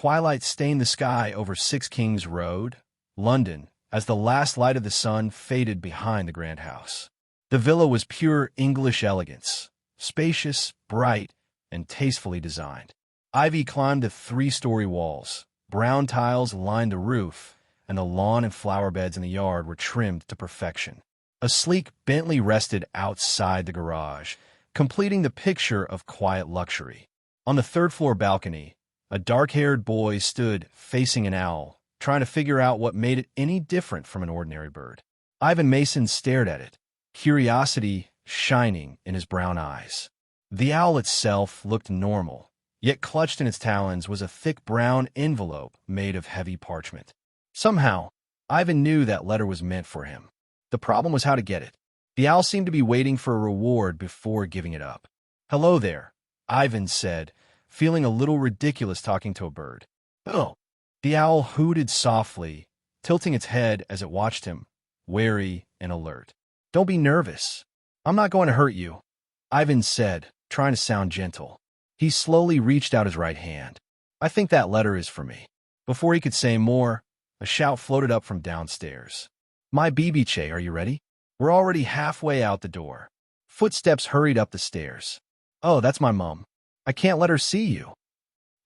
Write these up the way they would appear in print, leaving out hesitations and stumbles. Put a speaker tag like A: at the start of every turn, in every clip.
A: twilight stained the sky over Six Kings Road, London, as the last light of the sun faded behind the grand house. The villa was pure English elegance, spacious, bright, and tastefully designed. Ivy climbed the 3-story walls, brown tiles lined the roof, and the lawn and flower beds in the yard were trimmed to perfection. A sleek Bentley rested outside the garage, completing the picture of quiet luxury. On the third-floor balcony, a dark-haired boy stood facing an owl, trying to figure out what made it any different from an ordinary bird. Ivan Mason stared at it, curiosity shining in his brown eyes. The owl itself looked normal, yet clutched in its talons was a thick brown envelope made of heavy parchment. Somehow, Ivan knew that letter was meant for him. The problem was how to get it. The owl seemed to be waiting for a reward before giving it up. "Hello there," Ivan said, feeling a little ridiculous talking to a bird. "Oh." The owl hooted softly, tilting its head as it watched him, wary and alert. "Don't be nervous. I'm not going to hurt you," Ivan said, trying to sound gentle. He slowly reached out his right hand. "I think that letter is for me." Before he could say more, a shout floated up from downstairs. "My BB-che, are you ready? We're already halfway out the door." Footsteps hurried up the stairs. "Oh, that's my mom. I can't let her see you."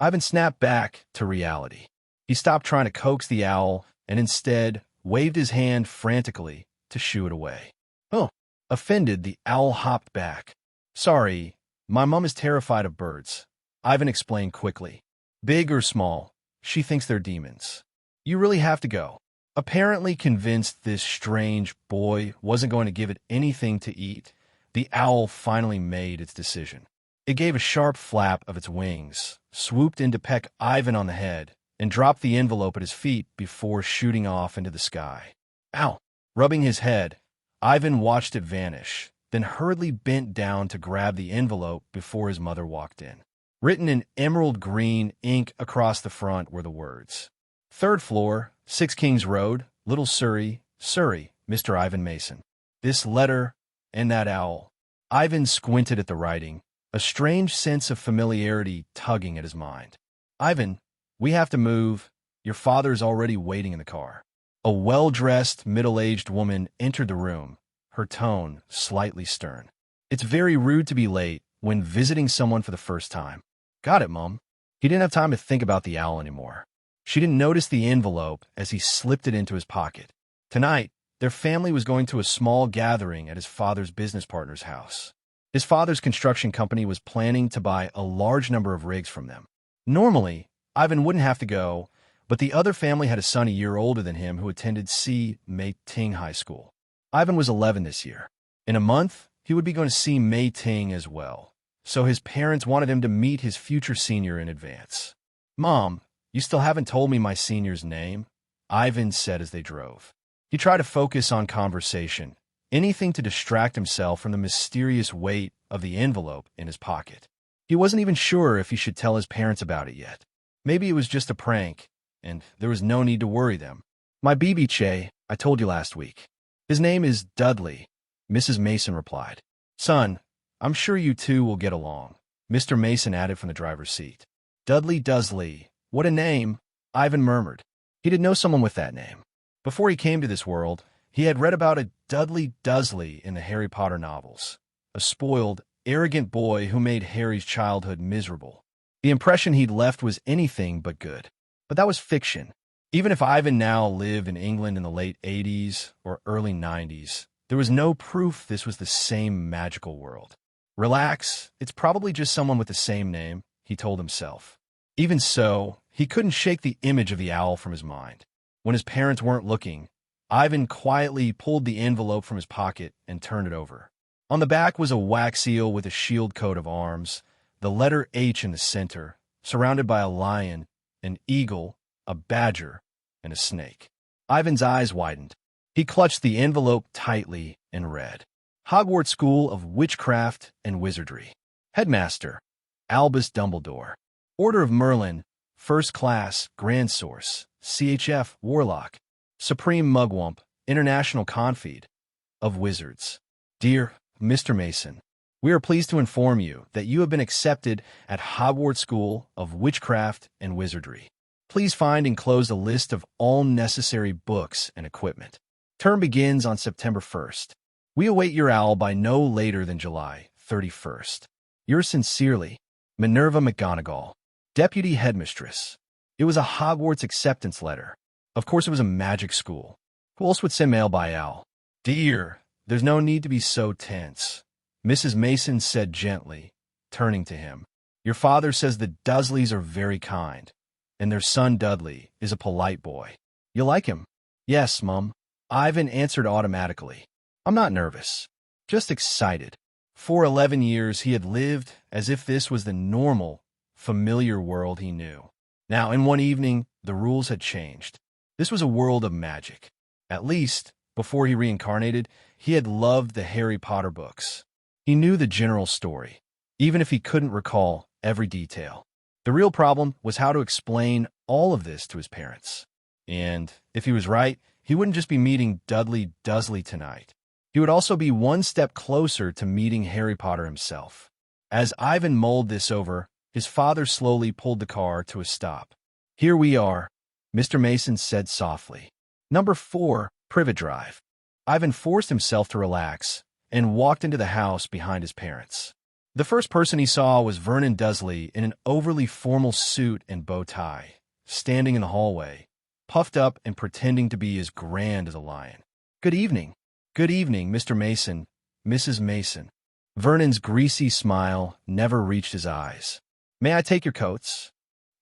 A: Ivan snapped back to reality. He stopped trying to coax the owl and instead waved his hand frantically to shoo it away. "Oh." Offended, the owl hopped back. "Sorry, my mom is terrified of birds," Ivan explained quickly. "Big or small, she thinks they're demons. You really have to go." Apparently convinced this strange boy wasn't going to give it anything to eat, the owl finally made its decision. It gave a sharp flap of its wings, swooped in to peck Ivan on the head, and dropped the envelope at his feet before shooting off into the sky. "Ow!" Rubbing his head, Ivan watched it vanish, then hurriedly bent down to grab the envelope before his mother walked in. Written in emerald green ink across the front were the words, "Third floor, 6 Kings Road, Little Surrey, Surrey, Mr. Ivan Mason." This letter and that owl. Ivan squinted at the writing, a strange sense of familiarity tugging at his mind. "Ivan, we have to move. Your father's already waiting in the car." A well-dressed, middle-aged woman entered the room, her tone slightly stern. "It's very rude to be late when visiting someone for the first time." "Got it, Mom." He didn't have time to think about the owl anymore. She didn't notice the envelope as he slipped it into his pocket. Tonight, their family was going to a small gathering at his father's business partner's house. His father's construction company was planning to buy a large number of rigs from them. Normally, Ivan wouldn't have to go, but the other family had a son a year older than him who attended C. Mei Ting High School. Ivan was 11 this year. In a month, he would be going to see Mei Ting as well, so his parents wanted him to meet his future senior in advance. "Mom, you still haven't told me my senior's name," Ivan said as they drove. He tried to focus on conversation, anything to distract himself from the mysterious weight of the envelope in his pocket. He wasn't even sure if he should tell his parents about it yet. Maybe it was just a prank, and there was no need to worry them. "My BB-che, I told you last week. His name is Dudley," Mrs. Mason replied. "Son, I'm sure you two will get along," Mr. Mason added from the driver's seat. "Dudley Dudley, what a name," Ivan murmured. He didn't know someone with that name. Before he came to this world, he had read about a Dudley Dursley in the Harry Potter novels, a spoiled, arrogant boy who made Harry's childhood miserable. The impression he'd left was anything but good. But that was fiction. Even if Ivan now lived in England in the late 80s or early 90s, there was no proof this was the same magical world. "Relax, it's probably just someone with the same name," he told himself. Even so, he couldn't shake the image of the owl from his mind. When his parents weren't looking, Ivan quietly pulled the envelope from his pocket and turned it over. On the back was a wax seal with a shield coat of arms, the letter H in the center, surrounded by a lion, an eagle, a badger, and a snake. Ivan's eyes widened. He clutched the envelope tightly and read, "Hogwarts School of Witchcraft and Wizardry. Headmaster, Albus Dumbledore. Order of Merlin, First Class, Grand Source, CHF, Warlock, Supreme Mugwump, International Confeed of Wizards. Dear Mr. Mason, we are pleased to inform you that you have been accepted at Hogwarts School of Witchcraft and Wizardry. Please find enclosed a list of all necessary books and equipment. Term begins on September 1st. We await your owl by no later than July 31st. Yours sincerely, Minerva McGonagall, Deputy Headmistress. It was a Hogwarts acceptance letter. Of course it was a magic school. Who else would send mail by owl? Dear, there's no need to be so tense, Mrs. Mason said gently, turning to him. Your father says the Dursleys are very kind, and their son Dudley is a polite boy. You like him? Yes, Mum. Ivan answered automatically. I'm not nervous, just excited. For 11 years he had lived as if this was the normal, familiar world he knew. Now, in one evening, the rules had changed. This was a world of magic. At least, before he reincarnated, he had loved the Harry Potter books. He knew the general story, even if he couldn't recall every detail. The real problem was how to explain all of this to his parents. And, if he was right, he wouldn't just be meeting Dudley Dursley tonight. He would also be one step closer to meeting Harry Potter himself. As Ivan mulled this over, his father slowly pulled the car to a stop. Here we are, Mr. Mason said softly. Number 4, Privet Drive. Ivan forced himself to relax and walked into the house behind his parents. The first person he saw was Vernon Dursley in an overly formal suit and bow tie, standing in the hallway, puffed up and pretending to be as grand as a lion. Good evening. Good evening, Mr. Mason, Mrs. Mason. Vernon's greasy smile never reached his eyes. May I take your coats?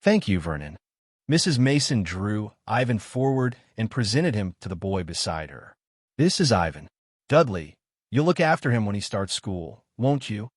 A: Thank you, Vernon. Mrs. Mason drew Ivan forward and presented him to the boy beside her. This is Ivan. Dudley, you'll look after him when he starts school, won't you?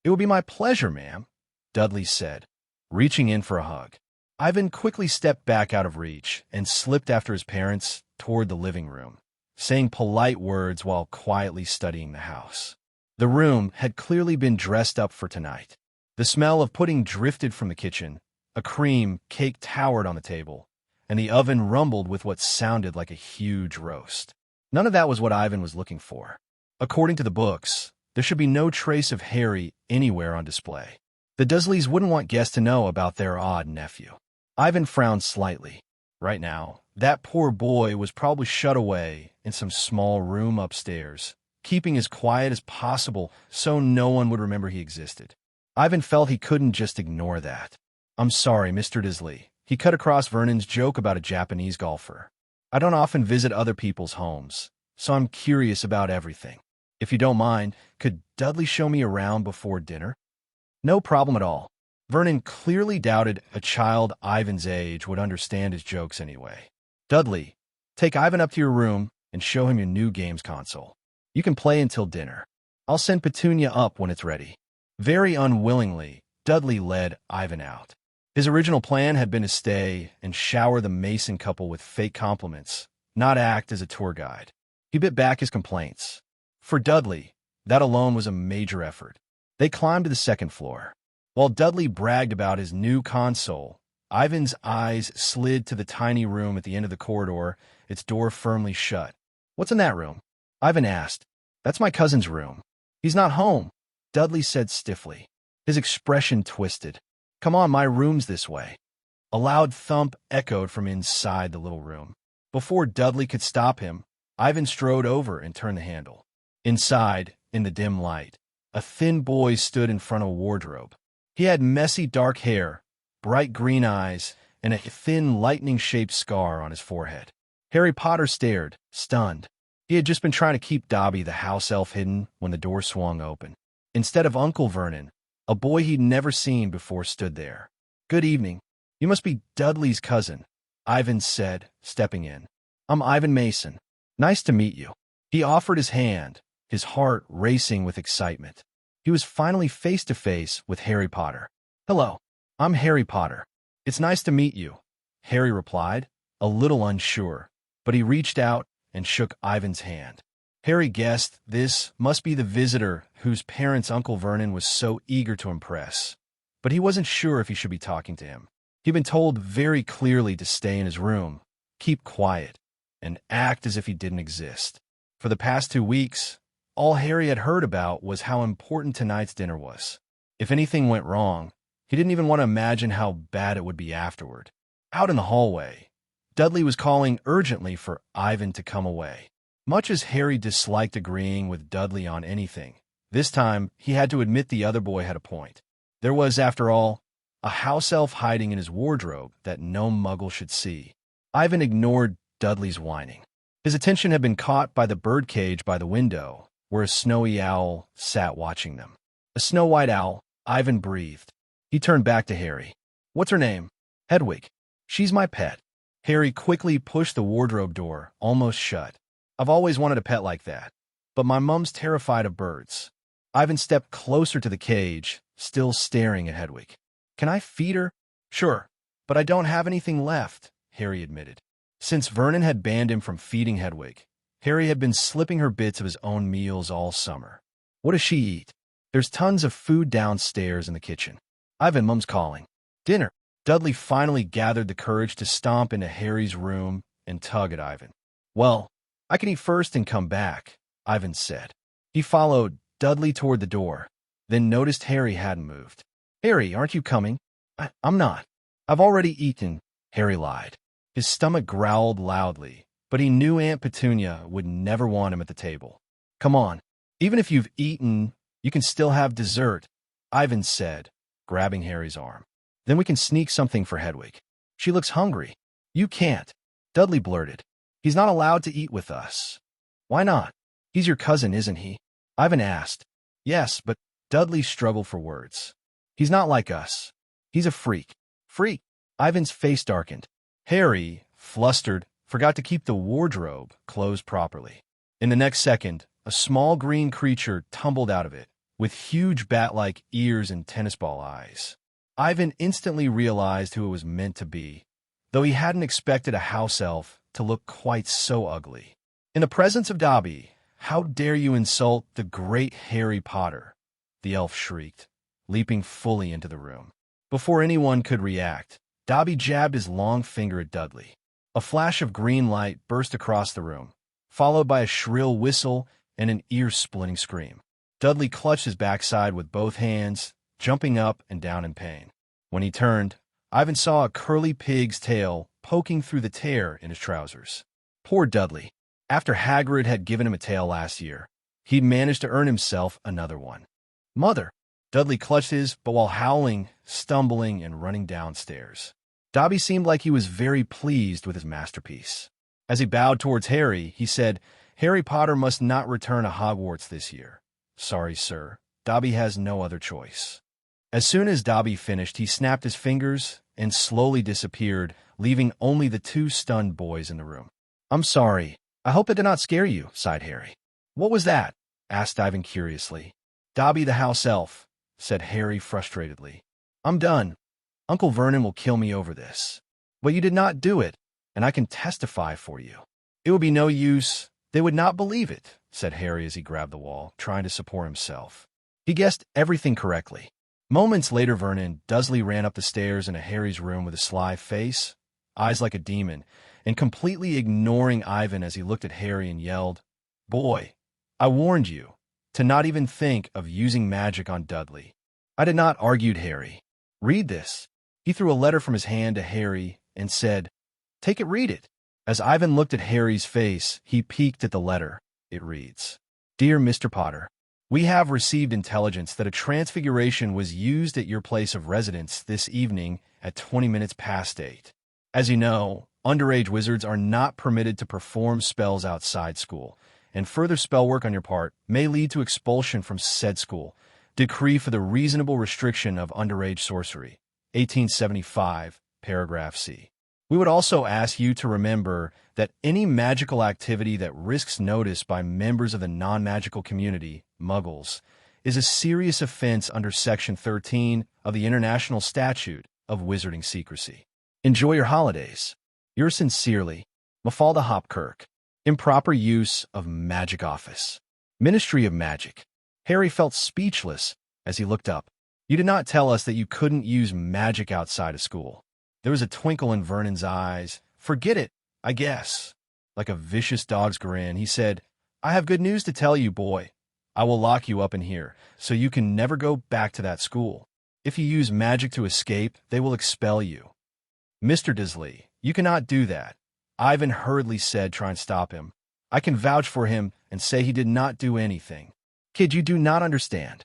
A: It will be my pleasure, ma'am, Dudley said, reaching in for a hug. Ivan quickly stepped back out of reach and slipped after his parents toward the living room, saying polite words while quietly studying the house. The room had clearly been dressed up for tonight. The smell of pudding drifted from the kitchen, a cream cake towered on the table, and the oven rumbled with what sounded like a huge roast. None of that was what Ivan was looking for. According to the books, there should be no trace of Harry anywhere on display. The Dursleys wouldn't want guests to know about their odd nephew. Ivan frowned slightly. Right now, that poor boy was probably shut away in some small room upstairs, keeping as quiet as possible so no one would remember he existed. Ivan felt he couldn't just ignore that. I'm sorry, Mr. Dursley. He cut across Vernon's joke about a Japanese golfer. I don't often visit other people's homes, so I'm curious about everything. If you don't mind, could Dudley show me around before dinner? No problem at all. Vernon clearly doubted a child Ivan's age would understand his jokes anyway. Dudley, take Ivan up to your room and show him your new games console. You can play until dinner. I'll send Petunia up when it's ready. Very unwillingly, Dudley led Ivan out. His original plan had been to stay and shower the Mason couple with fake compliments, not act as a tour guide. He bit back his complaints. For Dudley, that alone was a major effort. They climbed to the second floor. While Dudley bragged about his new console, Ivan's eyes slid to the tiny room at the end of the corridor, its door firmly shut. What's in that room? Ivan asked. That's my cousin's room. He's not home, Dudley said stiffly. His expression twisted. Come on, my room's this way. A loud thump echoed from inside the little room. Before Dudley could stop him, Ivan strode over and turned the handle. Inside, in the dim light, a thin boy stood in front of a wardrobe. He had messy dark hair, bright green eyes, and a thin lightning-shaped scar on his forehead. Harry Potter stared, stunned. He had just been trying to keep Dobby the house elf hidden when the door swung open. Instead of Uncle Vernon, a boy he'd never seen before stood there. Good evening. You must be Dudley's cousin, Ivan said, stepping in. I'm Ivan Mason. Nice to meet you. He offered his hand, his heart racing with excitement. He was finally face-to-face with Harry Potter. Hello, I'm Harry Potter. It's nice to meet you, Harry replied, a little unsure, but he reached out and shook Ivan's hand. Harry guessed this must be the visitor whose parents Uncle Vernon was so eager to impress, but he wasn't sure if he should be talking to him. He'd been told very clearly to stay in his room, keep quiet, and act as if he didn't exist. For the past 2 weeks, all Harry had heard about was how important tonight's dinner was. If anything went wrong, he didn't even want to imagine how bad it would be afterward. Out in the hallway, Dudley was calling urgently for Ivan to come away. Much as Harry disliked agreeing with Dudley on anything, this time he had to admit the other boy had a point. There was, after all, a house elf hiding in his wardrobe that no muggle should see. Ivan ignored Dudley's whining. His attention had been caught by the birdcage by the window, where a snowy owl sat watching them. A snow-white owl, Ivan breathed. He turned back to Harry. "What's her name?" "Hedwig. She's my pet." Harry quickly pushed the wardrobe door, almost shut. "I've always wanted a pet like that, but my mom's terrified of birds." Ivan stepped closer to the cage, still staring at Hedwig. "Can I feed her?" "Sure, but I don't have anything left," Harry admitted. Since Vernon had banned him from feeding Hedwig, Harry had been slipping her bits of his own meals all summer. "What does she eat?" "There's tons of food downstairs in the kitchen." "Ivan, Mom's calling." "Dinner." Dudley finally gathered the courage to stomp into Harry's room and tug at Ivan. "Well, I can eat first and come back," Ivan said. He followed Dudley toward the door, then noticed Harry hadn't moved. "Harry, aren't you coming?" I'm not. I've already eaten," Harry lied. His stomach growled loudly, but he knew Aunt Petunia would never want him at the table. "Come on. Even if you've eaten, you can still have dessert," Ivan said, grabbing Harry's arm. "Then we can sneak something for Hedwig. She looks hungry." "You can't," Dudley blurted. "He's not allowed to eat with us." "Why not?" "He's your cousin, isn't he?" Ivan asked. "Yes, but..." Dudley struggled for words. "He's not like us. He's a freak." "Freak?" Ivan's face darkened. Harry, flustered, forgot to keep the wardrobe closed properly. In the next second, a small green creature tumbled out of it, with huge bat-like ears and tennis ball eyes. Ivan instantly realized who it was meant to be, though he hadn't expected a house elf to look quite so ugly. "In the presence of Dobby, how dare you insult the great Harry Potter?" the elf shrieked, leaping fully into the room. Before anyone could react, Dobby jabbed his long finger at Dudley. A flash of green light burst across the room, followed by a shrill whistle and an ear-splitting scream. Dudley clutched his backside with both hands, jumping up and down in pain. When he turned, Ivan saw a curly pig's tail poking through the tear in his trousers. Poor Dudley. After Hagrid had given him a tail last year, he'd managed to earn himself another one. "Mother!" Dudley clutched his, but while howling, stumbling, and running downstairs. Dobby seemed like he was very pleased with his masterpiece. As he bowed towards Harry, he said, "Harry Potter must not return to Hogwarts this year." "Sorry, sir. Dobby has no other choice." As soon as Dobby finished, he snapped his fingers and slowly disappeared, leaving only the two stunned boys in the room. "I'm sorry. I hope it did not scare you," sighed Harry. "What was that?" asked Ivan curiously. "Dobby the house elf," said Harry frustratedly. "I'm done. Uncle Vernon will kill me over this. But you did not do it, and I can testify for you." "It would be no use. They would not believe it," said Harry as he grabbed the wall, trying to support himself. He guessed everything correctly. Moments later, Vernon Dursley ran up the stairs into Harry's room with a sly face, eyes like a demon, and completely ignoring Ivan as he looked at Harry and yelled, "Boy, I warned you to not even think of using magic on Dudley." "I did not," argued Harry. "Read this." He threw a letter from his hand to Harry and said, "Take it, read it." As Ivan looked at Harry's face, he peeked at the letter. It reads, "Dear Mr. Potter, we have received intelligence that a transfiguration was used at your place of residence this evening at 20 minutes past 8. As you know, underage wizards are not permitted to perform spells outside school, and further spell work on your part may lead to expulsion from said school. Decree for the reasonable restriction of underage sorcery, 1875, paragraph C. We would also ask you to remember that any magical activity that risks notice by members of the non-magical community, Muggles, is a serious offense under Section 13 of the International Statute of Wizarding Secrecy. Enjoy your holidays. Yours sincerely, Mafalda Hopkirk. Improper use of magic office. Ministry of Magic. Harry felt speechless as he looked up. "You did not tell us that you couldn't use magic outside of school." There was a twinkle in Vernon's eyes. "Forget it, I guess." Like a vicious dog's grin, he said, "I have good news to tell you, boy. I will lock you up in here, so you can never go back to that school. If you use magic to escape, they will expel you." "Mr. Dursley, you cannot do that," Ivan hurriedly said, trying to stop him. "I can vouch for him and say he did not do anything." "Kid, you do not understand."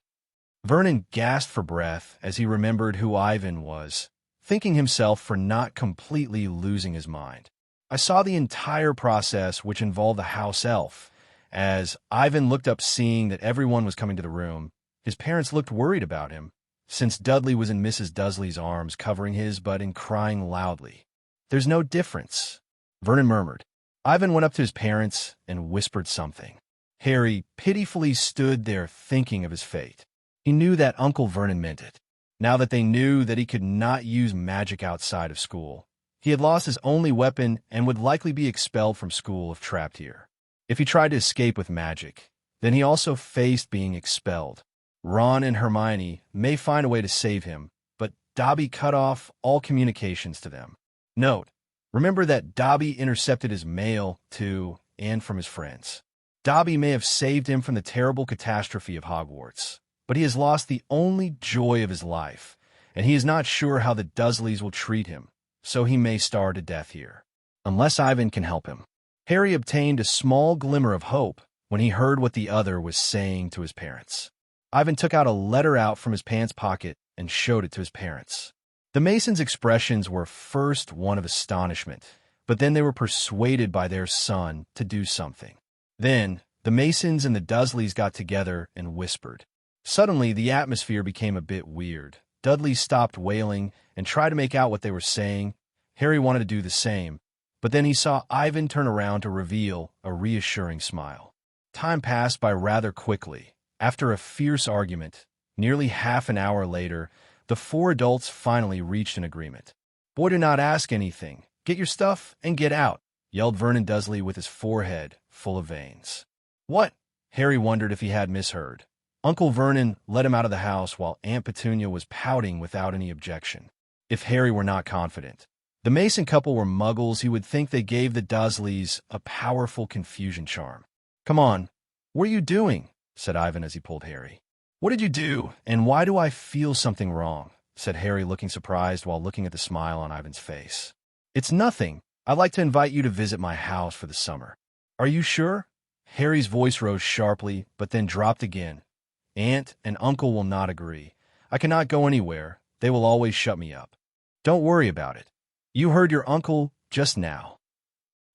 A: Vernon gasped for breath as he remembered who Ivan was, thanking himself for not completely losing his mind. "I saw the entire process, which involved the house elf." As Ivan looked up, seeing that everyone was coming to the room, his parents looked worried about him, since Dudley was in Mrs. Dursley's arms, covering his butt and crying loudly. "There's no difference," Vernon murmured. Ivan went up to his parents and whispered something. Harry pitifully stood there thinking of his fate. He knew that Uncle Vernon meant it. Now that they knew that he could not use magic outside of school, he had lost his only weapon and would likely be expelled from school if trapped here. If he tried to escape with magic, then he also faced being expelled. Ron and Hermione may find a way to save him, but Dobby cut off all communications to them. Note, remember that Dobby intercepted his mail to and from his friends. Dobby may have saved him from the terrible catastrophe of Hogwarts, but he has lost the only joy of his life, and he is not sure how the Dursleys will treat him, so he may starve to death here. Unless Ivan can help him. Harry obtained a small glimmer of hope when he heard what the other was saying to his parents. Ivan took out a letter out from his pants pocket and showed it to his parents. The Masons' expressions were first one of astonishment, but then they were persuaded by their son to do something. Then, the Masons and the Dursleys got together and whispered. Suddenly, the atmosphere became a bit weird. Dudley stopped wailing and tried to make out what they were saying. Harry wanted to do the same, but then he saw Ivan turn around to reveal a reassuring smile. Time passed by rather quickly. After a fierce argument, nearly half an hour later, the four adults finally reached an agreement. "Boy, do not ask anything. Get your stuff and get out," yelled Vernon Dursley with his forehead full of veins. "What?" Harry wondered if he had misheard. Uncle Vernon let him out of the house while Aunt Petunia was pouting without any objection. If Harry were not confident. The Mason couple were muggles, he would think they gave the Dursleys a powerful confusion charm. "Come on, what are you doing?" said Ivan as he pulled Harry. "What did you do, and why do I feel something wrong?" said Harry, looking surprised while looking at the smile on Ivan's face. "It's nothing. I'd like to invite you to visit my house for the summer." "Are you sure?" Harry's voice rose sharply, but then dropped again. "Aunt and Uncle will not agree. I cannot go anywhere. They will always shut me up." "Don't worry about it. You heard your uncle just now."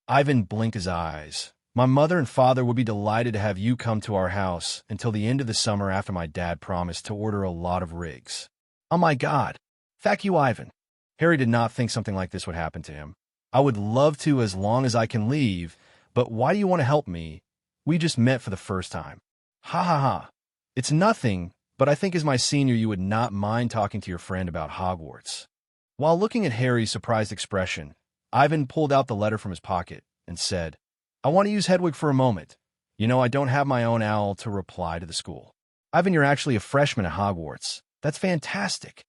A: Ivan blinked his eyes. "My mother and father would be delighted to have you come to our house until the end of the summer, after my dad promised to order a lot of rigs." "Oh my God. Thank you, Ivan." Harry did not think something like this would happen to him. "I would love to as long as I can leave, but why do you want to help me? We just met for the first time." "Ha ha ha. It's nothing, but I think as my senior you would not mind talking to your friend about Hogwarts." While looking at Harry's surprised expression, Ivan pulled out the letter from his pocket and said, "I want to use Hedwig for a moment. You know, I don't have my own owl to reply to the school." "Ivan, you're actually a freshman at Hogwarts. That's fantastic."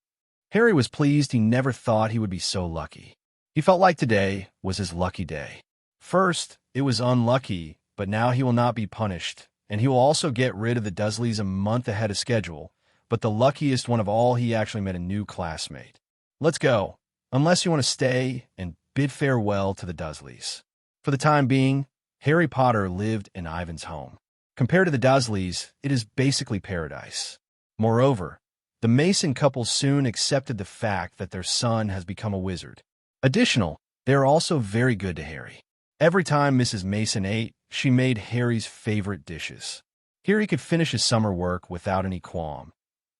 A: Harry was pleased. He never thought he would be so lucky. He felt like today was his lucky day. First, it was unlucky, but now he will not be punished, and he will also get rid of the Dursleys a month ahead of schedule. But the luckiest one of all, he actually met a new classmate. "Let's go, unless you want to stay and bid farewell to the Dursleys." For the time being, Harry Potter lived in Ivan's home. Compared to the Dursleys, it is basically paradise. Moreover, the Mason couple soon accepted the fact that their son has become a wizard. Additional, they are also very good to Harry. Every time Mrs. Mason ate, she made Harry's favorite dishes. Here he could finish his summer work without any qualm.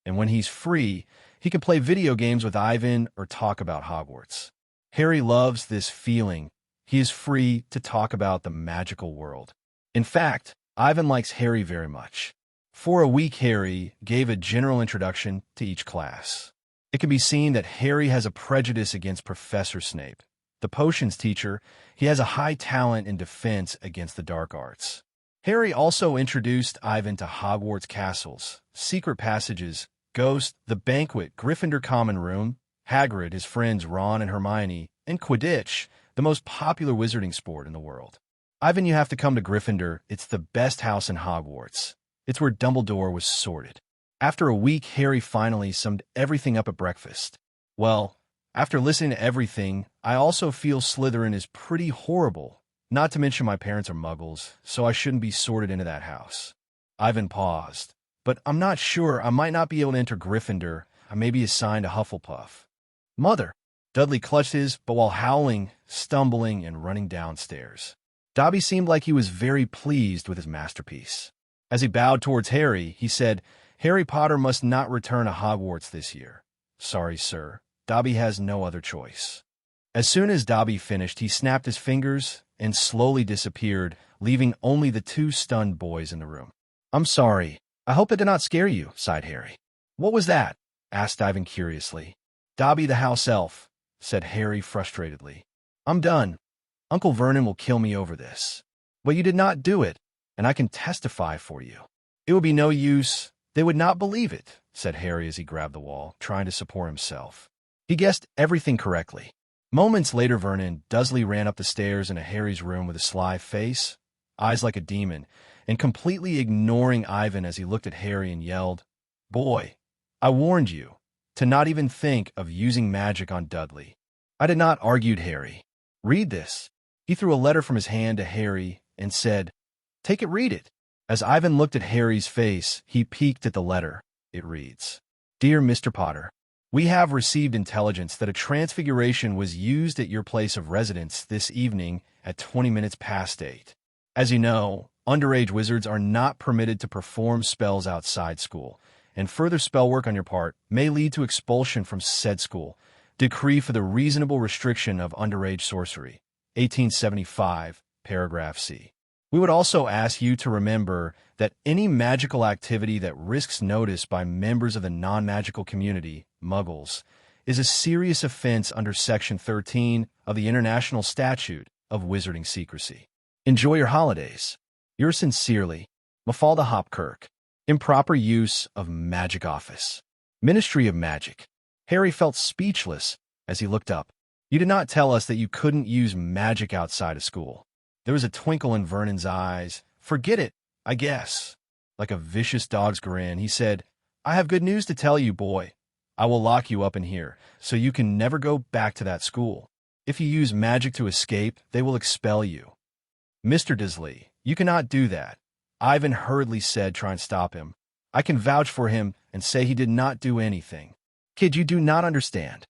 A: And when he's free, he can play video games with Ivan or talk about Hogwarts. Harry loves this feeling. He is free to talk about the magical world. In fact, Ivan likes Harry very much. For a week, Harry gave a general introduction to each class. It can be seen that Harry has a prejudice against Professor Snape, the potions teacher. He has a high talent in defense against the dark arts. Harry also introduced Ivan to Hogwarts castles, secret passages, ghosts, the banquet, Gryffindor common room, Hagrid, his friends Ron and Hermione, and Quidditch, the most popular wizarding sport in the world. "Ivan, you have to come to Gryffindor. It's the best house in Hogwarts. It's where Dumbledore was sorted." After a week, Harry finally summed everything up at breakfast. "Well, After listening to everything, I also feel Slytherin is pretty horrible. Not to mention my parents are muggles, so I shouldn't be sorted into that house. Ivan paused. But I'm not sure. I might not be able to enter Gryffindor. I may be assigned to Hufflepuff. Mother! Dudley clutched his, but while howling, stumbling, and running downstairs. Dobby seemed like he was very pleased with his masterpiece. As he bowed towards Harry, he said, "Harry Potter must not return to Hogwarts this year. Sorry, sir. Dobby has no other choice." As soon as Dobby finished, he snapped his fingers and slowly disappeared, leaving only the two stunned boys in the room. "I'm sorry. I hope it did not scare you," sighed Harry. "What was that?" asked Ivan curiously. "Dobby the house elf," said Harry frustratedly. "I'm done. Uncle Vernon will kill me over this. But you did not do it, and I can testify for you." "It would be no use. They would not believe it," said Harry as he grabbed the wall, trying to support himself. He guessed everything correctly. Moments later, Vernon Dursley ran up the stairs into Harry's room with a sly face, eyes like a demon, and completely ignoring Ivan as he looked at Harry and yelled, "Boy, I warned you to not even think of using magic on Dudley." "I did not," argued Harry. "Read this." He threw a letter from his hand to Harry and said, "Take it, read it." As Ivan looked at Harry's face, he peeked at the letter. It reads, "Dear Mr. Potter, we have received intelligence that a transfiguration was used at your place of residence this evening at 20 minutes past 8. As you know, underage wizards are not permitted to perform spells outside school, and further spell work on your part may lead to expulsion from said school. Decree for the reasonable restriction of underage sorcery, 1875, paragraph C. We would also ask you to remember that any magical activity that risks notice by members of the non-magical community, Muggles, is a serious offense under Section 13 of the International Statute of Wizarding Secrecy. Enjoy your holidays. Yours sincerely, Mafalda Hopkirk. Improper use of magic office. Ministry of Magic. Harry felt speechless as he looked up. "You did not tell us that you couldn't use magic outside of school." There was a twinkle in Vernon's eyes. "Forget it, I guess." Like a vicious dog's grin, he said, "I have good news to tell you, boy. I will lock you up in here, so you can never go back to that school. If you use magic to escape, they will expel you." "Mr. Dursley, you cannot do that," Ivan hurriedly said, trying to stop him. "I can vouch for him and say he did not do anything." "Kid, you do not understand."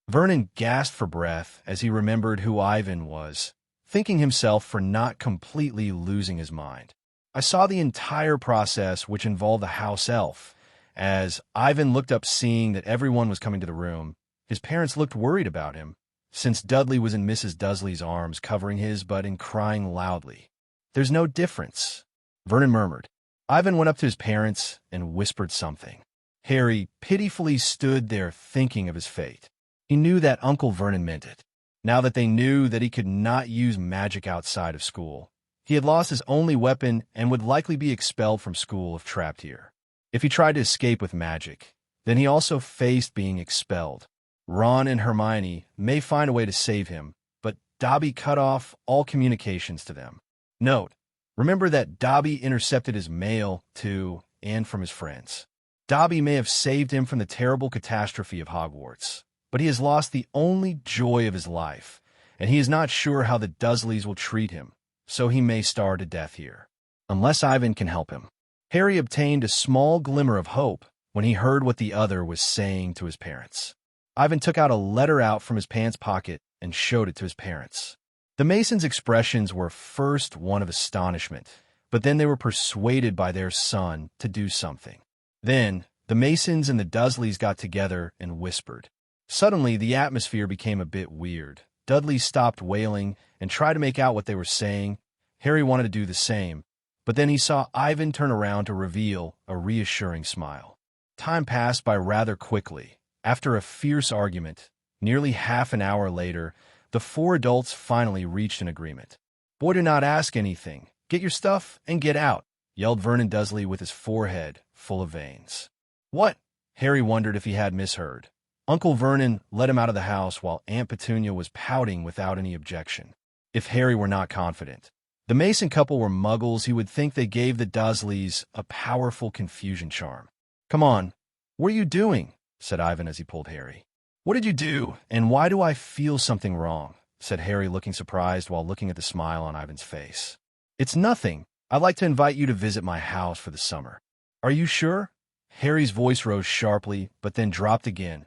A: Vernon gasped for breath as he remembered who Ivan was, thanking himself for not completely losing his mind. "I saw the entire process, which involved the house elf." As Ivan looked up, seeing that everyone was coming to the room, his parents looked worried about him, since Dudley was in Mrs. Dursley's arms, covering his butt and crying loudly. "There's no difference," Vernon murmured. Ivan went up to his parents and whispered something. Harry pitifully stood there thinking of his fate. He knew that Uncle Vernon meant it. Now that they knew that he could not use magic outside of school, he had lost his only weapon and would likely be expelled from school if trapped here. If he tried to escape with magic, then he also faced being expelled. Ron and Hermione may find a way to save him, but Dobby cut off all communications to them. Note, remember that Dobby intercepted his mail to and from his friends. Dobby may have saved him from the terrible catastrophe of Hogwarts, but he has lost the only joy of his life, and he is not sure how the Dursleys will treat him, so he may starve to death here. Unless Ivan can help him. Harry obtained a small glimmer of hope when he heard what the other was saying to his parents. Ivan took out a letter out from his pants pocket and showed it to his parents. The Masons' expressions were first one of astonishment, but then they were persuaded by their son to do something. Then, the Masons and the Dursleys got together and whispered. Suddenly, the atmosphere became a bit weird. Dudley stopped wailing and tried to make out what they were saying. Harry wanted to do the same, but then he saw Ivan turn around to reveal a reassuring smile. Time passed by rather quickly. After a fierce argument, nearly half an hour later, the four adults finally reached an agreement. "Boy, do not ask anything. Get your stuff and get out," yelled Vernon Dursley with his forehead full of veins. "What?" Harry wondered if he had misheard. Uncle Vernon let him out of the house while Aunt Petunia was pouting without any objection. If Harry were not confident. The Mason couple were muggles, he would think they gave the Dursleys a powerful confusion charm. "Come on. What are you doing?" said Ivan as he pulled Harry. What did you do, and why do I feel something wrong? Said Harry, looking surprised while looking at the smile on Ivan's face. It's nothing. I'd like to invite you to visit my house for the summer. Are you sure? Harry's voice rose sharply, but then dropped again.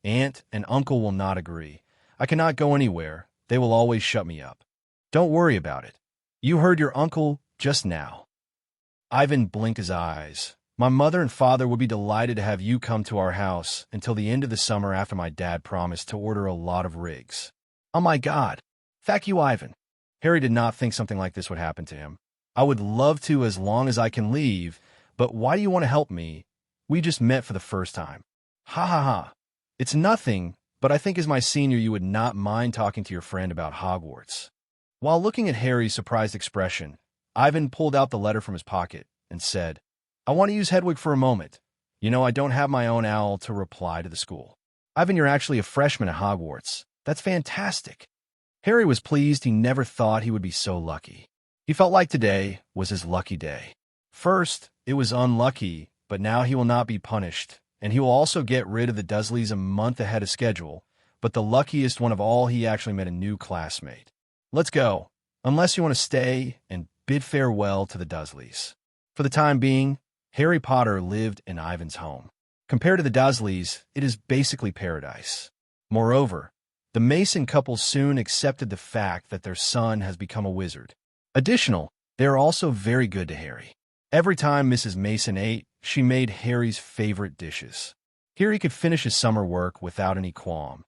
A: Aunt and uncle will not agree. I cannot go anywhere. They will always shut me up. Don't worry about it. You heard your uncle just now. Ivan blinked his eyes. My mother and father would be delighted to have you come to our house until the end of the summer after my dad promised to order a lot of rigs. Oh my God. Thank you, Ivan. Harry did not think something like this would happen to him. I would love to as long as I can leave, but why do you want to help me? We just met for the first time. Ha ha ha. It's nothing, but I think as my senior you would not mind talking to your friend about Hogwarts. While looking at Harry's surprised expression, Ivan pulled out the letter from his pocket and said, I want to use Hedwig for a moment. You know, I don't have my own owl to reply to the school. Ivan, you're actually a freshman at Hogwarts. That's fantastic. Harry was pleased. He never thought he would be so lucky. He felt like today was his lucky day. First, it was unlucky, but now he will not be punished, and he will also get rid of the Dursleys a month ahead of schedule, but the luckiest one of all, he actually met a new classmate. Let's go, unless you want to stay and bid farewell to the Dursleys. For the time being, Harry Potter lived in Ivan's home. Compared to the Dursleys, it is basically paradise. Moreover, the Mason couple soon accepted the fact that their son has become a wizard. Additional, they are also very good to Harry. Every time Mrs. Mason ate, she made Harry's favorite dishes. Here he could finish his summer work without any qualm.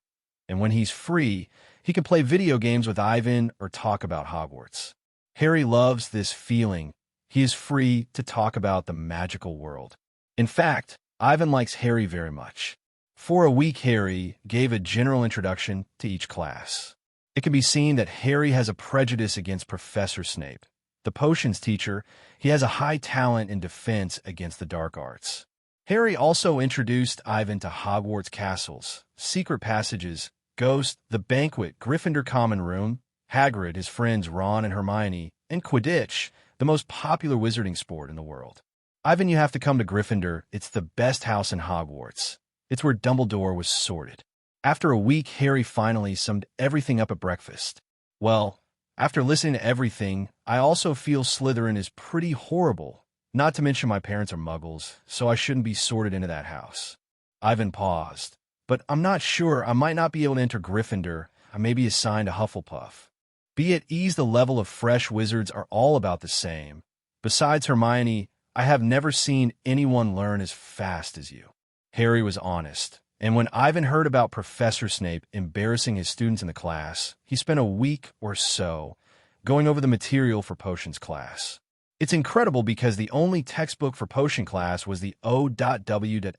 A: And when he's free, he can play video games with Ivan or talk about Hogwarts. Harry loves this feeling. He is free to talk about the magical world. In fact, Ivan likes Harry very much. For a week, Harry gave a general introduction to each class. It can be seen that Harry has a prejudice against Professor Snape. The potions teacher, he has a high talent in defense against the dark arts. Harry also introduced Ivan to Hogwarts castles, secret passages, ghosts, the banquet, Gryffindor common room, Hagrid, his friends Ron and Hermione, and Quidditch, the most popular wizarding sport in the world. Ivan, you have to come to Gryffindor. It's the best house in Hogwarts. It's where Dumbledore was sorted. After a week, Harry finally summed everything up at breakfast. Well, after listening to everything, I also feel Slytherin is pretty horrible. Not to mention my parents are muggles, so I shouldn't be sorted into that house. Ivan paused. But I'm not sure. I might not be able to enter Gryffindor. I may be assigned to Hufflepuff. Be at ease, the level of fresh wizards are all about the same. Besides Hermione, I have never seen anyone learn as fast as you. Harry was honest, and when Ivan heard about Professor Snape embarrassing his students in the class, he spent a week or so going over the material for potions class. It's incredible because the only textbook for potion class was the O.W.L.S.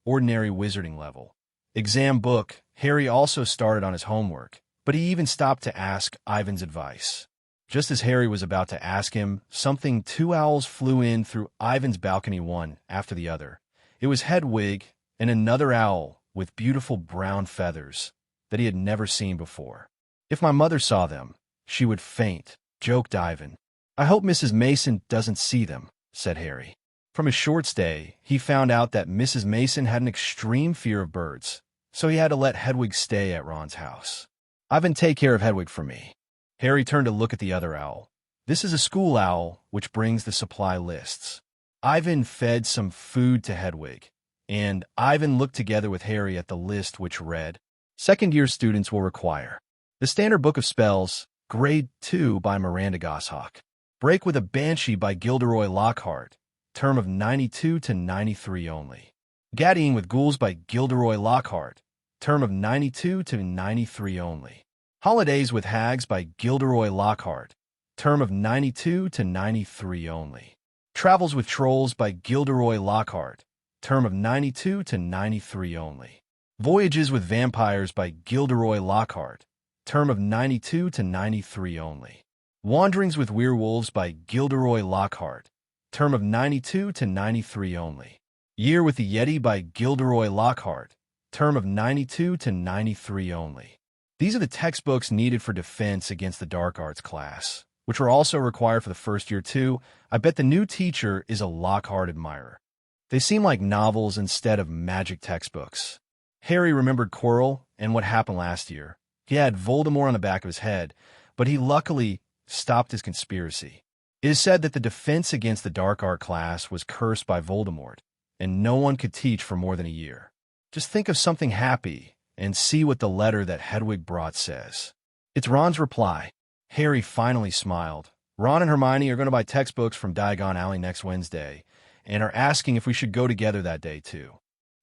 A: ordinary wizarding level exam book. Harry also started on his homework, but he even stopped to ask Ivan's advice. Just as Harry was about to ask him something, two owls flew in through Ivan's balcony, one after the other. It was Hedwig and another owl with beautiful brown feathers that he had never seen before. If my mother saw them, she would faint, joked Ivan. I hope Mrs. Mason doesn't see them, said Harry. From his short stay, he found out that Mrs. Mason had an extreme fear of birds, so he had to let Hedwig stay at Ron's house. Ivan, take care of Hedwig for me. Harry turned to look at the other owl. This is a school owl, which brings the supply lists. Ivan fed some food to Hedwig, and Ivan looked together with Harry at the list, which read, Second-year students will require the Standard Book of Spells, Grade 2 by Miranda Goshawk, Break with a Banshee by Gilderoy Lockhart, term of 92 to 93 only. Gaddying with Ghouls by Gilderoy Lockhart, term of 92 to 93 only. Holidays with Hags by Gilderoy Lockhart, term of 92 to 93 only. Travels with Trolls by Gilderoy Lockhart, term of 92 to 93 only. Voyages with Vampires by Gilderoy Lockhart, term of 92 to 93 only. Wanderings with Werewolves by Gilderoy Lockhart, term of 92 to 93 only. Year with the Yeti by Gilderoy Lockhart, term of 92 to 93 only. These are the textbooks needed for defense against the dark arts class, which were also required for the first year too. I bet the new teacher is a Lockhart admirer. They seem like novels instead of magic textbooks. Harry remembered Quirrell and what happened last year. He had Voldemort on the back of his head, but he luckily stopped his conspiracy. It is said that the defense against the dark art class was cursed by Voldemort, and no one could teach for more than a year. Just think of something happy and see what the letter that Hedwig brought says. It's Ron's reply. Harry finally smiled. Ron and Hermione are going to buy textbooks from Diagon Alley next Wednesday and are asking if we should go together that day too.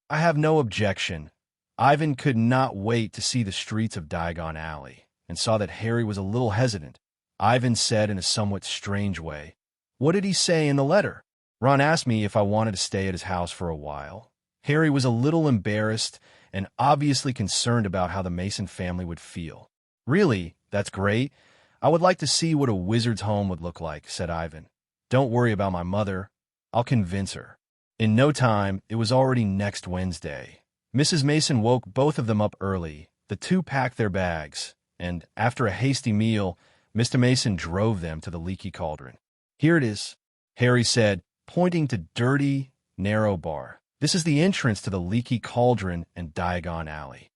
A: I have no objection. Ivan could not wait to see the streets of Diagon Alley and saw that Harry was a little hesitant. Ivan said in a somewhat strange way, "What did he say in the letter?" Ron asked me if I wanted to stay at his house for a while. Harry was a little embarrassed and obviously concerned about how the Mason family would feel. "Really? That's great. I would like to see what a wizard's home would look like," said Ivan. "Don't worry about my mother. I'll convince her." In no time, it was already next Wednesday. Mrs. Mason woke both of them up early. The two packed their bags, and after a hasty meal, Mr. Mason drove them to the Leaky Cauldron. "Here it is," Harry said, pointing to dirty, narrow bar. "This is the entrance to the Leaky Cauldron and Diagon Alley.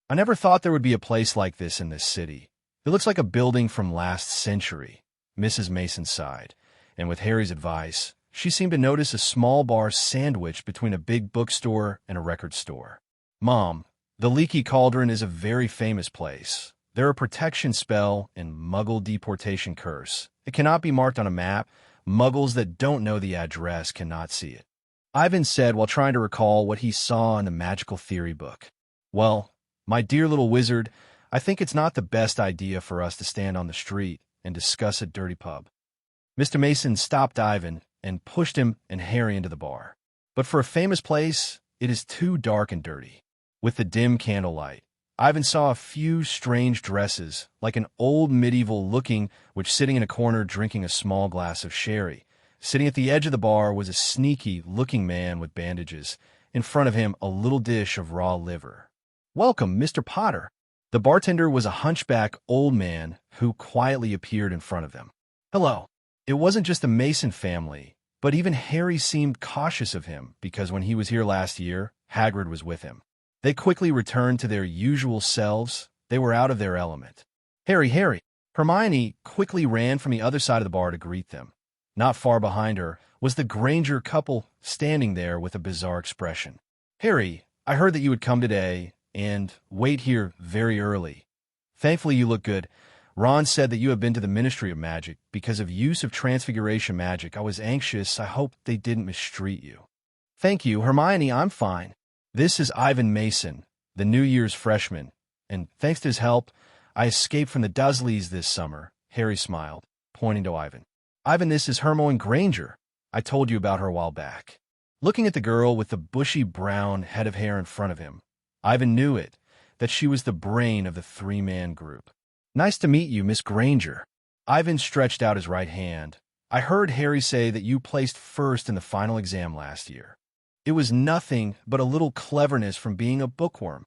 A: I never thought there would be a place like this in this city. It looks like a building from last century." Mrs. Mason sighed, and with Harry's advice, she seemed to notice a small bar sandwiched between a big bookstore and a record store. "Mom, the Leaky Cauldron is a very famous place. There are a protection spell and Muggle deportation curse. It cannot be marked on a map. Muggles that don't know the address cannot see it," Ivan said while trying to recall what he saw in the magical theory book. "Well, my dear little wizard, I think it's not the best idea for us to stand on the street and discuss a dirty pub." Mr. Mason stopped Ivan and pushed him and Harry into the bar. "But for a famous place, it is too dark and dirty." With the dim candlelight, Ivan saw a few strange dresses, like an old medieval-looking witch sitting in a corner drinking a small glass of sherry. Sitting at the edge of the bar was a sneaky-looking man with bandages. In front of him, a little dish of raw liver. "Welcome, Mr. Potter." The bartender was a hunchback old man who quietly appeared in front of them. "Hello." It wasn't just the Mason family, but even Harry seemed cautious of him because when he was here last year, Hagrid was with him. They quickly returned to their usual selves. They were out of their element. Harry! Hermione quickly ran from the other side of the bar to greet them. Not far behind her was the Granger couple standing there with a bizarre expression. "Harry, I heard that you would come today and wait here very early. Thankfully, you look good. Ron said that you have been to the Ministry of Magic because of use of Transfiguration magic. I was anxious. I hope they didn't mistreat you." "Thank you, Hermione, I'm fine." "This is Ivan Mason, the New Year's freshman, and thanks to his help, I escaped from the Dursleys this summer." Harry smiled, pointing to Ivan. "Ivan, this is Hermione Granger. I told you about her a while back." Looking at the girl with the bushy brown head of hair in front of him, Ivan knew that she was the brain of the three-man group. "Nice to meet you, Miss Granger." Ivan stretched out his right hand. "I heard Harry say that you placed first in the final exam last year. It was nothing but a little cleverness from being a bookworm,"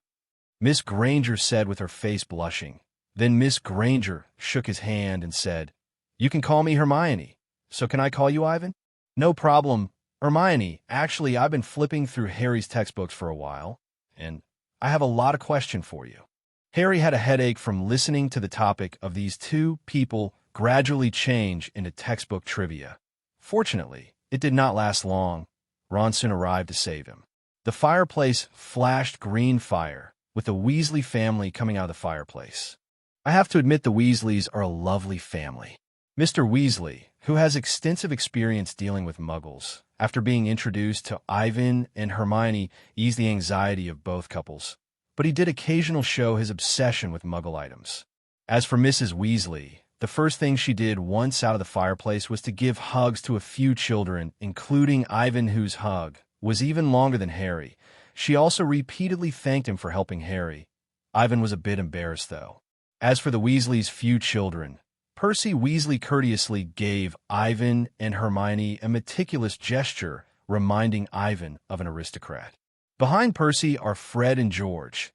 A: Miss Granger said with her face blushing. Then Miss Granger shook his hand and said, "You can call me Hermione. So can I call you Ivan?" "No problem, Hermione. Actually, I've been flipping through Harry's textbooks for a while, and I have a lot of questions for you." Harry had a headache from listening to the topic of these two people gradually change into textbook trivia. Fortunately, it did not last long. Ron soon arrived to save him. The fireplace flashed green fire, with the Weasley family coming out of the fireplace. I have to admit the Weasleys are a lovely family. Mr. Weasley, who has extensive experience dealing with Muggles, after being introduced to Ivan and Hermione, eased the anxiety of both couples. But he did occasionally show his obsession with Muggle items. As for Mrs. Weasley, the first thing she did once out of the fireplace was to give hugs to a few children, including Ivan, whose hug was even longer than Harry. She also repeatedly thanked him for helping Harry. Ivan was a bit embarrassed, though. As for the Weasleys' few children, Percy Weasley courteously gave Ivan and Hermione a meticulous gesture reminding Ivan of an aristocrat. Behind Percy are Fred and George.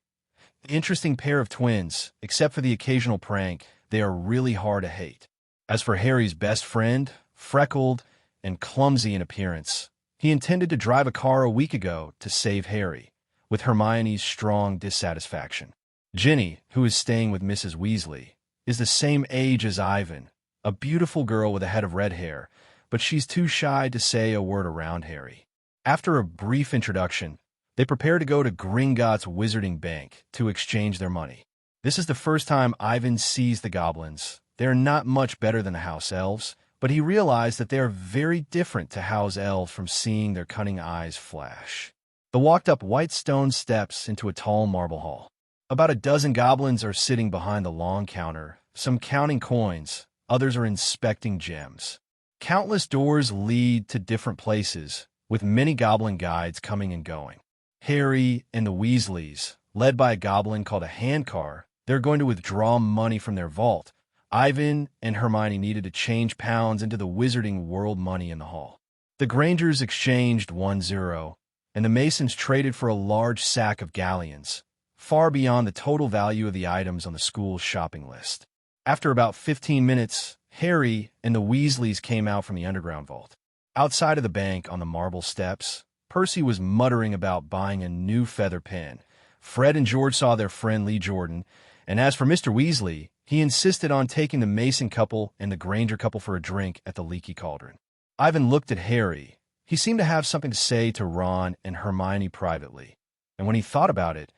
A: The interesting pair of twins, except for the occasional prank, they are really hard to hate. As for Harry's best friend, freckled and clumsy in appearance, he intended to drive a car a week ago to save Harry. with Hermione's strong dissatisfaction. Ginny, who is staying with Mrs. Weasley, is the same age as Ivan, a beautiful girl with a head of red hair, but she's too shy to say a word around Harry. After a brief introduction, they prepare to go to Gringotts Wizarding Bank to exchange their money. This is the first time Ivan sees the goblins. They are not much better than the house elves, but he realized that they are very different to house elves from seeing their cunning eyes flash. They walked up white stone steps into a tall marble hall. About a dozen goblins are sitting behind the long counter, some counting coins, others are inspecting gems. Countless doors lead to different places, with many goblin guides coming and going. Harry and the Weasleys, led by a goblin called a handcar, they're going to withdraw money from their vault. Ivan and Hermione needed to change pounds into the Wizarding World money in the hall. The Grangers exchanged 1-0, and the Masons traded for a large sack of galleons, far beyond the total value of the items on the school's shopping list. After about 15 minutes, Harry and the Weasleys came out from the underground vault. Outside of the bank on the marble steps, Percy was muttering about buying a new feather pen. Fred and George saw their friend Lee Jordan, and as for Mr. Weasley, he insisted on taking the Mason couple and the Granger couple for a drink at the Leaky Cauldron. Ivan looked at Harry. He seemed to have something to say to Ron and Hermione privately, and when he thought about it,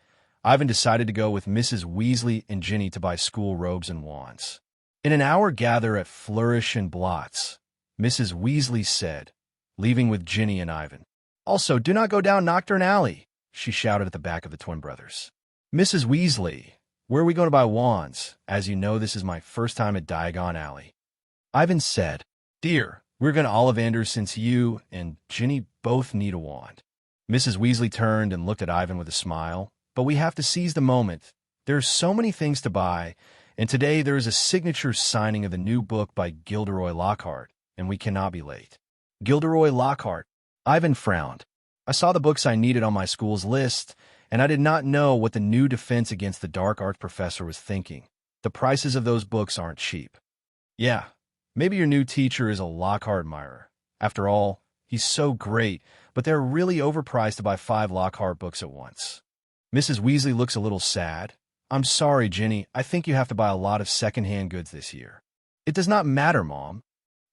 A: Ivan decided to go with Mrs. Weasley and Ginny to buy school robes and wands. In an hour gather at Flourish and Blots, Mrs. Weasley said, leaving with Ginny and Ivan. Also, do not go down Knockturn Alley, she shouted at the back of the twin brothers. Mrs. Weasley, where are we going to buy wands? As you know, this is my first time at Diagon Alley. Ivan said, Dear, we're going to Ollivander's since you and Ginny both need a wand. Mrs. Weasley turned and looked at Ivan with a smile. But we have to seize the moment. There are so many things to buy, and today there is a signature signing of the new book by Gilderoy Lockhart, and we cannot be late. Gilderoy Lockhart. Ivan frowned. I saw the books I needed on my school's list, and I did not know what the new defense against the dark arts professor was thinking. The prices of those books aren't cheap. Yeah, maybe your new teacher is a Lockhart admirer. After all, he's so great, but they're really overpriced to buy 5 Lockhart books at once. Mrs. Weasley looks a little sad. I'm sorry, Ginny. I think you have to buy a lot of second-hand goods this year. It does not matter, Mom.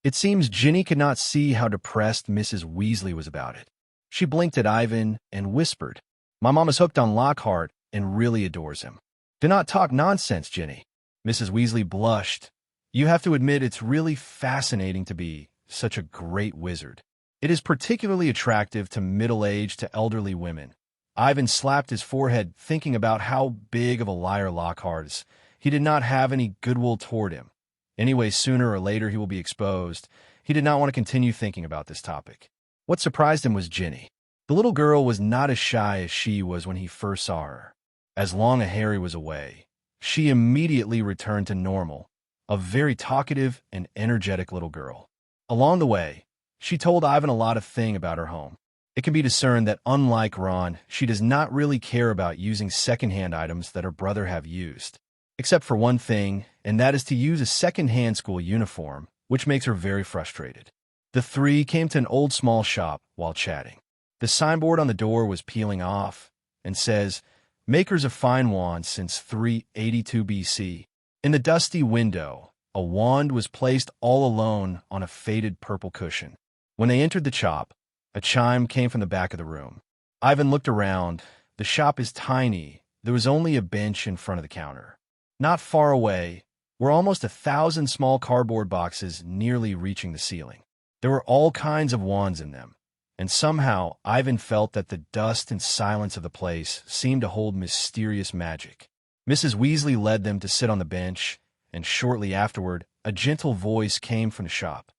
A: It seems Ginny could not see how depressed Mrs. Weasley was about it. She blinked at Ivan and whispered, My mom is hooked on Lockhart and really adores him. Do not talk nonsense, Ginny. Mrs. Weasley blushed. You have to admit it's really fascinating to be such a great wizard. It is particularly attractive to middle-aged to elderly women. Ivan slapped his forehead, thinking about how big of a liar Lockhart is. He did not have any goodwill toward him. Anyway, sooner or later he will be exposed. He did not want to continue thinking about this topic. What surprised him was Ginny. The little girl was not as shy as she was when he first saw her. As long as Harry was away, she immediately returned to normal, a very talkative and energetic little girl. Along the way, she told Ivan a lot of things about her home. It can be discerned that, unlike Ron, she does not really care about using second-hand items that her brother have used, except for one thing, and that is to use a second-hand school uniform, which makes her very frustrated. The three came to an old small shop while chatting. The signboard on the door was peeling off and says, Makers of fine wands since 382 BC. In the dusty window, a wand was placed all alone on a faded purple cushion. When they entered the shop, a chime came from the back of the room. Ivan looked around. The shop is tiny. There was only a bench in front of the counter. Not far away were almost 1,000 small cardboard boxes nearly reaching the ceiling. There were all kinds of wands in them, and somehow Ivan felt that the dust and silence of the place seemed to hold mysterious magic. Mrs. Weasley led them to sit on the bench, and shortly afterward, a gentle voice came from the shop.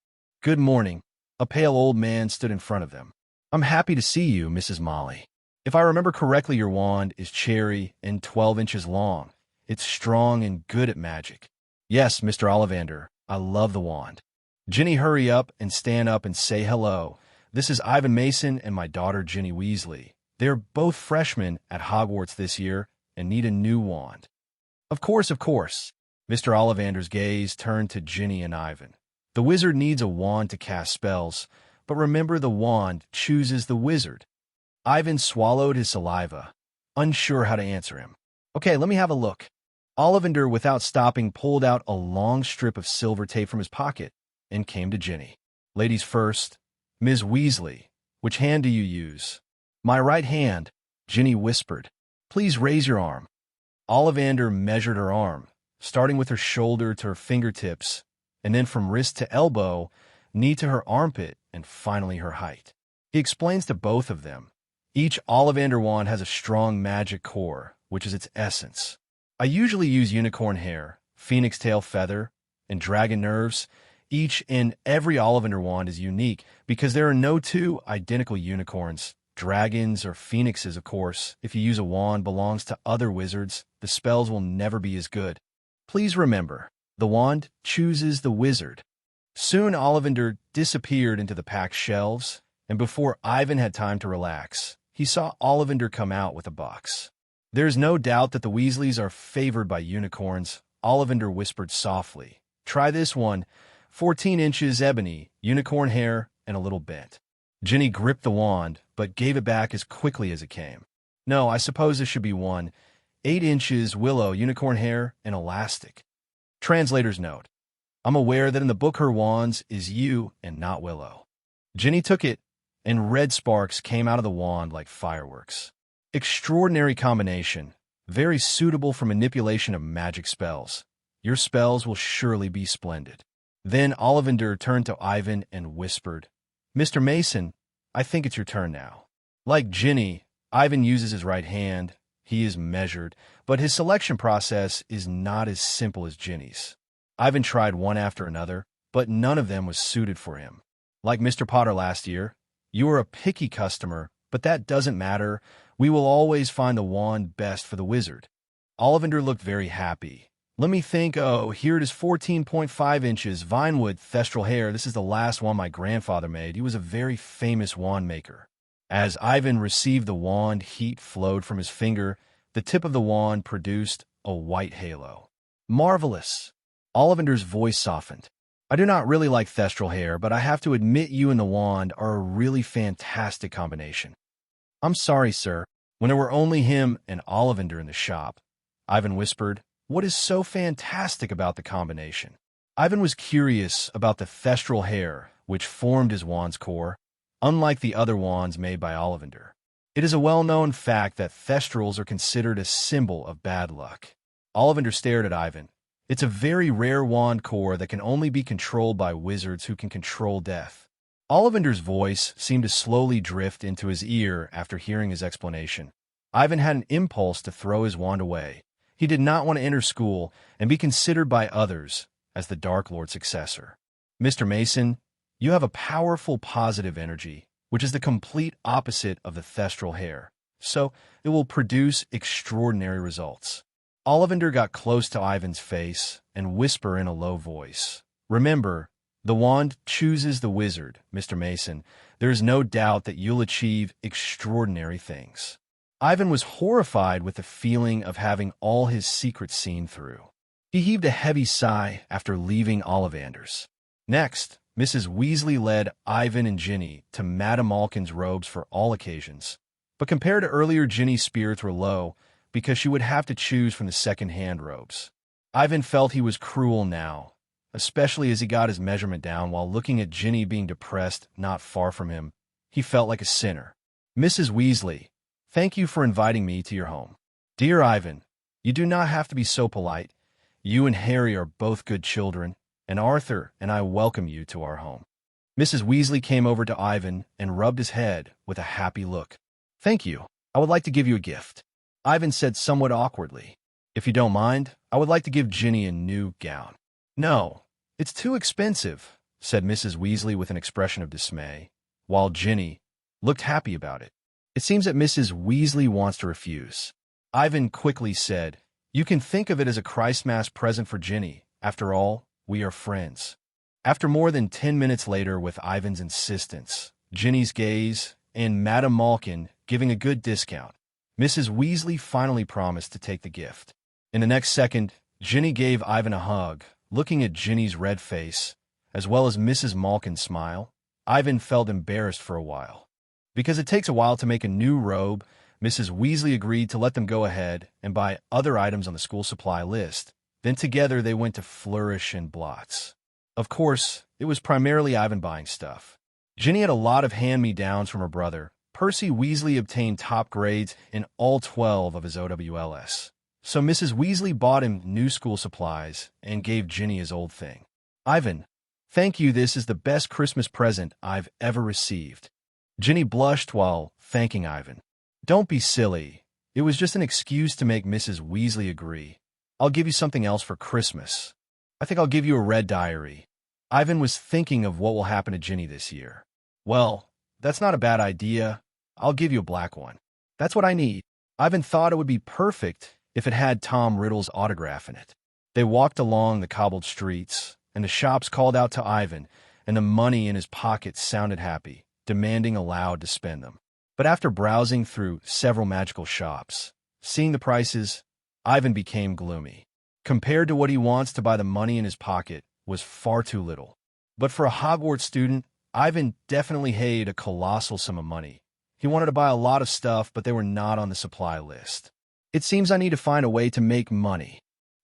A: Good morning. A pale old man stood in front of them. I'm happy to see you, Mrs. Molly. If I remember correctly, your wand is cherry and 12 inches long. It's strong and good at magic. Yes, Mr. Ollivander, I love the wand. Ginny, hurry up and stand up and say hello. This is Ivan Mason and my daughter, Ginny Weasley. They're both freshmen at Hogwarts this year and need a new wand. Of course, of course. Mr. Ollivander's gaze turned to Ginny and Ivan. The wizard needs a wand to cast spells, but remember the wand chooses the wizard. Ivan swallowed his saliva. unsure how to answer him. Okay, let me have a look. Ollivander, without stopping, pulled out a long strip of silver tape from his pocket and came to Ginny. Ladies first. Ms. Weasley, which hand do you use? My right hand, Ginny whispered. Please raise your arm. Ollivander measured her arm, starting with her shoulder to her fingertips, and then from wrist to elbow, knee to her armpit, and finally her height. He explains to both of them. Each Ollivander wand has a strong magic core, which is its essence. I usually use unicorn hair, phoenix tail feather, and dragon nerves. Each and every Ollivander wand is unique because there are no two identical unicorns. Dragons or phoenixes, of course. If you use a wand belongs to other wizards, the spells will never be as good. Please remember, the wand chooses the wizard. Soon Ollivander disappeared into the packed shelves, and before Ivan had time to relax, he saw Ollivander come out with a box. There's no doubt that the Weasleys are favored by unicorns, Ollivander whispered softly. Try this one, 14 inches ebony, unicorn hair, and a little bent. Ginny gripped the wand, but gave it back as quickly as it came. No, I suppose this should be one, 8 inches willow, unicorn hair, and elastic. Translator's note. I'm aware that in the book her wands is you and not willow. Ginny took it, and red sparks came out of the wand like fireworks. Extraordinary combination, very suitable for manipulation of magic spells. Your spells will surely be splendid. Then Ollivander turned to Ivan and whispered, Mr. Mason, I think it's your turn now. Like Ginny, Ivan uses his right hand. He is measured, but his selection process is not as simple as Ginny's. Ivan tried one after another, but none of them was suited for him. Like Mr. Potter last year, you are a picky customer, but that doesn't matter. We will always find the wand best for the wizard. Ollivander looked very happy. Let me think. Oh, here it is, 14.5 inches, vinewood, thestral hair. This is the last one my grandfather made. He was a very famous wand maker. As Ivan received the wand, heat flowed from his finger. The tip of the wand produced a white halo. Marvelous! Ollivander's voice softened. I do not really like thestral hair, but I have to admit you and the wand are a really fantastic combination. I'm sorry, sir. When there were only him and Ollivander in the shop, Ivan whispered, What is so fantastic about the combination? Ivan was curious about the thestral hair, which formed his wand's core, unlike the other wands made by Ollivander. It is a well-known fact that thestrals are considered a symbol of bad luck. Ollivander stared at Ivan. It's a very rare wand core that can only be controlled by wizards who can control death. Ollivander's voice seemed to slowly drift into his ear after hearing his explanation. Ivan had an impulse to throw his wand away. He did not want to enter school and be considered by others as the Dark Lord's successor. Mr. Mason, you have a powerful positive energy, which is the complete opposite of the thestral hair, so it will produce extraordinary results. Ollivander got close to Ivan's face and whispered in a low voice, Remember, the wand chooses the wizard, Mr. Mason. There is no doubt that you'll achieve extraordinary things. Ivan was horrified with the feeling of having all his secrets seen through. He heaved a heavy sigh after leaving Ollivander's. Next, Mrs. Weasley led Ivan and Ginny to Madame Malkin's robes for all occasions. But compared to earlier, Ginny's spirits were low because she would have to choose from the second-hand robes. Ivan felt he was cruel now, especially as he got his measurement down while looking at Ginny being depressed not far from him. He felt like a sinner. Mrs. Weasley, thank you for inviting me to your home. Dear Ivan, you do not have to be so polite. You and Harry are both good children, and Arthur and I welcome you to our home. Mrs. Weasley came over to Ivan and rubbed his head with a happy look. Thank you. I would like to give you a gift. Ivan said somewhat awkwardly. If you don't mind, I would like to give Ginny a new gown. No, it's too expensive, said Mrs. Weasley with an expression of dismay, while Ginny looked happy about it. It seems that Mrs. Weasley wants to refuse. Ivan quickly said, You can think of it as a Christmas present for Ginny. After all, we are friends. After more than 10 minutes later, with Ivan's insistence, Ginny's gaze, and Madame Malkin giving a good discount, Mrs. Weasley finally promised to take the gift. In the next second, Ginny gave Ivan a hug. Looking at Ginny's red face, as well as Mrs. Malkin's smile, Ivan felt embarrassed for a while. Because it takes a while to make a new robe, Mrs. Weasley agreed to let them go ahead and buy other items on the school supply list. Then together they went to Flourish and Blots. Of course, it was primarily Ivan buying stuff. Ginny had a lot of hand-me-downs from her brother. Percy Weasley obtained top grades in all 12 of his OWLs. So Mrs. Weasley bought him new school supplies and gave Ginny his old thing. Ivan, thank you, this is the best Christmas present I've ever received. Ginny blushed while thanking Ivan. Don't be silly. It was just an excuse to make Mrs. Weasley agree. I'll give you something else for Christmas. I think I'll give you a red diary. Ivan was thinking of what will happen to Ginny this year. Well, that's not a bad idea. I'll give you a black one. That's what I need. Ivan thought it would be perfect if it had Tom Riddle's autograph in it. They walked along the cobbled streets, and the shops called out to Ivan, and the money in his pocket sounded happy, demanding aloud to spend them. But after browsing through several magical shops, seeing the prices, Ivan became gloomy. Compared to what he wants to buy, the money in his pocket was far too little. But for a Hogwarts student, Ivan definitely hated a colossal sum of money. He wanted to buy a lot of stuff, but they were not on the supply list. It seems I need to find a way to make money.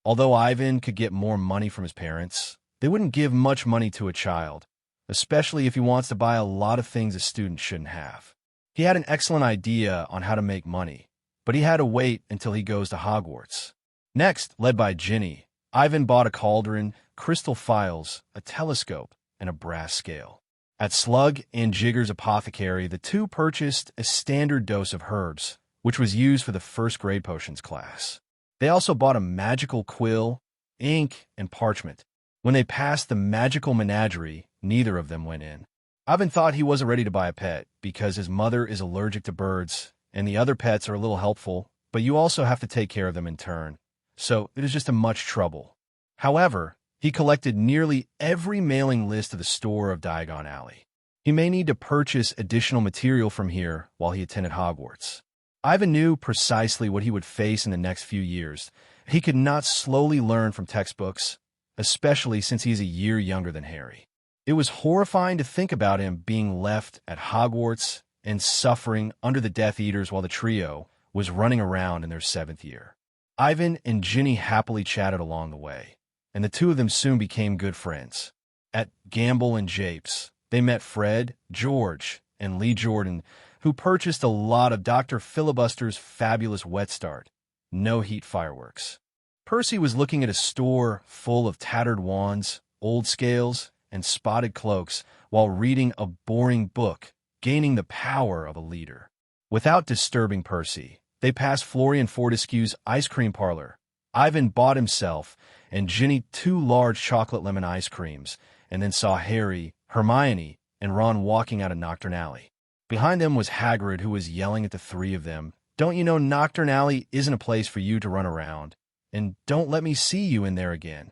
A: Although Ivan could get more money from his parents, they wouldn't give much money to a child, especially if he wants to buy a lot of things a student shouldn't have. He had an excellent idea on how to make money, but he had to wait until he goes to Hogwarts. Next, led by Ginny, Ivan bought a cauldron, crystal phials, a telescope, and a brass scale. At Slug and Jigger's apothecary, the two purchased a standard dose of herbs, which was used for the first grade potions class. They also bought a magical quill, ink, and parchment. When they passed the magical menagerie, neither of them went in. Ivan thought he wasn't ready to buy a pet because his mother is allergic to birds, and the other pets are a little helpful, but you also have to take care of them in turn. So it is just a much trouble. However, he collected nearly every mailing list of the store of Diagon Alley. He may need to purchase additional material from here while he attended Hogwarts. Ivan knew precisely what he would face in the next few years. He could not slowly learn from textbooks, especially since he is a year younger than Harry. It was horrifying to think about him being left at Hogwarts and suffering under the Death Eaters while the trio was running around in their 7th year. Ivan and Ginny happily chatted along the way, and the two of them soon became good friends. At Gamble and Japes, they met Fred, George, and Lee Jordan, who purchased a lot of Dr. Filibuster's fabulous Wet Start, no-heat fireworks. Percy was looking at a store full of tattered wands, old scales, and spotted cloaks while reading a boring book, gaining the power of a leader. Without disturbing Percy, they passed Florian Fortescue's ice cream parlor. Ivan bought himself and Ginny 2 large chocolate lemon ice creams, and then saw Harry, Hermione, and Ron walking out of Knockturn Alley. Behind them was Hagrid, who was yelling at the 3 of them, "Don't you know Knockturn Alley isn't a place for you to run around? And don't let me see you in there again.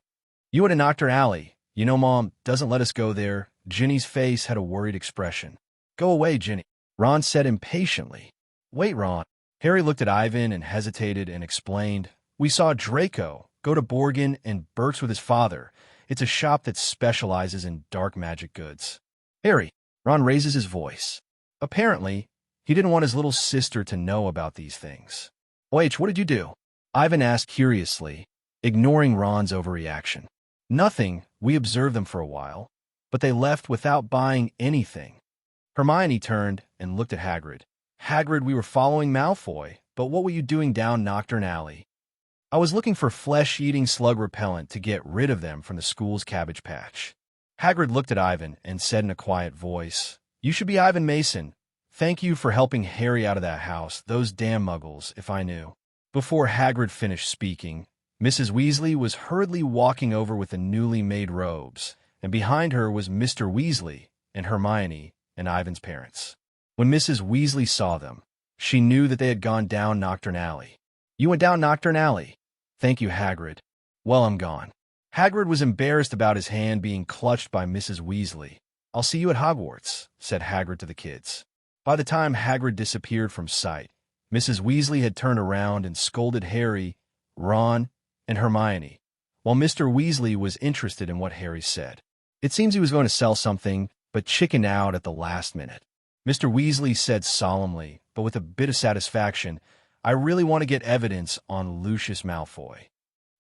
A: You at a Knockturn Alley. You know Mom doesn't let us go there." Ginny's face had a worried expression. "Go away, Ginny," Ron said impatiently. "Wait, Ron." Harry looked at Ivan and hesitated and explained, "We saw Draco go to Borgin and Burke's with his father. It's a shop that specializes in dark magic goods." "Harry," Ron raises his voice. Apparently, he didn't want his little sister to know about these things. "OH, what did you do?" Ivan asked curiously, ignoring Ron's overreaction. "Nothing. We observed them for a while, but they left without buying anything." Hermione turned and looked at Hagrid. "Hagrid, we were following Malfoy, but what were you doing down Knockturn Alley?" "I was looking for flesh-eating slug repellent to get rid of them from the school's cabbage patch." Hagrid looked at Ivan and said in a quiet voice, "You should be Ivan Mason. Thank you for helping Harry out of that house, those damn muggles, if I knew." Before Hagrid finished speaking, Mrs. Weasley was hurriedly walking over with the newly made robes, and behind her was Mr. Weasley and Hermione and Ivan's parents. When Mrs. Weasley saw them, she knew that they had gone down Knockturn Alley. "You went down Knockturn Alley?" "Thank you, Hagrid." "Well, I'm gone." Hagrid was embarrassed about his hand being clutched by Mrs. Weasley. "I'll see you at Hogwarts," said Hagrid to the kids. By the time Hagrid disappeared from sight, Mrs. Weasley had turned around and scolded Harry, Ron, and Hermione, while Mr. Weasley was interested in what Harry said. It seems he was going to sell something, but chickened out at the last minute. Mr. Weasley said solemnly, but with a bit of satisfaction. I really want to get evidence on Lucius Malfoy.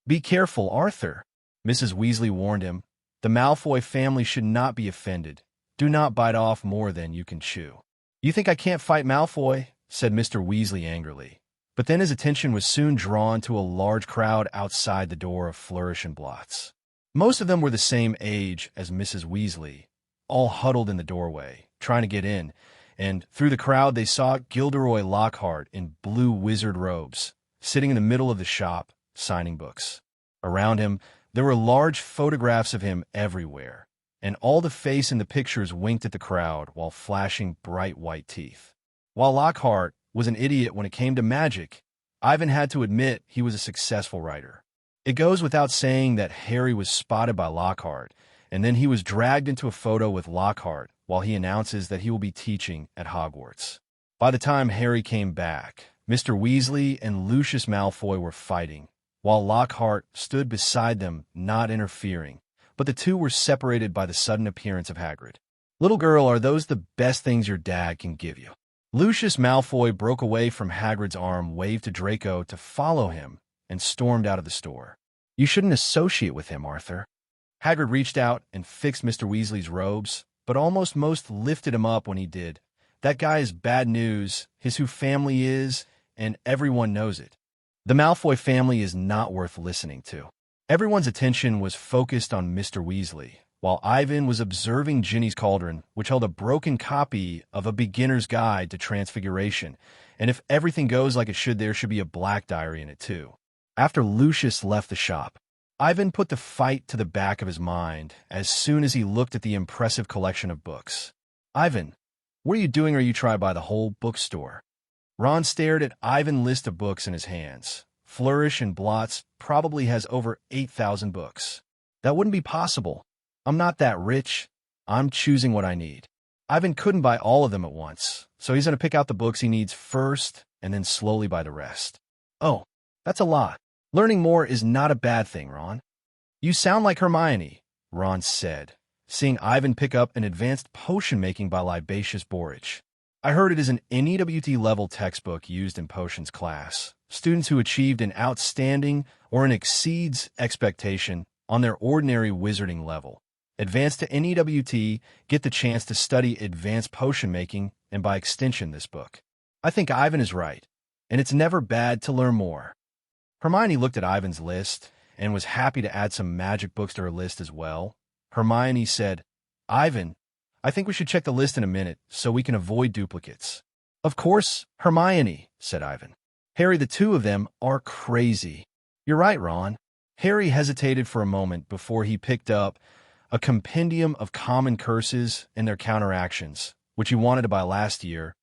A: Be careful, Arthur, Mrs. Weasley warned him. The Malfoy family should not be offended. Do not bite off more than you can chew. You think I can't fight Malfoy? Said Mr. Weasley angrily. But then his attention was soon drawn to a large crowd outside the door of Flourish and Blots. Most of them were the same age as Mrs. Weasley, all huddled in the doorway, trying to get in, and through the crowd they saw Gilderoy Lockhart in blue wizard robes, sitting in the middle of the shop, signing books. Around him, there were large photographs of him everywhere, and all the face in the pictures winked at the crowd while flashing bright white teeth. While Lockhart was an idiot when it came to magic, Ivan had to admit he was a successful writer. It goes without saying that Harry was spotted by Lockhart, and then he was dragged into a photo with Lockhart while he announces that he will be teaching at Hogwarts. By the time Harry came back, Mr. Weasley and Lucius Malfoy were fighting, while Lockhart stood beside them, not interfering, but the two were separated by the sudden appearance of Hagrid. "Little girl, are those the best things your dad can give you?" Lucius Malfoy broke away from Hagrid's arm, waved to Draco to follow him, and stormed out of the store. "You shouldn't associate with him, Arthur." Hagrid reached out and fixed Mr. Weasley's robes, but almost most lifted him up when he did. "That guy is bad news, his who family is, and everyone knows it. The Malfoy family is not worth listening to." Everyone's attention was focused on Mr. Weasley, while Ivan was observing Ginny's cauldron, which held a broken copy of A Beginner's Guide to Transfiguration, and if everything goes like it should, there should be a black diary in it too. After Lucius left the shop, Ivan put the fight to the back of his mind as soon as he looked at the impressive collection of books. "Ivan, what are you doing? Are you trying to buy the whole bookstore?" Ron stared at Ivan's list of books in his hands. Flourish and Blots probably has over 8,000 books. "That wouldn't be possible. I'm not that rich. I'm choosing what I need." Ivan couldn't buy all of them at once, so he's going to pick out the books he needs first and then slowly buy the rest. "Oh, that's a lot. Learning more is not a bad thing, Ron." "You sound like Hermione," Ron said, seeing Ivan pick up an advanced potion making by Libacious Borage. "I heard it is an NEWT-level textbook used in potions class. Students who achieved an outstanding or an exceeds expectation on their ordinary wizarding level. Advance to NEWT, get the chance to study advanced potion making, and by extension this book. I think Ivan is right, and it's never bad to learn more." Hermione looked at Ivan's list and was happy to add some magic books to her list as well. Hermione said, "Ivan, I think we should check the list in a minute so we can avoid duplicates." "Of course, Hermione," said Ivan. "Harry, the two of them are crazy." "You're right, Ron." Harry hesitated for a moment before he picked up A Compendium of Common Curses and Their Counteractions, which he wanted to buy last year,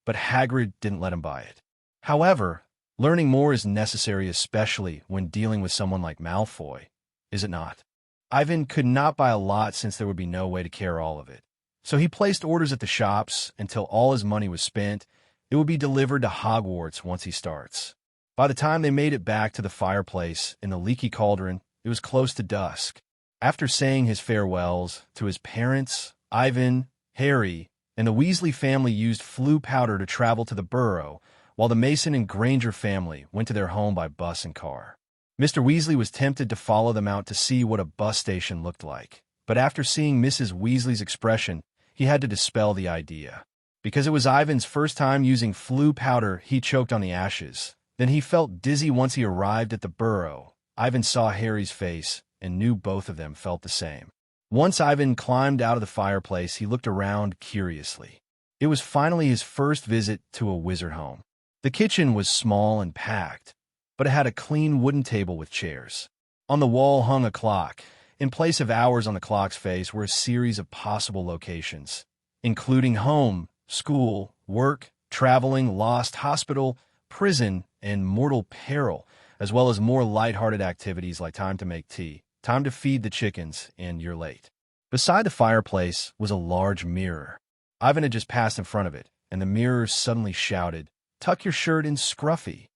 A: but Hagrid didn't let him buy it. However, learning more is necessary, especially when dealing with someone like Malfoy, is it not? Ivan could not buy a lot since there would be no way to carry all of it. So he placed orders at the shops until all his money was spent. It would be delivered to Hogwarts once he starts. By the time they made it back to the fireplace in the leaky cauldron, it was close to dusk. After saying his farewells to his parents, Ivan, Harry, and the Weasley family used Floo powder to travel to the Burrow, while the Mason and Granger family went to their home by bus and car. Mr. Weasley was tempted to follow them out to see what a bus station looked like, but after seeing Mrs. Weasley's expression, he had to dispel the idea. Because it was Ivan's first time using Floo powder, he choked on the ashes. Then he felt dizzy once he arrived at the Burrow. Ivan saw Harry's face and knew both of them felt the same. Once Ivan climbed out of the fireplace, he looked around curiously. It was finally his first visit to a wizard home. The kitchen was small and packed, but it had a clean wooden table with chairs. On the wall hung a clock. In place of hours on the clock's face were a series of possible locations, including home, school, work, traveling, lost, hospital, prison, and mortal peril, as well as more lighthearted activities like time to make tea, time to feed the chickens, and you're late. Beside the fireplace was a large mirror. Ivan had just passed in front of it, and the mirror suddenly shouted, "Tuck your shirt in, Scruffy."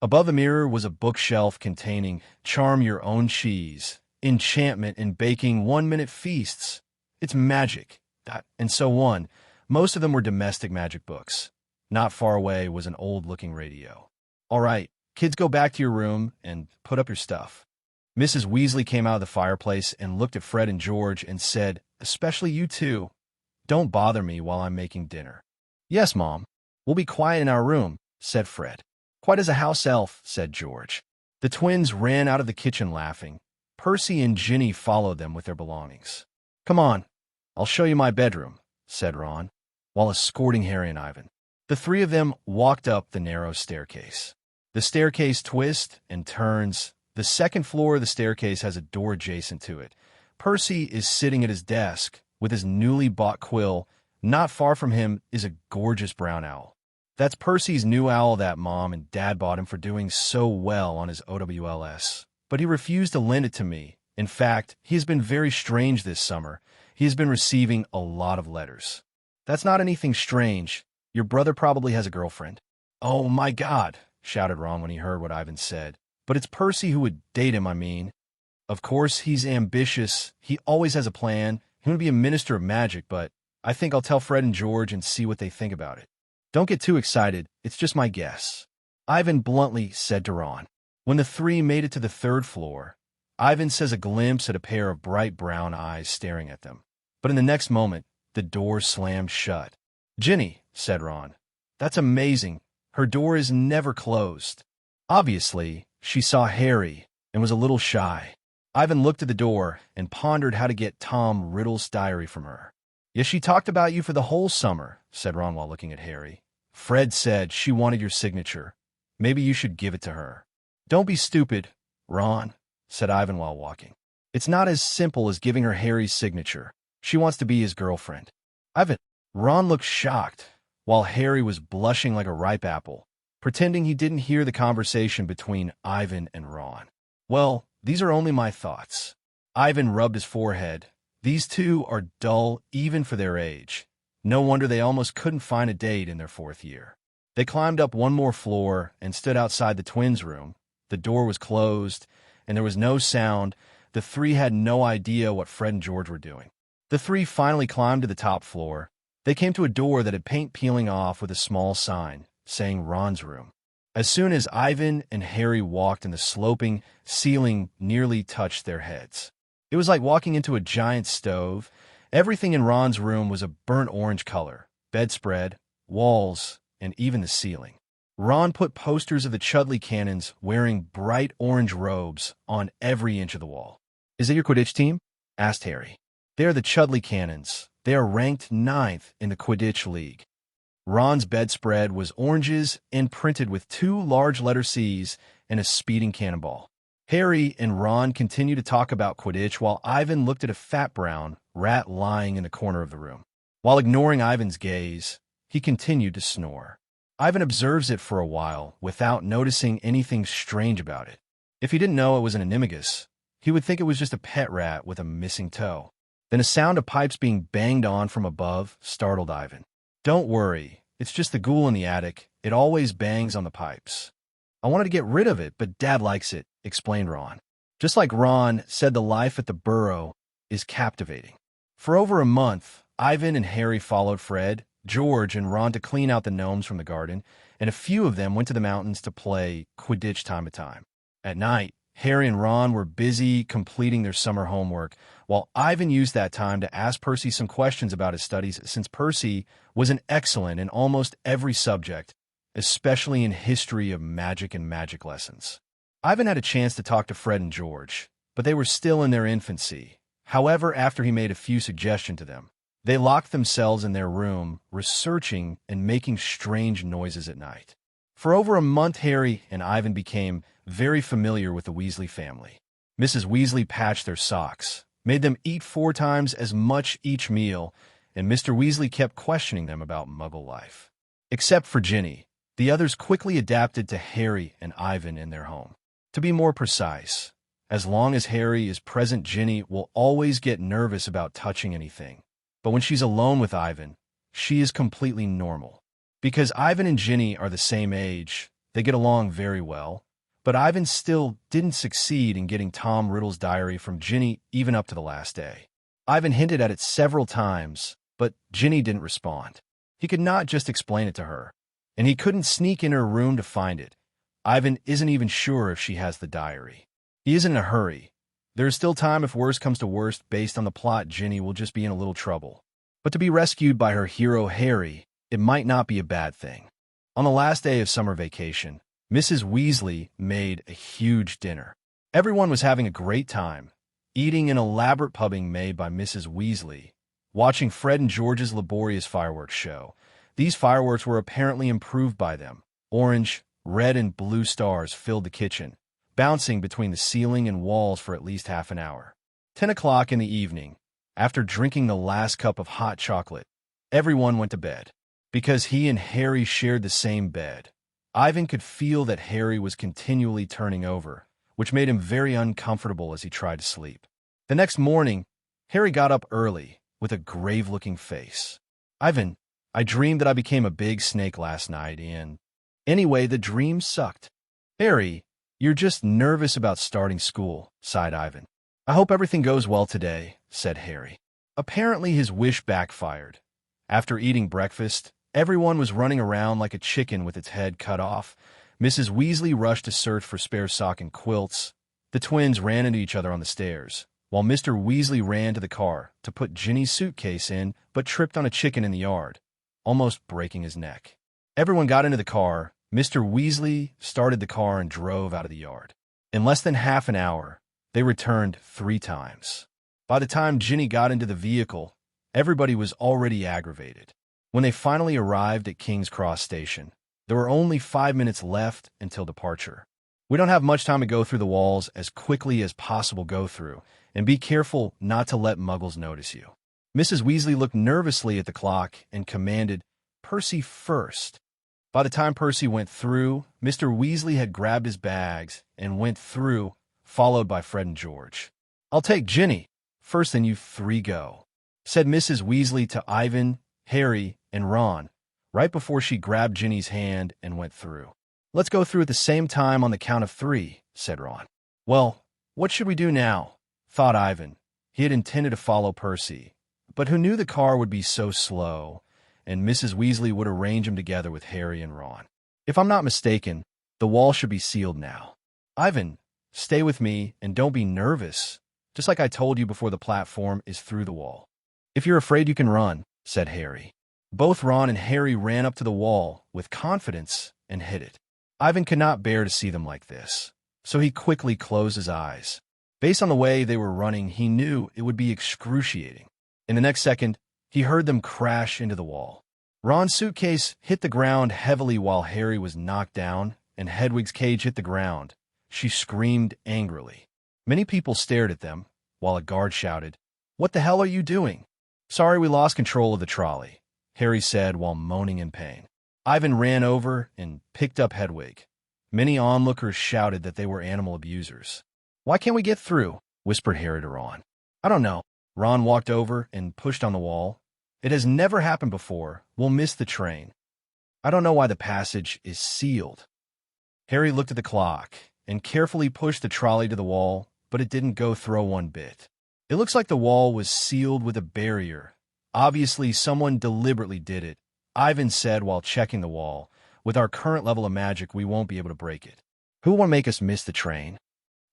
A: Above the mirror was a bookshelf containing Charm Your Own Cheese, Enchantment in Baking 1-Minute Feasts, It's Magic, and so on. Most of them were domestic magic books. Not far away was an old-looking radio. "All right, kids, go back to your room and put up your stuff." Mrs. Weasley came out of the fireplace and looked at Fred and George and said, "Especially you two. Don't bother me while I'm making dinner." "Yes, Mom. We'll be quiet in our room," said Fred. "Quiet as a house elf," said George. The twins ran out of the kitchen laughing. Percy and Ginny followed them with their belongings. "Come on, I'll show you my bedroom," said Ron, while escorting Harry and Ivan. The three of them walked up the narrow staircase. The staircase twists and turns. The second floor of the staircase has a door adjacent to it. Percy is sitting at his desk with his newly bought quill. Not far from him is a gorgeous brown owl. That's Percy's new owl that Mom and Dad bought him for doing so well on his OWLS. But he refused to lend it to me. In fact, he has been very strange this summer. He has been receiving a lot of letters. "That's not anything strange. Your brother probably has a girlfriend." "Oh my God," shouted Ron when he heard what Ivan said. "But it's Percy who would date him, I mean." "Of course he's ambitious. He always has a plan. He would be a minister of magic, but I think I'll tell Fred and George and see what they think about it. Don't get too excited. It's just my guess," Ivan bluntly said to Ron. When the three made it to the third floor, Ivan says a glimpse at a pair of bright brown eyes staring at them. But in the next moment, the door slammed shut. "Ginny," said Ron, "that's amazing. Her door is never closed." Obviously, she saw Harry and was a little shy. Ivan looked at the door and pondered how to get Tom Riddle's diary from her. "Yes, she talked about you for the whole summer," said Ron while looking at Harry. "Fred said she wanted your signature. Maybe you should give it to her." "Don't be stupid, Ron," said Ivan while walking. "It's not as simple as giving her Harry's signature. She wants to be his girlfriend." "Ivan." Ron looked shocked, while Harry was blushing like a ripe apple, pretending he didn't hear the conversation between Ivan and Ron. "Well, these are only my thoughts." Ivan rubbed his forehead. These two are dull even for their age. No wonder they almost couldn't find a date in their fourth year. They climbed up one more floor and stood outside the twins' room. The door was closed, and there was no sound. The three had no idea what Fred and George were doing. The three finally climbed to the top floor. They came to a door that had paint peeling off with a small sign saying Ron's room. As soon as Ivan and Harry walked and the sloping ceiling nearly touched their heads. It was like walking into a giant stove. Everything in Ron's room was a burnt orange color: bedspread, walls, and even the ceiling. Ron put posters of the Chudley Cannons wearing bright orange robes on every inch of the wall. "Is that your Quidditch team?" asked Harry. "They are the Chudley Cannons. They are ranked 9th in the Quidditch League." Ron's bedspread was oranges and printed with 2 large letter C's and a speeding cannonball. Harry and Ron continued to talk about Quidditch while Ivan looked at a fat brown rat lying in the corner of the room. While ignoring Ivan's gaze, he continued to snore. Ivan observes it for a while without noticing anything strange about it. If he didn't know it was an animagus, he would think it was just a pet rat with a missing toe. Then a sound of pipes being banged on from above startled Ivan. "Don't worry, it's just the ghoul in the attic. It always bangs on the pipes. I wanted to get rid of it, but Dad likes it," explained Ron. Just like Ron said, the life at the Burrow is captivating. For over a month, Ivan and Harry followed Fred, George, and Ron to clean out the gnomes from the garden, and a few of them went to the mountains to play Quidditch time to time. At night, Harry and Ron were busy completing their summer homework, while Ivan used that time to ask Percy some questions about his studies, since Percy was an excellent in almost every subject, especially in history of magic and magic lessons. Ivan had a chance to talk to Fred and George, but they were still in their infancy. However, after he made a few suggestions to them, they locked themselves in their room, researching and making strange noises at night. For over a month, Harry and Ivan became very familiar with the Weasley family. Mrs. Weasley patched their socks, made them eat 4 times as much each meal, and Mr. Weasley kept questioning them about Muggle life. Except for Ginny, the others quickly adapted to Harry and Ivan in their home. To be more precise, as long as Harry is present, Ginny will always get nervous about touching anything. But when she's alone with Ivan, she is completely normal. Because Ivan and Ginny are the same age, they get along very well. But Ivan still didn't succeed in getting Tom Riddle's diary from Ginny even up to the last day. Ivan hinted at it several times, but Ginny didn't respond. He could not just explain it to her. and he couldn't sneak in her room to find it. Ivan isn't even sure if she has the diary. He isn't in a hurry. There is still time if worst comes to worst. Based on the plot, Ginny will just be in a little trouble. But to be rescued by her hero Harry, it might not be a bad thing. On the last day of summer vacation, Mrs. Weasley made a huge dinner. Everyone was having a great time, eating an elaborate pudding made by Mrs. Weasley, watching Fred and George's laborious fireworks show. These fireworks were apparently improved by them. Orange, red, and blue stars filled the kitchen, bouncing between the ceiling and walls for at least half an hour. 10 o'clock in the evening, after drinking the last cup of hot chocolate, everyone went to bed. Because he and Harry shared the same bed, Ivan could feel that Harry was continually turning over, which made him very uncomfortable as he tried to sleep. The next morning, Harry got up early with a grave-looking face. "Ivan, I dreamed that I became a big snake last night, and anyway, the dream sucked." "Harry, you're just nervous about starting school," sighed Ivan. "I hope everything goes well today," said Harry. Apparently his wish backfired. After eating breakfast, everyone was running around like a chicken with its head cut off. Mrs. Weasley rushed to search for spare sock and quilts. The twins ran into each other on the stairs, while Mr. Weasley ran to the car to put Ginny's suitcase in, but tripped on a chicken in the yard, almost breaking his neck. Everyone got into the car. Mr. Weasley started the car and drove out of the yard. In less than half an hour, they returned 3 times. By the time Ginny got into the vehicle, everybody was already aggravated. When they finally arrived at King's Cross Station, there were only 5 minutes left until departure. "We don't have much time to go through the walls as quickly as possible. Go through, and be careful not to let muggles notice you." Mrs. Weasley looked nervously at the clock and commanded, "Percy first." By the time Percy went through, Mr. Weasley had grabbed his bags and went through, followed by Fred and George. "I'll take Ginny first, then you 3 go," said Mrs. Weasley to Ivan, Harry, and Ron, right before she grabbed Ginny's hand and went through. "Let's go through at the same time on the count of 3, said Ron. "Well, what should we do now?" thought Ivan. He had intended to follow Percy, but who knew the car would be so slow, and Mrs. Weasley would arrange him together with Harry and Ron. "If I'm not mistaken, the wall should be sealed now. Ivan, stay with me and don't be nervous. Just like I told you before, the platform is through the wall. If you're afraid, you can run," said Harry. Both Ron and Harry ran up to the wall with confidence and hit it. Ivan could not bear to see them like this, so he quickly closed his eyes. Based on the way they were running, he knew it would be excruciating. In the next second, he heard them crash into the wall. Ron's suitcase hit the ground heavily while Harry was knocked down, and Hedwig's cage hit the ground. She screamed angrily. Many people stared at them, while a guard shouted, "What the hell are you doing?" "Sorry, we lost control of the trolley," Harry said while moaning in pain. Ivan ran over and picked up Hedwig. Many onlookers shouted that they were animal abusers. "Why can't we get through?" whispered Harry to Ron. "I don't know." Ron walked over and pushed on the wall. "It has never happened before. We'll miss the train." "I don't know why the passage is sealed." Harry looked at the clock and carefully pushed the trolley to the wall, but it didn't go through one bit. "It looks like the wall was sealed with a barrier. Obviously, someone deliberately did it," Ivan said while checking the wall. "With our current level of magic, we won't be able to break it. Who will make us miss the train?"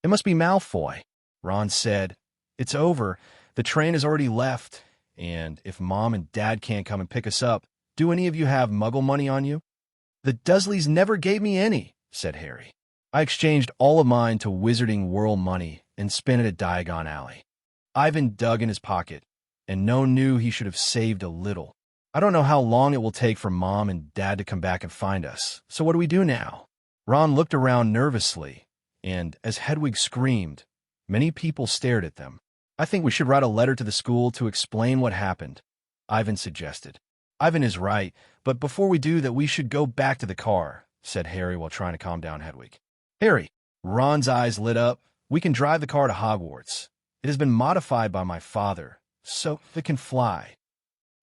A: "It must be Malfoy," Ron said. "It's over. The train has already left, and if Mom and Dad can't come and pick us up, do any of you have Muggle money on you?" "The Dursleys never gave me any," said Harry. "I exchanged all of mine to Wizarding World money and spent it at Diagon Alley." Ivan dug in his pocket, and no knew he should have saved a little. "I don't know how long it will take for Mom and Dad to come back and find us, so what do we do now?" Ron looked around nervously, and as Hedwig screamed, many people stared at them. "I think we should write a letter to the school to explain what happened," Ivan suggested. "Ivan is right, but before we do that, we should go back to the car," said Harry while trying to calm down Hedwig. "Harry," Ron's eyes lit up, "we can drive the car to Hogwarts. It has been modified by my father, so it can fly."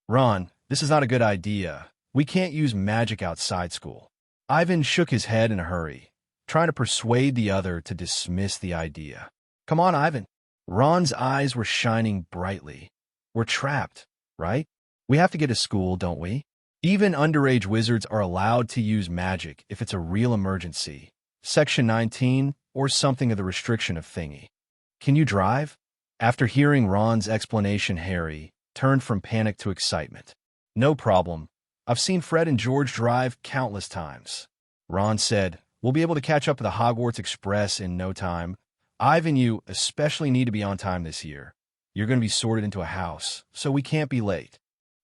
A: "Ron, this is not a good idea. We can't use magic outside school." Ivan shook his head in a hurry, trying to persuade the other to dismiss the idea. "Come on, Ivan." Ron's eyes were shining brightly. "We're trapped, right? We have to get to school, don't we?" Even underage wizards are allowed to use magic if it's a real emergency. Section 19, or something of the restriction of thingy. Can you drive? After hearing Ron's explanation, Harry turned from panic to excitement. No problem. I've seen Fred and George drive countless times. Ron said, we'll be able to catch up to the Hogwarts Express in no time. Ivan, you especially need to be on time this year. You're going to be sorted into a house, so we can't be late.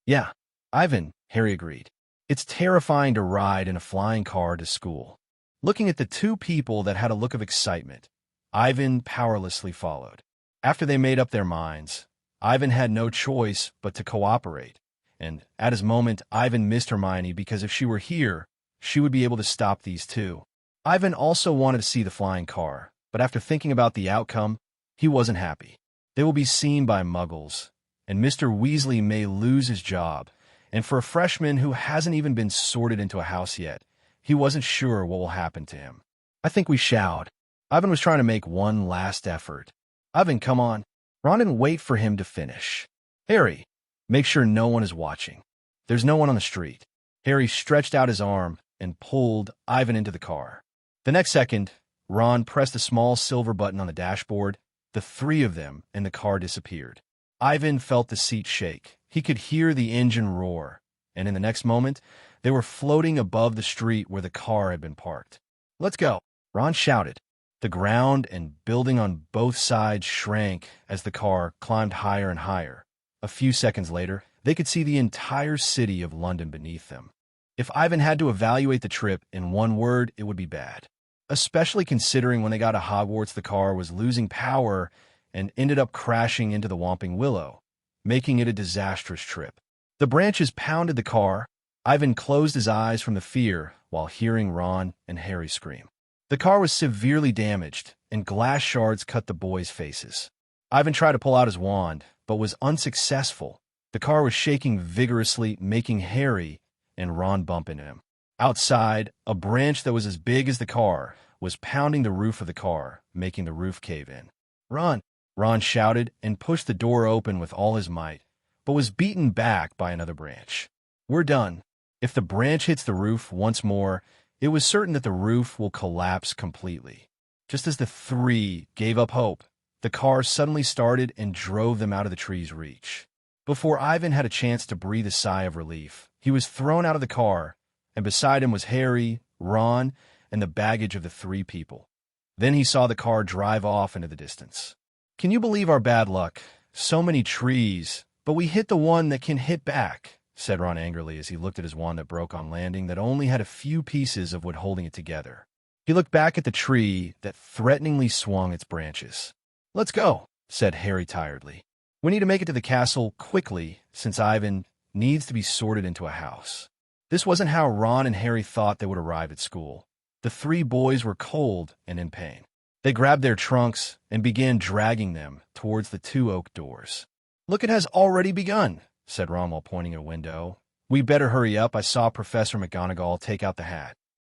A: Yeah, Ivan, Harry agreed. It's terrifying to ride in a flying car to school. Looking at the two people that had a look of excitement, Ivan powerlessly followed. After they made up their minds, Ivan had no choice but to cooperate. And at his moment, Ivan missed Hermione because if she were here, she would be able to stop these two. Ivan also wanted to see the flying car, but after thinking about the outcome, he wasn't happy. They will be seen by muggles, and Mr. Weasley may lose his job. And for a freshman who hasn't even been sorted into a house yet, he wasn't sure what will happen to him. I think we shout. Ivan was trying to make one last effort. Ivan, come on. Ron didn't wait for him to finish. Harry, make sure no one is watching. There's no one on the street. Harry stretched out his arm and pulled Ivan into the car. The next second, Ron pressed a small silver button on the dashboard. The three of them and the car disappeared. Ivan felt the seat shake. He could hear the engine roar, and in the next moment, they were floating above the street where the car had been parked. Let's go, Ron shouted. The ground and building on both sides shrank as the car climbed higher and higher. A few seconds later, they could see the entire city of London beneath them. If Ivan had to evaluate the trip in one word, it would be bad. Especially considering when they got to Hogwarts, the car was losing power and ended up crashing into the Whomping Willow, making it a disastrous trip. The branches pounded the car. Ivan closed his eyes from the fear while hearing Ron and Harry scream. The car was severely damaged, and glass shards cut the boys' faces. Ivan tried to pull out his wand, but was unsuccessful. The car was shaking vigorously, making Harry and Ron bump into him. Outside, a branch that was as big as the car was pounding the roof of the car, making the roof cave in. Run! Ron shouted and pushed the door open with all his might, but was beaten back by another branch. We're done. If the branch hits the roof once more, it was certain that the roof will collapse completely. Just as the three gave up hope, the car suddenly started and drove them out of the tree's reach. Before Ivan had a chance to breathe a sigh of relief, he was thrown out of the car, and beside him was Harry, Ron, and the baggage of the three people. Then he saw the car drive off into the distance. Can you believe our bad luck? So many trees, but we hit the one that can hit back, said Ron angrily as he looked at his wand that broke on landing that only had a few pieces of wood holding it together. He looked back at the tree that threateningly swung its branches. Let's go, said Harry tiredly. We need to make it to the castle quickly, since Ivan needs to be sorted into a house. This wasn't how Ron and Harry thought they would arrive at school. The three boys were cold and in pain. They grabbed their trunks and began dragging them towards the two oak doors. Look, it has already begun, said Ron while pointing at a window. We better hurry up. I saw Professor McGonagall take out the hat.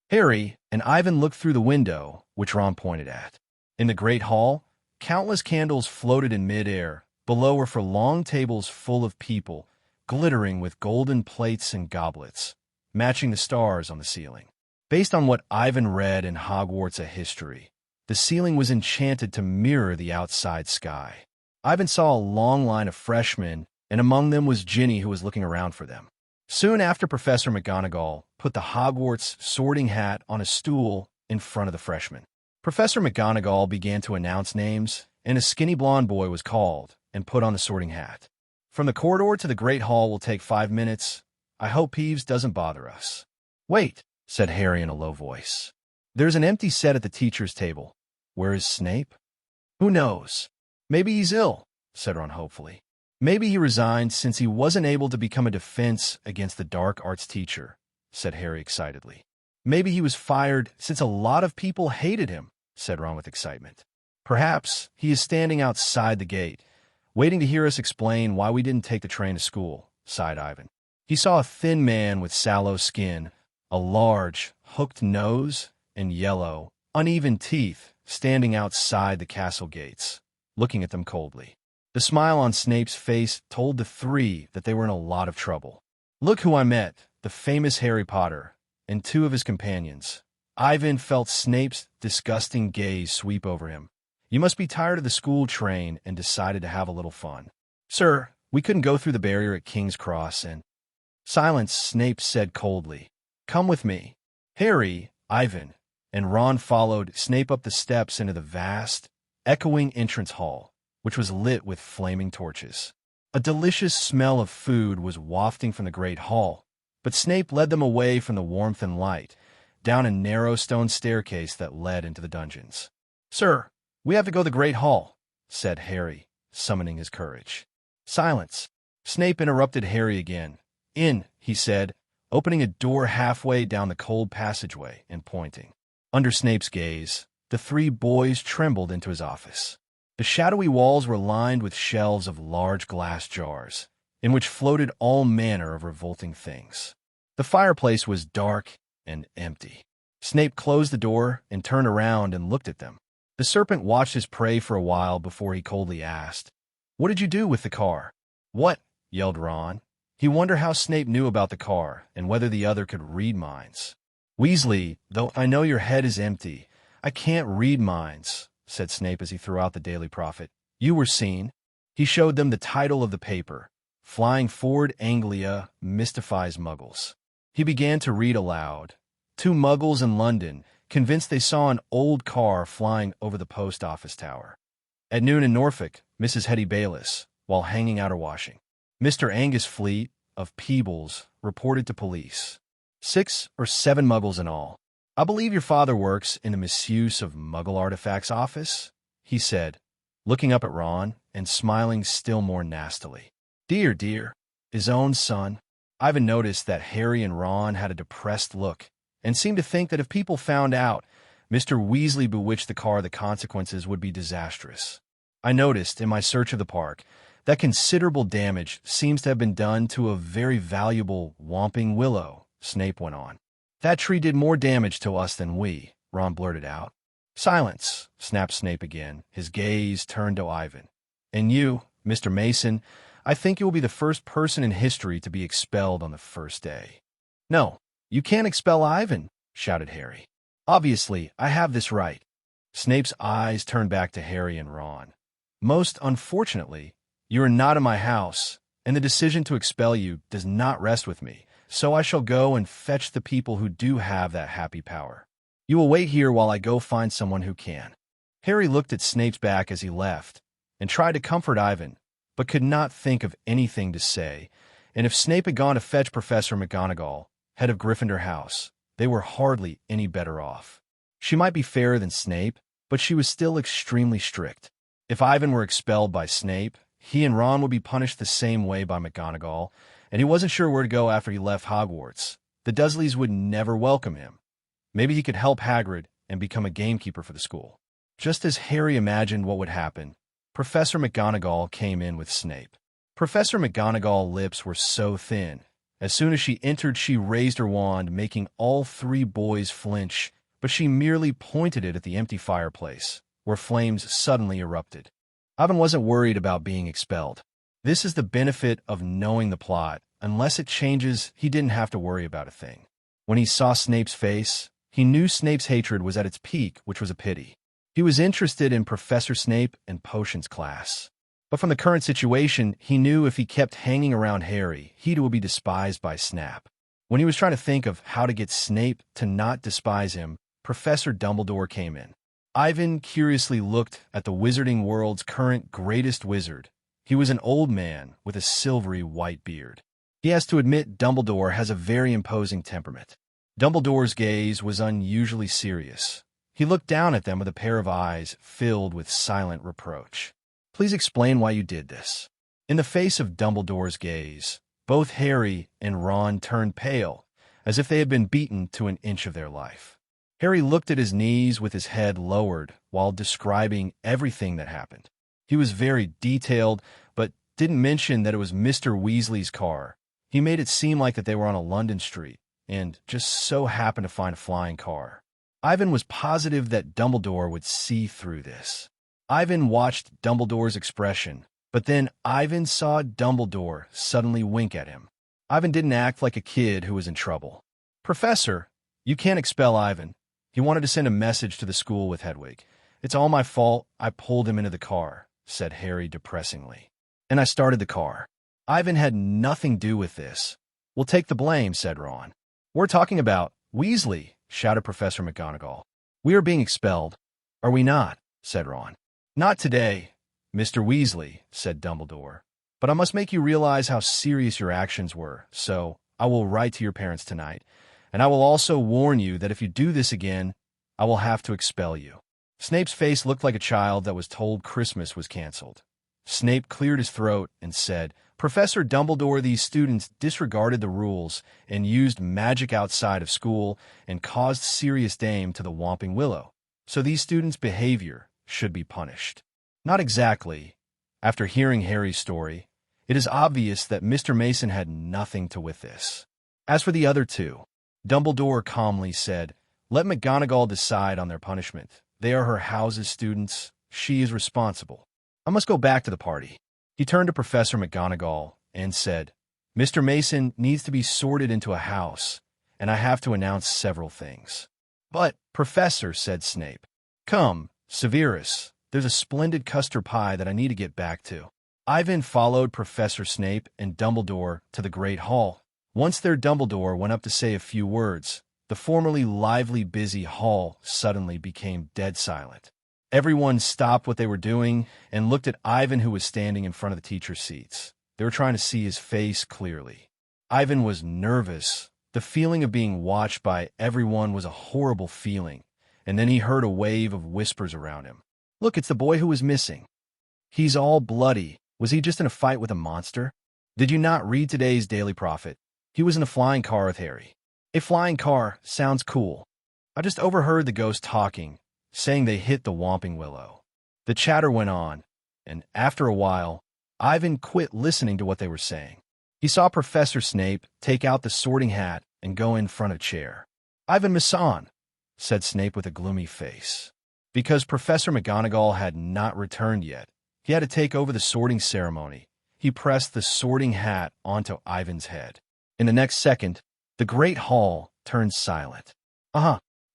A: Harry and Ivan looked through the window, which Ron pointed at. In the great hall, countless candles floated in midair. Below were for long tables full of people, glittering with golden plates and goblets, matching the stars on the ceiling. Based on what Ivan read in Hogwarts: A History, the ceiling was enchanted to mirror the outside sky. Ivan saw a long line of freshmen, and among them was Ginny, who was looking around for them. Soon after, Professor McGonagall put the Hogwarts sorting hat on a stool in front of the freshmen. Professor McGonagall began to announce names, and a skinny blonde boy was called and put on the sorting hat. From the corridor to the Great Hall will take 5 minutes. I hope Peeves doesn't bother us. Wait, said Harry in a low voice. There's an empty set at the teacher's table. Where is Snape? Who knows? Maybe he's ill, said Ron hopefully. Maybe he resigned since he wasn't able to become a defense against the dark arts teacher, said Harry excitedly. Maybe he was fired since a lot of people hated him, said Ron with excitement. Perhaps he is standing outside the gate, waiting to hear us explain why we didn't take the train to school, sighed Ivan. He saw a thin man with sallow skin, a large, hooked nose, and yellow, uneven teeth standing outside the castle gates, looking at them coldly. The smile on Snape's face told the three that they were in a lot of trouble. Look who I met, the famous Harry Potter, and two of his companions. Ivan felt Snape's disgusting gaze sweep over him. You must be tired of the school train and decided to have a little fun. Sir, we couldn't go through the barrier at King's Cross and— Silence, Snape said coldly. Come with me. Harry, Ivan, and Ron followed Snape up the steps into the vast, echoing entrance hall, which was lit with flaming torches. A delicious smell of food was wafting from the great hall, but Snape led them away from the warmth and light, down a narrow stone staircase that led into the dungeons. Sir, we have to go to the great hall, said Harry, summoning his courage. Silence. Snape interrupted Harry again. In, he said, opening a door halfway down the cold passageway and pointing. Under Snape's gaze, the three boys trembled into his office. The shadowy walls were lined with shelves of large glass jars, in which floated all manner of revolting things. The fireplace was dark and empty. Snape closed the door and turned around and looked at them. The serpent watched his prey for a while before he coldly asked, What did you do with the car? What? Yelled Ron. He wondered how Snape knew about the car and whether the other could read minds. Weasley, though I know your head is empty, I can't read minds, said Snape as he threw out the Daily Prophet. You were seen. He showed them the title of the paper, Flying Forward Anglia Mystifies Muggles. He began to read aloud. Two Muggles in London, convinced they saw an old car flying over the post office tower. At noon in Norfolk, Mrs. Hetty Bayliss, while hanging out her washing. Mr. Angus Fleet, of Peebles, reported to police. 6 or 7 Muggles in all. I believe your father works in the misuse of Muggle artifacts office, he said, looking up at Ron and smiling still more nastily. Dear, dear, his own son. Ivan noticed that Harry and Ron had a depressed look and seemed to think that if people found out Mr. Weasley bewitched the car, the consequences would be disastrous. I noticed in my search of the park that considerable damage seems to have been done to a very valuable whomping willow, Snape went on. That tree did more damage to us than we, Ron blurted out. Silence, snapped Snape again, his gaze turned to Ivan. And you, Mr. Mason, I think you will be the first person in history to be expelled on the first day. No, you can't expel Ivan, shouted Harry. Obviously, I have this right. Snape's eyes turned back to Harry and Ron. Most unfortunately, you are not in my house, and the decision to expel you does not rest with me, so I shall go and fetch the people who do have that happy power. You will wait here while I go find someone who can. Harry looked at Snape's back as he left, and tried to comfort Ivan, but could not think of anything to say, and if Snape had gone to fetch Professor McGonagall, head of Gryffindor House, they were hardly any better off. She might be fairer than Snape, but she was still extremely strict. If Ivan were expelled by Snape, he and Ron would be punished the same way by McGonagall, and he wasn't sure where to go after he left Hogwarts. The Dursleys would never welcome him. Maybe he could help Hagrid and become a gamekeeper for the school. Just as Harry imagined what would happen, Professor McGonagall came in with Snape. Professor McGonagall's lips were so thin. As soon as she entered, she raised her wand, making all 3 boys flinch, but she merely pointed it at the empty fireplace, where flames suddenly erupted. Ivan wasn't worried about being expelled. This is the benefit of knowing the plot. Unless it changes, he didn't have to worry about a thing. When he saw Snape's face, he knew Snape's hatred was at its peak, which was a pity. He was interested in Professor Snape and potions class. But from the current situation, he knew if he kept hanging around Harry, he would be despised by Snap. When he was trying to think of how to get Snape to not despise him, Professor Dumbledore came in. Ivan curiously looked at the wizarding world's current greatest wizard. He was an old man with a silvery white beard. He has to admit Dumbledore has a very imposing temperament. Dumbledore's gaze was unusually serious. He looked down at them with a pair of eyes filled with silent reproach. Please explain why you did this. In the face of Dumbledore's gaze, both Harry and Ron turned pale, as if they had been beaten to an inch of their life. Harry looked at his knees with his head lowered while describing everything that happened. He was very detailed, but didn't mention that it was Mr. Weasley's car. He made it seem like that they were on a London street, and just so happened to find a flying car. Ivan was positive that Dumbledore would see through this. Ivan watched Dumbledore's expression, but then Ivan saw Dumbledore suddenly wink at him. Ivan didn't act like a kid who was in trouble. "Professor, you can't expel Ivan. He wanted to send a message to the school with Hedwig. It's all my fault. I pulled him into the car," said Harry depressingly. "And I started the car. Ivan had nothing to do with this." "We'll take the blame," said Ron. "We're talking about Weasley," shouted Professor McGonagall. "We are being expelled, are we not?" said Ron. "Not today, Mr. Weasley," said Dumbledore. "But I must make you realize how serious your actions were, so I will write to your parents tonight, and I will also warn you that if you do this again, I will have to expel you." Snape's face looked like a child that was told Christmas was canceled. Snape cleared his throat and said, "Professor Dumbledore, these students disregarded the rules and used magic outside of school and caused serious damage to the Whomping Willow. So these students' behavior should be punished." "Not exactly." After hearing Harry's story, it is obvious that Mr. Mason had nothing to do with this. As for the other two, Dumbledore calmly said, "Let McGonagall decide on their punishment. They are her house's students. She is responsible. I must go back to the party." He turned to Professor McGonagall and said, "Mr. Mason needs to be sorted into a house, and I have to announce several things." "But, Professor," said Snape. "Come, Severus, there's a splendid custard pie that I need to get back to." Ivan followed Professor Snape and Dumbledore to the Great Hall. Once there, Dumbledore went up to say a few words. The formerly lively, busy hall suddenly became dead silent. Everyone stopped what they were doing and looked at Ivan, who was standing in front of the teachers' seats. They were trying to see his face clearly. Ivan was nervous. The feeling of being watched by everyone was a horrible feeling, and then he heard a wave of whispers around him. "Look, it's the boy who was missing. He's all bloody. Was he just in a fight with a monster? Did you not read today's Daily Prophet? He was in a flying car with Harry." "A flying car sounds cool. I just overheard the ghost talking, saying they hit the Whomping Willow." The chatter went on, and after a while, Ivan quit listening to what they were saying. He saw Professor Snape take out the sorting hat and go in front of a chair. "Ivan Masson," said Snape with a gloomy face. Because Professor McGonagall had not returned yet, he had to take over the sorting ceremony. He pressed the sorting hat onto Ivan's head. In the next second, the Great Hall turned silent.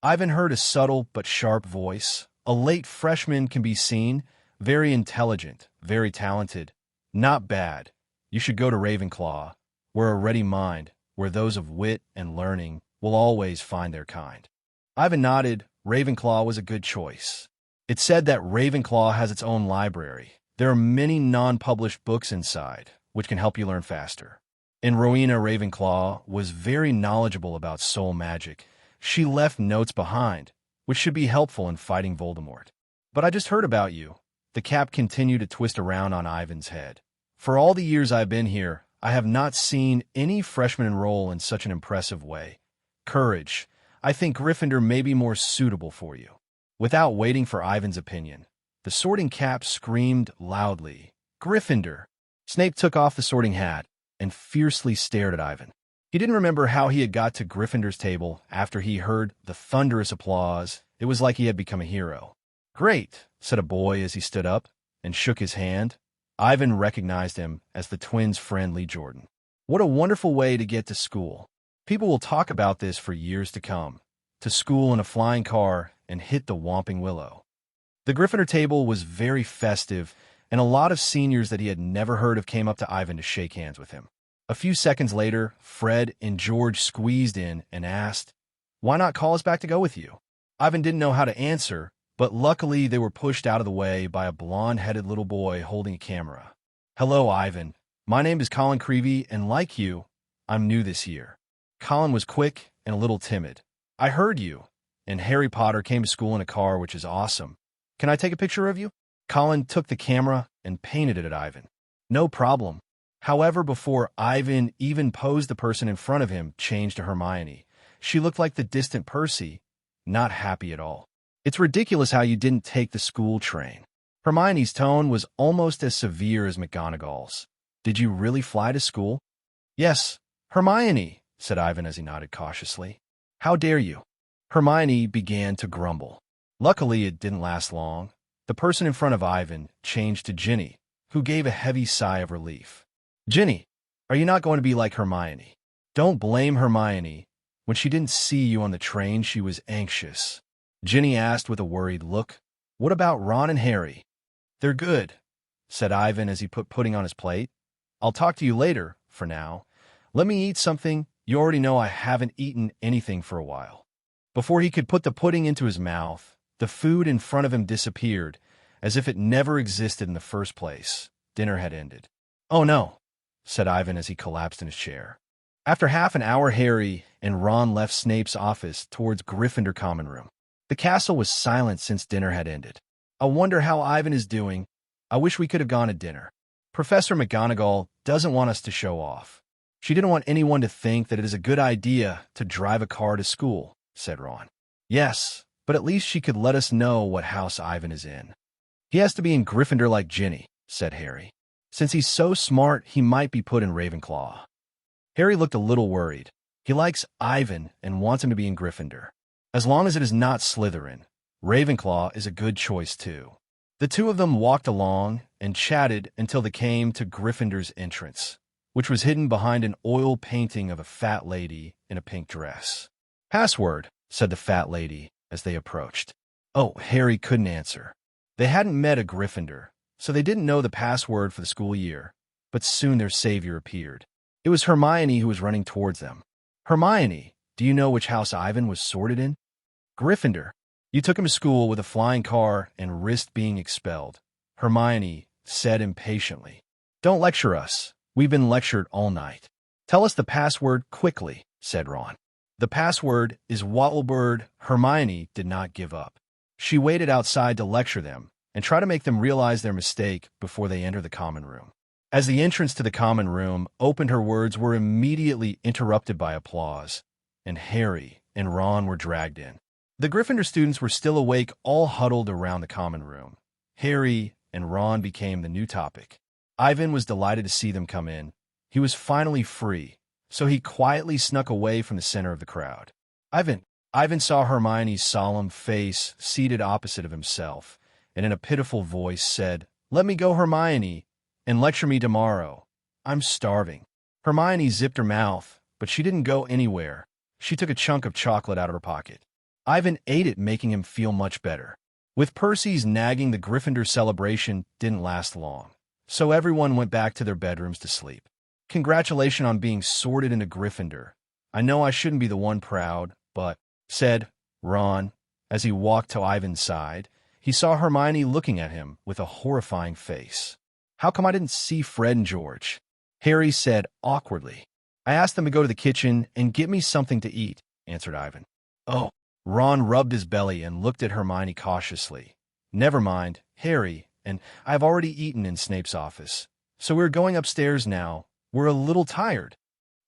A: Ivan heard a subtle but sharp voice. "A late freshman can be seen. Very intelligent, very talented. Not bad. You should go to Ravenclaw, where a ready mind, where those of wit and learning will always find their kind." Ivan nodded. Ravenclaw was a good choice. It said that Ravenclaw has its own library. There are many non-published books inside, which can help you learn faster. And Rowena Ravenclaw was very knowledgeable about soul magic. She left notes behind, which should be helpful in fighting Voldemort. "But I just heard about you." The cap continued to twist around on Ivan's head. "For all the years I've been here, I have not seen any freshman enroll in such an impressive way. Courage. I think Gryffindor may be more suitable for you." Without waiting for Ivan's opinion, the sorting cap screamed loudly, "Gryffindor!" Snape took off the sorting hat and fiercely stared at Ivan. He didn't remember how he had got to Gryffindor's table after he heard the thunderous applause. It was like he had become a hero. "Great," said a boy as he stood up and shook his hand. Ivan recognized him as the twins' friend Lee Jordan. "What a wonderful way to get to school. People will talk about this for years to come. To school in a flying car and hit the Whomping Willow." The Gryffindor table was very festive, and a lot of seniors that he had never heard of came up to Ivan to shake hands with him. A few seconds later, Fred and George squeezed in and asked, "Why not call us back to go with you?" Ivan didn't know how to answer, but luckily they were pushed out of the way by a blonde-headed little boy holding a camera. "Hello, Ivan. My name is Colin Creevey, and like you, I'm new this year." Colin was quick and a little timid. "I heard you, and Harry Potter came to school in a car, which is awesome. Can I take a picture of you?" Colin took the camera and painted it at Ivan. "No problem." However, before Ivan even posed, the person in front of him changed to Hermione. She looked like the distant Percy, not happy at all. "It's ridiculous how you didn't take the school train." Hermione's tone was almost as severe as McGonagall's. "Did you really fly to school?" "Yes, Hermione," said Ivan as he nodded cautiously. "How dare you?" Hermione began to grumble. Luckily, it didn't last long. The person in front of Ivan changed to Ginny, who gave a heavy sigh of relief. "Ginny, Are you not going to be like Hermione? Don't blame Hermione. When she didn't see you on the train, she was anxious. Ginny asked with a worried look. What about Ron and Harry? They're good, said Ivan as he put pudding on his plate. I'll talk to you later, for now. Let me eat something. You already know I haven't eaten anything for a while. Before he could put the pudding into his mouth, the food in front of him disappeared, as if it never existed in the first place. Dinner had ended. Oh no, said Ivan as he collapsed in his chair. After half an hour, Harry and Ron left Snape's office towards Gryffindor common room. The castle was silent since dinner had ended. I wonder how Ivan is doing. I wish we could have gone to dinner. Professor McGonagall doesn't want us to show off. She didn't want anyone to think that it is a good idea to drive a car to school, said Ron. Yes, but at least she could let us know what house Ivan is in. He has to be in Gryffindor like Ginny, said Harry. Since he's so smart, he might be put in Ravenclaw. Harry looked a little worried. He likes Ivan and wants him to be in Gryffindor. As long as it is not Slytherin, Ravenclaw is a good choice too. The two of them walked along and chatted until they came to Gryffindor's entrance, which was hidden behind an oil painting of a fat lady in a pink dress. Password, said the fat lady as they approached. Oh, Harry couldn't answer. They hadn't met a Gryffindor, so they didn't know the password for the school year, but soon their savior appeared. It was Hermione who was running towards them. Hermione, do you know which house Ivan was sorted in? Gryffindor. You took him to school with a flying car and risked being expelled, Hermione said impatiently. Don't lecture us. We've been lectured all night. Tell us the password quickly, said Ron. The password is Wattlebird. Hermione did not give up. She waited outside to lecture them and try to make them realize their mistake before they enter the common room. As the entrance to the common room opened, her words were immediately interrupted by applause, and Harry and Ron were dragged in. The Gryffindor students were still awake, all huddled around the common room. Harry and Ron became the new topic. Ivan was delighted to see them come in. He was finally free, so he quietly snuck away from the center of the crowd. Ivan saw Hermione's solemn face seated opposite of himself, and in a pitiful voice said, Let me go, Hermione, and lecture me tomorrow. I'm starving. Hermione zipped her mouth, but she didn't go anywhere. She took a chunk of chocolate out of her pocket. Ivan ate it, making him feel much better. With Percy's nagging, the Gryffindor celebration didn't last long, so everyone went back to their bedrooms to sleep. Congratulations on being sorted into Gryffindor. I know I shouldn't be the one proud, but, said Ron, as he walked to Ivan's side. He saw Hermione looking at him with a horrifying face. How come I didn't see Fred and George? Harry said awkwardly. I asked them to go to the kitchen and get me something to eat, answered Ivan. Oh. Ron rubbed his belly and looked at Hermione cautiously. Never mind, Harry, and I've already eaten in Snape's office, so we're going upstairs now. We're a little tired.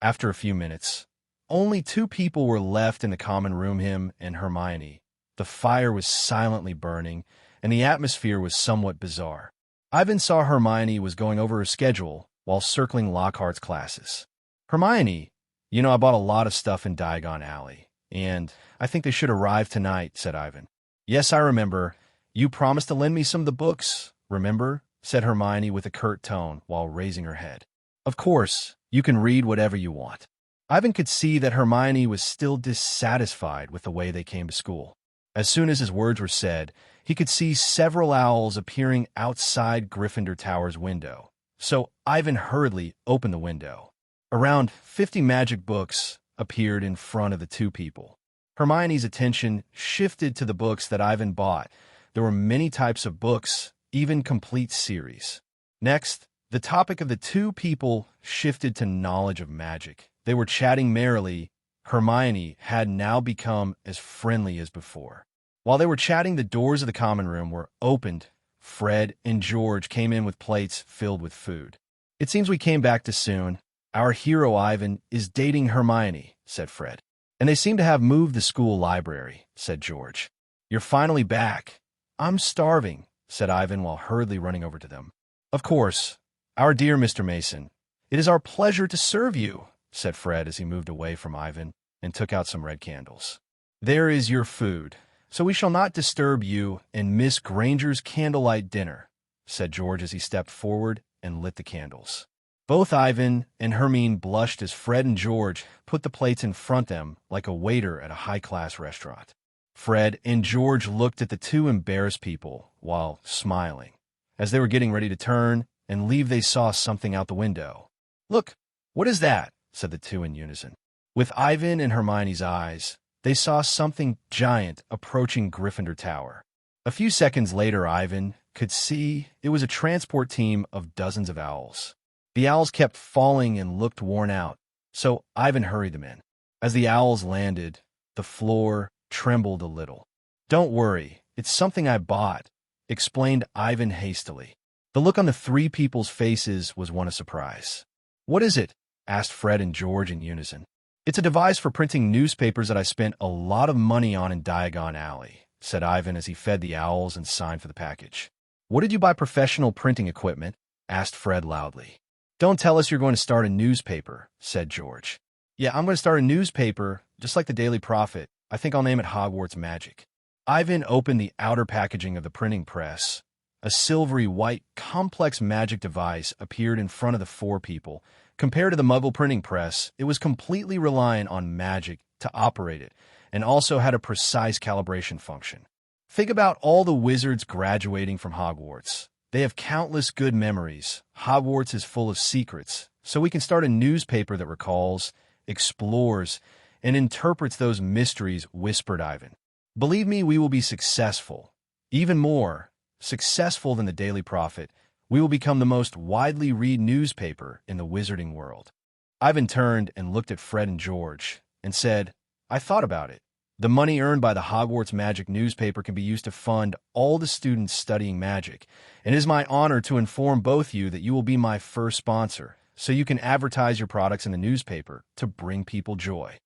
A: After a few minutes, only two people were left in the common room, him and Hermione. The fire was silently burning, and the atmosphere was somewhat bizarre. Ivan saw Hermione was going over her schedule while circling Lockhart's classes. Hermione, you know I bought a lot of stuff in Diagon Alley. And I think they should arrive tonight, said Ivan. Yes, I remember. You promised to lend me some of the books, remember? Said Hermione with a curt tone while raising her head. Of course, you can read whatever you want. Ivan could see that Hermione was still dissatisfied with the way they came to school. As soon as his words were said, he could see several owls appearing outside Gryffindor Tower's window. So Ivan hurriedly opened the window. Around 50 magic books appeared in front of the two people. Hermione's attention shifted to the books that Ivan bought. There were many types of books, even complete series. Next, the topic of the two people shifted to knowledge of magic. They were chatting merrily. Hermione had now become as friendly as before. While they were chatting, the doors of the common room were opened. Fred and George came in with plates filled with food. It seems we came back too soon. Our hero Ivan is dating Hermione, said Fred. And they seem to have moved the school library, said George. You're finally back. I'm starving, said Ivan while hurriedly running over to them. Of course, our dear Mr. Mason. It is our pleasure to serve you, said Fred as he moved away from Ivan and took out some red candles. There is your food, so we shall not disturb you and Miss Granger's candlelight dinner, said George as he stepped forward and lit the candles. Both Ivan and Hermine blushed as Fred and George put the plates in front of them like a waiter at a high-class restaurant. Fred and George looked at the two embarrassed people while smiling. As they were getting ready to turn and leave, they saw something out the window. "Look, what is that?" said the two in unison. With Ivan and Hermione's eyes, they saw something giant approaching Gryffindor Tower. A few seconds later, Ivan could see it was a transport team of dozens of owls. The owls kept falling and looked worn out, so Ivan hurried them in. As the owls landed, the floor trembled a little. "Don't worry, it's something I bought," explained Ivan hastily. The look on the three people's faces was one of surprise. "What is it?" asked Fred and George in unison. "It's a device for printing newspapers that I spent a lot of money on in Diagon Alley," said Ivan as he fed the owls and signed for the package. "What did you buy professional printing equipment?" asked Fred loudly. "Don't tell us you're going to start a newspaper," said George. "Yeah, I'm going to start a newspaper, just like the Daily Prophet. I think I'll name it Hogwarts Magic." Ivan opened the outer packaging of the printing press. A silvery white, complex magic device appeared in front of the four people. Compared to the Muggle printing press, it was completely reliant on magic to operate it, and also had a precise calibration function. Think about all the wizards graduating from Hogwarts. They have countless good memories. Hogwarts is full of secrets, so we can start a newspaper that recalls, explores, and interprets those mysteries, whispered Ivan. "Believe me, we will be successful. Even more successful than the Daily Prophet. We will become the most widely read newspaper in the wizarding world." Ivan turned and looked at Fred and George and said, "I thought about it. The money earned by the Hogwarts Magic newspaper can be used to fund all the students studying magic, and it is my honor to inform both you that you will be my first sponsor, so you can advertise your products in the newspaper to bring people joy."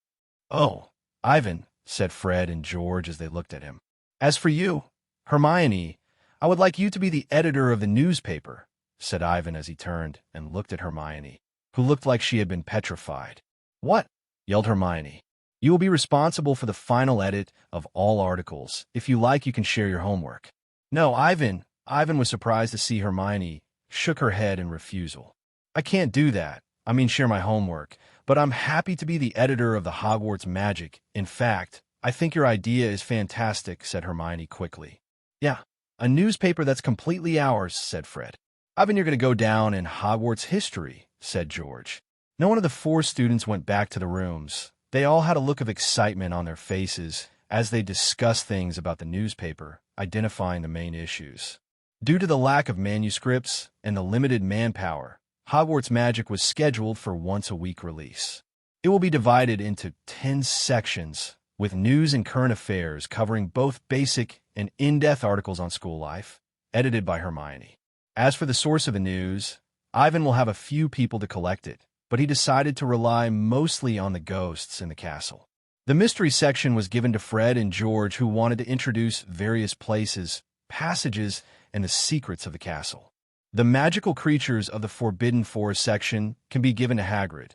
A: "Oh, Ivan," said Fred and George as they looked at him. "As for you, Hermione, I would like you to be the editor of the newspaper," said Ivan as he turned and looked at Hermione, who looked like she had been petrified. "What?" yelled Hermione. "You will be responsible for the final edit of all articles. If you like, you can share your homework." "No, Ivan." Ivan was surprised to see Hermione shook her head in refusal. "I can't do that. I mean, share my homework. But I'm happy to be the editor of the Hogwarts Magic. In fact, I think your idea is fantastic," said Hermione quickly. "Yeah, a newspaper that's completely ours," said Fred. "Ivan, you're going to go down in Hogwarts history," said George. No one of the four students went back to the rooms. They all had a look of excitement on their faces as they discussed things about the newspaper, identifying the main issues. Due to the lack of manuscripts and the limited manpower, Hogwarts Magic was scheduled for once-a-week release. It will be divided into 10 sections, with news and current affairs covering both basic and in-depth articles on school life, edited by Hermione. As for the source of the news, Ivan will have a few people to collect it, but he decided to rely mostly on the ghosts in the castle. The mystery section was given to Fred and George, who wanted to introduce various places, passages, and the secrets of the castle. The magical creatures of the Forbidden Forest section can be given to Hagrid.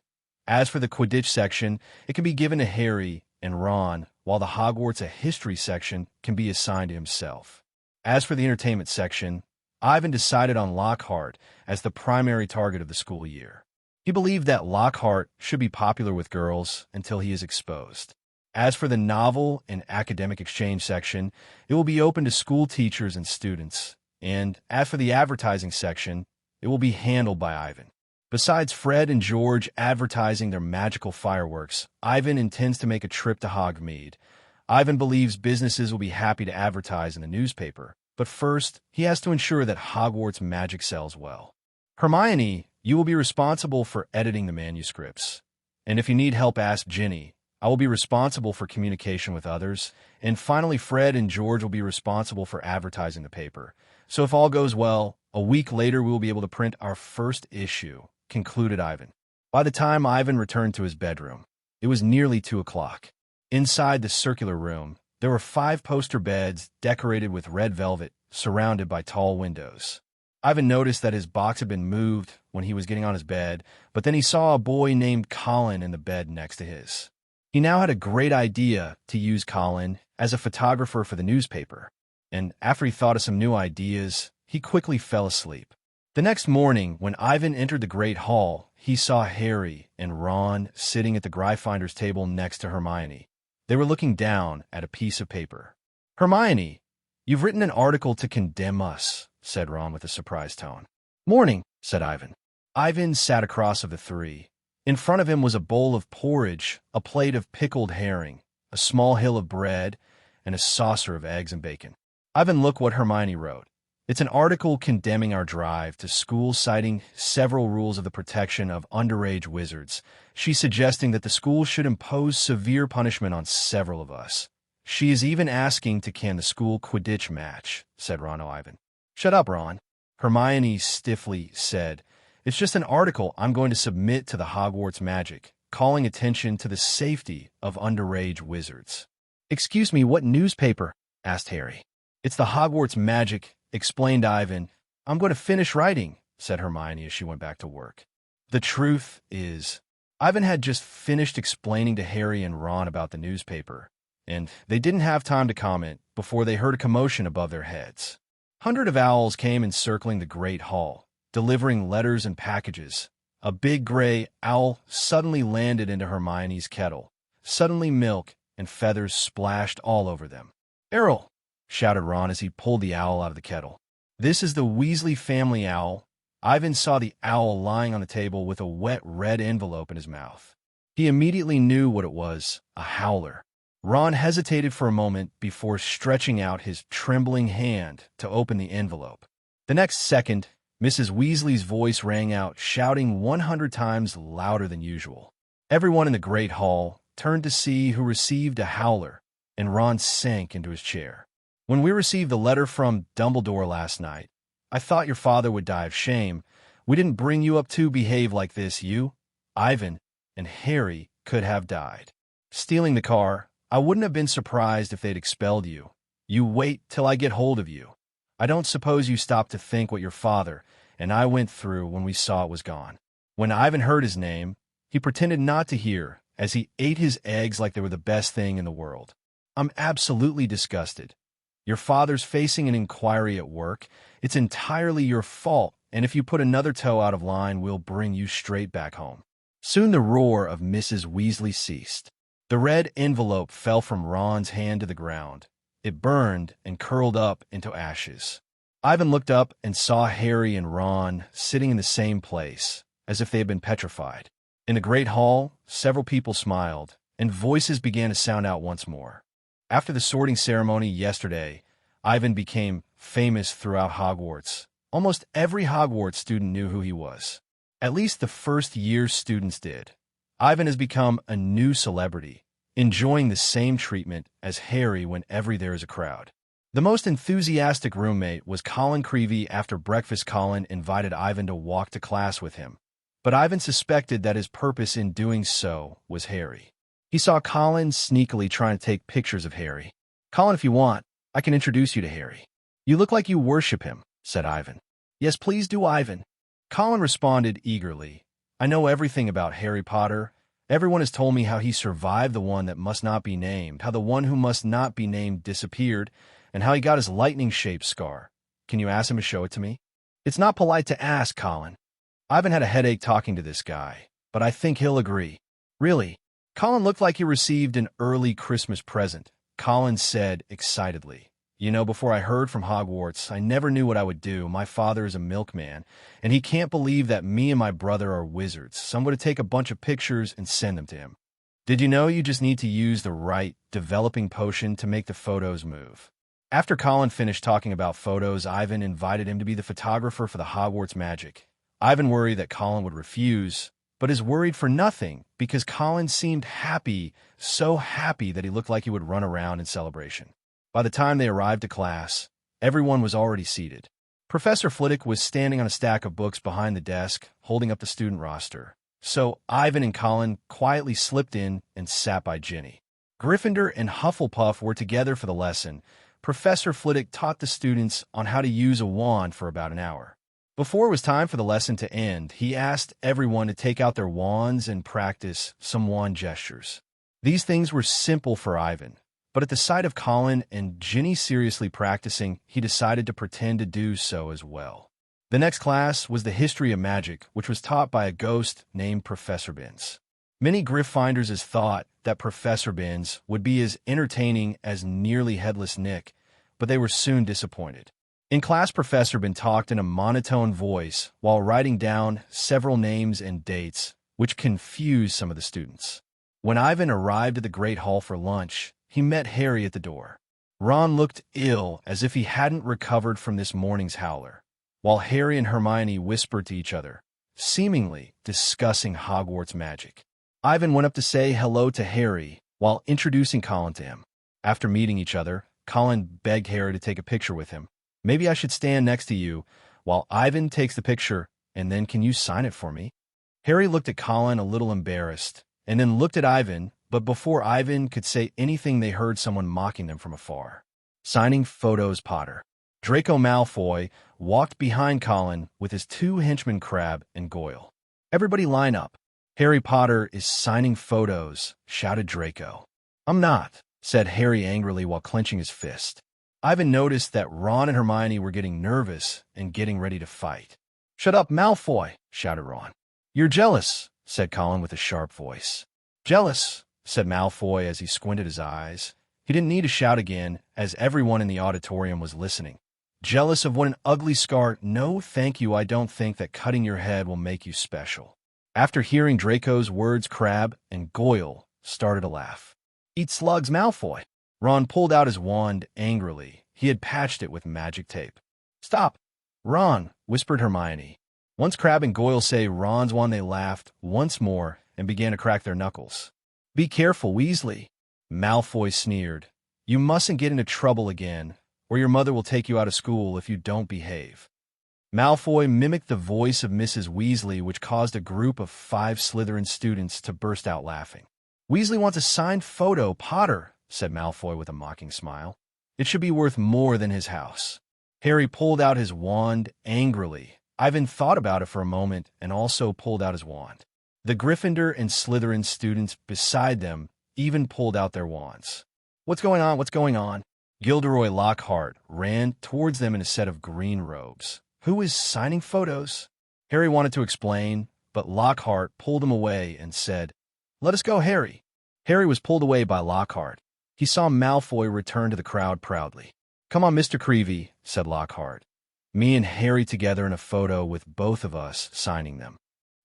A: As for the Quidditch section, it can be given to Harry and Ron, while the Hogwarts a History section can be assigned to himself. As for the entertainment section, Ivan decided on Lockhart as the primary target of the school year. He believed that Lockhart should be popular with girls until he is exposed. As for the novel and academic exchange section, it will be open to school teachers and students. And as for the advertising section, it will be handled by Ivan. Besides Fred and George advertising their magical fireworks, Ivan intends to make a trip to Hogsmeade. Ivan believes businesses will be happy to advertise in the newspaper, but first, he has to ensure that Hogwarts Magic sells well. "Hermione, you will be responsible for editing the manuscripts. And if you need help, ask Ginny. I will be responsible for communication with others. And finally, Fred and George will be responsible for advertising the paper. So if all goes well, a week later we will be able to print our first issue," concluded Ivan. By the time Ivan returned to his bedroom, it was nearly 2 o'clock. Inside the circular room, there were 5 poster beds decorated with red velvet, surrounded by tall windows. Ivan noticed that his box had been moved when he was getting on his bed, but then he saw a boy named Colin in the bed next to his. He now had a great idea to use Colin as a photographer for the newspaper, and after he thought of some new ideas, he quickly fell asleep. The next morning, when Ivan entered the Great Hall, he saw Harry and Ron sitting at the Gryffindor's table next to Hermione. They were looking down at a piece of paper. "Hermione, you've written an article to condemn us," said Ron with a surprised tone. "Morning," said Ivan. Ivan sat across of the three. In front of him was a bowl of porridge, a plate of pickled herring, a small hill of bread, and a saucer of eggs and bacon. "Ivan, look what Hermione wrote. It's an article condemning our drive to school, citing several rules of the protection of underage wizards. She's suggesting that the school should impose severe punishment on several of us. She is even asking to can the school Quidditch match," said Ron to Ivan. "Shut up, Ron," Hermione stiffly said. "It's just an article I'm going to submit to the Hogwarts Magic, calling attention to the safety of underage wizards." "Excuse me, what newspaper?" asked Harry. "It's the Hogwarts Magic," explained Ivan. "I'm going to finish writing," said Hermione as she went back to work. The truth is, Ivan had just finished explaining to Harry and Ron about the newspaper, and they didn't have time to comment before they heard a commotion above their heads. Hundreds of owls came encircling the Great Hall, delivering letters and packages. A big gray owl suddenly landed into Hermione's kettle. Suddenly milk and feathers splashed all over them. "Errol!" shouted Ron as he pulled the owl out of the kettle. "This is the Weasley family owl." Ivan saw the owl lying on the table with a wet red envelope in his mouth. He immediately knew what it was, a howler. Ron hesitated for a moment before stretching out his trembling hand to open the envelope. The next second, Mrs. Weasley's voice rang out, shouting 100 times louder than usual. Everyone in the Great Hall turned to see who received a howler, and Ron sank into his chair. "When we received the letter from Dumbledore last night, I thought your father would die of shame. We didn't bring you up to behave like this. You, Ivan, and Harry could have died. Stealing the car, I wouldn't have been surprised if they'd expelled you. You wait till I get hold of you. I don't suppose you stopped to think what your father and I went through when we saw it was gone." When Ivan heard his name, he pretended not to hear as he ate his eggs like they were the best thing in the world. "I'm absolutely disgusted. Your father's facing an inquiry at work. It's entirely your fault, and if you put another toe out of line, we'll bring you straight back home." Soon the roar of Mrs. Weasley ceased. The red envelope fell from Ron's hand to the ground. It burned and curled up into ashes. Ivan looked up and saw Harry and Ron sitting in the same place, as if they had been petrified. In the Great Hall, several people smiled, and voices began to sound out once more. After the sorting ceremony yesterday, Ivan became famous throughout Hogwarts. Almost every Hogwarts student knew who he was. At least the first-year students did. Ivan has become a new celebrity, enjoying the same treatment as Harry whenever there is a crowd. The most enthusiastic roommate was Colin Creevey. After breakfast, Colin invited Ivan to walk to class with him. But Ivan suspected that his purpose in doing so was Harry. He saw Colin sneakily trying to take pictures of Harry. "Colin, if you want, I can introduce you to Harry." "You look like you worship him," said Ivan. "Yes, please do, Ivan." Colin responded eagerly. "I know everything about Harry Potter. Everyone has told me how he survived the one that must not be named, how the one who must not be named disappeared, and how he got his lightning-shaped scar. Can you ask him to show it to me?" "It's not polite to ask, Colin." Ivan had a headache talking to this guy, but I think he'll agree. "Really?" Colin looked like he received an early Christmas present. Colin said excitedly, "You know, before I heard from Hogwarts, I never knew what I would do. My father is a milkman, and he can't believe that me and my brother are wizards, so I'm going to take a bunch of pictures and send them to him. Did you know you just need to use the right developing potion to make the photos move?" After Colin finished talking about photos, Ivan invited him to be the photographer for the Hogwarts Magic. Ivan worried that Colin would refuse, but is worried for nothing because Colin seemed happy, so happy that he looked like he would run around in celebration. By the time they arrived to class, everyone was already seated. Professor Flitwick was standing on a stack of books behind the desk, holding up the student roster. So Ivan and Colin quietly slipped in and sat by Ginny. Gryffindor and Hufflepuff were together for the lesson. Professor Flitwick taught the students on how to use a wand for about an hour. Before it was time for the lesson to end, he asked everyone to take out their wands and practice some wand gestures. These things were simple for Ivan, but at the sight of Colin and Ginny seriously practicing, he decided to pretend to do so as well. The next class was the history of magic, which was taught by a ghost named Professor Binns. Many Gryffindors thought that Professor Binns would be as entertaining as nearly headless Nick, but they were soon disappointed. In class, Professor Binns talked in a monotone voice while writing down several names and dates, which confused some of the students. When Ivan arrived at the Great Hall for lunch, he met Harry at the door. Ron looked ill, as if he hadn't recovered from this morning's howler, while Harry and Hermione whispered to each other, seemingly discussing Hogwarts magic. Ivan went up to say hello to Harry while introducing Colin to him. After meeting each other, Colin begged Harry to take a picture with him. "Maybe I should stand next to you while Ivan takes the picture, and then can you sign it for me?" Harry looked at Colin a little embarrassed, and then looked at Ivan, but before Ivan could say anything, they heard someone mocking them from afar. "Signing photos, Potter." Draco Malfoy walked behind Colin with his two henchmen Crabbe and Goyle. "Everybody line up. Harry Potter is signing photos," shouted Draco. "I'm not," said Harry angrily while clenching his fist. Ivan noticed that Ron and Hermione were getting nervous and getting ready to fight. "Shut up, Malfoy," shouted Ron. "You're jealous," said Colin with a sharp voice. "Jealous," said Malfoy as he squinted his eyes. He didn't need to shout again, as everyone in the auditorium was listening. "Jealous of what an ugly scar? No, thank you. I don't think that cutting your head will make you special." After hearing Draco's words, Crabbe and Goyle started to laugh. "Eat slugs, Malfoy." Ron pulled out his wand angrily. He had patched it with magic tape. "Stop, Ron," whispered Hermione. Once Crabbe and Goyle say Ron's wand, they laughed once more and began to crack their knuckles. "Be careful, Weasley," Malfoy sneered. "You mustn't get into trouble again, or your mother will take you out of school if you don't behave." Malfoy mimicked the voice of Mrs. Weasley, which caused a group of 5 Slytherin students to burst out laughing. "Weasley wants a signed photo, Potter," said Malfoy with a mocking smile. "It should be worth more than his house." Harry pulled out his wand angrily. Ivan thought about it for a moment and also pulled out his wand. The Gryffindor and Slytherin students beside them even pulled out their wands. "What's going on? What's going on?" Gilderoy Lockhart ran towards them in a set of green robes. "Who is signing photos?" Harry wanted to explain, but Lockhart pulled him away and said, "Let us go, Harry." Harry was pulled away by Lockhart. He saw Malfoy return to the crowd proudly. "Come on, Mr. Creevey," said Lockhart. "Me and Harry together in a photo with both of us signing them."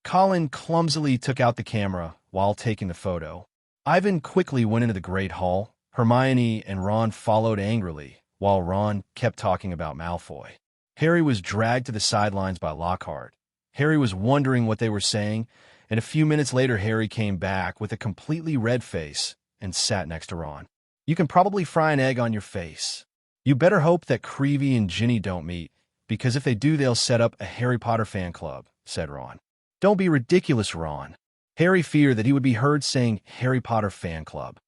A: Colin clumsily took out the camera while taking the photo. Ivan quickly went into the Great Hall. Hermione and Ron followed angrily, while Ron kept talking about Malfoy. Harry was dragged to the sidelines by Lockhart. Harry was wondering what they were saying, and a few minutes later Harry came back with a completely red face and sat next to Ron. "You can probably fry an egg on your face. You better hope that Creevey and Ginny don't meet, because if they do, they'll set up a Harry Potter fan club," said Ron. "Don't be ridiculous, Ron." Harry feared that he would be heard saying Harry Potter fan club.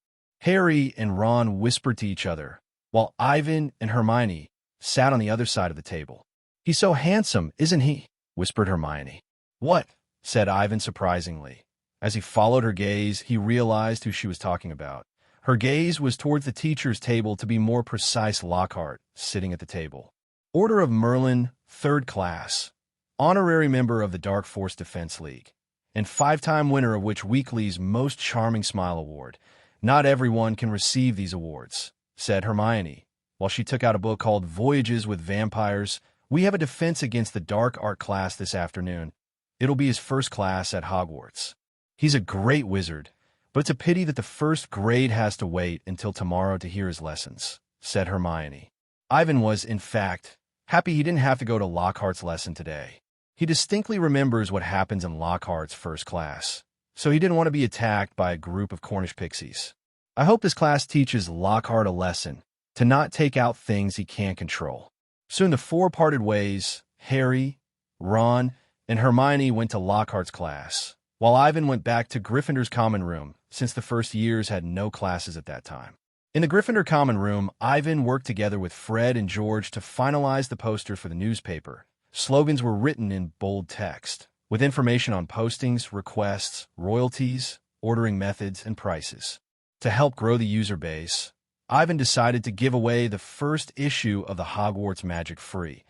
A: Harry and Ron whispered to each other, while Ivan and Hermione sat on the other side of the table. "He's so handsome, isn't he?" whispered Hermione. "What?" said Ivan surprisingly. As he followed her gaze, he realized who she was talking about. Her gaze was towards the teacher's table, to be more precise, Lockhart, sitting at the table. Order of Merlin, 3rd class, honorary member of the Dark Force Defense League, and 5-time winner of Witch Weekly's Most Charming Smile Award. "Not everyone can receive these awards," said Hermione, while she took out a book called Voyages with Vampires. "We have a defense against the dark art class this afternoon. It'll be his first class at Hogwarts. He's a great wizard, but it's a pity that the first grade has to wait until tomorrow to hear his lessons," said Hermione. Ivan was, in fact, happy he didn't have to go to Lockhart's lesson today. He distinctly remembers what happens in Lockhart's first class, so he didn't want to be attacked by a group of Cornish pixies. "I hope this class teaches Lockhart a lesson, to not take out things he can't control." Soon the 4 parted ways. Harry, Ron, and Hermione went to Lockhart's class, while Ivan went back to Gryffindor's common room, since the first years had no classes at that time. In the Gryffindor common room, Ivan worked together with Fred and George to finalize the poster for the newspaper. Slogans were written in bold text, with information on postings, requests, royalties, ordering methods, and prices. To help grow the user base, Ivan decided to give away the first issue of the Hogwarts Magic free,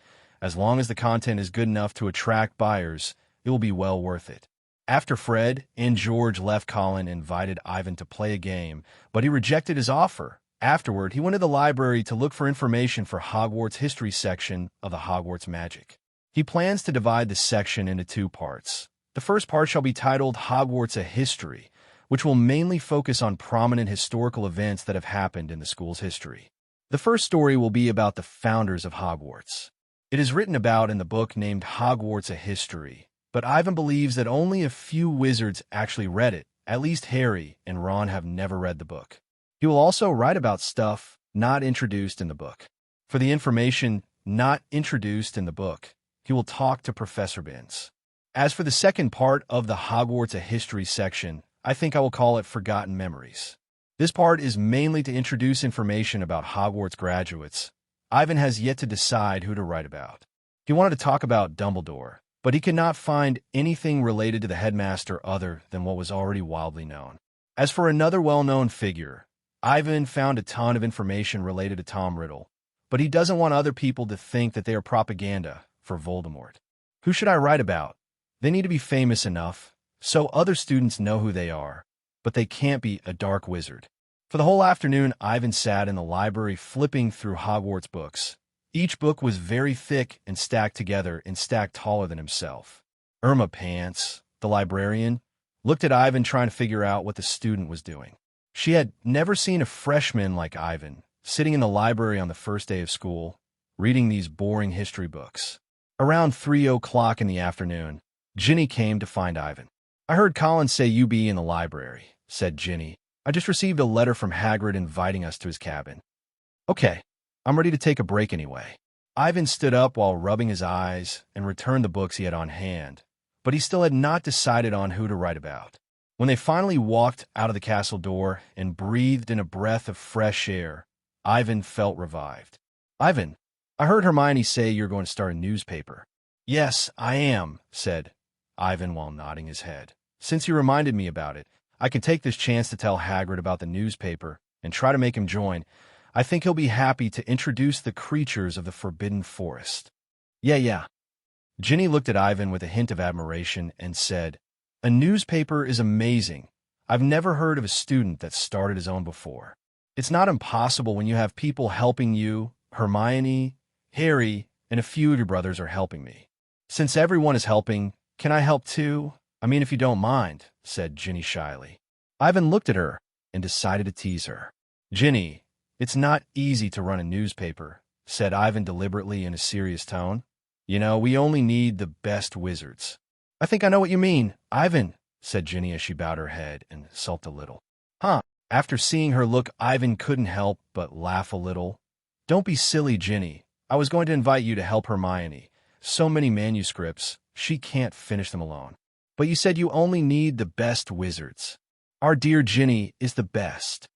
A: As long as the content is good enough to attract buyers, it will be well worth it. After Fred and George left, Colin invited Ivan to play a game, but he rejected his offer. Afterward, he went to the library to look for information for Hogwarts history section of the Hogwarts Magic. He plans to divide the section into 2 parts. The first part shall be titled Hogwarts: A History, which will mainly focus on prominent historical events that have happened in the school's history. The first story will be about the founders of Hogwarts. It is written about in the book named Hogwarts: A History, but Ivan believes that only a few wizards actually read it. At least Harry and Ron have never read the book. He will also write about stuff not introduced in the book. For the information not introduced in the book, he will talk to Professor Binns. As for the second part of the Hogwarts: A History section, I think I will call it Forgotten Memories. This part is mainly to introduce information about Hogwarts graduates. Ivan has yet to decide who to write about. He wanted to talk about Dumbledore, but he could not find anything related to the headmaster other than what was already widely known. As for another well-known figure, Ivan found a ton of information related to Tom Riddle, but he doesn't want other people to think that they are propaganda for Voldemort. Who should I write about? They need to be famous enough so other students know who they are, but they can't be a dark wizard. For the whole afternoon, Ivan sat in the library flipping through Hogwarts books. Each book was very thick and stacked together and stacked taller than himself. Irma Pants, the librarian, looked at Ivan trying to figure out what the student was doing. She had never seen a freshman like Ivan sitting in the library on the first day of school, reading these boring history books. Around 3:00 in the afternoon, Ginny came to find Ivan. "I heard Colin say you be in the library," said Ginny. "I just received a letter from Hagrid inviting us to his cabin." "Okay, I'm ready to take a break anyway." Ivan stood up while rubbing his eyes and returned the books he had on hand, but he still had not decided on who to write about. When they finally walked out of the castle door and breathed in a breath of fresh air, Ivan felt revived. "Ivan, I heard Hermione say you're going to start a newspaper." "Yes, I am," said Ivan while nodding his head. "Since you reminded me about it, I can take this chance to tell Hagrid about the newspaper and try to make him join. I think he'll be happy to introduce the creatures of the Forbidden Forest." Yeah. Ginny looked at Ivan with a hint of admiration and said, "A newspaper is amazing. I've never heard of a student that started his own before. It's not impossible when you have people helping you. Hermione, Harry, and a few of your brothers are helping me. Since everyone is helping, can I help too? I mean, if you don't mind," said Ginny shyly. Ivan looked at her and decided to tease her. "Ginny, it's not easy to run a newspaper," said Ivan deliberately in a serious tone. "You know, we only need the best wizards." "I think I know what you mean, Ivan," said Ginny as she bowed her head and sulked a little. "Huh." After seeing her look, Ivan couldn't help but laugh a little. "Don't be silly, Ginny. I was going to invite you to help Hermione. So many manuscripts, she can't finish them alone. But you said you only need the best wizards." "Our dear Ginny is the best."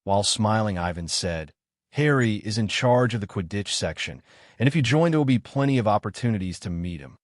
A: While smiling, Ivan said, "Harry is in charge of the Quidditch section, and if you join, there will be plenty of opportunities to meet him."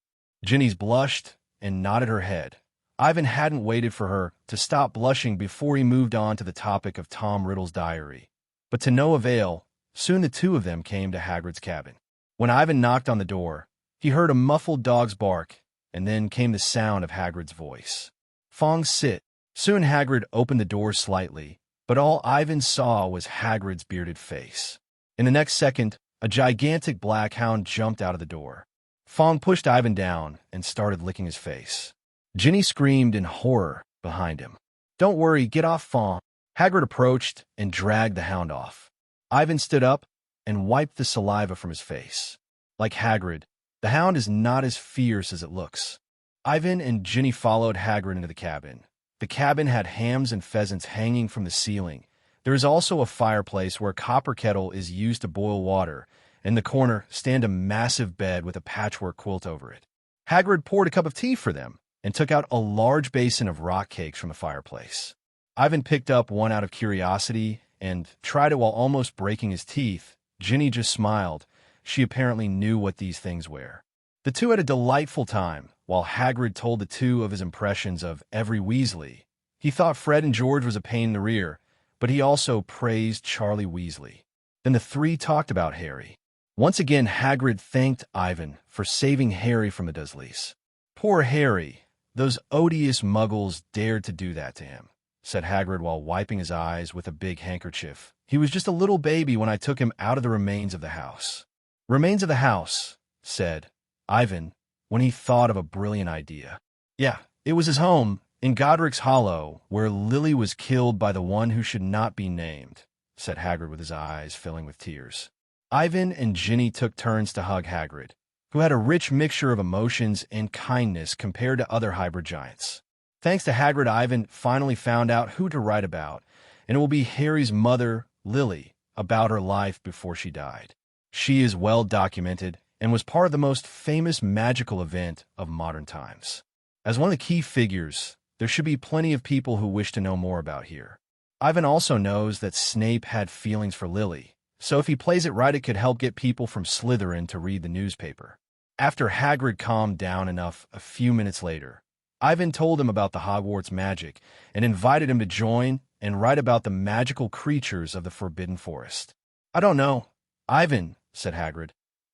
A: Ginny blushed and nodded her head. Ivan hadn't waited for her to stop blushing before he moved on to the topic of Tom Riddle's diary. But to no avail, soon the two of them came to Hagrid's cabin. When Ivan knocked on the door, he heard a muffled dog's bark, and then came the sound of Hagrid's voice. "Fong, sit." Soon Hagrid opened the door slightly, but all Ivan saw was Hagrid's bearded face. In the next second, a gigantic black hound jumped out of the door. Fong pushed Ivan down and started licking his face. Ginny screamed in horror behind him. "Don't worry, get off, Fong." Hagrid approached and dragged the hound off. Ivan stood up and wiped the saliva from his face. Like Hagrid, the hound is not as fierce as it looks. Ivan and Ginny followed Hagrid into the cabin. The cabin had hams and pheasants hanging from the ceiling. There is also a fireplace where a copper kettle is used to boil water. In the corner stand a massive bed with a patchwork quilt over it. Hagrid poured a cup of tea for them and took out a large basin of rock cakes from the fireplace. Ivan picked up one out of curiosity and tried it while almost breaking his teeth. Ginny just smiled. She apparently knew what these things were. The two had a delightful time, while Hagrid told the two of his impressions of every Weasley. He thought Fred and George was a pain in the rear, but he also praised Charlie Weasley. Then the three talked about Harry. Once again, Hagrid thanked Ivan for saving Harry from the Dursleys. "Poor Harry. Those odious muggles dared to do that to him," said Hagrid while wiping his eyes with a big handkerchief. "He was just a little baby when I took him out of the remains of the house." "Remains of the house," said Ivan, when he thought of a brilliant idea. "Yeah, it was his home in Godric's Hollow, where Lily was killed by the one who should not be named," said Hagrid with his eyes filling with tears. Ivan and Ginny took turns to hug Hagrid, who had a rich mixture of emotions and kindness compared to other hybrid giants. Thanks to Hagrid, Ivan finally found out who to write about, and it will be Harry's mother, Lily, about her life before she died. She is well documented and was part of the most famous magical event of modern times. As one of the key figures, there should be plenty of people who wish to know more about here. Ivan also knows that Snape had feelings for Lily, so if he plays it right, it could help get people from Slytherin to read the newspaper. After Hagrid calmed down enough a few minutes later, Ivan told him about the Hogwarts magic and invited him to join and write about the magical creatures of the Forbidden Forest. "I don't know, Ivan," said Hagrid.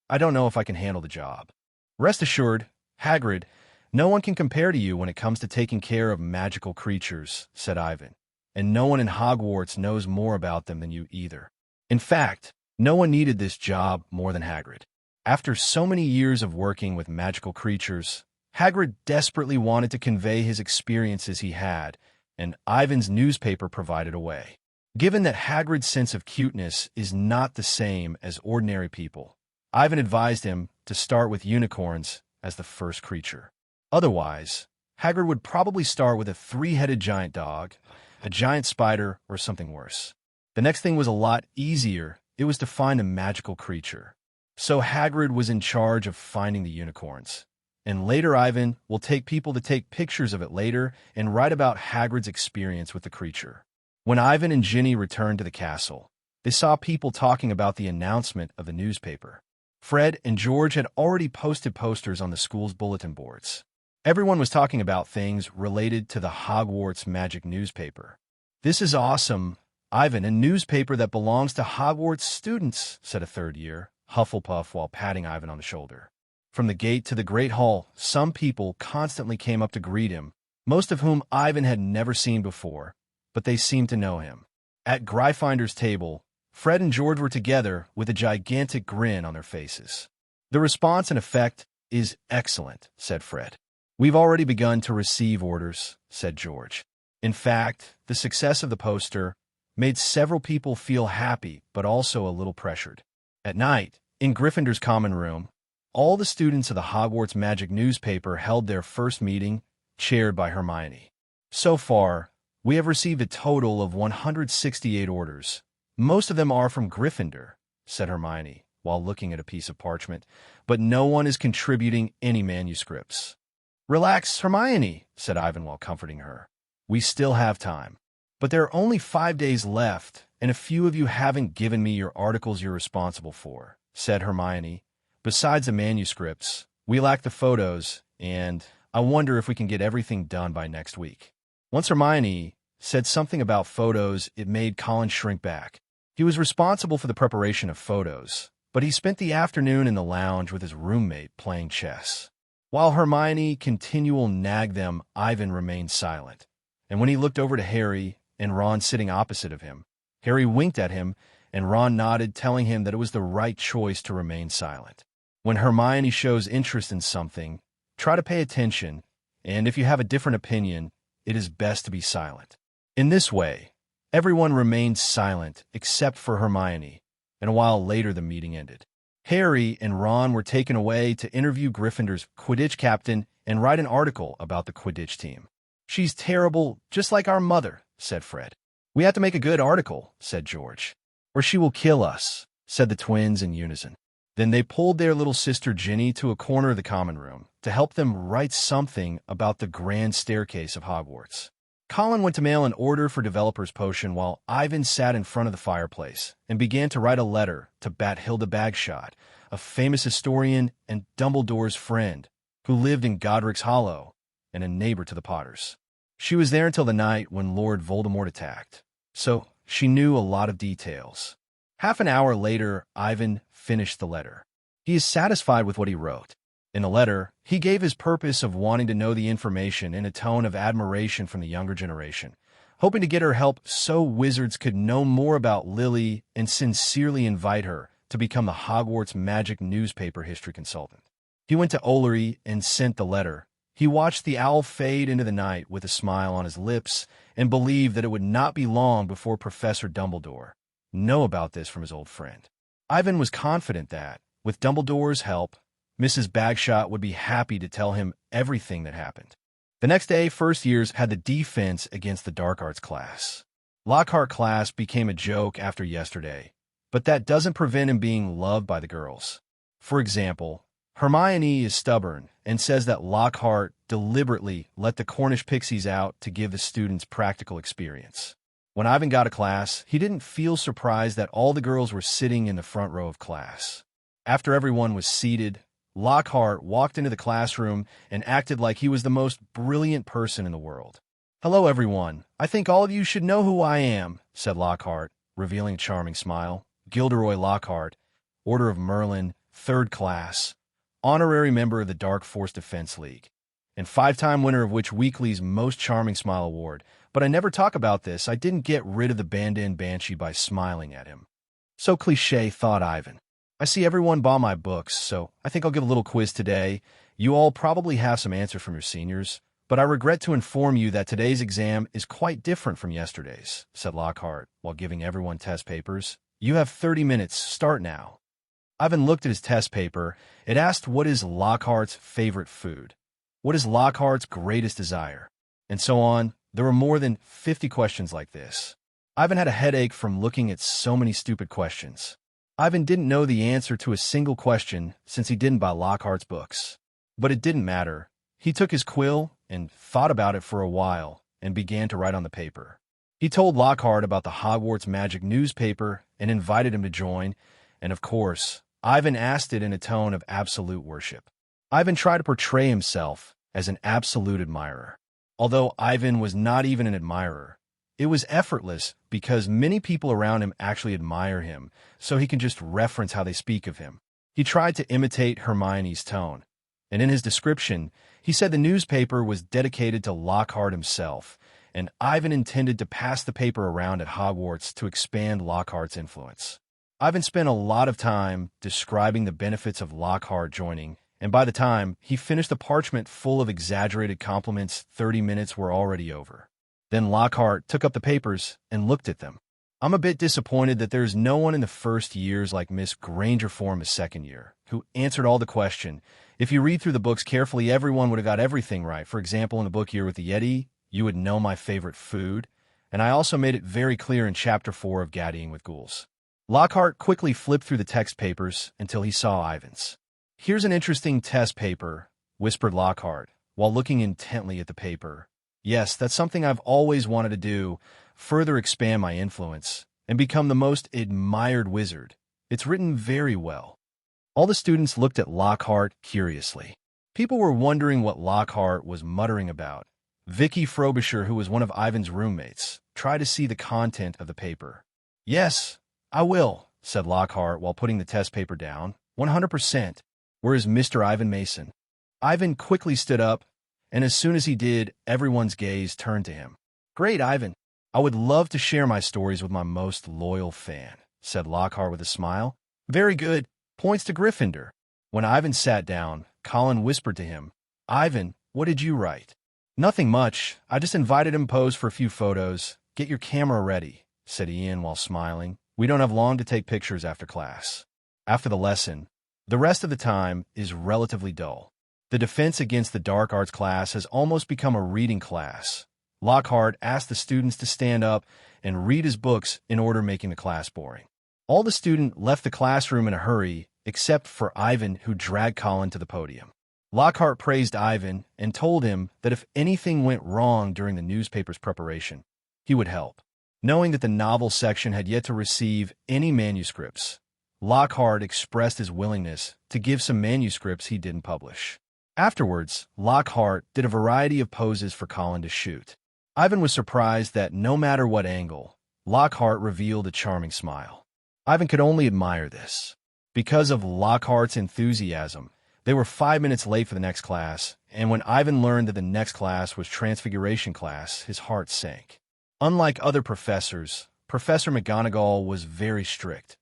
A: "I don't know if I can handle the job." "Rest assured, Hagrid, no one can compare to you when it comes to taking care of magical creatures," said Ivan, "and no one in Hogwarts knows more about them than you either." In fact, no one needed this job more than Hagrid. After so many years of working with magical creatures, Hagrid desperately wanted to convey his experiences he had, and Ivan's newspaper provided a way. Given that Hagrid's sense of cuteness is not the same as ordinary people, Ivan advised him to start with unicorns as the first creature. Otherwise, Hagrid would probably start with a three-headed giant dog, a giant spider, or something worse. The next thing was a lot easier. It was to find a magical creature. So Hagrid was in charge of finding the unicorns. And later Ivan will take people to take pictures of it later and write about Hagrid's experience with the creature. When Ivan and Ginny returned to the castle, they saw people talking about the announcement of the newspaper. Fred and George had already posted posters on the school's bulletin boards. Everyone was talking about things related to the Hogwarts magic newspaper. "This is awesome, Ivan, a newspaper that belongs to Hogwarts students," said a third year, Hufflepuff, while patting Ivan on the shoulder. From the gate to the Great Hall, some people constantly came up to greet him, most of whom Ivan had never seen before, but they seemed to know him. At Gryffinder's table, Fred and George were together with a gigantic grin on their faces. "The response and effect is excellent," said Fred. "We've already begun to receive orders," said George. In fact, the success of the poster made several people feel happy but also a little pressured. At night, in Gryffindor's common room, all the students of the Hogwarts magic newspaper held their first meeting, chaired by Hermione. "So far, we have received a total of 168 orders. Most of them are from Gryffindor," said Hermione, while looking at a piece of parchment, "but no one is contributing any manuscripts." "Relax, Hermione," said Ivan while comforting her. "We still have time. But there are only 5 days left, and a few of you haven't given me your articles you're responsible for," said Hermione. "Besides the manuscripts, we lack the photos, and I wonder if we can get everything done by next week." Once Hermione said something about photos, it made Colin shrink back. He was responsible for the preparation of photos, but he spent the afternoon in the lounge with his roommate playing chess. While Hermione continually nagged them, Ivan remained silent, and when he looked over to Harry and Ron sitting opposite of him, Harry winked at him, and Ron nodded, telling him that it was the right choice to remain silent. When Hermione shows interest in something, try to pay attention, and if you have a different opinion, it is best to be silent. In this way, everyone remained silent except for Hermione, and a while later the meeting ended. Harry and Ron were taken away to interview Gryffindor's Quidditch captain and write an article about the Quidditch team. "She's terrible, just like our mother," said Fred. "We have to make a good article," said George. "Or she will kill us," said the twins in unison. Then they pulled their little sister Ginny to a corner of the common room to help them write something about the grand staircase of Hogwarts. Colin went to mail an order for Developer's Potion while Ivan sat in front of the fireplace and began to write a letter to Bathilda Bagshot, a famous historian and Dumbledore's friend who lived in Godric's Hollow and a neighbor to the Potters. She was there until the night when Lord Voldemort attacked, so she knew a lot of details. Half an hour later, Ivan finished the letter. He is satisfied with what he wrote. In the letter, he gave his purpose of wanting to know the information in a tone of admiration from the younger generation, hoping to get her help so wizards could know more about Lily and sincerely invite her to become the Hogwarts magic newspaper history consultant. He went to Ollery and sent the letter. He watched the owl fade into the night with a smile on his lips and believed that it would not be long before Professor Dumbledore knew about this from his old friend. Ivan was confident that, with Dumbledore's help, Mrs. Bagshot would be happy to tell him everything that happened. The next day, first years had the defense against the dark arts class. Lockhart class became a joke after yesterday, but that doesn't prevent him being loved by the girls. For example, Hermione is stubborn and says that Lockhart deliberately let the Cornish pixies out to give the students practical experience. When Ivan got to class, he didn't feel surprised that all the girls were sitting in the front row of class. After everyone was seated, Lockhart walked into the classroom and acted like he was the most brilliant person in the world. "Hello, everyone. I think all of you should know who I am," said Lockhart, revealing a charming smile. "Gilderoy Lockhart, Order of Merlin, 3rd class, honorary member of the Dark Force Defense League, and 5-time winner of Witch Weekly's Most Charming Smile Award. But I never talk about this. I didn't get rid of the Bandan Banshee by smiling at him." So cliché, thought Ivan. "I see everyone bought my books, so I think I'll give a little quiz today. You all probably have some answers from your seniors, but I regret to inform you that today's exam is quite different from yesterday's," said Lockhart, while giving everyone test papers. "You have 30 minutes. Start now." Ivan looked at his test paper. It asked, what is Lockhart's favorite food? What is Lockhart's greatest desire? And so on. There were more than 50 questions like this. Ivan had a headache from looking at so many stupid questions. Ivan didn't know the answer to a single question since he didn't buy Lockhart's books. But it didn't matter. He took his quill and thought about it for a while and began to write on the paper. He told Lockhart about the Hogwarts magic newspaper and invited him to join, and of course, Ivan asked it in a tone of absolute worship. Ivan tried to portray himself as an absolute admirer. Although Ivan was not even an admirer, it was effortless because many people around him actually admire him, so he can just reference how they speak of him. He tried to imitate Hermione's tone, and in his description, he said the newspaper was dedicated to Lockhart himself, and Ivan intended to pass the paper around at Hogwarts to expand Lockhart's influence. Ivan spent a lot of time describing the benefits of Lockhart joining, and by the time he finished the parchment full of exaggerated compliments, 30 minutes were already over. Then Lockhart took up the papers and looked at them. "I'm a bit disappointed that there's no one in the first years like Miss Grangerform the second year, who answered all the question. If you read through the books carefully, everyone would have got everything right. For example, in the book Year with the Yeti, you would know my favorite food, and I also made it very clear in Chapter 4 of Gaddying with Ghouls." Lockhart quickly flipped through the text papers until he saw Ivan's. "Here's an interesting test paper," whispered Lockhart, while looking intently at the paper. "Yes, that's something I've always wanted to do, further expand my influence, and become the most admired wizard. It's written very well." All the students looked at Lockhart curiously. People were wondering what Lockhart was muttering about. Vicky Frobisher, who was one of Ivan's roommates, tried to see the content of the paper. "Yes, I will," said Lockhart while putting the test paper down. 100%. "Where is Mr. Ivan Mason?" Ivan quickly stood up, and as soon as he did, everyone's gaze turned to him. "Great, Ivan. I would love to share my stories with my most loyal fan," said Lockhart with a smile. "Very good. Points to Gryffindor." When Ivan sat down, Colin whispered to him, "Ivan, what did you write?" "Nothing much. I just invited him to pose for a few photos. Get your camera ready," said Ian while smiling. "We don't have long to take pictures after class." After the lesson, the rest of the time is relatively dull. The defense against the dark arts class has almost become a reading class. Lockhart asked the students to stand up and read his books in order making the class boring. All the students left the classroom in a hurry, except for Ivan, who dragged Colin to the podium. Lockhart praised Ivan and told him that if anything went wrong during the newspaper's preparation, he would help. Knowing that the novel section had yet to receive any manuscripts, Lockhart expressed his willingness to give some manuscripts he didn't publish. Afterwards, Lockhart did a variety of poses for Colin to shoot. Ivan was surprised that no matter what angle, Lockhart revealed a charming smile. Ivan could only admire this. Because of Lockhart's enthusiasm, they were 5 minutes late for the next class, and when Ivan learned that the next class was Transfiguration class, his heart sank. Unlike other professors, Professor McGonagall was very strict.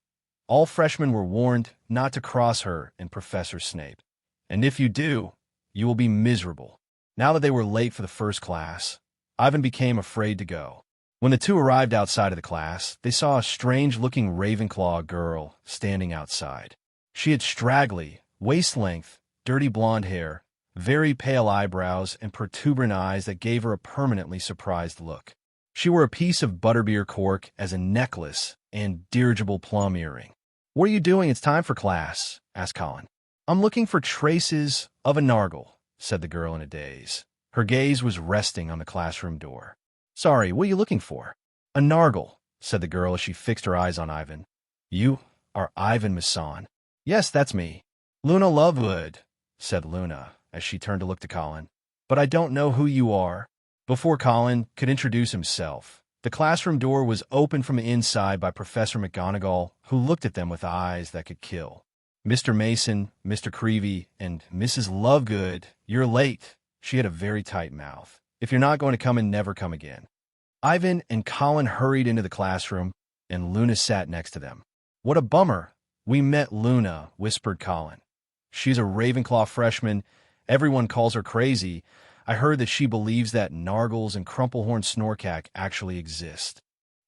A: All freshmen were warned not to cross her and Professor Snape. And if you do, you will be miserable. Now that they were late for the first class, Ivan became afraid to go. When the two arrived outside of the class, they saw a strange-looking Ravenclaw girl standing outside. She had straggly, waist-length, dirty blonde hair, very pale eyebrows, and protuberant eyes that gave her a permanently surprised look. She wore a piece of butterbeer cork as a necklace and dirigible plum earring. "What are you doing? It's time for class," asked Colin. "I'm looking for traces of a Nargle," said the girl in a daze. Her gaze was resting on the classroom door. "Sorry, what are you looking for?" "A Nargle," said the girl as she fixed her eyes on Ivan. "You are Ivan Masson." "Yes, that's me." "Luna Lovegood," said Luna as she turned to look to Colin. "But I don't know who you are." Before Colin could introduce himself, the classroom door was opened from the inside by Professor McGonagall, who looked at them with eyes that could kill. "Mr. Mason, Mr. Creevey, and Mrs. Lovegood, you're late." She had a very tight mouth. "If you're not going to come in, never come again." Ivan and Colin hurried into the classroom, and Luna sat next to them. "What a bummer." "We met Luna," whispered Colin. "She's a Ravenclaw freshman. Everyone calls her crazy. I heard that she believes that Nargles and Crumplehorn Snorkack actually exist."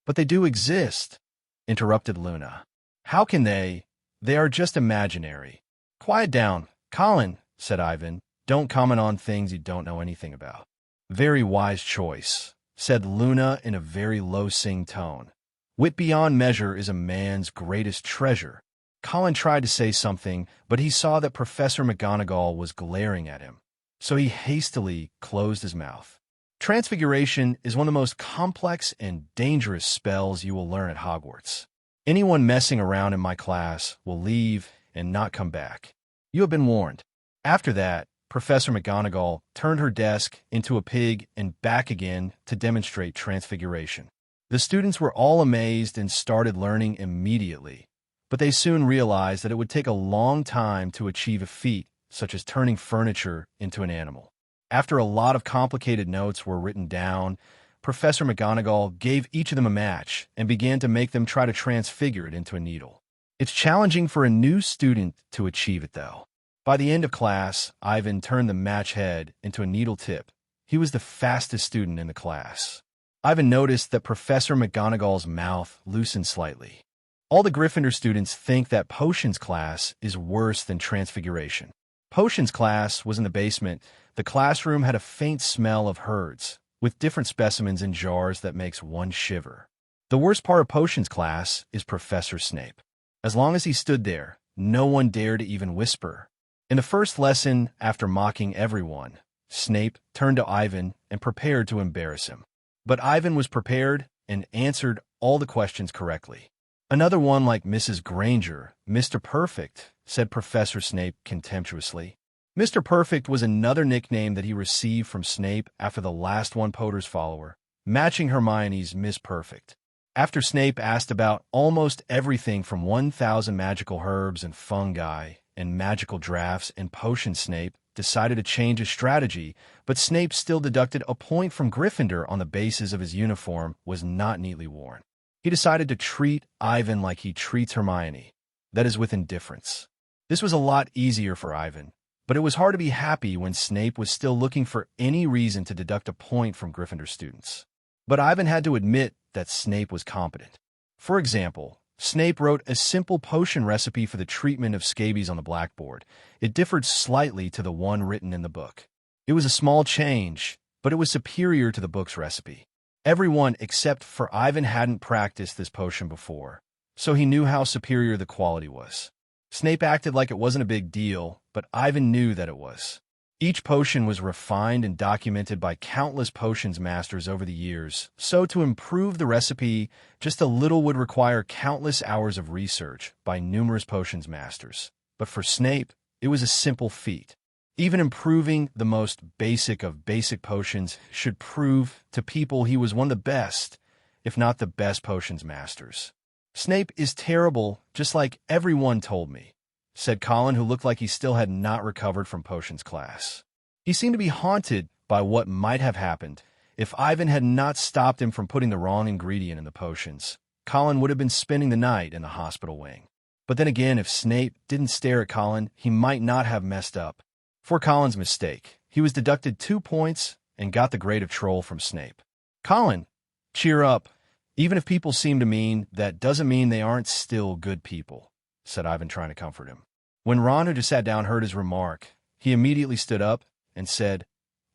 A: "But they do exist," interrupted Luna. "How can they? They are just imaginary." "Quiet down, Colin," said Ivan. "Don't comment on things you don't know anything about." "Very wise choice," said Luna in a very low-sing tone. "Wit beyond measure is a man's greatest treasure." Colin tried to say something, but he saw that Professor McGonagall was glaring at him, so he hastily closed his mouth. Transfiguration is one of the most complex and dangerous spells you will learn at Hogwarts. Anyone messing around in my class will leave and not come back. You have been warned. After that, Professor McGonagall turned her desk into a pig and back again to demonstrate transfiguration. The students were all amazed and started learning immediately, but they soon realized that it would take a long time to achieve a feat such as turning furniture into an animal. After a lot of complicated notes were written down, Professor McGonagall gave each of them a match and began to make them try to transfigure it into a needle. It's challenging for a new student to achieve it, though. By the end of class, Ivan turned the match head into a needle tip. He was the fastest student in the class. Ivan noticed that Professor McGonagall's mouth loosened slightly. All the Gryffindor students think that Potions class is worse than Transfiguration. Potions class was in the basement. The classroom had a faint smell of herds, with different specimens in jars that makes one shiver. The worst part of Potions class is Professor Snape. As long as he stood there, no one dared to even whisper. In the first lesson, after mocking everyone, Snape turned to Ivan and prepared to embarrass him. But Ivan was prepared and answered all the questions correctly. "Another one like Mrs. Granger, Mr. Perfect," said Professor Snape contemptuously. Mr. Perfect was another nickname that he received from Snape after the last one Potter's follower, matching Hermione's Miss Perfect. After Snape asked about almost everything from 1,000 magical herbs and fungi and magical drafts and potions, Snape decided to change his strategy, but Snape still deducted a point from Gryffindor on the basis of his uniform was not neatly worn. He decided to treat Ivan like he treats Hermione, that is, with indifference. This was a lot easier for Ivan, but it was hard to be happy when Snape was still looking for any reason to deduct a point from Gryffindor students. But Ivan had to admit that Snape was competent. For example, Snape wrote a simple potion recipe for the treatment of scabies on the blackboard. It differed slightly to the one written in the book. It was a small change, but it was superior to the book's recipe. Everyone except for Ivan hadn't practiced this potion before, so he knew how superior the quality was. Snape acted like it wasn't a big deal, but Ivan knew that it was. Each potion was refined and documented by countless potions masters over the years, so to improve the recipe, just a little would require countless hours of research by numerous potions masters. But for Snape, it was a simple feat. Even improving the most basic of basic potions should prove to people he was one of the best, if not the best potions masters. Snape is terrible, just like everyone told me, said Colin, who looked like he still had not recovered from potions class. He seemed to be haunted by what might have happened. If Ivan had not stopped him from putting the wrong ingredient in the potions, Colin would have been spending the night in the hospital wing. But then again, if Snape didn't stare at Colin, he might not have messed up. For Colin's mistake, he was deducted 2 points and got the grade of troll from Snape. Colin, cheer up. Even if people seem to mean, that doesn't mean they aren't still good people, said Ivan, trying to comfort him. When Ron, who just sat down, heard his remark, he immediately stood up and said,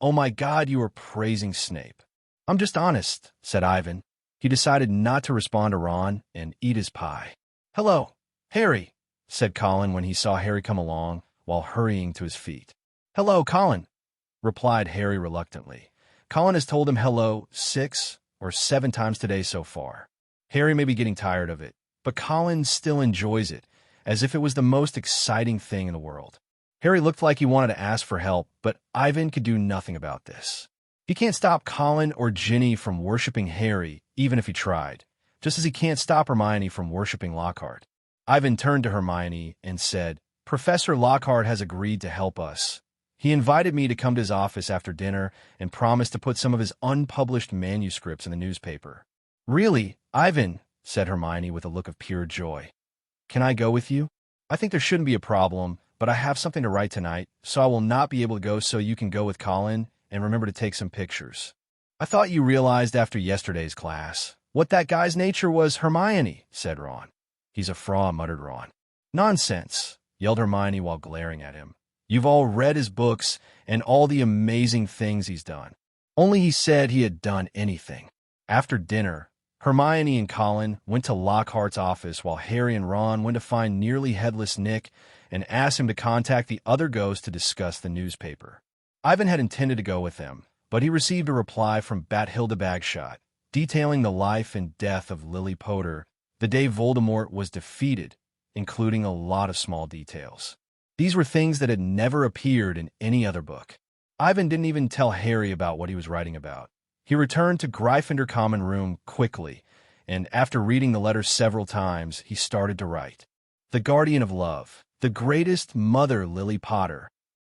A: "Oh my God, you are praising Snape." "I'm just honest," said Ivan. He decided not to respond to Ron and eat his pie. "Hello, Harry," said Colin when he saw Harry come along while hurrying to his feet. "Hello, Colin," replied Harry reluctantly. Colin has told him hello 6 or 7 times today so far. Harry may be getting tired of it, but Colin still enjoys it, as if it was the most exciting thing in the world. Harry looked like he wanted to ask for help, but Ivan could do nothing about this. He can't stop Colin or Ginny from worshipping Harry, even if he tried, just as he can't stop Hermione from worshipping Lockhart. Ivan turned to Hermione and said, "Professor Lockhart has agreed to help us. He invited me to come to his office after dinner and promised to put some of his unpublished manuscripts in the newspaper." "Really, Ivan?" said Hermione with a look of pure joy. "Can I go with you? I think there shouldn't be a problem, but I have something to write tonight, so I will not be able to go, so you can go with Colin and remember to take some pictures." "I thought you realized after yesterday's class what that guy's nature was." "Hermione," said Ron. "He's a fraud," muttered Ron. "Nonsense," yelled Hermione while glaring at him. "You've all read his books and all the amazing things he's done. Only he said he had done anything." After dinner, Hermione and Colin went to Lockhart's office while Harry and Ron went to find nearly headless Nick and asked him to contact the other ghosts to discuss the newspaper. Ivan had intended to go with them, but he received a reply from Bathilda Bagshot, detailing the life and death of Lily Potter the day Voldemort was defeated, including a lot of small details. These were things that had never appeared in any other book. Ivan didn't even tell Harry about what he was writing about. He returned to Gryffindor Common Room quickly, and after reading the letter several times, he started to write. "The Guardian of Love, the greatest mother, Lily Potter."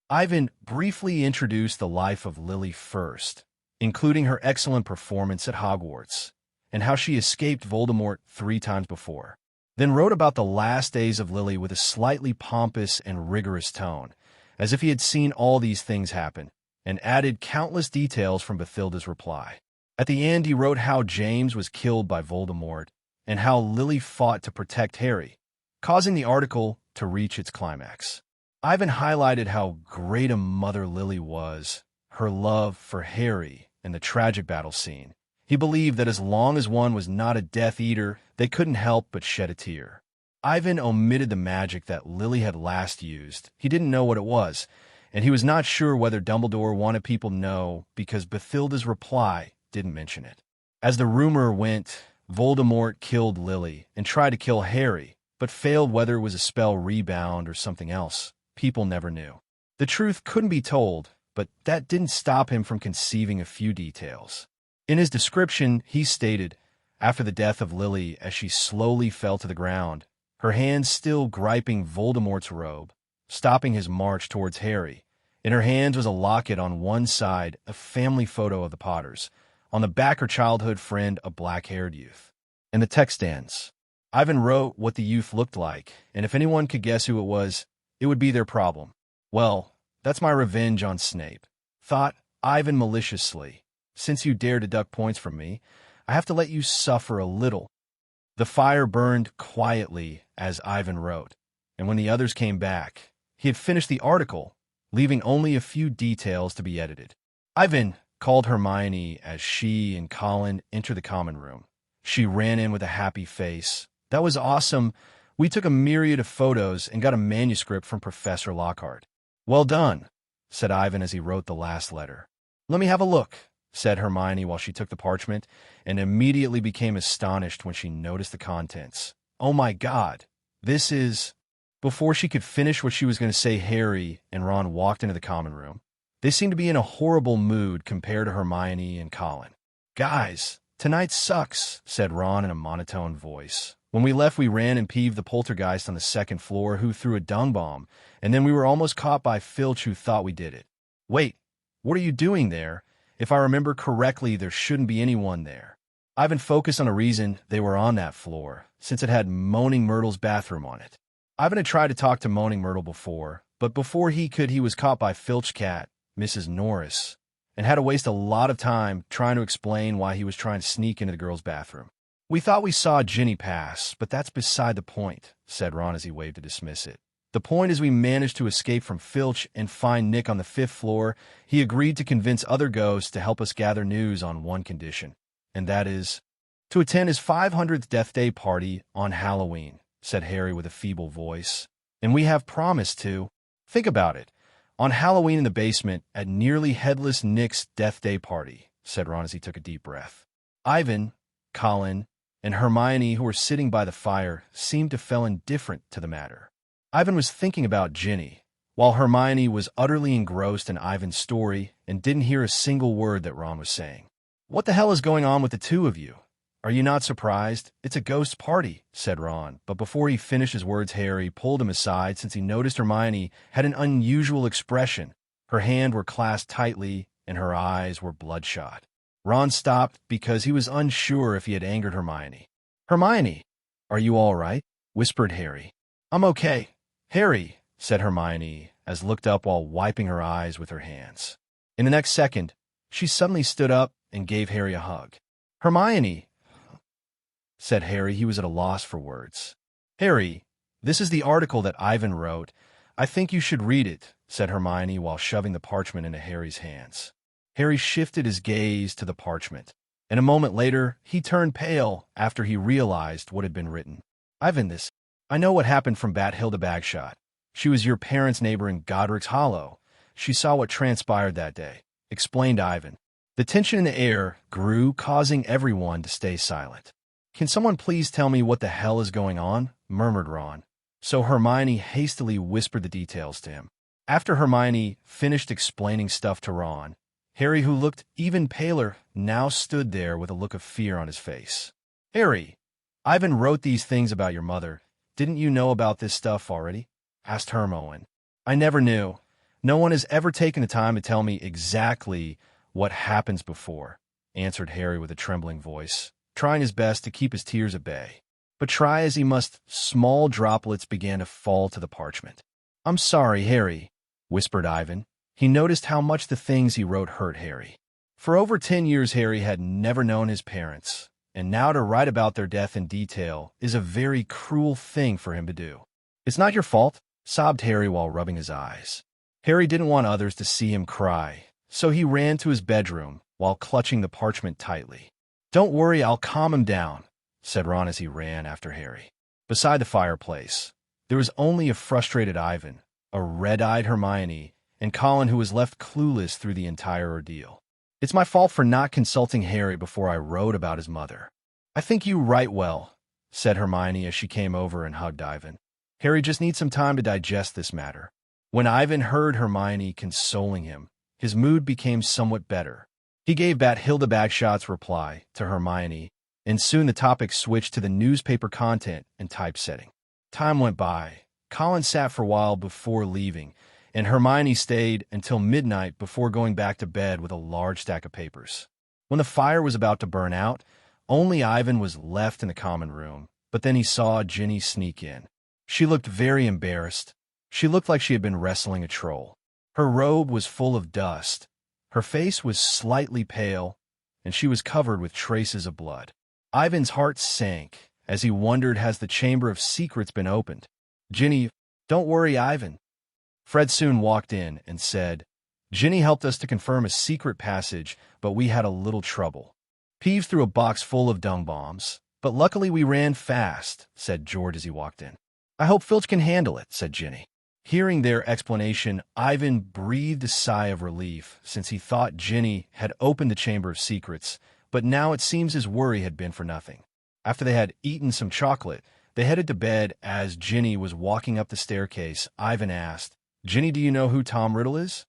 A: Ivan briefly introduced the life of Lily first, including her excellent performance at Hogwarts, and how she escaped Voldemort 3 times before. Then wrote about the last days of Lily with a slightly pompous and rigorous tone, as if he had seen all these things happen, and added countless details from Bathilda's reply. At the end, he wrote how James was killed by Voldemort, and how Lily fought to protect Harry, causing the article to reach its climax. Ivan highlighted how great a mother Lily was, her love for Harry, and the tragic battle scene. He believed that as long as one was not a Death Eater, they couldn't help but shed a tear. Ivan omitted the magic that Lily had last used. He didn't know what it was, and he was not sure whether Dumbledore wanted people to know because Bathilda's reply didn't mention it. As the rumor went, Voldemort killed Lily and tried to kill Harry, but failed, whether it was a spell rebound or something else. People never knew. The truth couldn't be told, but that didn't stop him from conceiving a few details. In his description, he stated, after the death of Lily, as she slowly fell to the ground, her hands still gripping Voldemort's robe, stopping his march towards Harry. In her hands was a locket, on one side a family photo of the Potters, on the back her childhood friend, a black-haired youth. And the text stands. Ivan wrote what the youth looked like, and if anyone could guess who it was, it would be their problem. "Well, that's my revenge on Snape," thought Ivan maliciously. "Since you dare deduct points from me, I have to let you suffer a little." The fire burned quietly as Ivan wrote, and when the others came back, he had finished the article, leaving only a few details to be edited. "Ivan," called Hermione as she and Colin entered the common room. She ran in with a happy face. "That was awesome. We took a myriad of photos and got a manuscript from Professor Lockhart." "Well done," said Ivan as he wrote the last letter. "Let me have a look," said Hermione while she took the parchment, and immediately became astonished when she noticed the contents. "Oh my God, this is—" Before she could finish what she was going to say, Harry and Ron walked into the common room. They seemed to be in a horrible mood compared to Hermione and Colin. "Guys, tonight sucks," said Ron in a monotone voice. When we left, we ran and peeved the poltergeist on the second floor who threw a dung bomb, and then we were almost caught by Filch who thought we did it. Wait, what are you doing there? If I remember correctly, there shouldn't be anyone there. Ivan focused on a reason they were on that floor, since it had Moaning Myrtle's bathroom on it. Ivan had tried to talk to Moaning Myrtle before, but before he could, he was caught by Filch's cat, Mrs. Norris, and had to waste a lot of time trying to explain why he was trying to sneak into the girl's bathroom. We thought we saw Ginny pass, but that's beside the point, said Ron as he waved to dismiss it. The point is we managed to escape from Filch and find Nick on the 5th floor. He agreed to convince other ghosts to help us gather news on one condition, and that is to attend his 500th death day party on Halloween, said Harry with a feeble voice. And we have promised to. Think about it. On Halloween in the basement at nearly headless Nick's death day party, said Ron as he took a deep breath. Ivan, Colin, and Hermione, who were sitting by the fire, seemed to feel indifferent to the matter. Ivan was thinking about Ginny, while Hermione was utterly engrossed in Ivan's story and didn't hear a single word that Ron was saying. What the hell is going on with the two of you? Are you not surprised? It's a ghost party, said Ron, but before he finished his words, Harry pulled him aside since he noticed Hermione had an unusual expression. Her hands were clasped tightly and her eyes were bloodshot. Ron stopped because he was unsure if he had angered Hermione. Hermione, are you all right? Whispered Harry. I'm okay. Harry, said Hermione, as looked up while wiping her eyes with her hands. In the next second, she suddenly stood up and gave Harry a hug. Hermione, said Harry. He was at a loss for words. Harry, this is the article that Ivan wrote. I think you should read it, said Hermione while shoving the parchment into Harry's hands. Harry shifted his gaze to the parchment, and a moment later, he turned pale after he realized what had been written. Ivan, I know what happened from Bathilda Bagshot. She was your parents' neighbor in Godric's Hollow. She saw what transpired that day, explained Ivan. The tension in the air grew, causing everyone to stay silent. Can someone please tell me what the hell is going on? Murmured Ron. So Hermione hastily whispered the details to him. After Hermione finished explaining stuff to Ron, Harry, who looked even paler, now stood there with a look of fear on his face. Harry, Ivan wrote these things about your mother. Didn't you know about this stuff already? Asked Hermione. I never knew. No one has ever taken the time to tell me exactly what happens before, answered Harry with a trembling voice, trying his best to keep his tears at bay. But try as he must, small droplets began to fall to the parchment. I'm sorry, Harry, whispered Ivan. He noticed how much the things he wrote hurt Harry. For over 10 years, Harry had never known his parents, and now to write about their death in detail is a very cruel thing for him to do. It's not your fault, sobbed Harry while rubbing his eyes. Harry didn't want others to see him cry, so he ran to his bedroom while clutching the parchment tightly. Don't worry, I'll calm him down, said Ron as he ran after Harry. Beside the fireplace, there was only a frustrated Ivan, a red-eyed Hermione, and Colin, who was left clueless through the entire ordeal. It's my fault for not consulting Harry before I wrote about his mother. I think you write well, said Hermione as she came over and hugged Ivan. Harry just needs some time to digest this matter. When Ivan heard Hermione consoling him, his mood became somewhat better. He gave Bathilda Bagshot's reply to Hermione, and soon the topic switched to the newspaper content and typesetting. Time went by. Colin sat for a while before leaving, and Hermione stayed until midnight before going back to bed with a large stack of papers. When the fire was about to burn out, only Ivan was left in the common room, but then he saw Ginny sneak in. She looked very embarrassed. She looked like she had been wrestling a troll. Her robe was full of dust. Her face was slightly pale, and she was covered with traces of blood. Ivan's heart sank as he wondered, has the Chamber of Secrets been opened? Ginny, don't worry, Ivan. Fred soon walked in and said, Ginny helped us to confirm a secret passage, but we had a little trouble. Peeves threw a box full of dung bombs, but luckily we ran fast, said George as he walked in. I hope Filch can handle it, said Ginny. Hearing their explanation, Ivan breathed a sigh of relief since he thought Ginny had opened the Chamber of Secrets, but now it seems his worry had been for nothing. After they had eaten some chocolate, they headed to bed. As Ginny was walking up the staircase, Ivan asked, Ginny, do you know who Tom Riddle is?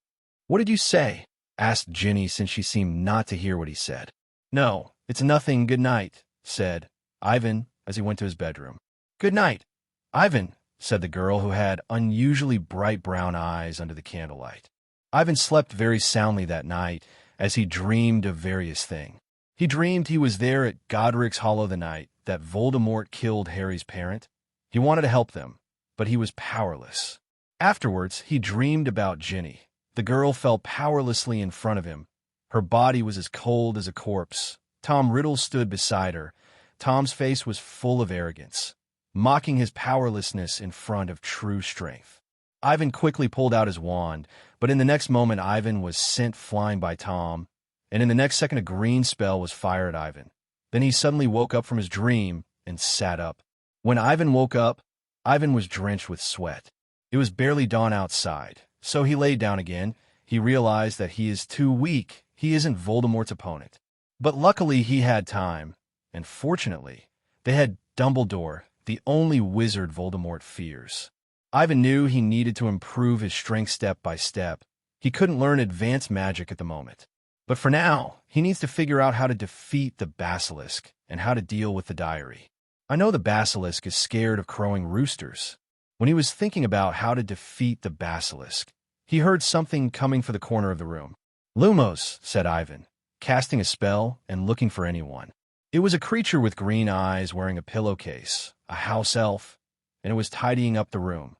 A: What did you say? Asked Ginny since she seemed not to hear what he said. No, it's nothing, good night, said Ivan, as he went to his bedroom. "Good night, Ivan," said the girl who had unusually bright brown eyes under the candlelight. Ivan slept very soundly that night as he dreamed of various things. He dreamed he was there at Godric's Hollow the night that Voldemort killed Harry's parent. He wanted to help them, but he was powerless. Afterwards, he dreamed about Ginny. The girl fell powerlessly in front of him. Her body was as cold as a corpse. Tom Riddle stood beside her. Tom's face was full of arrogance, mocking his powerlessness in front of true strength. Ivan quickly pulled out his wand, but in the next moment Ivan was sent flying by Tom, and in the next second a green spell was fired at Ivan. Then he suddenly woke up from his dream and sat up. When Ivan woke up, Ivan was drenched with sweat. It was barely dawn outside, so he laid down again. He realized that he is too weak. He isn't Voldemort's opponent. But luckily he had time, and fortunately, they had Dumbledore, the only wizard Voldemort fears. Ivan knew he needed to improve his strength step by step. He couldn't learn advanced magic at the moment. But for now, he needs to figure out how to defeat the basilisk and how to deal with the diary. I know the basilisk is scared of crowing roosters. When he was thinking about how to defeat the basilisk, he heard something coming for the corner of the room. "Lumos," said Ivan, casting a spell and looking for anyone. It was a creature with green eyes wearing a pillowcase, a house elf, and it was tidying up the room.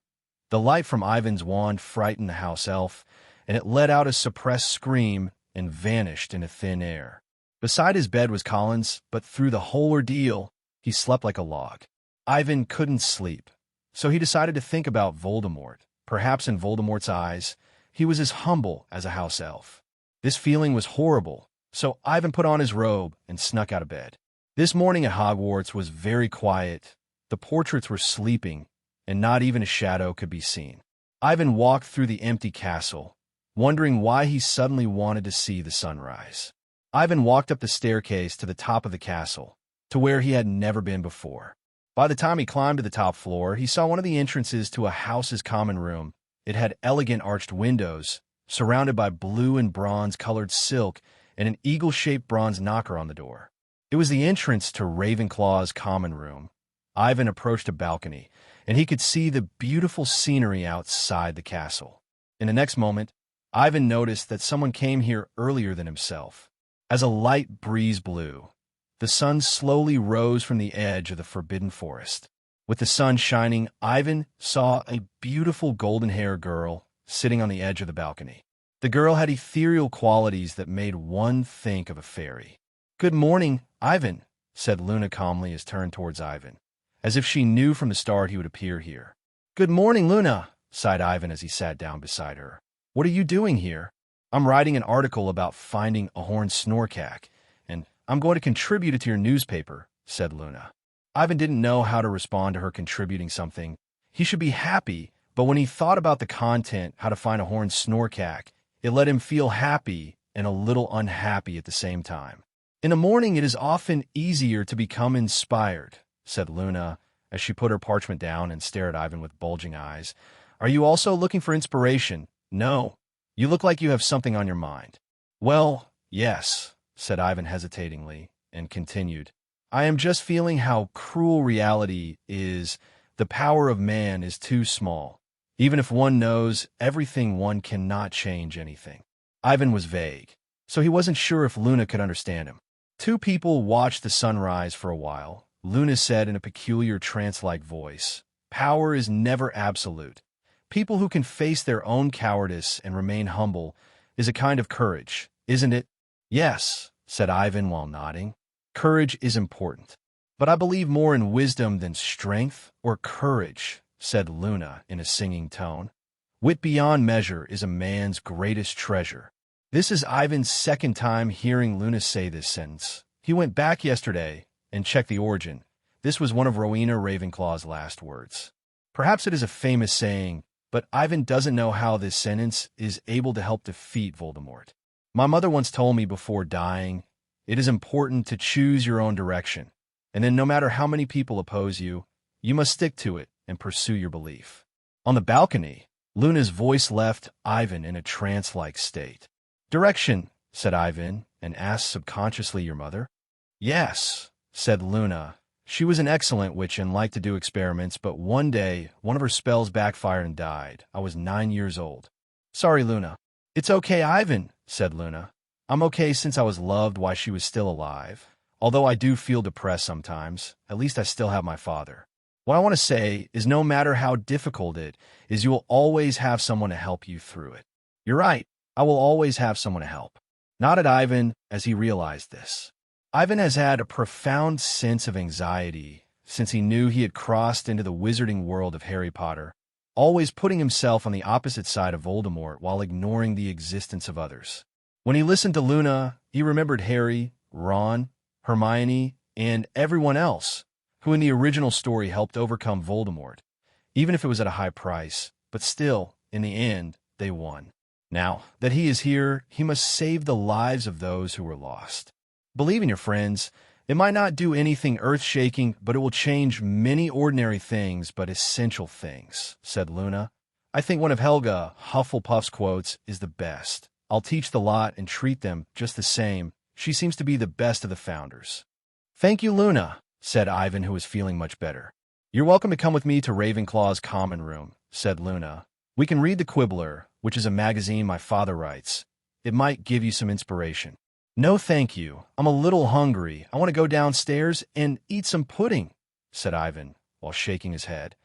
A: The light from Ivan's wand frightened the house elf, and it let out a suppressed scream and vanished into thin air. Beside his bed was Collins, but through the whole ordeal, he slept like a log. Ivan couldn't sleep, so he decided to think about Voldemort. Perhaps in Voldemort's eyes, he was as humble as a house elf. This feeling was horrible, so Ivan put on his robe and snuck out of bed. This morning at Hogwarts was very quiet. The portraits were sleeping, and not even a shadow could be seen. Ivan walked through the empty castle, wondering why he suddenly wanted to see the sunrise. Ivan walked up the staircase to the top of the castle, to where he had never been before. By the time he climbed to the top floor, he saw one of the entrances to a house's common room. It had elegant arched windows, surrounded by blue and bronze-colored silk, and an eagle-shaped bronze knocker on the door. It was the entrance to Ravenclaw's common room. Ivan approached a balcony, and he could see the beautiful scenery outside the castle. In the next moment, Ivan noticed that someone came here earlier than himself. As a light breeze blew, the sun slowly rose from the edge of the forbidden forest. With the sun shining, Ivan saw a beautiful golden-haired girl sitting on the edge of the balcony. The girl had ethereal qualities that made one think of a fairy. "Good morning, Ivan," said Luna calmly as turned towards Ivan, as if she knew from the start he would appear here. "Good morning, Luna," sighed Ivan as he sat down beside her. "What are you doing here?" "I'm writing an article about finding a horned snorkack, and I'm going to contribute it to your newspaper," said Luna. Ivan didn't know how to respond to her contributing something. He should be happy, but when he thought about the content, how to find a horned snorkack, it let him feel happy and a little unhappy at the same time. "In the morning, it is often easier to become inspired," said Luna, as she put her parchment down and stared at Ivan with bulging eyes. "Are you also looking for inspiration?" "No. You look like you have something on your mind." "Well, yes," said Ivan hesitatingly, and continued. "I am just feeling how cruel reality is. The power of man is too small. Even if one knows everything, one cannot change anything." Ivan was vague, so he wasn't sure if Luna could understand him. Two people watched the sunrise for a while. Luna said in a peculiar trance-like voice, "Power is never absolute. People who can face their own cowardice and remain humble is a kind of courage, isn't it?" "Yes," said Ivan while nodding. "Courage is important. But I believe more in wisdom than strength or courage," said Luna in a singing tone. "Wit beyond measure is a man's greatest treasure." This is Ivan's second time hearing Luna say this sentence. He went back yesterday and checked the origin. This was one of Rowena Ravenclaw's last words. Perhaps it is a famous saying, but Ivan doesn't know how this sentence is able to help defeat Voldemort. My mother once told me before dying, it is important to choose your own direction, and then no matter how many people oppose you, you must stick to it and pursue your belief. On the balcony, Luna's voice left Ivan in a trance-like state. "Direction," said Ivan, and asked subconsciously, "Your mother?" "Yes," said Luna, She was an excellent witch and liked to do experiments, but one day, one of her spells backfired and died. I was 9 years old. Sorry, Luna. It's okay, Ivan, said Luna. I'm okay since I was loved while she was still alive. Although I do feel depressed sometimes, at least I still have my father. What I want to say is no matter how difficult it is, you will always have someone to help you through it. You're right, I will always have someone to help. Nodded Ivan as he realized this. Ivan has had a profound sense of anxiety since he knew he had crossed into the wizarding world of Harry Potter, always putting himself on the opposite side of Voldemort while ignoring the existence of others. When he listened to Luna, he remembered Harry, Ron, Hermione, and everyone else who in the original story helped overcome Voldemort, even if it was at a high price, but still, in the end, they won. Now that he is here, he must save the lives of those who were lost. Believe in your friends. It might not do anything earth-shaking, but it will change many ordinary things, but essential things, said Luna. I think one of Helga Hufflepuff's quotes is the best. I'll teach the lot and treat them just the same. She seems to be the best of the founders. Thank you, Luna, said Ivan, who was feeling much better. You're welcome to come with me to Ravenclaw's common room, said Luna. We can read The Quibbler, which is a magazine my father writes. It might give you some inspiration. No, thank you. I'm a little hungry. I want to go downstairs and eat some pudding, said Ivan, while shaking his head.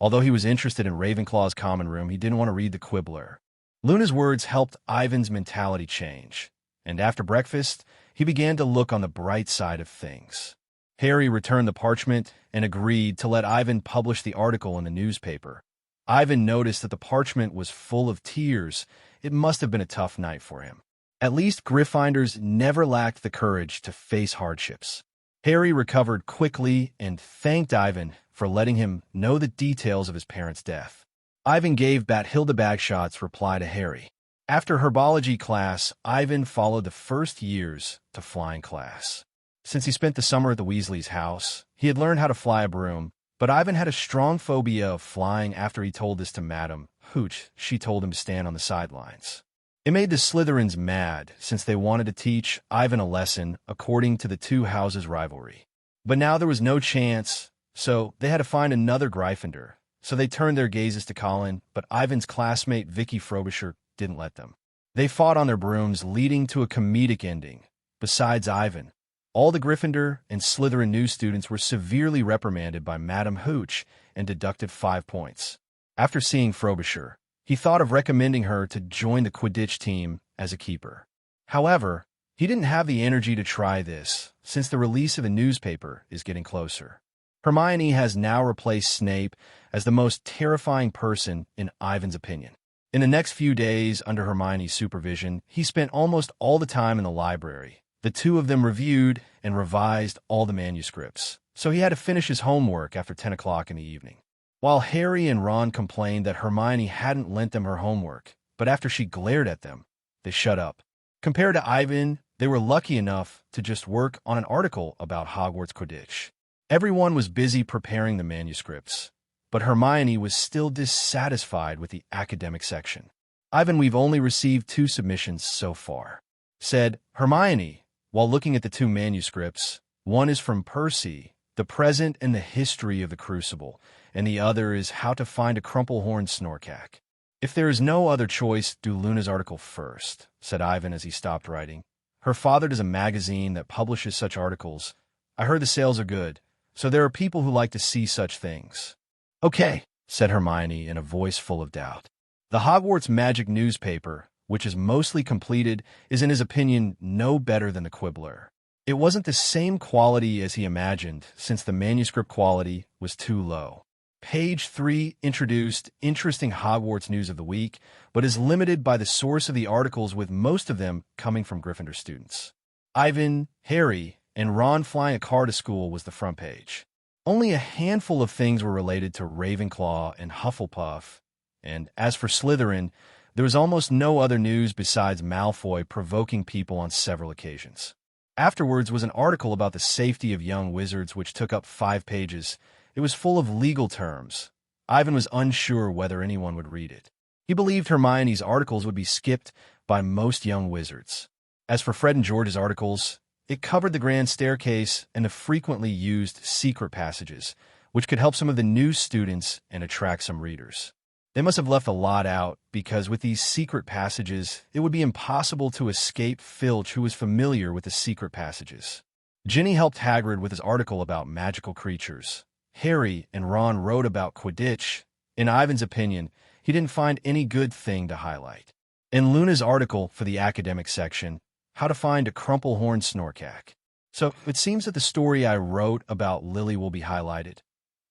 A: Although he was interested in Ravenclaw's common room, he didn't want to read The Quibbler. Luna's words helped Ivan's mentality change, and after breakfast, he began to look on the bright side of things. Harry returned the parchment and agreed to let Ivan publish the article in the newspaper. Ivan noticed that the parchment was full of tears. It must have been a tough night for him. At least Gryffindors never lacked the courage to face hardships. Harry recovered quickly and thanked Ivan for letting him know the details of his parents' death. Ivan gave Bathilda Bagshot's reply to Harry. After herbology class, Ivan followed the first years to flying class. Since he spent the summer at the Weasleys' house, he had learned how to fly a broom, but Ivan had a strong phobia of flying after he told this to Madame Hooch. She told him to stand on the sidelines. It made the Slytherins mad since they wanted to teach Ivan a lesson according to the two houses' rivalry. But now there was no chance, so they had to find another Gryffindor. So they turned their gazes to Colin, but Ivan's classmate Vicky Frobisher didn't let them. They fought on their brooms, leading to a comedic ending. Besides Ivan, all the Gryffindor and Slytherin new students were severely reprimanded by Madame Hooch and deducted 5 points. After seeing Frobisher, he thought of recommending her to join the Quidditch team as a keeper. However, he didn't have the energy to try this, since the release of the newspaper is getting closer. Hermione has now replaced Snape as the most terrifying person in Ivan's opinion. In the next few days, under Hermione's supervision, he spent almost all the time in the library. The two of them reviewed and revised all the manuscripts, so he had to finish his homework after 10 o'clock in the evening. While Harry and Ron complained that Hermione hadn't lent them her homework, but after she glared at them, they shut up. Compared to Ivan, they were lucky enough to just work on an article about Hogwarts Quidditch. Everyone was busy preparing the manuscripts, but Hermione was still dissatisfied with the academic section. Ivan, we've only received 2 submissions so far, said Hermione, while looking at the 2 manuscripts. One is from Percy, The Present and the History of the Crucible, and the other is How to Find a Crumplehorn Snorkack. If there is no other choice, do Luna's article first, said Ivan as he stopped writing. Her father does a magazine that publishes such articles. I heard the sales are good, so there are people who like to see such things. Okay, said Hermione in a voice full of doubt. The Hogwarts Magic newspaper, which is mostly completed, is in his opinion no better than the Quibbler. It wasn't the same quality as he imagined, since the manuscript quality was too low. Page 3 introduced interesting Hogwarts news of the week, but is limited by the source of the articles, with most of them coming from Gryffindor students. Ivan, Harry, and Ron flying a car to school was the front page. Only a handful of things were related to Ravenclaw and Hufflepuff, and as for Slytherin, there was almost no other news besides Malfoy provoking people on several occasions. Afterwards was an article about the safety of young wizards, which took up 5 pages. It was full of legal terms. Ivan was unsure whether anyone would read it. He believed Hermione's articles would be skipped by most young wizards. As for Fred and George's articles, It covered the grand staircase and the frequently used secret passages, which could help some of the new students and attract some readers. They must have left a lot out, because with these secret passages, it would be impossible to escape Filch, who was familiar with the secret passages. Ginny helped Hagrid with his article about magical creatures. Harry and Ron wrote about Quidditch. In Ivan's opinion, he didn't find any good thing to highlight. In Luna's article for the academic section, how to find a crumple-horned snorkack. So it seems that the story I wrote about Lily will be highlighted.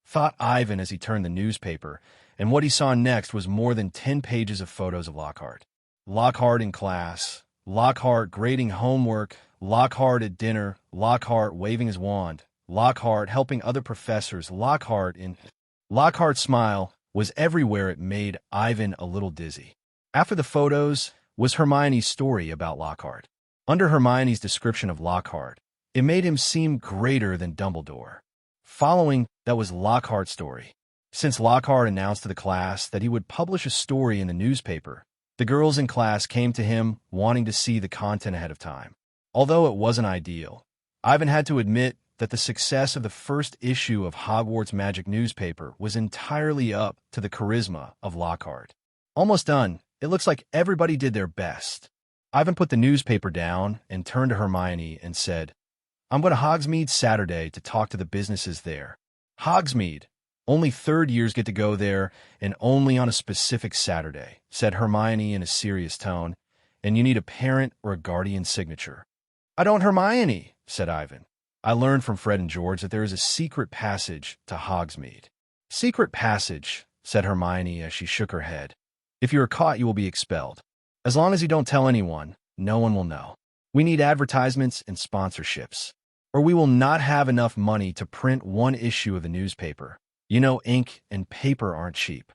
A: Thought Ivan as he turned the newspaper, and what he saw next was more than 10 pages of photos of Lockhart. Lockhart in class, Lockhart grading homework, Lockhart at dinner, Lockhart waving his wand, Lockhart helping other professors, Lockhart's smile was everywhere. It made Ivan a little dizzy. After the photos was Hermione's story about Lockhart. Under Hermione's description of Lockhart, it made him seem greater than Dumbledore. Following that was Lockhart's story. Since Lockhart announced to the class that he would publish a story in the newspaper, the girls in class came to him wanting to see the content ahead of time. Although it wasn't ideal, Ivan had to admit that the success of the first issue of Hogwarts Magic newspaper was entirely up to the charisma of Lockhart. Almost done. It looks like everybody did their best. Ivan put the newspaper down and turned to Hermione and said, "I'm going to Hogsmeade Saturday to talk to the businesses there." Hogsmeade. Only third years get to go there, and only on a specific Saturday, said Hermione in a serious tone, and you need a parent or a guardian signature. I don't, Hermione, said Ivan. I learned from Fred and George that there is a secret passage to Hogsmeade. Secret passage, said Hermione as she shook her head. If you are caught, you will be expelled. As long as you don't tell anyone, no one will know. We need advertisements and sponsorships, or we will not have enough money to print one issue of the newspaper. You know, ink and paper aren't cheap.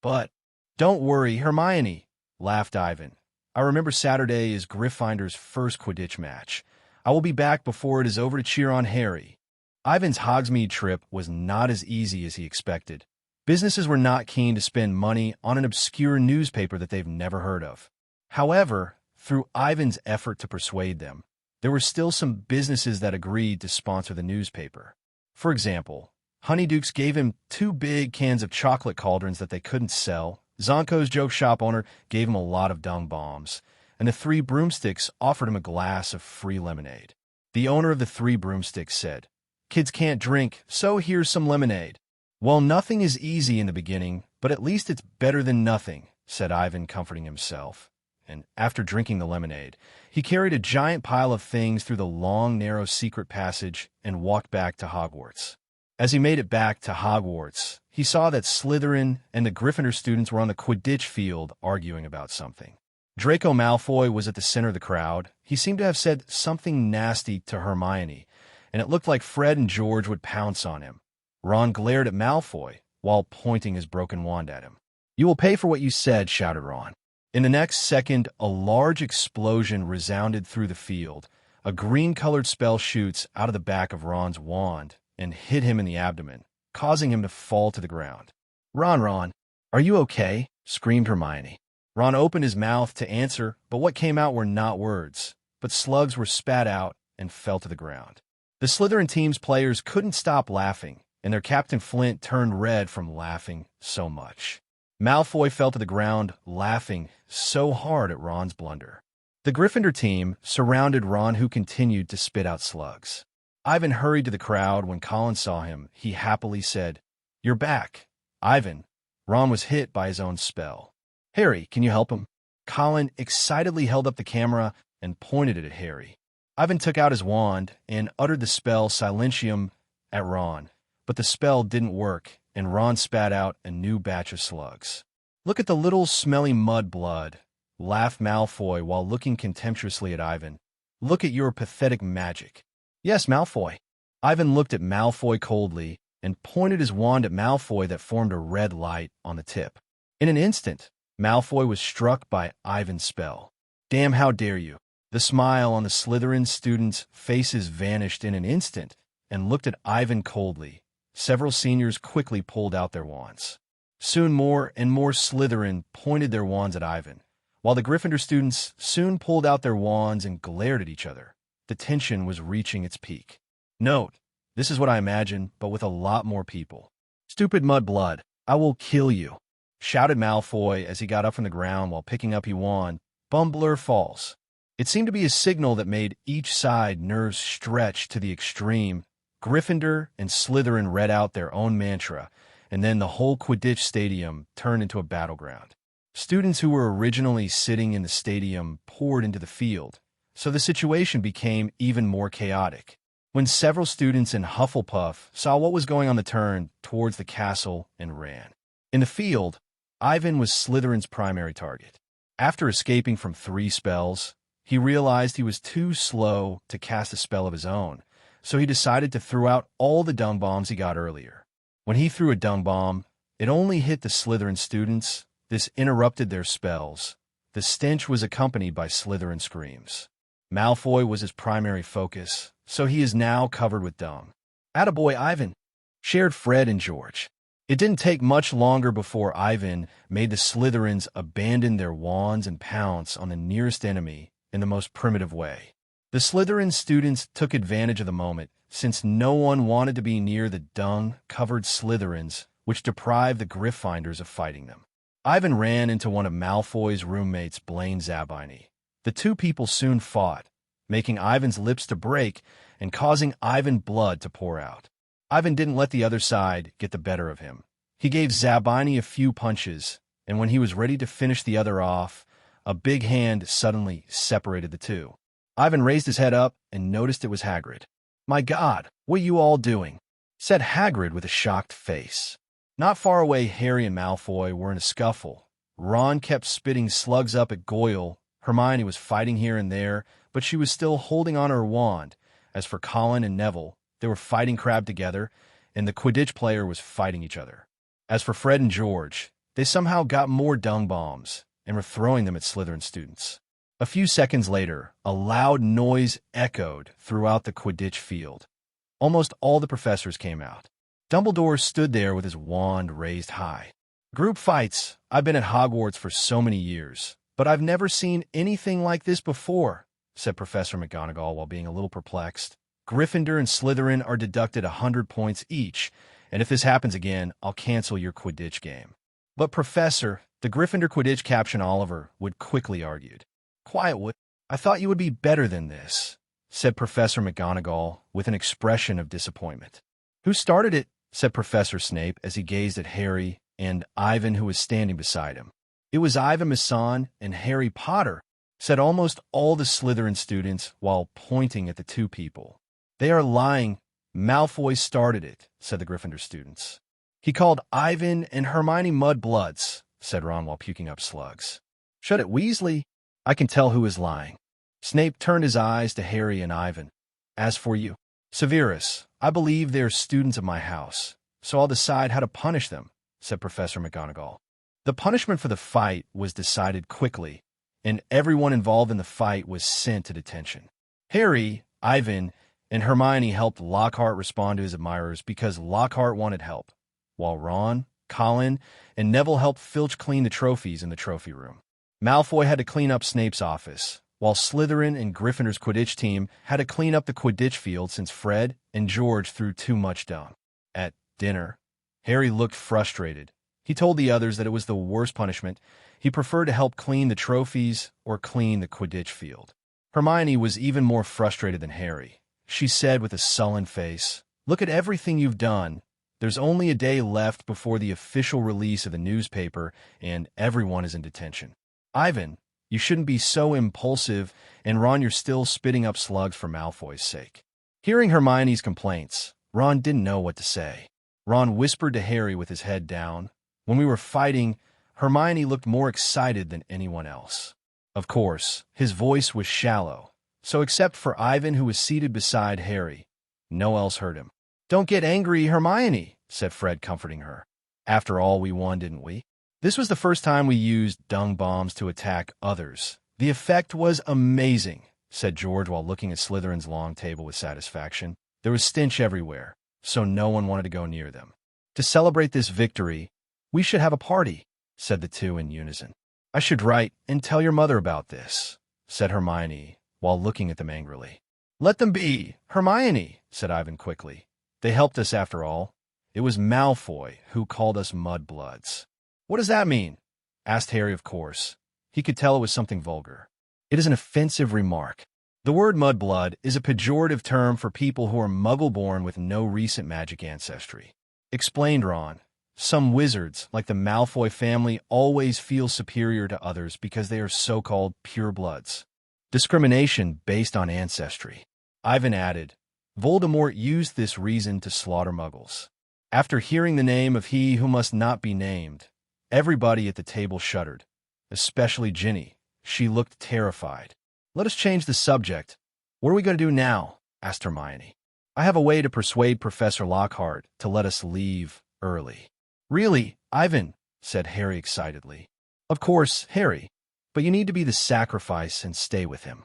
A: But don't worry, Hermione, laughed Ivan. I remember Saturday is Gryffindor's first Quidditch match. I will be back before it is over to cheer on Harry. Ivan's Hogsmeade trip was not as easy as he expected. Businesses were not keen to spend money on an obscure newspaper that they've never heard of. However, through Ivan's effort to persuade them, there were still some businesses that agreed to sponsor the newspaper. For example, Honeydukes gave him 2 big cans of chocolate cauldrons that they couldn't sell. Zonko's joke shop owner gave him a lot of dung bombs, and the 3 Broomsticks offered him a glass of free lemonade. The owner of the 3 Broomsticks said, "Kids can't drink, so here's some lemonade." Well, nothing is easy in the beginning, but at least it's better than nothing, said Ivan, comforting himself. And after drinking the lemonade, he carried a giant pile of things through the long, narrow secret passage and walked back to Hogwarts. As he made it back to Hogwarts, he saw that Slytherin and the Gryffindor students were on the Quidditch field arguing about something. Draco Malfoy was at the center of the crowd. He seemed to have said something nasty to Hermione, and it looked like Fred and George would pounce on him. Ron glared at Malfoy while pointing his broken wand at him. "You will pay for what you said," shouted Ron. In the next second, a large explosion resounded through the field. A green-colored spell shoots out of the back of Ron's wand and hit him in the abdomen, causing him to fall to the ground. Ron, are you okay?" screamed Hermione. Ron opened his mouth to answer, but what came out were not words, but slugs were spat out and fell to the ground. The Slytherin team's players couldn't stop laughing, and their captain Flint turned red from laughing so much. Malfoy fell to the ground, laughing so hard at Ron's blunder. The Gryffindor team surrounded Ron, who continued to spit out slugs. Ivan hurried to the crowd. When Colin saw him, he happily said, "You're back, Ivan." Ron was hit by his own spell. "Harry, can you help him?" Colin excitedly held up the camera and pointed it at Harry. Ivan took out his wand and uttered the spell Silentium at Ron, but the spell didn't work, and Ron spat out a new batch of slugs. "Look at the little smelly mud blood," laughed Malfoy while looking contemptuously at Ivan. "Look at your pathetic magic." "Yes, Malfoy." Ivan looked at Malfoy coldly and pointed his wand at Malfoy that formed a red light on the tip. In an instant, Malfoy was struck by Ivan's spell. "Damn, how dare you!" The smile on the Slytherin students' faces vanished in an instant and looked at Ivan coldly. Several seniors quickly pulled out their wands. Soon more and more Slytherin pointed their wands at Ivan, while the Gryffindor students soon pulled out their wands and glared at each other. The tension was reaching its peak. Note, this is what I imagine, but with a lot more people. Stupid mudblood, I will kill you, shouted Malfoy as he got up from the ground while picking up his wand. Bumbler falls. It seemed to be a signal that made each side nerves stretch to the extreme. Gryffindor and Slytherin read out their own mantra, and then the whole Quidditch stadium turned into a battleground. Students who were originally sitting in the stadium poured into the field, so the situation became even more chaotic. When several students in Hufflepuff saw what was going on, they turned towards the castle and ran. In the field, Ivan was Slytherin's primary target. After escaping from 3 spells, he realized he was too slow to cast a spell of his own, so he decided to throw out all the dung bombs he got earlier. When he threw a dung bomb, it only hit the Slytherin students. This interrupted their spells. The stench was accompanied by Slytherin screams. Malfoy was his primary focus, so he is now covered with dung. "Attaboy, Ivan," shared Fred and George. It didn't take much longer before Ivan made the Slytherins abandon their wands and pounce on the nearest enemy in the most primitive way. The Slytherin students took advantage of the moment, since no one wanted to be near the dung-covered Slytherins, which deprived the Gryffindors of fighting them. Ivan ran into one of Malfoy's roommates, Blaine Zabini. The two people soon fought, making Ivan's lips to break and causing Ivan blood to pour out. Ivan didn't let the other side get the better of him. He gave Zabini a few punches, and when he was ready to finish the other off, a big hand suddenly separated the two. Ivan raised his head up and noticed it was Hagrid. "My God, what are you all doing?" said Hagrid with a shocked face. Not far away, Harry and Malfoy were in a scuffle. Ron kept spitting slugs up at Goyle. Hermione was fighting here and there, but she was still holding on to her wand. As for Colin and Neville, they were fighting crab together, and the Quidditch player was fighting each other. As for Fred and George, they somehow got more dung bombs and were throwing them at Slytherin students. A few seconds later, a loud noise echoed throughout the Quidditch field. Almost all the professors came out. Dumbledore stood there with his wand raised high. "Group fights. I've been at Hogwarts for so many years, but I've never seen anything like this before," said Professor McGonagall while being a little perplexed. "Gryffindor and Slytherin are deducted 100 points each, and if this happens again, I'll cancel your Quidditch game." "But Professor," the Gryffindor Quidditch captain Oliver Wood quickly argued. "Quiet, Wood. I thought you would be better than this," said Professor McGonagall with an expression of disappointment. "Who started it?" said Professor Snape as he gazed at Harry and Ivan, who was standing beside him. "It was Ivan Masson and Harry Potter," said almost all the Slytherin students while pointing at the two people. "They are lying. Malfoy started it," said the Gryffindor students. "He called Ivan and Hermione mudbloods," said Ron while puking up slugs. "Shut it, Weasley. I can tell who is lying." Snape turned his eyes to Harry and Ivan. "As for you, Severus, I believe they are students of my house, so I'll decide how to punish them," said Professor McGonagall. The punishment for the fight was decided quickly, and everyone involved in the fight was sent to detention. Harry, Ivan, and Hermione helped Lockhart respond to his admirers because Lockhart wanted help, while Ron, Colin, and Neville helped Filch clean the trophies in the trophy room. Malfoy had to clean up Snape's office, while Slytherin and Gryffindor's Quidditch team had to clean up the Quidditch field since Fred and George threw too much dung. At dinner, Harry looked frustrated. He told the others that it was the worst punishment. He preferred to help clean the trophies or clean the Quidditch field. Hermione was even more frustrated than Harry. She said with a sullen face, "Look at everything you've done. There's only a day left before the official release of the newspaper, and everyone is in detention. Ivan, you shouldn't be so impulsive, and Ron, you're still spitting up slugs for Malfoy's sake." Hearing Hermione's complaints, Ron didn't know what to say. Ron whispered to Harry with his head down. When we were fighting, Hermione looked more excited than anyone else. Of course, his voice was shallow, so except for Ivan, who was seated beside Harry, no one else heard him. "Don't get angry, Hermione," said Fred, comforting her. "After all, we won, didn't we?" This was the first time we used dung bombs to attack others. "The effect was amazing," said George while looking at Slytherin's long table with satisfaction. There was stench everywhere, so no one wanted to go near them. "To celebrate this victory, we should have a party," said the two in unison. "I should write and tell your mother about this," said Hermione while looking at them angrily. Let them be. Hermione, said Ivan quickly. They helped us after all. It was Malfoy who called us mudbloods. What does that mean? Asked Harry, of course. He could tell it was something vulgar. It is an offensive remark. The word mudblood is a pejorative term for people who are muggle-born with no recent magic ancestry. Explained Ron. Some wizards, like the Malfoy family, always feel superior to others because they are so-called purebloods. Discrimination based on ancestry. Ivan added, Voldemort used this reason to slaughter muggles. After hearing the name of he who must not be named, everybody at the table shuddered, especially Ginny. She looked terrified. Let us change the subject. What are we going to do now? Asked Hermione. I have a way to persuade Professor Lockhart to let us leave early. Really, Ivan, said Harry excitedly. Of course, Harry, but you need to be the sacrifice and stay with him.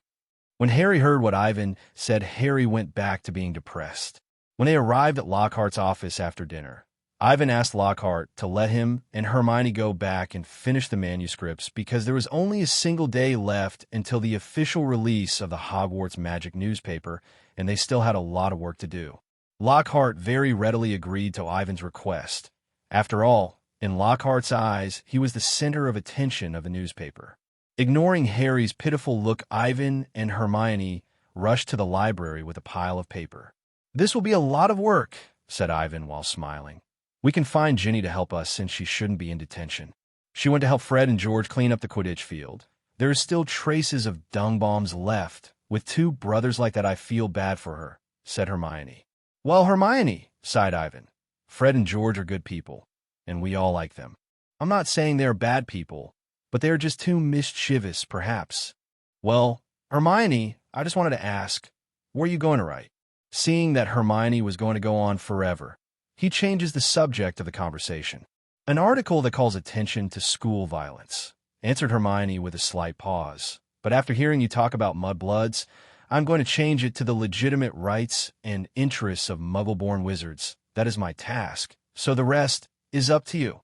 A: When Harry heard what Ivan said, Harry went back to being depressed. When they arrived at Lockhart's office after dinner, Ivan asked Lockhart to let him and Hermione go back and finish the manuscripts because there was only a single day left until the official release of the Hogwarts magic newspaper, and they still had a lot of work to do. Lockhart very readily agreed to Ivan's request. After all, in Lockhart's eyes, he was the center of attention of the newspaper. Ignoring Harry's pitiful look, Ivan and Hermione rushed to the library with a pile of paper. This will be a lot of work, said Ivan while smiling. We can find Ginny to help us since she shouldn't be in detention. She went to help Fred and George clean up the Quidditch field. There are still traces of dung bombs left. With two brothers like that, I feel bad for her, said Hermione. Well, Hermione, sighed Ivan. Fred and George are good people, and we all like them. I'm not saying they're bad people, but they are just too mischievous, perhaps. Well, Hermione, I just wanted to ask, where are you going to write? Seeing that Hermione was going to go on forever, he changes the subject of the conversation. An article that calls attention to school violence, answered Hermione with a slight pause. But after hearing you talk about mudbloods, I'm going to change it to the legitimate rights and interests of muggle-born wizards. That is my task, so the rest is up to you.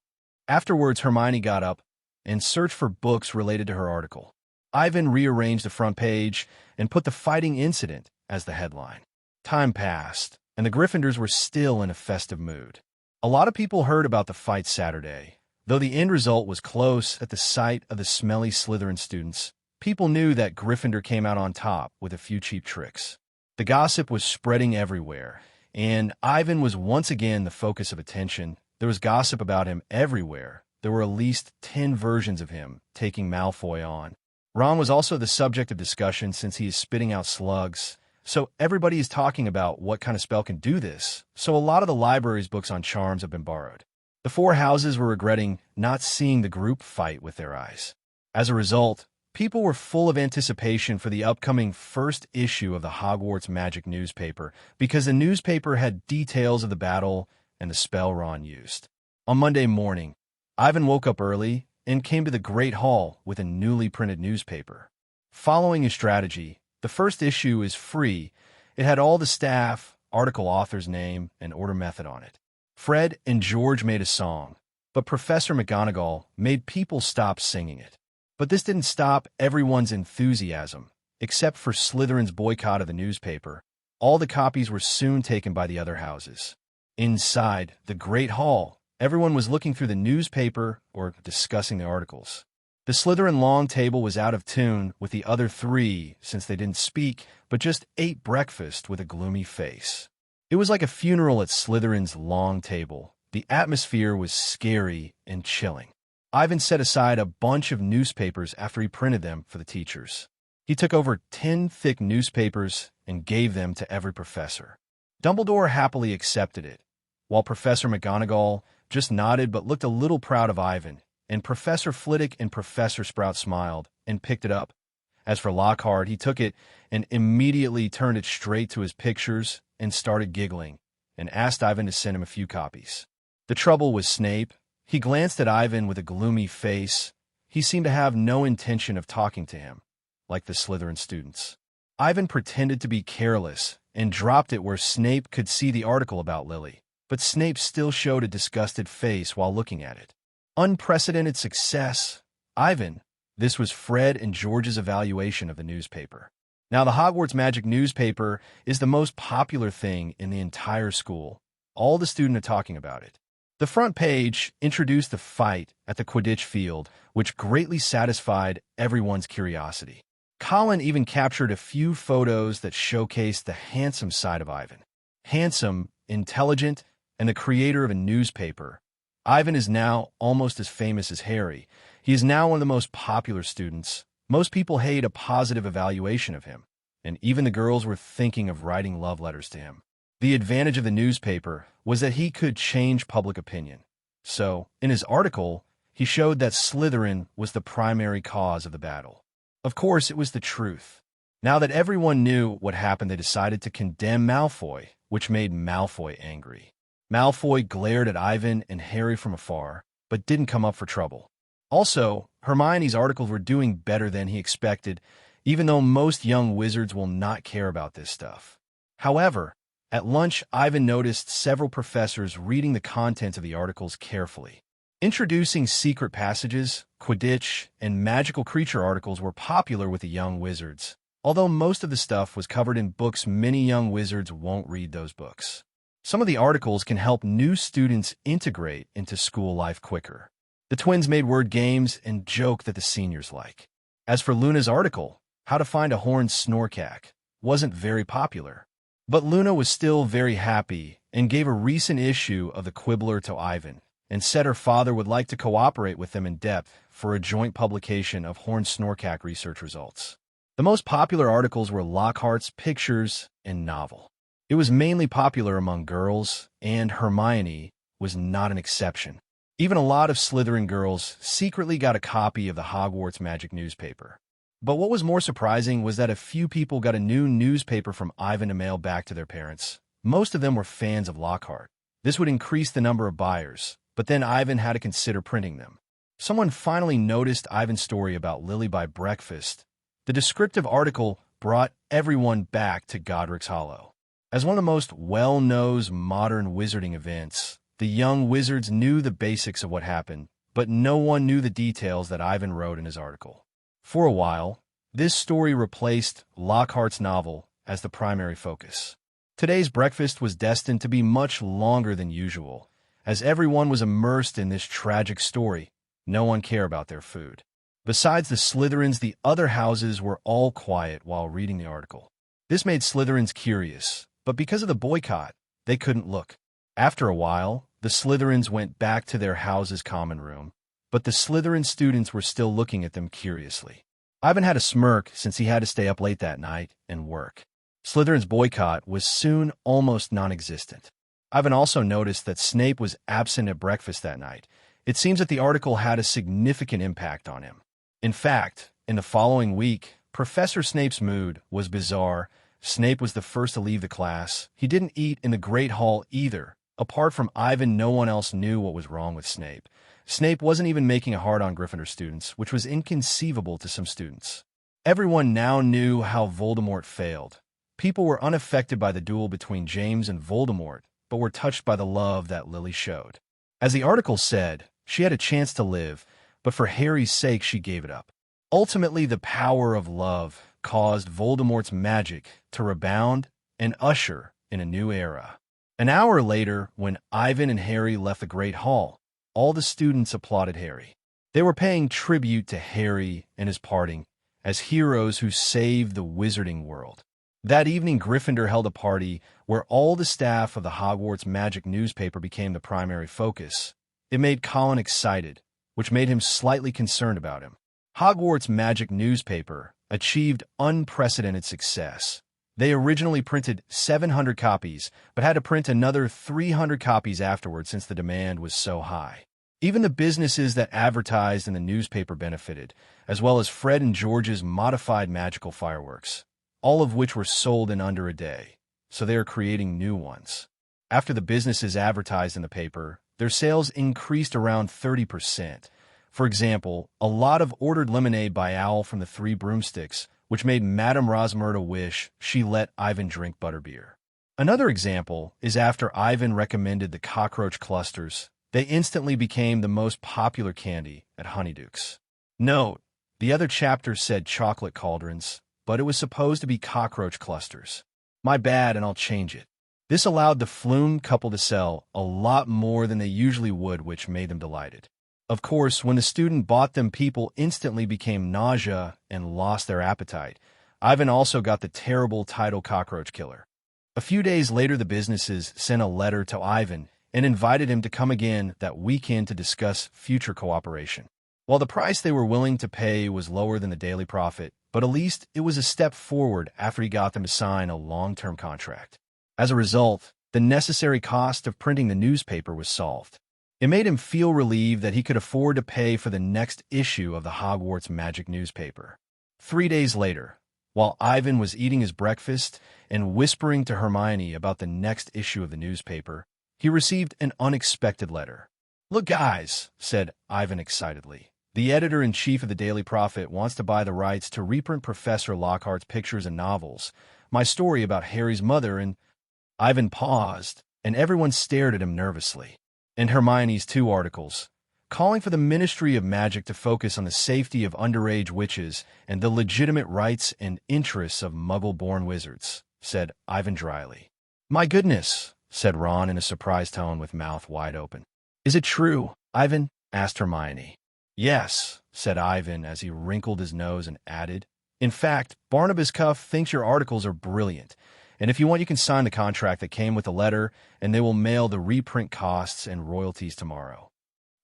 A: Afterwards, Hermione got up and searched for books related to her article. Ivan rearranged the front page and put the fighting incident as the headline. Time passed, and the Gryffindors were still in a festive mood. A lot of people heard about the fight Saturday. Though the end result was close at the sight of the smelly Slytherin students, people knew that Gryffindor came out on top with a few cheap tricks. The gossip was spreading everywhere, and Ivan was once again the focus of attention. There was gossip about him everywhere. There were at least 10 versions of him taking Malfoy on. Ron was also the subject of discussion since he is spitting out slugs. So everybody is talking about what kind of spell can do this. So a lot of the library's books on charms have been borrowed. The four houses were regretting not seeing the group fight with their eyes. As a result, people were full of anticipation for the upcoming first issue of the Hogwarts magic newspaper because the newspaper had details of the battle and the spell Ron used. On Monday morning, Ivan woke up early and came to the Great Hall with a newly printed newspaper. Following his strategy, the first issue is free. It had all the staff, article author's name, and order method on it. Fred and George made a song, but Professor McGonagall made people stop singing it. But this didn't stop everyone's enthusiasm, except for Slytherin's boycott of the newspaper. All the copies were soon taken by the other houses. Inside the Great Hall, everyone was looking through the newspaper or discussing the articles. The Slytherin long table was out of tune with the other three since they didn't speak, but just ate breakfast with a gloomy face. It was like a funeral at Slytherin's long table. The atmosphere was scary and chilling. Ivan set aside a bunch of newspapers after he printed them for the teachers. He took over 10 thick newspapers and gave them to every professor. Dumbledore happily accepted it, while Professor McGonagall just nodded but looked a little proud of Ivan, and Professor Flitwick and Professor Sprout smiled and picked it up. As for Lockhart, he took it and immediately turned it straight to his pictures and started giggling, and asked Ivan to send him a few copies. The trouble was Snape. He glanced at Ivan with a gloomy face. He seemed to have no intention of talking to him, like the Slytherin students. Ivan pretended to be careless and dropped it where Snape could see the article about Lily, but Snape still showed a disgusted face while looking at it. Unprecedented success. Ivan, this was Fred and George's evaluation of the newspaper. Now, the Hogwarts Magic newspaper is the most popular thing in the entire school. All the students are talking about it. The front page introduced the fight at the Quidditch field, which greatly satisfied everyone's curiosity. Colin even captured a few photos that showcased the handsome side of Ivan. Handsome, intelligent, and the creator of a newspaper, Ivan is now almost as famous as Harry. He is now one of the most popular students. Most people hate a positive evaluation of him, and even the girls were thinking of writing love letters to him. The advantage of the newspaper was that he could change public opinion. So, in his article, he showed that Slytherin was the primary cause of the battle. Of course, it was the truth. Now that everyone knew what happened, they decided to condemn Malfoy, which made Malfoy angry. Malfoy glared at Ivan and Harry from afar, but didn't come up for trouble. Also, Hermione's articles were doing better than he expected, even though most young wizards will not care about this stuff. However, at lunch, Ivan noticed several professors reading the contents of the articles carefully. Introducing secret passages, Quidditch, and magical creature articles were popular with the young wizards. Although most of the stuff was covered in books, many young wizards won't read those books. Some of the articles can help new students integrate into school life quicker. The twins made word games and joked that the seniors like. As for Luna's article, How to Find a Horned Snorkack, wasn't very popular. But Luna was still very happy and gave a recent issue of the Quibbler to Ivan and said her father would like to cooperate with them in depth for a joint publication of Horned Snorkack research results. The most popular articles were Lockhart's pictures and novel. It was mainly popular among girls, and Hermione was not an exception. Even a lot of Slytherin girls secretly got a copy of the Hogwarts Magic newspaper. But what was more surprising was that a few people got a new newspaper from Ivan to mail back to their parents. Most of them were fans of Lockhart. This would increase the number of buyers, but then Ivan had to consider printing them. Someone finally noticed Ivan's story about Lily by breakfast. The descriptive article brought everyone back to Godric's Hollow. As one of the most well-known modern wizarding events, the young wizards knew the basics of what happened, but no one knew the details that Ivan wrote in his article. For a while, this story replaced Lockhart's novel as the primary focus. Today's breakfast was destined to be much longer than usual. As everyone was immersed in this tragic story, no one cared about their food. Besides the Slytherins, the other houses were all quiet while reading the article. This made Slytherins curious, but because of the boycott, they couldn't look. After a while, the Slytherins went back to their house's common room, but the Slytherin students were still looking at them curiously. Ivan had a smirk since he had to stay up late that night and work. Slytherin's boycott was soon almost non-existent. Ivan also noticed that Snape was absent at breakfast that night. It seems that the article had a significant impact on him. In fact, in the following week, Professor Snape's mood was bizarre. Snape was the first to leave the class. He didn't eat in the Great Hall either. Apart from Ivan, no one else knew what was wrong with Snape. Snape wasn't even making a hard on Gryffindor students, which was inconceivable to some students. Everyone now knew how Voldemort failed. People were unaffected by the duel between James and Voldemort, but were touched by the love that Lily showed. As the article said, she had a chance to live, but for Harry's sake she gave it up. Ultimately, the power of love caused Voldemort's magic to rebound and usher in a new era. An hour later, when Ivan and Harry left the Great Hall, all the students applauded Harry. They were paying tribute to Harry and his parting as heroes who saved the wizarding world. That evening, Gryffindor held a party where all the staff of the Hogwarts Magic newspaper became the primary focus. It made Colin excited, which made him slightly concerned about him. Hogwarts Magic newspaper achieved unprecedented success. They originally printed 700 copies, but had to print another 300 copies afterwards since the demand was so high. Even the businesses that advertised in the newspaper benefited, as well as Fred and George's modified magical fireworks, all of which were sold in under a day, so they are creating new ones. After the businesses advertised in the paper, their sales increased around 30%. For example, a lot of ordered lemonade by Owl from the Three Broomsticks, which made Madame Rosmerta wish she let Ivan drink butterbeer. Another example is after Ivan recommended the cockroach clusters, they instantly became the most popular candy at Honeydukes. Note, the other chapter said chocolate cauldrons. but it was supposed to be cockroach clusters. My bad, and I'll change it. This allowed the flume couple to sell a lot more than they usually would, which made them delighted. Of course, when the student bought them, people instantly became nausea and lost their appetite. Ivan also got the terrible title Cockroach Killer. A few days later, the businesses sent a letter to Ivan and invited him to come again that weekend to discuss future cooperation. While the price they were willing to pay was lower than the Daily Prophet, but at least it was a step forward after he got them to sign a long-term contract. As a result, the necessary cost of printing the newspaper was solved. It made him feel relieved that he could afford to pay for the next issue of the Hogwarts Magic newspaper. 3 days later, while Ivan was eating his breakfast and whispering to Hermione about the next issue of the newspaper, he received an unexpected letter. "Look, guys," said Ivan excitedly. "The editor-in-chief of the Daily Prophet wants to buy the rights to reprint Professor Lockhart's pictures and novels, my story about Harry's mother," and Ivan paused, and everyone stared at him nervously. "And Hermione's 2 articles, calling for the Ministry of Magic to focus on the safety of underage witches and the legitimate rights and interests of Muggle-born wizards," said Ivan dryly. "My goodness," said Ron in a surprised tone with mouth wide open. "Is it true, Ivan?" asked Hermione. "Yes," said Ivan as he wrinkled his nose and added, "In fact, Barnabas Cuff thinks your articles are brilliant, and if you want you can sign the contract that came with the letter, and they will mail the reprint costs and royalties tomorrow."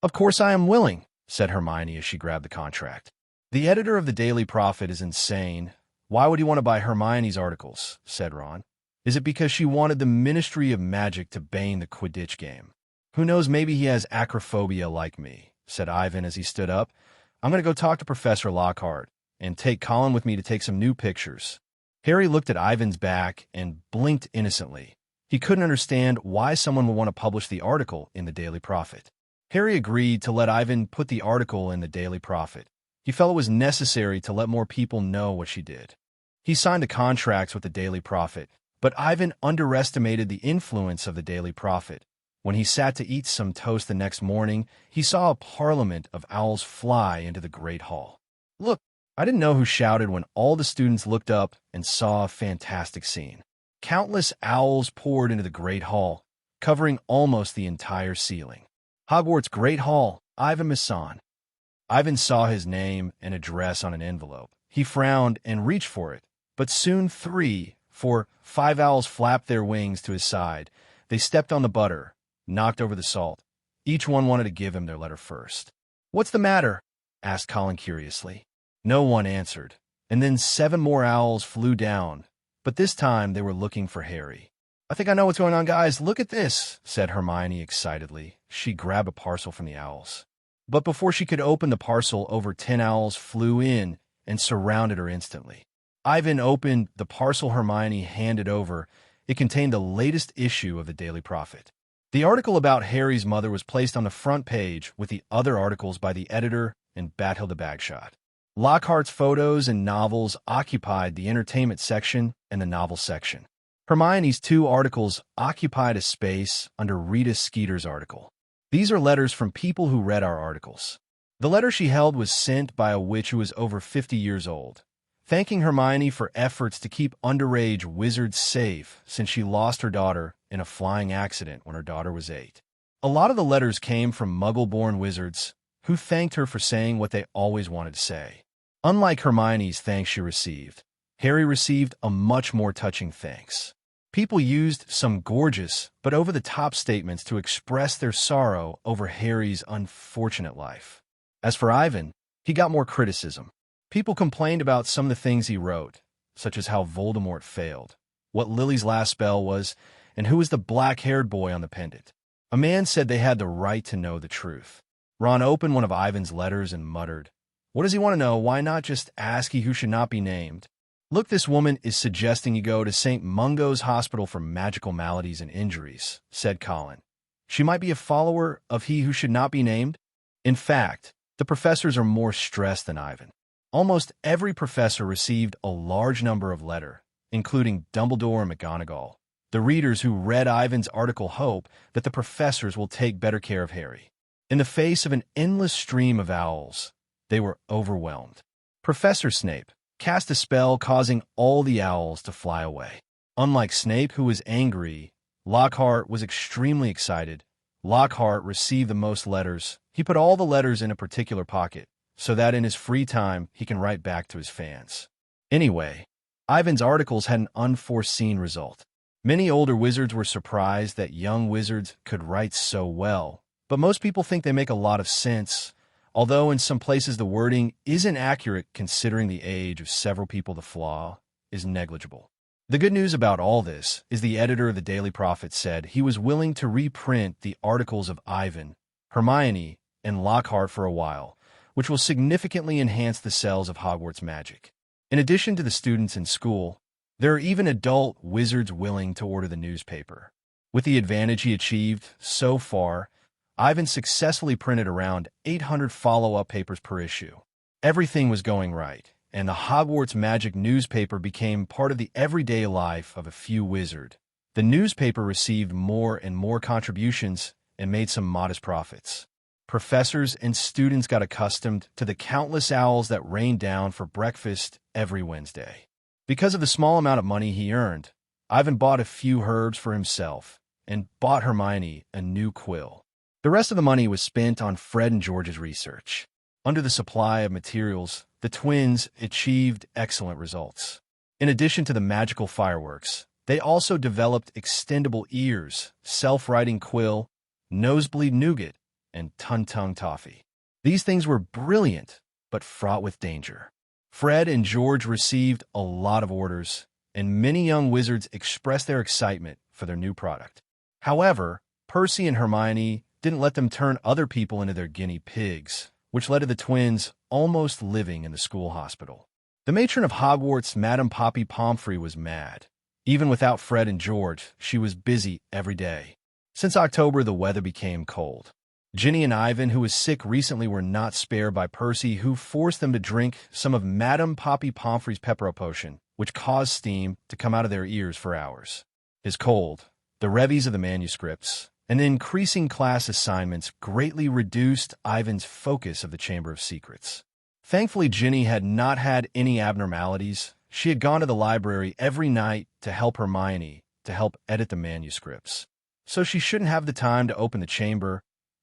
A: "Of course I am willing," said Hermione as she grabbed the contract. "The editor of the Daily Prophet is insane. Why would he want to buy Hermione's articles?" said Ron. "Is it because she wanted the Ministry of Magic to ban the Quidditch game? Who knows, maybe he has acrophobia like me," said Ivan as he stood up. "I'm going to go talk to Professor Lockhart and take Colin with me to take some new pictures." Harry looked at Ivan's back and blinked innocently. He couldn't understand why someone would want to publish the article in the Daily Prophet. Harry agreed to let Ivan put the article in the Daily Prophet. He felt it was necessary to let more people know what she did. He signed the contracts with the Daily Prophet, but Ivan underestimated the influence of the Daily Prophet. When he sat to eat some toast the next morning, he saw a parliament of owls fly into the Great Hall. "Look, I didn't know who shouted when all the students looked up and saw a fantastic scene. Countless owls poured into the Great Hall, covering almost the entire ceiling. Hogwarts Great Hall, Ivan Masson." Ivan saw his name and address on an envelope. He frowned and reached for it, but soon 3, 4, 5 owls flapped their wings to his side. They stepped on the butter, knocked over the salt. Each one wanted to give him their letter first. "What's the matter?" asked Colin curiously. No one answered, and then 7 more owls flew down, but this time they were looking for Harry. "I think I know what's going on, guys. Look at this," said Hermione excitedly. She grabbed a parcel from the owls. But before she could open the parcel, over 10 owls flew in and surrounded her instantly. Ivan opened the parcel Hermione handed over. It contained the latest issue of the Daily Prophet. The article about Harry's mother was placed on the front page with the other articles by the editor and Bathilda Bagshot. Lockhart's photos and novels occupied the entertainment section and the novel section. Hermione's 2 articles occupied a space under Rita Skeeter's article. These are letters from people who read our articles. The letter she held was sent by a witch who was over 50 years old, thanking Hermione for efforts to keep underage wizards safe since she lost her daughter in a flying accident when her daughter was 8. A lot of the letters came from Muggle-born wizards who thanked her for saying what they always wanted to say. Unlike Hermione's thanks she received, Harry received a much more touching thanks. People used some gorgeous but over-the-top statements to express their sorrow over Harry's unfortunate life. As for Ivan, he got more criticism. People complained about some of the things he wrote, such as how Voldemort failed, what Lily's last spell was, and who was the black-haired boy on the pendant. A man said they had the right to know the truth. Ron opened one of Ivan's letters and muttered, "What does he want to know? Why not just ask he who should not be named?" "Look, this woman is suggesting you go to St. Mungo's Hospital for Magical Maladies and Injuries," said Colin. "She might be a follower of he who should not be named." In fact, the professors are more stressed than Ivan. Almost every professor received a large number of letters, including Dumbledore and McGonagall. The readers who read Ivan's article hope that the professors will take better care of Harry. In the face of an endless stream of owls, they were overwhelmed. "Professor Snape, cast a spell causing all the owls to fly away. Unlike Snape, who was angry, Lockhart was extremely excited. Lockhart received the most letters. He put all the letters in a particular pocket, so that in his free time he can write back to his fans. Anyway, Ivan's articles had an unforeseen result. Many older wizards were surprised that young wizards could write so well, but most people think they make a lot of sense, although in some places the wording isn't accurate considering the age of several people. The flaw is negligible. The good news about all this is the editor of the Daily Prophet said he was willing to reprint the articles of Ivan, Hermione, and Lockhart for a while, which will significantly enhance the sales of Hogwarts magic. In addition to the students in school, there are even adult wizards willing to order the newspaper. With the advantage he achieved so far, Ivan successfully printed around 800 follow-up papers per issue. Everything was going right, and the Hogwarts magic newspaper became part of the everyday life of a few wizards. The newspaper received more and more contributions and made some modest profits. Professors and students got accustomed to the countless owls that rained down for breakfast every Wednesday. Because of the small amount of money he earned, Ivan bought a few herbs for himself and bought Hermione a new quill. The rest of the money was spent on Fred and George's research. Under the supply of materials, the twins achieved excellent results. In addition to the magical fireworks, they also developed extendable ears, self-writing quill, nosebleed nougat, and Tung toffee. These things were brilliant, but fraught with danger. Fred and George received a lot of orders, and many young wizards expressed their excitement for their new product. However, Percy and Hermione didn't let them turn other people into their guinea pigs, which led to the twins almost living in the school hospital. The matron of Hogwarts, Madame Poppy Pomfrey, was mad. Even without Fred and George, she was busy every day. Since October, the weather became cold. Ginny and Ivan, who was sick recently, were not spared by Percy, who forced them to drink some of Madame Poppy Pomfrey's pepper potion, which caused steam to come out of their ears for hours. His cold, the revies of the manuscripts, and the increasing class assignments greatly reduced Ivan's focus of the Chamber of Secrets. Thankfully, Ginny had not had any abnormalities. She had gone to the library every night to help Hermione to help edit the manuscripts. So she shouldn't have the time to open the chamber,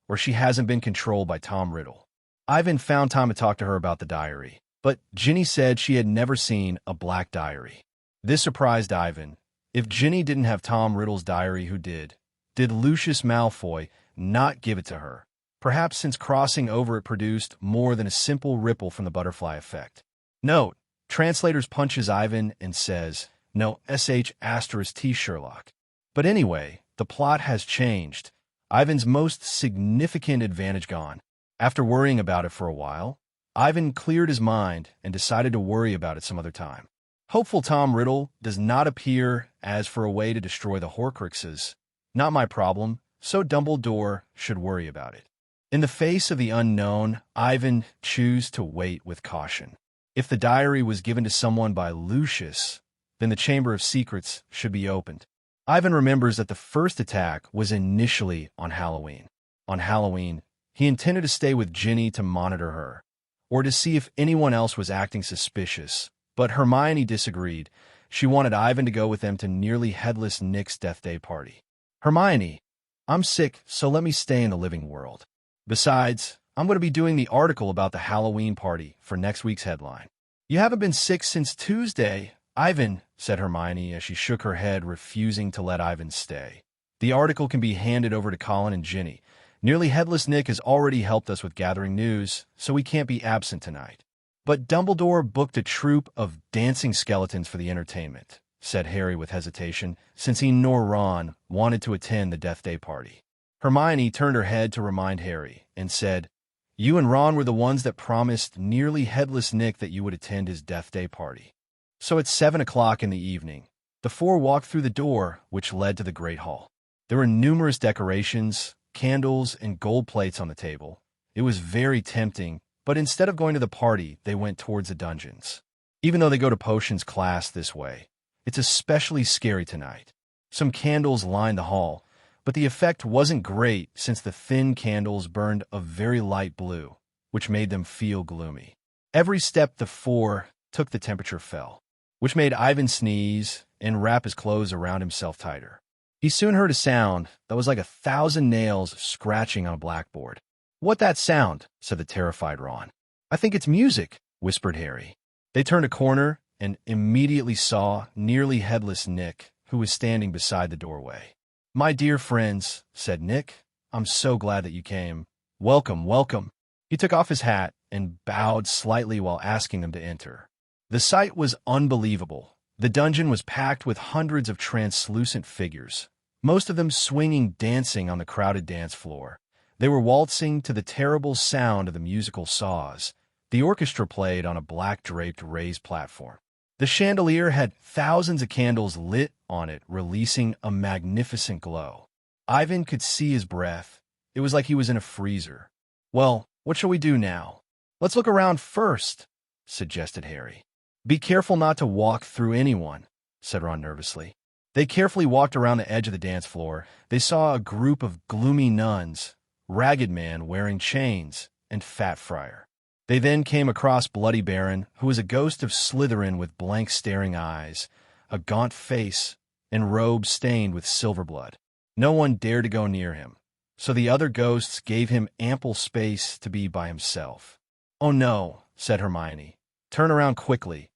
A: or she hasn't been controlled by Tom Riddle. Ivan found time to talk to her about the diary, but Ginny said she had never seen a black diary. This surprised Ivan. If Ginny didn't have Tom Riddle's diary, who did? Did Lucius Malfoy not give it to her? Perhaps since crossing over it produced more than a simple ripple from the butterfly effect. Note, translators punches Ivan and says, "No, sh*T Sherlock." But anyway, the plot has changed. Ivan's most significant advantage gone. After worrying about it for a while, Ivan cleared his mind and decided to worry about it some other time. Hopeful Tom Riddle does not appear as for a way to destroy the Horcruxes. Not my problem, so Dumbledore should worry about it. In the face of the unknown, Ivan chose to wait with caution. If the diary was given to someone by Lucius, then the Chamber of Secrets should be opened. Ivan remembers that the first attack was initially on Halloween. On Halloween, he intended to stay with Ginny to monitor her, or to see if anyone else was acting suspicious, but Hermione disagreed. She wanted Ivan to go with them to Nearly Headless Nick's Death Day party. "Hermione, I'm sick, so let me stay in the living world. Besides, I'm going to be doing the article about the Halloween party for next week's headline." "You haven't been sick since Tuesday, Ivan," said Hermione as she shook her head, refusing to let Ivan stay. "The article can be handed over to Colin and Ginny. Nearly Headless Nick has already helped us with gathering news, so we can't be absent tonight." "But Dumbledore booked a troupe of dancing skeletons for the entertainment," said Harry with hesitation, since he nor Ron wanted to attend the Death Day party. Hermione turned her head to remind Harry and said, "You and Ron were the ones that promised Nearly Headless Nick that you would attend his Death Day party." So at 7 o'clock in the evening, the four walked through the door, which led to the Great Hall. There were numerous decorations, candles, and gold plates on the table. It was very tempting, but instead of going to the party, they went towards the dungeons. Even though they go to potions class this way, it's especially scary tonight. Some candles lined the hall, but the effect wasn't great since the thin candles burned a very light blue, which made them feel gloomy. Every step the four took the temperature fell, which made Ivan sneeze and wrap his clothes around himself tighter. He soon heard a sound that was like 1,000 nails scratching on a blackboard. "What that sound?" said the terrified Ron. "I think it's music," whispered Harry. They turned a corner and immediately saw nearly headless Nick, who was standing beside the doorway. "My dear friends," said Nick, "I'm so glad that you came. Welcome, welcome." He took off his hat and bowed slightly while asking them to enter. The sight was unbelievable. The dungeon was packed with hundreds of translucent figures, most of them swinging, dancing on the crowded dance floor. They were waltzing to the terrible sound of the musical saws. The orchestra played on a black-draped raised platform. The chandelier had thousands of candles lit on it, releasing a magnificent glow. Ivan could see his breath. It was like he was in a freezer. "Well, what shall we do now?" "Let's look around first," suggested Harry. "Be careful not to walk through anyone," said Ron nervously. They carefully walked around the edge of the dance floor. They saw a group of gloomy nuns, Ragged Man wearing chains, and Fat Friar. They then came across Bloody Baron, who was a ghost of Slytherin with blank staring eyes, a gaunt face, and robes stained with silver blood. No one dared to go near him, so the other ghosts gave him ample space to be by himself. "Oh no," said Hermione. "Turn around quickly.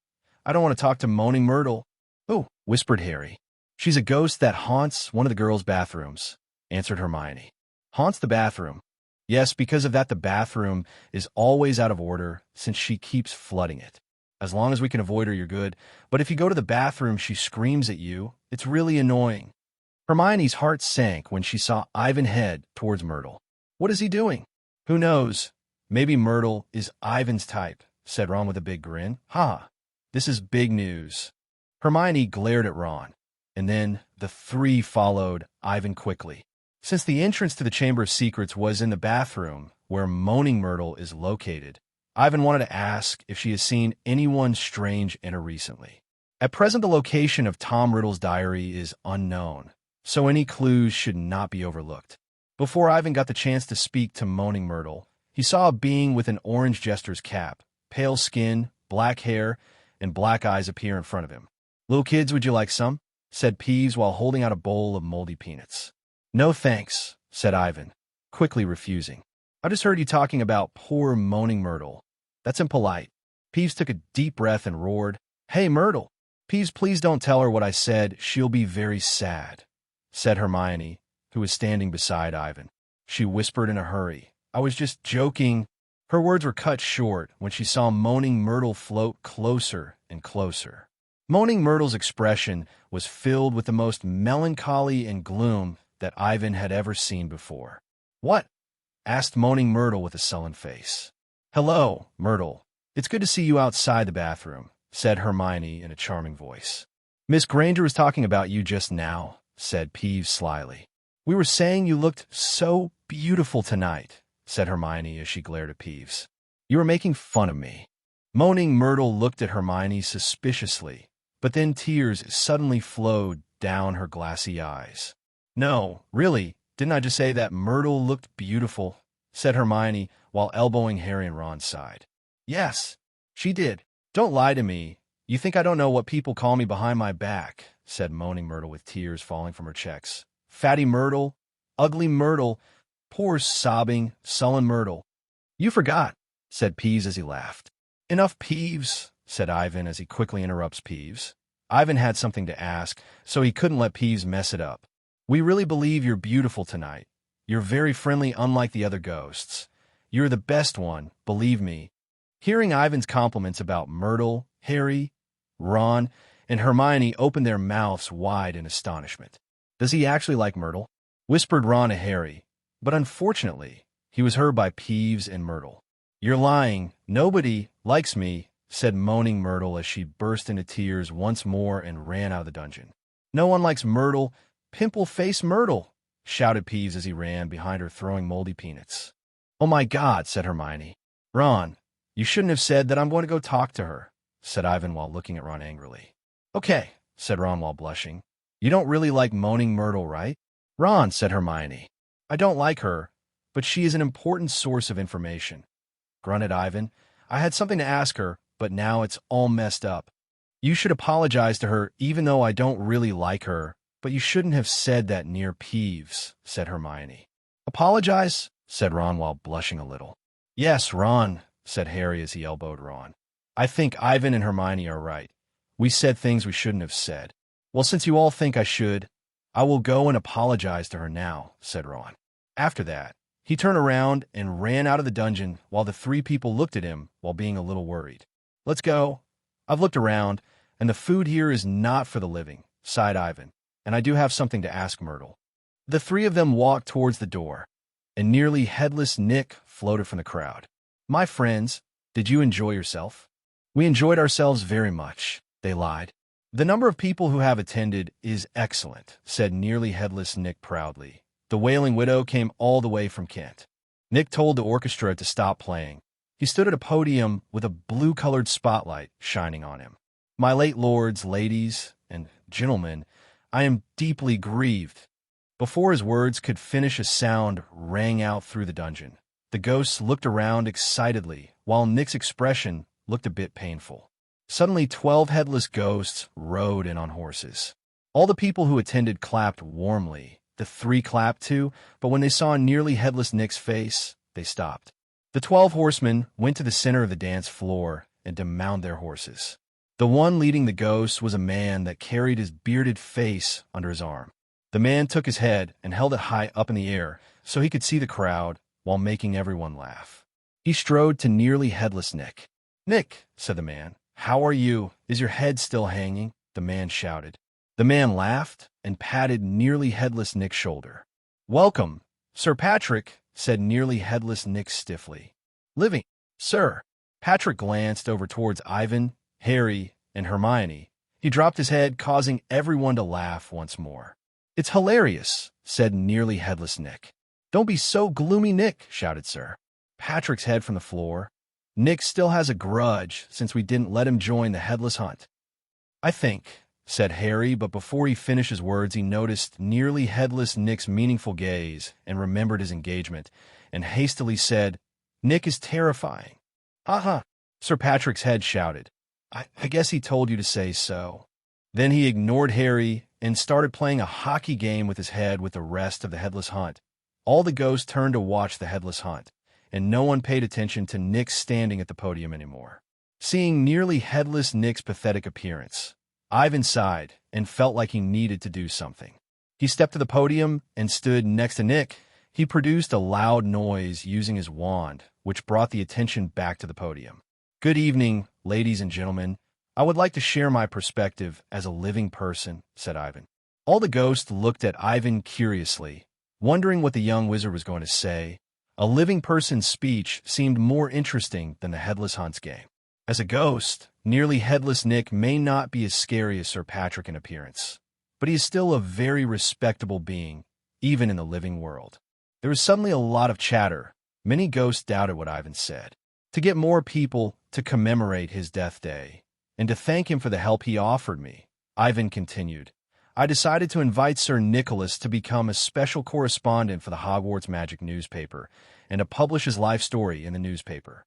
A: I don't want to talk to Moaning Myrtle." "Oh," whispered Harry. "She's a ghost that haunts one of the girls' bathrooms," answered Hermione. "Haunts the bathroom?" "Yes, because of that the bathroom is always out of order since she keeps flooding it. As long as we can avoid her, you're good. But if you go to the bathroom, she screams at you. It's really annoying." Hermione's heart sank when she saw Ivan head towards Myrtle. "What is he doing?" "Who knows? Maybe Myrtle is Ivan's type," said Ron with a big grin. "Ha! This is big news." Hermione glared at Ron, and then the three followed Ivan quickly. Since the entrance to the Chamber of Secrets was in the bathroom where Moaning Myrtle is located, Ivan wanted to ask if she has seen anyone strange enter recently. At present, the location of Tom Riddle's diary is unknown, so any clues should not be overlooked. Before Ivan got the chance to speak to Moaning Myrtle, he saw a being with an orange jester's cap, pale skin, black hair, and black eyes appear in front of him. "Little kids, would you like some?" said Peeves while holding out a bowl of moldy peanuts. "No thanks," said Ivan, quickly refusing. "I just heard you talking about poor Moaning Myrtle. That's impolite." Peeves took a deep breath and roared, "Hey, Myrtle! Peeves, please don't tell her what I said. She'll be very sad," said Hermione, who was standing beside Ivan. She whispered in a hurry, "I was just joking." Her words were cut short when she saw Moaning Myrtle float closer and closer. Moaning Myrtle's expression was filled with the most melancholy and gloom that Ivan had ever seen before. "What?" asked Moaning Myrtle with a sullen face. "Hello, Myrtle. It's good to see you outside the bathroom," said Hermione in a charming voice. "Miss Granger was talking about you just now," said Peeves slyly. "We were saying you looked so beautiful tonight," said Hermione as she glared at Peeves. "You were making fun of me." Moaning Myrtle looked at Hermione suspiciously, but then tears suddenly flowed down her glassy eyes. "No, really, didn't I just say that Myrtle looked beautiful?" said Hermione while elbowing Harry and Ron's side. "Yes, she did. Don't lie to me. You think I don't know what people call me behind my back," said Moaning Myrtle with tears falling from her cheeks. "Fatty Myrtle, Ugly Myrtle, poor sobbing, sullen Myrtle." "You forgot," said Peeves as he laughed. "Enough, Peeves," said Ivan as he quickly interrupts Peeves. Ivan had something to ask, so he couldn't let Peeves mess it up. "We really believe you're beautiful tonight. You're very friendly, unlike the other ghosts. You're the best one, believe me." Hearing Ivan's compliments about Myrtle, Harry, Ron, and Hermione opened their mouths wide in astonishment. "Does he actually like Myrtle?" whispered Ron to Harry, but unfortunately, he was heard by Peeves and Myrtle. "You're lying. Nobody likes me," said Moaning Myrtle as she burst into tears once more and ran out of the dungeon. "No one likes Myrtle. Pimple-faced Myrtle," shouted Peeves as he ran behind her throwing moldy peanuts. "Oh my God," said Hermione. "Ron, you shouldn't have said that. I'm going to go talk to her," said Ivan while looking at Ron angrily. "Okay," said Ron while blushing. "You don't really like Moaning Myrtle, right?" "Ron," said Hermione. "I don't like her, but she is an important source of information," grunted Ivan. "I had something to ask her. but now it's all messed up. You should apologize to her even though I don't really like her, but you shouldn't have said that near Peeves, said Hermione. Apologize? Said Ron while blushing a little. Yes, Ron, said Harry as he elbowed Ron. I think Ivan and Hermione are right. We said things we shouldn't have said. Well, since you all think I should, I will go and apologize to her now, said Ron. After that, he turned around and ran out of the dungeon while the three people looked at him while being a little worried. Let's go. I've looked around, and the food here is not for the living, sighed Ivan, and I do have something to ask Myrtle. The three of them walked towards the door, and nearly headless Nick floated from the crowd. My friends, did you enjoy yourself? We enjoyed ourselves very much, they lied. The number of people who have attended is excellent, said nearly headless Nick proudly. The Wailing Widow came all the way from Kent. Nick told the orchestra to stop playing. He stood at a podium with a blue-colored spotlight shining on him. My late lords, ladies, and gentlemen, I am deeply grieved. Before his words could finish, a sound rang out through the dungeon. The ghosts looked around excitedly, while Nick's expression looked a bit painful. Suddenly, 12 headless ghosts rode in on horses. All the people who attended clapped warmly. The three clapped too, but when they saw nearly headless Nick's face, they stopped. The 12 horsemen went to the center of the dance floor and to mount their horses. The one leading the ghosts was a man that carried his bearded face under his arm. The man took his head and held it high up in the air so he could see the crowd while making everyone laugh. He strode to nearly headless Nick. Nick, said the man, how are you? Is your head still hanging? The man shouted. The man laughed and patted nearly headless Nick's shoulder. Welcome, Sir Patrick, said nearly headless Nick stiffly. Living, sir. Patrick glanced over towards Ivan, Harry, and Hermione. He dropped his head, causing everyone to laugh once more. It's hilarious, said nearly headless Nick. Don't be so gloomy, Nick, shouted Sir Patrick's head from the floor. Nick still has a grudge since we didn't let him join the headless hunt. I think, said Harry, but before he finished his words, he noticed nearly headless Nick's meaningful gaze and remembered his engagement, and hastily said, Nick is terrifying. Uh-huh, Sir Patrick's head shouted. I guess he told you to say so. Then he ignored Harry and started playing a hockey game with his head with the rest of the headless hunt. All the ghosts turned to watch the headless hunt, and no one paid attention to Nick standing at the podium anymore. Seeing nearly headless Nick's pathetic appearance, Ivan sighed and felt like he needed to do something. He stepped to the podium and stood next to Nick. He produced a loud noise using his wand, which brought the attention back to the podium. Good evening, ladies and gentlemen. I would like to share my perspective as a living person, said Ivan. All the ghosts looked at Ivan curiously, wondering what the young wizard was going to say. A living person's speech seemed more interesting than the headless hunt's game. As a ghost, nearly headless Nick may not be as scary as Sir Patrick in appearance, but he is still a very respectable being, even in the living world. There was suddenly a lot of chatter. Many ghosts doubted what Ivan said. To get more people to commemorate his death day, and to thank him for the help he offered me, Ivan continued, I decided to invite Sir Nicholas to become a special correspondent for the Hogwarts Magic newspaper and to publish his life story in the newspaper.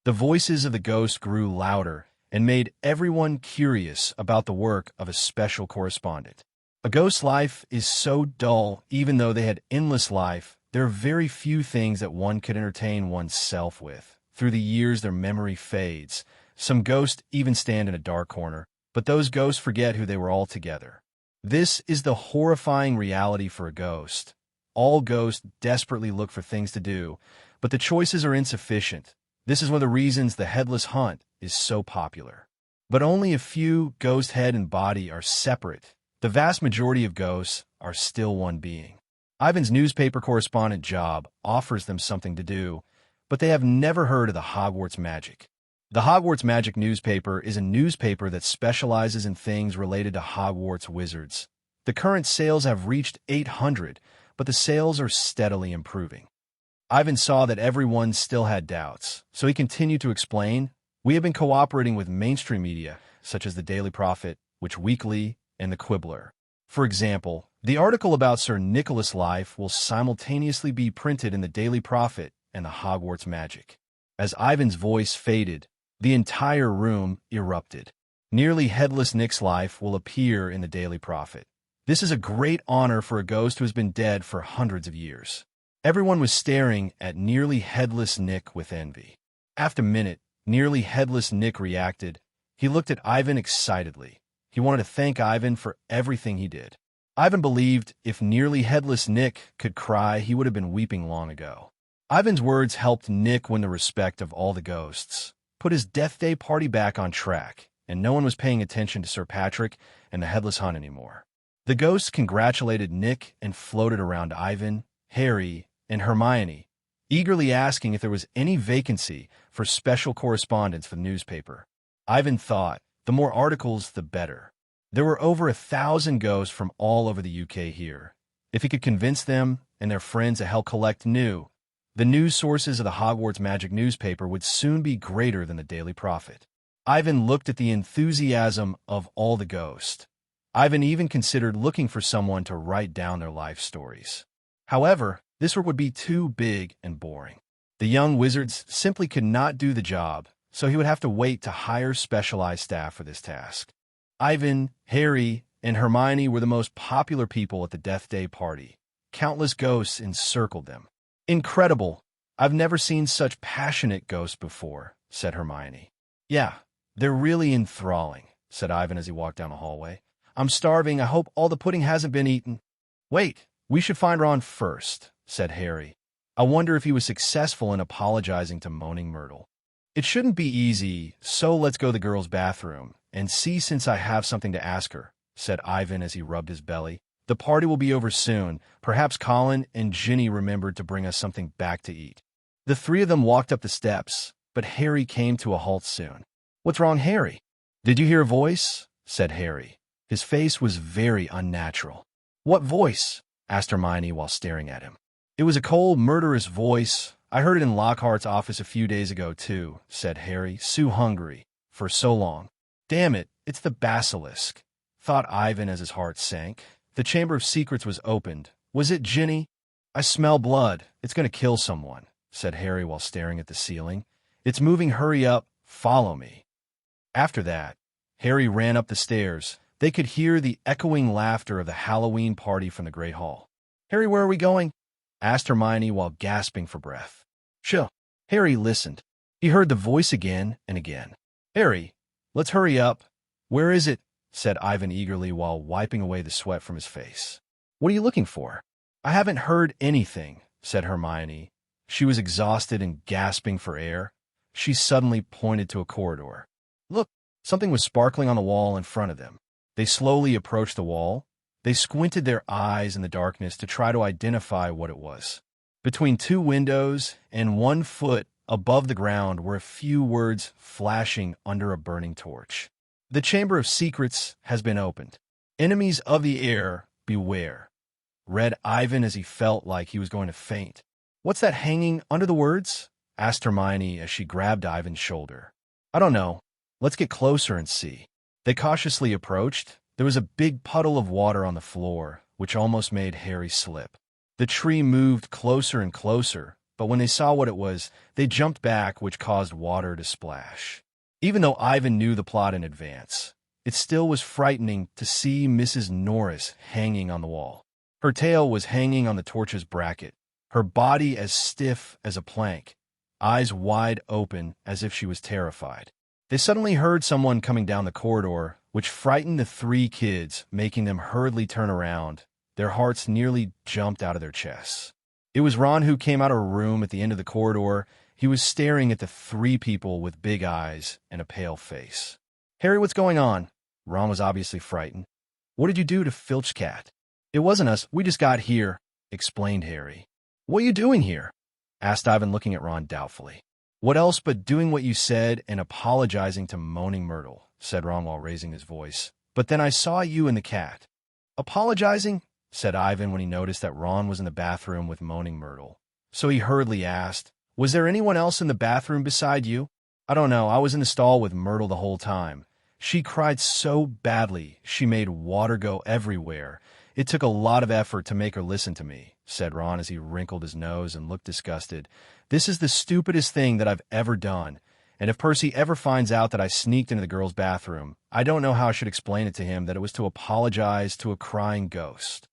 A: The voices of the ghosts grew louder and made everyone curious about the work of a special correspondent. A ghost's life is so dull. Even though they had endless life, there are very few things that one could entertain oneself with. Through the years, their memory fades. Some ghosts even stand in a dark corner, but those ghosts forget who they were all together. This is the horrifying reality for a ghost. All ghosts desperately look for things to do, but the choices are insufficient. This is one of the reasons the headless hunt is so popular. But only a few, ghost head and body, are separate. The vast majority of ghosts are still one being. Ivan's newspaper correspondent job offers them something to do, but they have never heard of the Hogwarts Magic. The Hogwarts Magic newspaper is a newspaper that specializes in things related to Hogwarts wizards. The current sales have reached 800, but the sales are steadily improving. Ivan saw that everyone still had doubts, so he continued to explain, we have been cooperating with mainstream media, such as the Daily Prophet, Witch Weekly, and the Quibbler. For example, the article about Sir Nicholas' life will simultaneously be printed in the Daily Prophet and the Hogwarts Magic. As Ivan's voice faded, The entire room erupted. Nearly Headless Nick's life will appear in the Daily Prophet. This is a great honor for a ghost who has been dead for hundreds of years. Everyone was staring at Nearly Headless Nick with envy. After a minute, Nearly Headless Nick reacted. He looked at Ivan excitedly. He wanted to thank Ivan for everything he did. Ivan believed if Nearly Headless Nick could cry, he would have been weeping long ago. Ivan's words helped Nick win the respect of all the ghosts, put his Death Day party back on track, and no one was paying attention to Sir Patrick and the Headless Hunt anymore. The ghosts congratulated Nick and floated around Ivan, Harry, and Hermione, eagerly asking if there was any vacancy for special correspondence for the newspaper. Ivan thought, the more articles, the better. There were over 1,000 ghosts from all over the UK here. If he could convince them and their friends to help collect new, the news sources of the Hogwarts Magic newspaper would soon be greater than the Daily Prophet. Ivan looked at the enthusiasm of all the ghosts. Ivan even considered looking for someone to write down their life stories. However, this work would be too big and boring. The young wizards simply could not do the job, so he would have to wait to hire specialized staff for this task. Ivan, Harry, and Hermione were the most popular people at the Death Day party. Countless ghosts encircled them. Incredible! I've never seen such passionate ghosts before, said Hermione. Yeah, they're really enthralling, said Ivan as he walked down the hallway. I'm starving. I hope all the pudding hasn't been eaten. Wait, we should find Ron first, said Harry. I wonder if he was successful in apologizing to Moaning Myrtle. It shouldn't be easy, so let's go to the girls' bathroom and see since I have something to ask her, said Ivan as he rubbed his belly. The party will be over soon. Perhaps Colin and Ginny remembered to bring us something back to eat. The three of them walked up the steps, but Harry came to a halt soon. What's wrong, Harry? Did you hear a voice? Said Harry. His face was very unnatural. What voice? Asked Hermione while staring at him. It was a cold, murderous voice. I heard it in Lockhart's office a few days ago, too, said Harry, so hungry, for so long. Damn it, it's the basilisk, thought Ivan as his heart sank. The Chamber of Secrets was opened. Was it Ginny? I smell blood. It's going to kill someone, said Harry while staring at the ceiling. It's moving. Hurry up. Follow me. After that, Harry ran up the stairs. They could hear the echoing laughter of the Halloween party from the Great Hall. Harry, where are we going? Asked Hermione while gasping for breath. Sure. Harry listened. He heard the voice again and again. Harry, let's hurry up. Where is it? Said Ivan eagerly while wiping away the sweat from his face. What are you looking for? I haven't heard anything, said Hermione. She was exhausted and gasping for air. She suddenly pointed to a corridor. Look, something was sparkling on the wall in front of them. They slowly approached the wall. They squinted their eyes in the darkness to try to identify what it was. Between two windows and 1 foot above the ground were a few words flashing under a burning torch. The Chamber of Secrets has been opened. Enemies of the air, beware, read Ivan as he felt like he was going to faint. What's that hanging under the words? Asked Hermione as she grabbed Ivan's shoulder. I don't know. Let's get closer and see. They cautiously approached. There was a big puddle of water on the floor, which almost made Harry slip. The tree moved closer and closer, but when they saw what it was, they jumped back, which caused water to splash. Even though Ivan knew the plot in advance, it still was frightening to see Mrs. Norris hanging on the wall. Her tail was hanging on the torch's bracket, her body as stiff as a plank, eyes wide open as if she was terrified. They suddenly heard someone coming down the corridor, which frightened the 3 kids, making them hurriedly turn around. Their hearts nearly jumped out of their chests. It was Ron who came out of a room at the end of the corridor. He was staring at the 3 people with big eyes and a pale face. Harry, what's going on? Ron was obviously frightened. What did you do to Filch Cat? It wasn't us. We just got here, explained Harry. What are you doing here? Asked Ivan, looking at Ron doubtfully. What else but doing what you said and apologizing to Moaning Myrtle, said Ron while raising his voice. But then I saw you and the cat. Apologizing? Said Ivan when he noticed that Ron was in the bathroom with Moaning Myrtle. So he hurriedly asked, was there anyone else in the bathroom beside you? I don't know. I was in the stall with Myrtle the whole time. She cried so badly, she made water go everywhere. It took a lot of effort to make her listen to me, said Ron as he wrinkled his nose and looked disgusted. This is the stupidest thing that I've ever done, And if Percy ever finds out that I sneaked into the girls' bathroom, I don't know how I should explain it to him that it was to apologize to a crying ghost.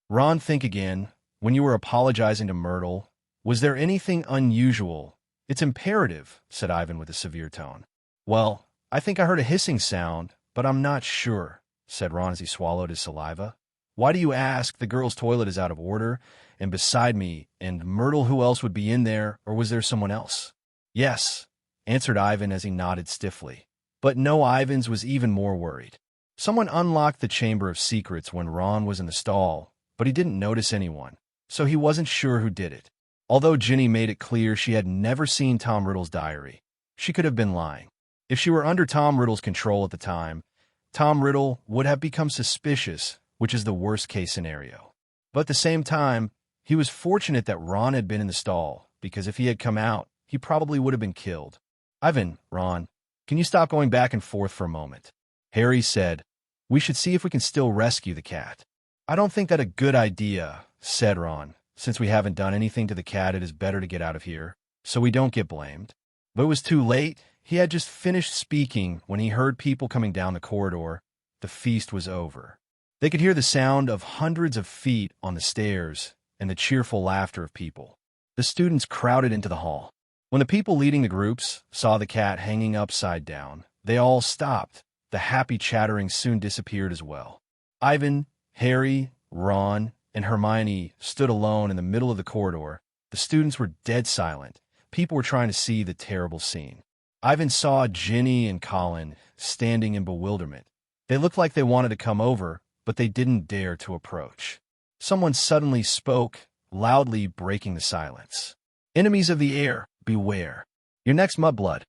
A: Ron, think again. When you were apologizing to Myrtle, was there anything unusual? It's imperative, said Ivan with a severe tone. Well, I think I heard a hissing sound, but I'm not sure, said Ron as he swallowed his saliva. Why do you ask? The girls' toilet is out of order, and beside me, and Myrtle, who else would be in there, or was there someone else? Yes, answered Ivan as he nodded stiffly. But no, Ivan's was even more worried. Someone unlocked the Chamber of Secrets when Ron was in the stall, but he didn't notice anyone, so he wasn't sure who did it. Although Ginny made it clear she had never seen Tom Riddle's diary, she could have been lying. If she were under Tom Riddle's control at the time, Tom Riddle would have become suspicious, which is the worst-case scenario. But at the same time, he was fortunate that Ron had been in the stall, because if he had come out, he probably would have been killed. Ivan, Ron, can you stop going back and forth for a moment? Harry said, we should see if we can still rescue the cat. I don't think that a good idea, said Ron. Since we haven't done anything to the cat, it is better to get out of here, so we don't get blamed. But it was too late. He had just finished speaking when he heard people coming down the corridor. The feast was over. They could hear the sound of hundreds of feet on the stairs and the cheerful laughter of people. The students crowded into the hall. When the people leading the groups saw the cat hanging upside down, they all stopped. The happy chattering soon disappeared as well. Ivan, Harry, Ron, and Hermione stood alone in the middle of the corridor. The students were dead silent. People were trying to see the terrible scene. Ivan saw Ginny and Colin standing in bewilderment. They looked like they wanted to come over, but they didn't dare to approach. Someone suddenly spoke, loudly breaking the silence. Enemies of the air, beware. Your next mudblood.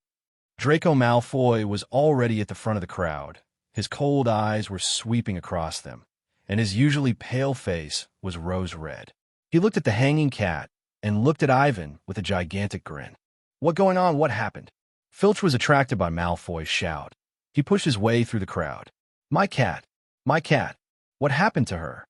A: Draco Malfoy was already at the front of the crowd. His cold eyes were sweeping across them, and his usually pale face was rose red. He looked at the hanging cat and looked at Ivan with a gigantic grin. What going on? What happened? Filch was attracted by Malfoy's shout. He pushed his way through the crowd. My cat! My cat! What happened to her?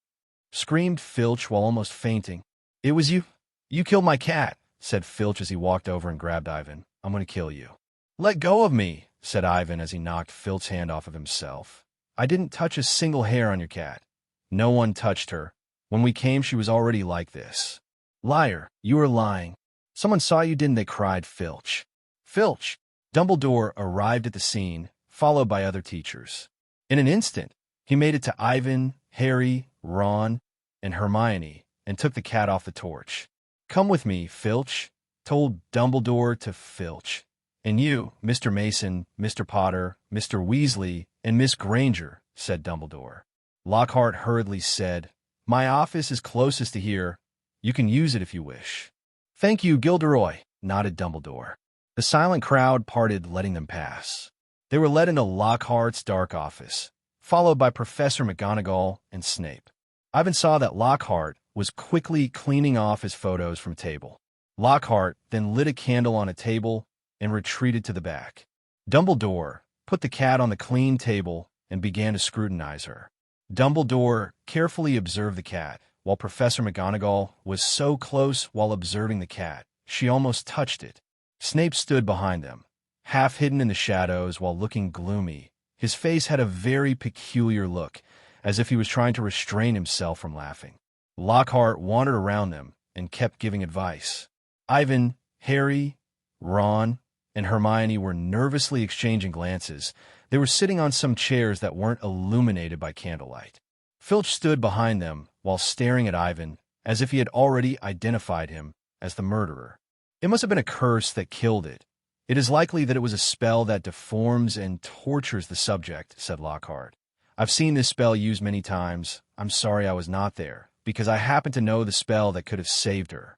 A: Screamed Filch while almost fainting. It was you. You killed my cat, said Filch as he walked over and grabbed Ivan. I'm going to kill you. Let go of me, said Ivan as he knocked Filch's hand off of himself. I didn't touch a single hair on your cat. No one touched her. When we came, she was already like this. Liar, you are lying. Someone saw you, didn't they? Cried Filch. Filch! Dumbledore arrived at the scene, followed by other teachers. In an instant, he made it to Ivan, Harry, Ron, and Hermione, and took the cat off the torch. Come with me, Filch, told Dumbledore to Filch. And you, Mr. Mason, Mr. Potter, Mr. Weasley, and Miss Granger, said Dumbledore. Lockhart hurriedly said, My office is closest to here. You can use it if you wish. Thank you, Gilderoy, nodded Dumbledore. The silent crowd parted, letting them pass. They were led into Lockhart's dark office, followed by Professor McGonagall and Snape. Ivan saw that Lockhart was quickly cleaning off his photos from a table. Lockhart then lit a candle on a table and retreated to the back. Dumbledore put the cat on the clean table and began to scrutinize her. Dumbledore carefully observed the cat, while Professor McGonagall was so close while observing the cat, she almost touched it. Snape stood behind them, half hidden in the shadows while looking gloomy. His face had a very peculiar look, as if he was trying to restrain himself from laughing. Lockhart wandered around them and kept giving advice. Ivan, Harry, Ron, and Hermione were nervously exchanging glances. They were sitting on some chairs that weren't illuminated by candlelight. Filch stood behind them while staring at Ivan, as if he had already identified him as the murderer. It must have been a curse that killed it. It is likely that it was a spell that deforms and tortures the subject, said Lockhart. I've seen this spell used many times. I'm sorry I was not there, because I happen to know the spell that could have saved her.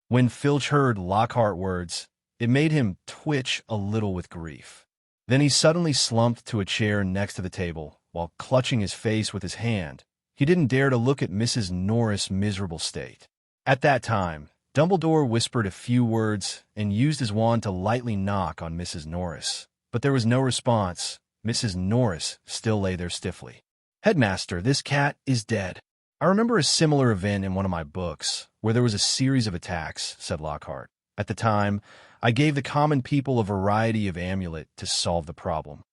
A: When Filch heard Lockhart words, it made him twitch a little with grief. Then he suddenly slumped to a chair next to the table, while clutching his face with his hand. He didn't dare to look at Mrs. Norris' miserable state. At that time, Dumbledore whispered a few words and used his wand to lightly knock on Mrs. Norris. But there was no response. Mrs. Norris still lay there stiffly. Headmaster, this cat is dead. I remember a similar event in one of my books, where there was a series of attacks, said Lockhart. At the time, I gave the common people a variety of amulet to solve the problem.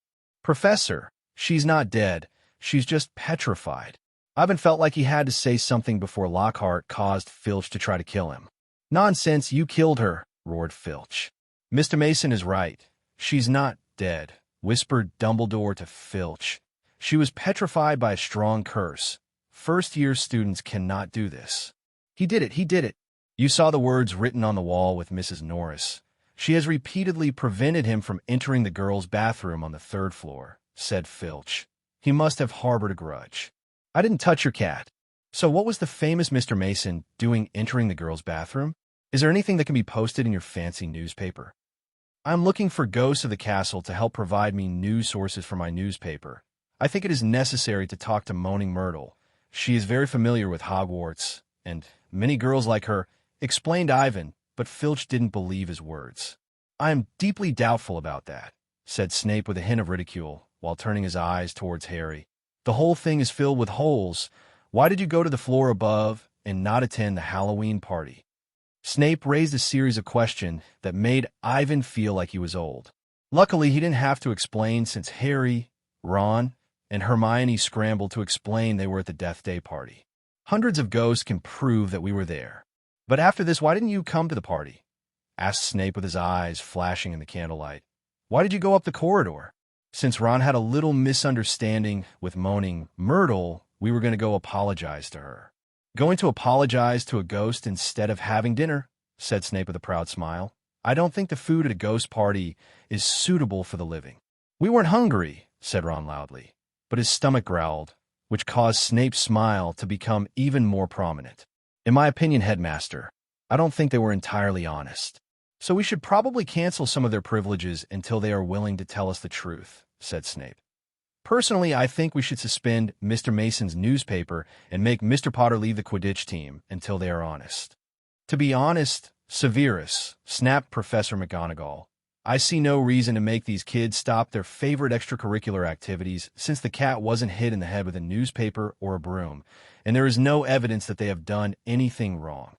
A: Professor, she's not dead. She's just petrified. Ivan felt like he had to say something before Lockhart caused Filch to try to kill him. Nonsense, you killed her, roared Filch. Mr. Mason is right. She's not dead, whispered Dumbledore to Filch. She was petrified by a strong curse. First-year students cannot do this. He did it. You saw the words written on the wall with Mrs. Norris. She has repeatedly prevented him from entering the girls' bathroom on the 3rd floor, said Filch. He must have harbored a grudge. I didn't touch your cat. So what was the famous Mr. Mason doing entering the girls' bathroom? Is there anything that can be posted in your fancy newspaper? I'm looking for ghosts of the castle to help provide me news sources for my newspaper. I think it is necessary to talk to Moaning Myrtle. She is very familiar with Hogwarts, and many girls like her, explained Ivan, but Filch didn't believe his words. I am deeply doubtful about that, said Snape with a hint of ridicule, while turning his eyes towards Harry. The whole thing is filled with holes. Why did you go to the floor above and not attend the Halloween party? Snape raised a series of questions that made Ivan feel like he was old. Luckily, he didn't have to explain since Harry, Ron, and Hermione scrambled to explain they were at the Death Day party. Hundreds of ghosts can prove that we were there. But after this, why didn't you come to the party? Asked Snape with his eyes flashing in the candlelight. Why did you go up the corridor? Since Ron had a little misunderstanding with Moaning Myrtle, we were going to go apologize to her. Going to apologize to a ghost instead of having dinner, said Snape with a proud smile. I don't think the food at a ghost party is suitable for the living. We weren't hungry, said Ron loudly, but his stomach growled, which caused Snape's smile to become even more prominent. In my opinion, Headmaster, I don't think they were entirely honest. So we should probably cancel some of their privileges until they are willing to tell us the truth, said Snape. Personally, I think we should suspend Mr. Mason's newspaper and make Mr. Potter leave the Quidditch team until they are honest. To be honest, Severus, snapped Professor McGonagall, I see no reason to make these kids stop their favorite extracurricular activities since the cat wasn't hit in the head with a newspaper or a broom, and there is no evidence that they have done anything wrong.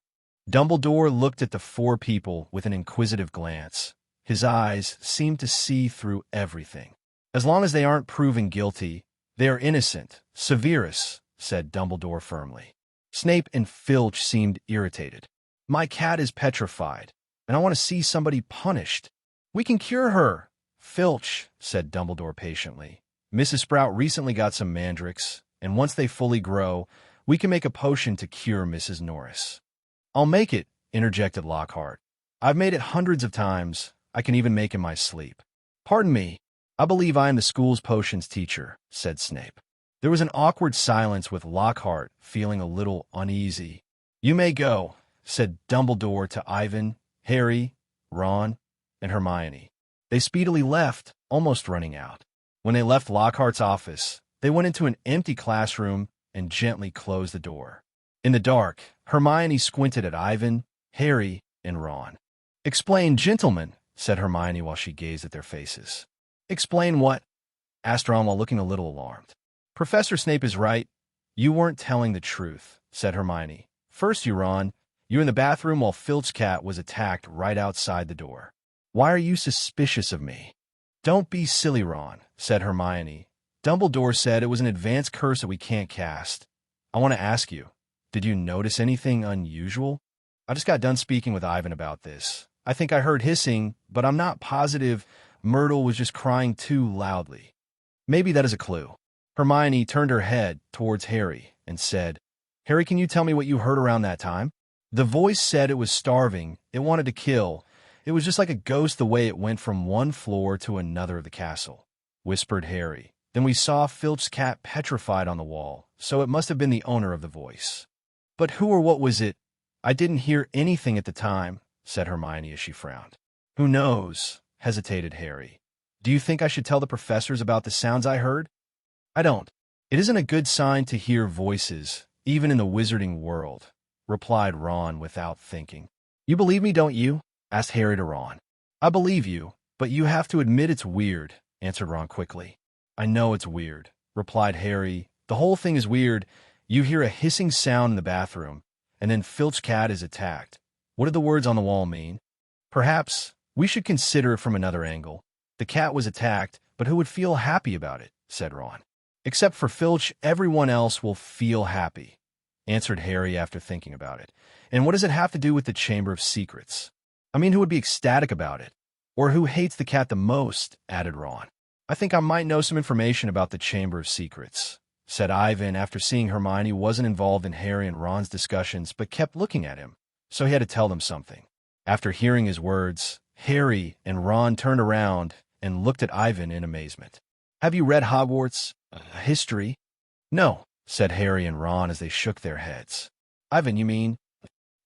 A: Dumbledore looked at the 4 people with an inquisitive glance. His eyes seemed to see through everything. As long as they aren't proven guilty, they are innocent. Severus, said Dumbledore firmly. Snape and Filch seemed irritated. My cat is petrified, and I want to see somebody punished. We can cure her. Filch, said Dumbledore patiently. Mrs. Sprout recently got some mandrakes, and once they fully grow, we can make a potion to cure Mrs. Norris. I'll make it, interjected Lockhart. I've made it hundreds of times. I can even make in my sleep. Pardon me. I believe I am the school's potions teacher, said Snape. There was an awkward silence with Lockhart feeling a little uneasy. You may go, said Dumbledore to Ivan, Harry, Ron, and Hermione. They speedily left, almost running out. When they left Lockhart's office, they went into an empty classroom and gently closed the door. In the dark, Hermione squinted at Ivan, Harry, and Ron. Explain, gentlemen, said Hermione while she gazed at their faces. Explain what? Asked Ron while looking a little alarmed. Professor Snape is right. You weren't telling the truth, said Hermione. First, Ron, you were in the bathroom while Filch's cat was attacked right outside the door. Why are you suspicious of me? Don't be silly, Ron, said Hermione. Dumbledore said it was an advanced curse that we can't cast. I want to ask you, did you notice anything unusual? I just got done speaking with Ivan about this. I think I heard hissing, but I'm not positive. Myrtle was just crying too loudly. Maybe that is a clue. Hermione turned her head towards Harry and said, Harry, can you tell me what you heard around that time? The voice said it was starving, it wanted to kill. It was just like a ghost the way it went from one floor to another of the castle, whispered Harry. Then we saw Filch's cat petrified on the wall, so it must have been the owner of the voice. But who or what was it? I didn't hear anything at the time, said Hermione as she frowned. Who knows? Hesitated Harry. Do you think I should tell the professors about the sounds I heard? I don't. It isn't a good sign to hear voices, even in the wizarding world, replied Ron without thinking. You believe me, don't you? Asked Harry to Ron. I believe you, but you have to admit it's weird, answered Ron quickly. I know it's weird, replied Harry. The whole thing is weird. You hear a hissing sound in the bathroom, and then Filch's cat is attacked. What did the words on the wall mean? Perhaps we should consider it from another angle. The cat was attacked, but who would feel happy about it? Said Ron. Except for Filch, everyone else will feel happy, answered Harry after thinking about it. And what does it have to do with the Chamber of Secrets? I mean, who would be ecstatic about it? Or who hates the cat the most? Added Ron. I think I might know some information about the Chamber of Secrets, said Ivan after seeing Hermione wasn't involved in Harry and Ron's discussions but kept looking at him, so he had to tell them something. After hearing his words, Harry and Ron turned around and looked at Ivan in amazement. Have you read Hogwarts history? No, said Harry and Ron as they shook their heads. Ivan, you mean?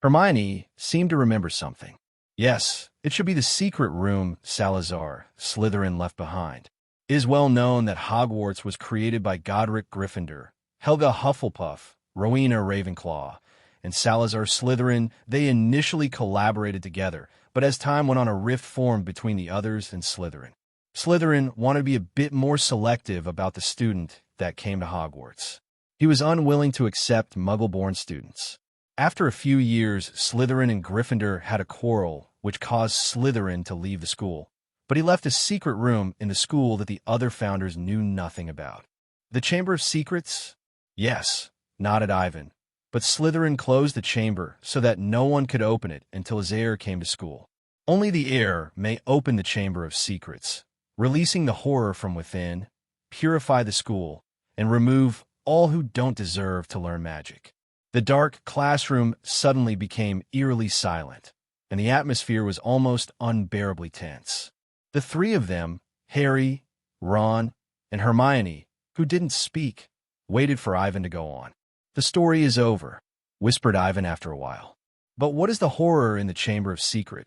A: Hermione seemed to remember something. Yes, it should be the secret room Salazar, Slytherin, left behind. It is well known that Hogwarts was created by Godric Gryffindor, Helga Hufflepuff, Rowena Ravenclaw, and Salazar Slytherin. They initially collaborated together, but as time went on, a rift formed between the others and Slytherin. Slytherin wanted to be a bit more selective about the student that came to Hogwarts. He was unwilling to accept Muggle-born students. After a few years, Slytherin and Gryffindor had a quarrel, which caused Slytherin to leave the school. But he left a secret room in the school that the other founders knew nothing about. The Chamber of Secrets? Yes, nodded Ivan. But Slytherin closed the chamber so that no one could open it until his heir came to school. Only the heir may open the Chamber of Secrets, releasing the horror from within, purify the school, and remove all who don't deserve to learn magic. The dark classroom suddenly became eerily silent, and the atmosphere was almost unbearably tense. The three of them, Harry, Ron, and Hermione, who didn't speak, waited for Ivan to go on. The story is over, whispered Ivan after a while. But what is the horror in the Chamber of Secret?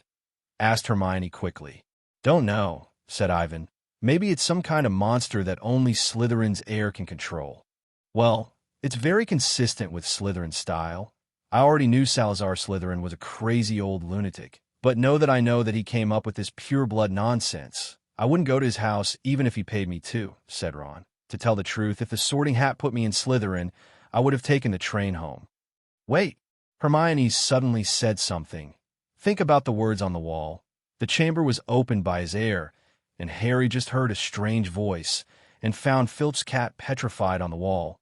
A: Asked Hermione quickly. Don't know, said Ivan. Maybe it's some kind of monster that only Slytherin's heir can control. Well, it's very consistent with Slytherin's style. I already knew Salazar Slytherin was a crazy old lunatic, but know that he came up with this pure-blood nonsense. I wouldn't go to his house even if he paid me to, said Ron. To tell the truth, if the Sorting Hat put me in Slytherin, I would have taken the train home. Wait, Hermione suddenly said something. Think about the words on the wall. The chamber was opened by his heir, and Harry just heard a strange voice and found Filch's cat petrified on the wall.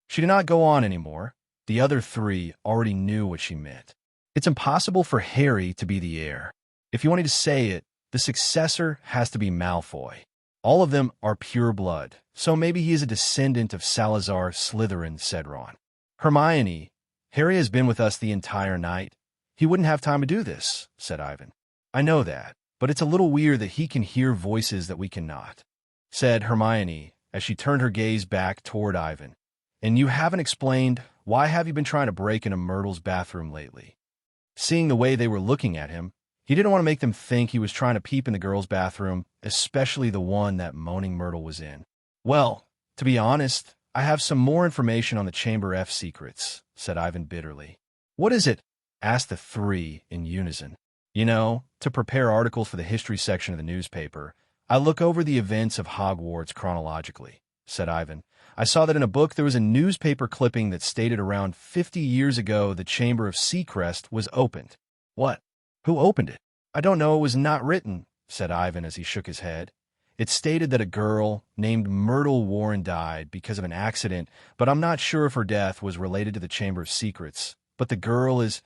A: She did not go on anymore. The other three already knew what she meant. It's impossible for Harry to be the heir. If you want me to say it, the successor has to be Malfoy. All of them are pure blood, so maybe he is a descendant of Salazar Slytherin, said Ron. Hermione, Harry has been with us the entire night. He wouldn't have time to do this, said Ivan. I know that, but it's a little weird that he can hear voices that we cannot, said Hermione as she turned her gaze back toward Ivan. And you haven't explained, why have you been trying to break into Myrtle's bathroom lately? Seeing the way they were looking at him, he didn't want to make them think he was trying to peep in the girls' bathroom, especially the one that Moaning Myrtle was in. Well, to be honest, I have some more information on the Chamber F secrets, said Ivan bitterly. What is it? Asked the three in unison. You know, to prepare articles for the history section of the newspaper, I look over the events of Hogwarts chronologically, said Ivan. I saw that in a book there was a newspaper clipping that stated around 50 years ago the Chamber of Seacrest was opened. What? Who opened it? I don't know, it was not written, said Ivan as he shook his head. It stated that a girl named Myrtle Warren died because of an accident, but I'm not sure if her death was related to the Chamber of Secrets. But the girl is...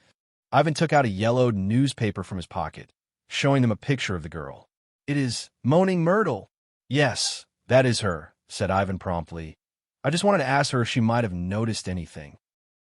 A: Ivan took out a yellowed newspaper from his pocket, showing them a picture of the girl. It is Moaning Myrtle. Yes, that is her, said Ivan promptly. I just wanted to ask her if she might have noticed anything.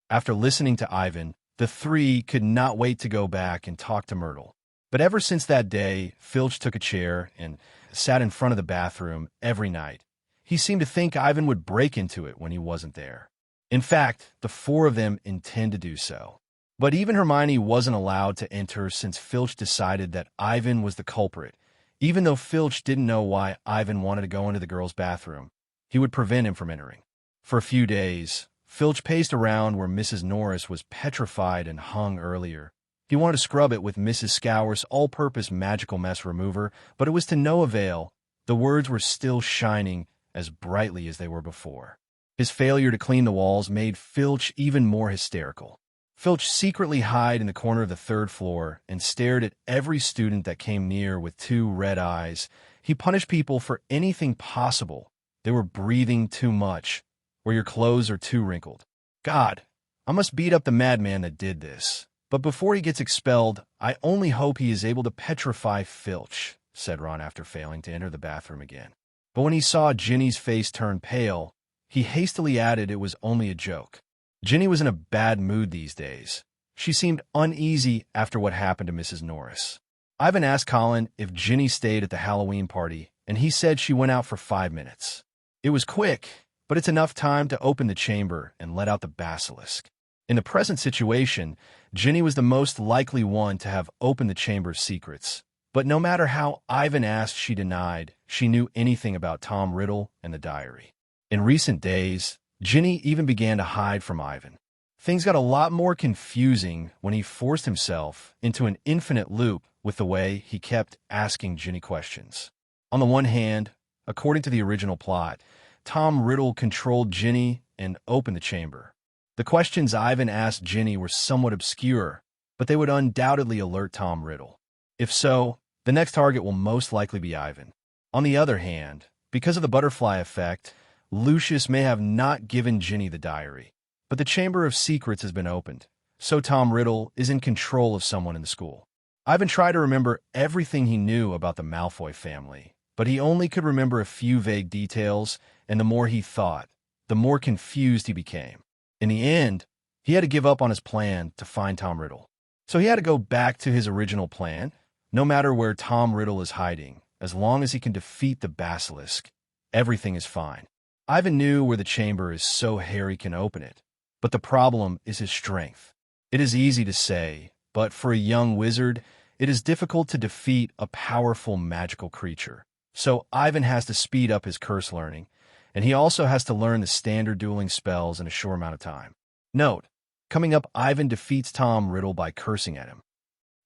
A: After listening to Ivan, the three could not wait to go back and talk to Myrtle. But ever since that day, Filch took a chair and sat in front of the bathroom every night. He seemed to think Ivan would break into it when he wasn't there. In fact, the four of them intend to do so. But even Hermione wasn't allowed to enter since Filch decided that Ivan was the culprit. Even though Filch didn't know why Ivan wanted to go into the girls' bathroom, he would prevent him from entering. For a few days, Filch paced around where Mrs. Norris was petrified and hung earlier. He wanted to scrub it with Mrs. Scour's all-purpose magical mess remover, but it was to no avail. The words were still shining as brightly as they were before. His failure to clean the walls made Filch even more hysterical. Filch secretly hid in the corner of the third floor and stared at every student that came near with two red eyes. He punished people for anything possible. They were breathing too much, or your clothes are too wrinkled. God, I must beat up the madman that did this. But before he gets expelled, I only hope he is able to petrify Filch, said Ron after failing to enter the bathroom again. But when he saw Ginny's face turn pale, he hastily added it was only a joke. Ginny was in a bad mood these days. She seemed uneasy after what happened to Mrs. Norris. Ivan asked Colin if Ginny stayed at the Halloween party, and he said she went out for 5 minutes. It was quick, but it's enough time to open the chamber and let out the basilisk. In the present situation, Ginny was the most likely one to have opened the chamber's secrets. But no matter how Ivan asked, she denied she knew anything about Tom Riddle and the diary. In recent days, Ginny even began to hide from Ivan. Things got a lot more confusing when he forced himself into an infinite loop with the way he kept asking Ginny questions. On the one hand, according to the original plot, Tom Riddle controlled Ginny and opened the chamber. The questions Ivan asked Ginny were somewhat obscure, but they would undoubtedly alert Tom Riddle. If so, the next target will most likely be Ivan. On the other hand, because of the butterfly effect, Lucius may have not given Ginny the diary, but the Chamber of Secrets has been opened, so Tom Riddle is in control of someone in the school. Ivan tried to remember everything he knew about the Malfoy family, but he only could remember a few vague details, and the more he thought, the more confused he became. In the end, he had to give up on his plan to find Tom Riddle. So he had to go back to his original plan. No matter where Tom Riddle is hiding, as long as he can defeat the basilisk, everything is fine. Ivan knew where the chamber is so Harry can open it, but the problem is his strength. It is easy to say, but for a young wizard, it is difficult to defeat a powerful magical creature. So Ivan has to speed up his curse learning, and he also has to learn the standard dueling spells in a short amount of time. Note, coming up, Ivan defeats Tom Riddle by cursing at him.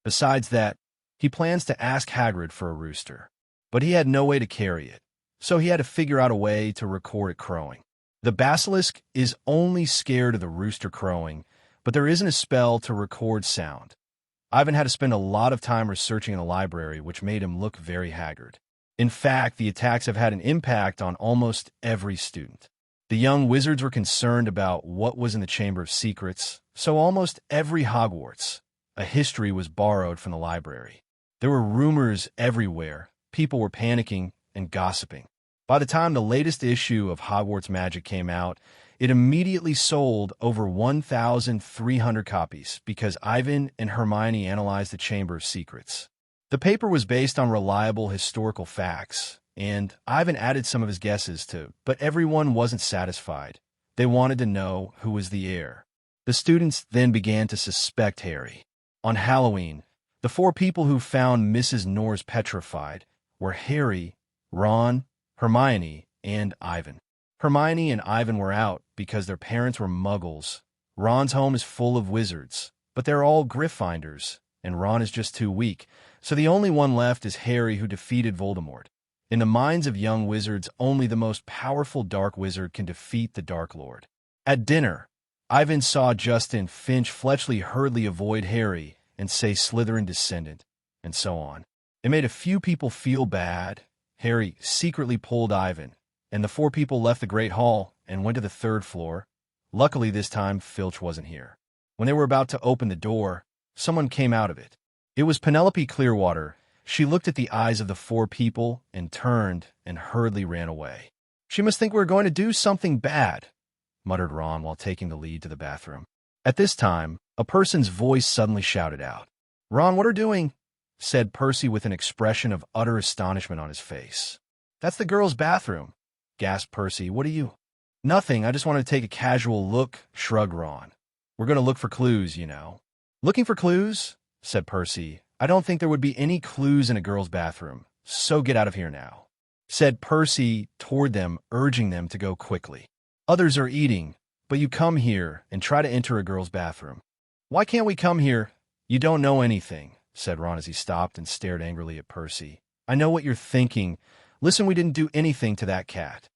A: Besides that, he plans to ask Hagrid for a rooster, but he had no way to carry it, so he had to figure out a way to record it crowing. The basilisk is only scared of the rooster crowing, but there isn't a spell to record sound. Ivan had to spend a lot of time researching in the library, which made him look very haggard. In fact, the attacks have had an impact on almost every student. The young wizards were concerned about what was in the Chamber of Secrets, so almost every Hogwarts, a history was borrowed from the library. There were rumors everywhere, people were panicking and gossiping. By the time the latest issue of Hogwarts Magic came out, it immediately sold over 1,300 copies because Ivan and Hermione analyzed the Chamber of Secrets. The paper was based on reliable historical facts, and Ivan added some of his guesses too, but everyone wasn't satisfied. They wanted to know who was the heir. The students then began to suspect Harry. On Halloween, the 4 people who found Mrs. Norris petrified were Harry, Ron, Hermione, and Ivan. Hermione and Ivan were out because their parents were muggles. Ron's home is full of wizards, but they're all Gryffindors, and Ron is just too weak, so the only one left is Harry, who defeated Voldemort. In the minds of young wizards, only the most powerful dark wizard can defeat the Dark Lord. At dinner, Ivan saw Justin Finch Fletchley hurriedly avoid Harry and say Slytherin descendant, and so on. It made a few people feel bad. Harry secretly pulled Ivan, and the 4 people left the Great Hall and went to the 3rd floor. Luckily, this time, Filch wasn't here. When they were about to open the door, someone came out of it. It was Penelope Clearwater. She looked at the eyes of the 4 people and turned and hurriedly ran away. "She must think we're going to do something bad," muttered Ron while taking the lead to the bathroom. At this time, a person's voice suddenly shouted out. "Ron, what are you doing?" said Percy with an expression of utter astonishment on his face. "That's the girls' bathroom," gasped Percy. "What are you?" "Nothing, I just wanted to take a casual look," shrugged Ron. "We're going to look for clues, you know." "Looking for clues?" said Percy. "I don't think there would be any clues in a girls' bathroom, so get out of here now," said Percy toward them, urging them to go quickly. "Others are eating, but you come here and try to enter a girls' bathroom." "Why can't we come here?" "You don't know anything," said Ron as he stopped and stared angrily at Percy. "I know what you're thinking. Listen, we didn't do anything to that cat.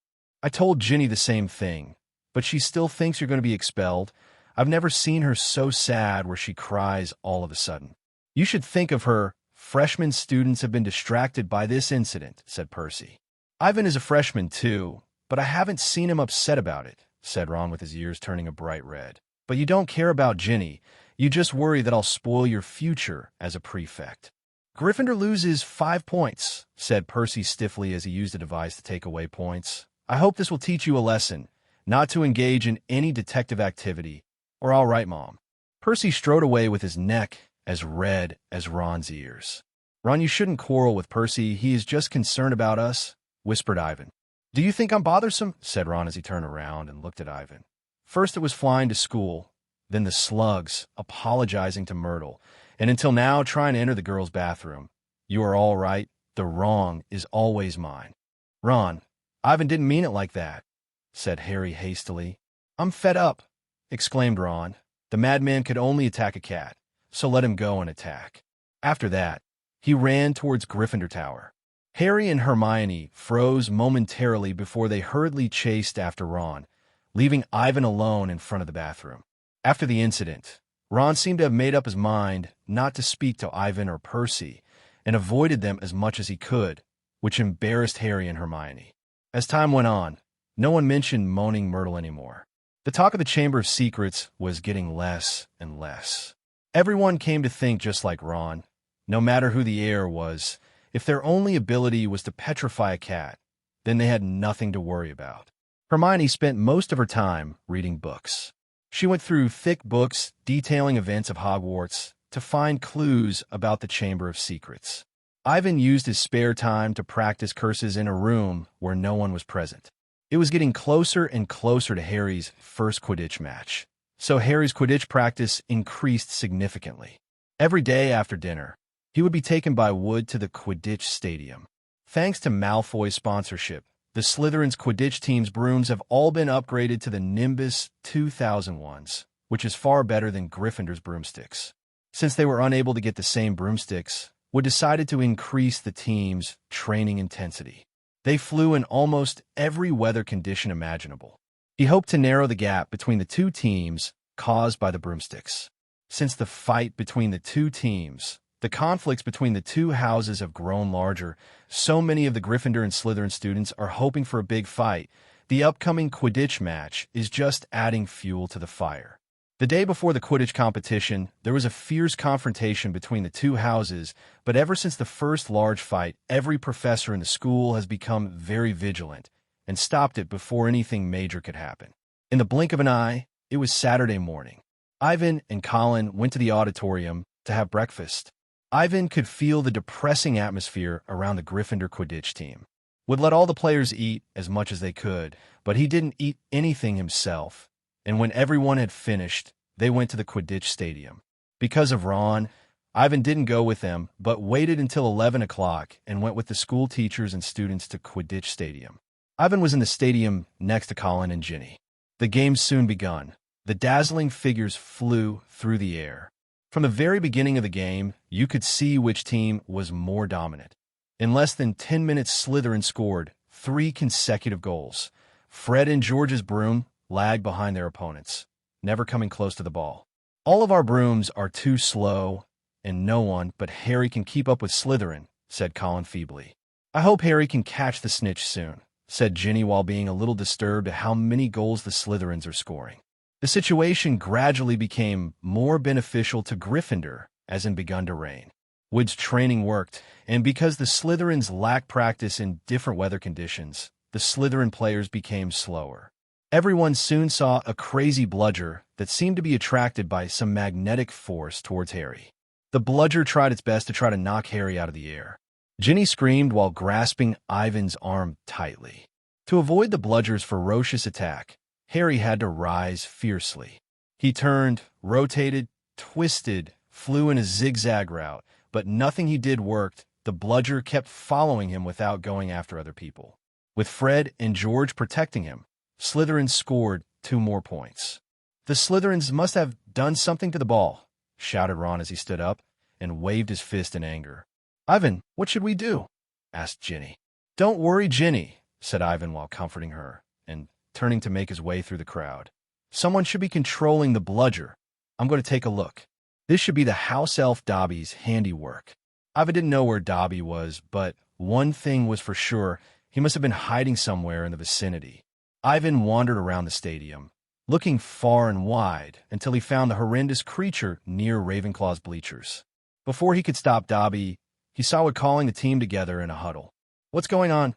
A: I told Ginny the same thing, but she still thinks you're going to be expelled. I've never seen her so sad where she cries all of a sudden. You should think of her. Freshman students have been distracted by this incident, said Percy. Ivan is a freshman too, but I haven't seen him upset about it, said Ron with his ears turning a bright red. But you don't care about Ginny. You just worry that I'll spoil your future as a prefect. Gryffindor loses 5 points, said Percy stiffly as he used a device to take away points. I hope this will teach you a lesson, not to engage in any detective activity, or all right, Mom. Percy strode away with his neck as red as Ron's ears. Ron, you shouldn't quarrel with Percy. He is just concerned about us, whispered Ivan. Do you think I'm bothersome? Said Ron as he turned around and looked at Ivan. First it was flying to school, then the slugs, apologizing to Myrtle, and until now trying to enter the girls' bathroom. You are all right. The wrong is always mine. Ron, Ivan didn't mean it like that, said Harry hastily. I'm fed up, exclaimed Ron. The madman could only attack a cat, so let him go and attack. After that, he ran towards Gryffindor Tower. Harry and Hermione froze momentarily before they hurriedly chased after Ron, leaving Ivan alone in front of the bathroom. After the incident, Ron seemed to have made up his mind not to speak to Ivan or Percy, and avoided them as much as he could, which embarrassed Harry and Hermione. As time went on, no one mentioned Moaning Myrtle anymore. The talk of the Chamber of Secrets was getting less and less. Everyone came to think just like Ron. No matter who the heir was, if their only ability was to petrify a cat, then they had nothing to worry about. Hermione spent most of her time reading books. She went through thick books detailing events of Hogwarts to find clues about the Chamber of Secrets. Ivan used his spare time to practice curses in a room where no one was present. It was getting closer and closer to Harry's first Quidditch match, so Harry's Quidditch practice increased significantly. Every day after dinner, he would be taken by Wood to the Quidditch stadium. Thanks to Malfoy's sponsorship, the Slytherin's Quidditch team's brooms have all been upgraded to the Nimbus 2001s, which is far better than Gryffindor's broomsticks. Since they were unable to get the same broomsticks, Wood decided to increase the team's training intensity. They flew in almost every weather condition imaginable. He hoped to narrow the gap between the two teams caused by the broomsticks. Since the fight between the two teams, the conflicts between the two houses have grown larger. So many of the Gryffindor and Slytherin students are hoping for a big fight. The upcoming Quidditch match is just adding fuel to the fire. The day before the Quidditch competition, there was a fierce confrontation between the two houses, but ever since the first large fight, every professor in the school has become very vigilant and stopped it before anything major could happen. In the blink of an eye, it was Saturday morning. Ivan and Colin went to the auditorium to have breakfast. Ivan could feel the depressing atmosphere around the Gryffindor Quidditch team. Would let all the players eat as much as they could, but he didn't eat anything himself, and when everyone had finished, they went to the Quidditch stadium. Because of Ron, Ivan didn't go with them, but waited until 11 o'clock and went with the school teachers and students to Quidditch Stadium. Ivan was in the stadium next to Colin and Ginny. The game soon begun. The dazzling figures flew through the air. From the very beginning of the game, you could see which team was more dominant. In less than 10 minutes, Slytherin scored 3 consecutive goals. Fred and George's broom lagged behind their opponents, never coming close to the ball. All of our brooms are too slow, and no one but Harry can keep up with Slytherin, said Colin feebly. I hope Harry can catch the snitch soon, said Ginny while being a little disturbed at how many goals the Slytherins are scoring. The situation gradually became more beneficial to Gryffindor as it begun to rain. Wood's training worked, and because the Slytherins lacked practice in different weather conditions, the Slytherin players became slower. Everyone soon saw a crazy bludger that seemed to be attracted by some magnetic force towards Harry. The bludger tried its best to try to knock Harry out of the air. Ginny screamed while grasping Ivan's arm tightly. To avoid the bludger's ferocious attack, Harry had to rise fiercely. He turned, rotated, twisted, flew in a zigzag route, but nothing he did worked. The bludger kept following him without going after other people. With Fred and George protecting him, Slytherin scored 2 more points. The Slytherins must have done something to the ball, shouted Ron as he stood up and waved his fist in anger. Ivan, what should we do? Asked Ginny. Don't worry, Ginny, said Ivan while comforting her and turning to make his way through the crowd. Someone should be controlling the bludger. I'm going to take a look. This should be the house elf Dobby's handiwork. Ivan didn't know where Dobby was, but one thing was for sure, he must have been hiding somewhere in the vicinity. Ivan wandered around the stadium, looking far and wide until he found the horrendous creature near Ravenclaw's bleachers. Before he could stop Dobby, he saw Wood calling the team together in a huddle. "What's going on?"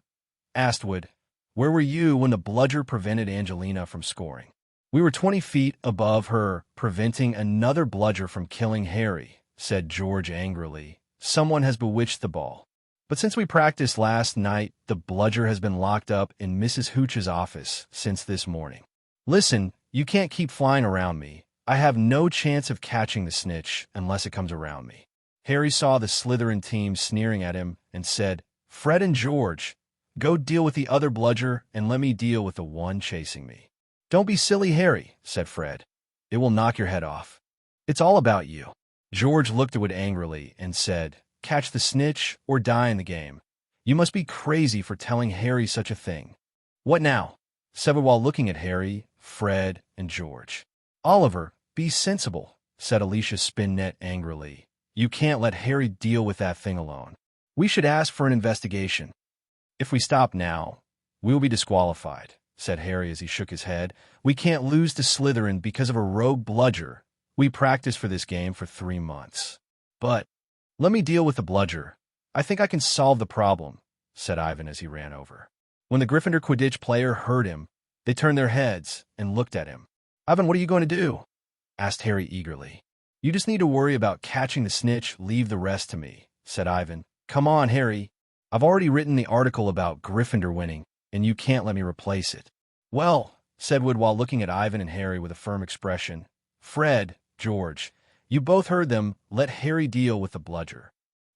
A: asked Wood. "Where were you when the bludger prevented Angelina from scoring?" "We were 20 feet above her, preventing another bludger from killing Harry," said George angrily. "Someone has bewitched the ball. But since we practiced last night, the bludger has been locked up in Mrs. Hooch's office since this morning. Listen, you can't keep flying around me. I have no chance of catching the snitch unless it comes around me." Harry saw the Slytherin team sneering at him and said, "Fred and George, go deal with the other bludger and let me deal with the one chasing me." "Don't be silly, Harry," said Fred. "It will knock your head off. It's all about you." George looked at Wood angrily and said, "Catch the snitch or die in the game. You must be crazy for telling Harry such a thing." "What now?" said Wood while looking at Harry, Fred, and George. "Oliver, be sensible," said Alicia Spinnet angrily. "You can't let Harry deal with that thing alone. We should ask for an investigation." "If we stop now, we will be disqualified," said Harry as he shook his head. "We can't lose to Slytherin because of a rogue bludger. We practiced for this game for 3 months." "But let me deal with the bludger. I think I can solve the problem," said Ivan as he ran over. When the Gryffindor Quidditch player heard him, they turned their heads and looked at him. "Ivan, what are you going to do?" asked Harry eagerly. "You just need to worry about catching the snitch. Leave the rest to me," said Ivan. "Come on, Harry. I've already written the article about Gryffindor winning, and you can't let me replace it." "Well," said Wood while looking at Ivan and Harry with a firm expression. "Fred, George, you both heard them. Let Harry deal with the bludger."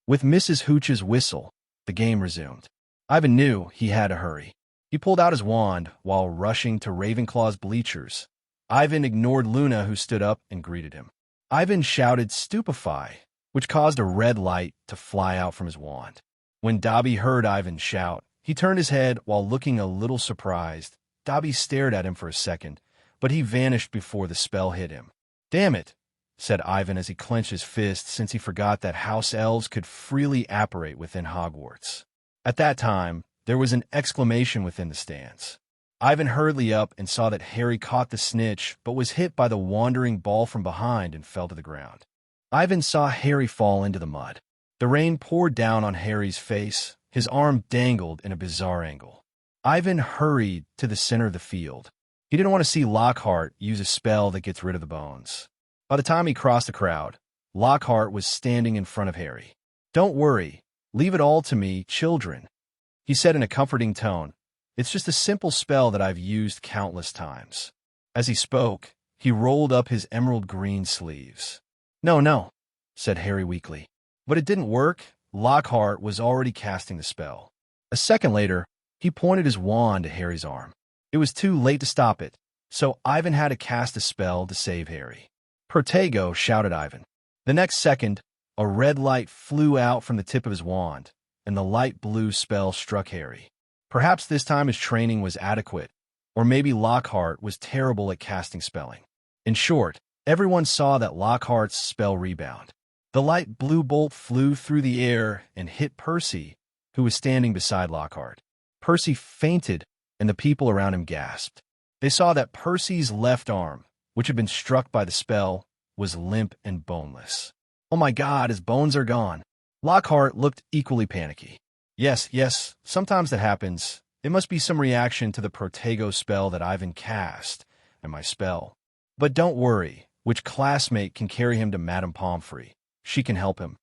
A: With Mrs. Hooch's whistle, the game resumed. Ivan knew he had to hurry. He pulled out his wand while rushing to Ravenclaw's bleachers. Ivan ignored Luna, who stood up and greeted him. Ivan shouted "Stupefy," which caused a red light to fly out from his wand. When Dobby heard Ivan shout, he turned his head while looking a little surprised. Dobby stared at him for a second, but he vanished before the spell hit him. "Damn it," said Ivan as he clenched his fist, since he forgot that house elves could freely apparate within Hogwarts. At that time, there was an exclamation within the stands. Ivan hurriedly up and saw that Harry caught the snitch, but was hit by the wandering ball from behind and fell to the ground. Ivan saw Harry fall into the mud. The rain poured down on Harry's face. His arm dangled in a bizarre angle. Ivan hurried to the center of the field. He didn't want to see Lockhart use a spell that gets rid of the bones. By the time he crossed the crowd, Lockhart was standing in front of Harry. "Don't worry. Leave it all to me, children," he said in a comforting tone. "It's just a simple spell that I've used countless times." As he spoke, he rolled up his emerald green sleeves. No, said Harry weakly. But it didn't work. Lockhart was already casting the spell. A second later, he pointed his wand to Harry's arm. It was too late to stop it, so Ivan had to cast a spell to save Harry. "Protego," shouted Ivan. The next second, a red light flew out from the tip of his wand, and the light blue spell struck Harry. Perhaps this time his training was adequate, or maybe Lockhart was terrible at casting spelling. In short, everyone saw that Lockhart's spell rebound. The light blue bolt flew through the air and hit Percy, who was standing beside Lockhart. Percy fainted, and the people around him gasped. They saw that Percy's left arm, which had been struck by the spell, was limp and boneless. "Oh my God, his bones are gone." Lockhart looked equally panicky. Yes, sometimes that happens. It must be some reaction to the Protego spell that Ivan cast, and my spell. But don't worry, which classmate can carry him to Madame Pomfrey? She can help him."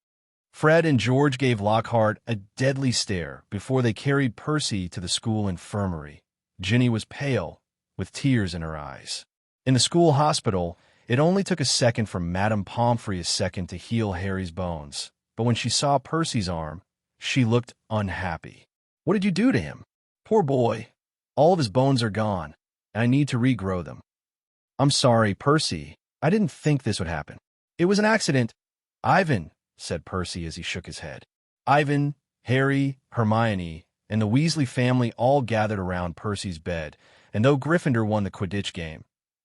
A: Fred and George gave Lockhart a deadly stare before they carried Percy to the school infirmary. Ginny was pale, with tears in her eyes. In the school hospital, it only took a second for Madame Pomfrey to heal Harry's bones, but when she saw Percy's arm, she looked unhappy. "What did you do to him?" "Poor boy. All of his bones are gone, and I need to regrow them." "I'm sorry, Percy. I didn't think this would happen." "It was an accident." "Ivan," said Percy as he shook his head. Ivan, Harry, Hermione, and the Weasley family all gathered around Percy's bed, and though Gryffindor won the Quidditch game,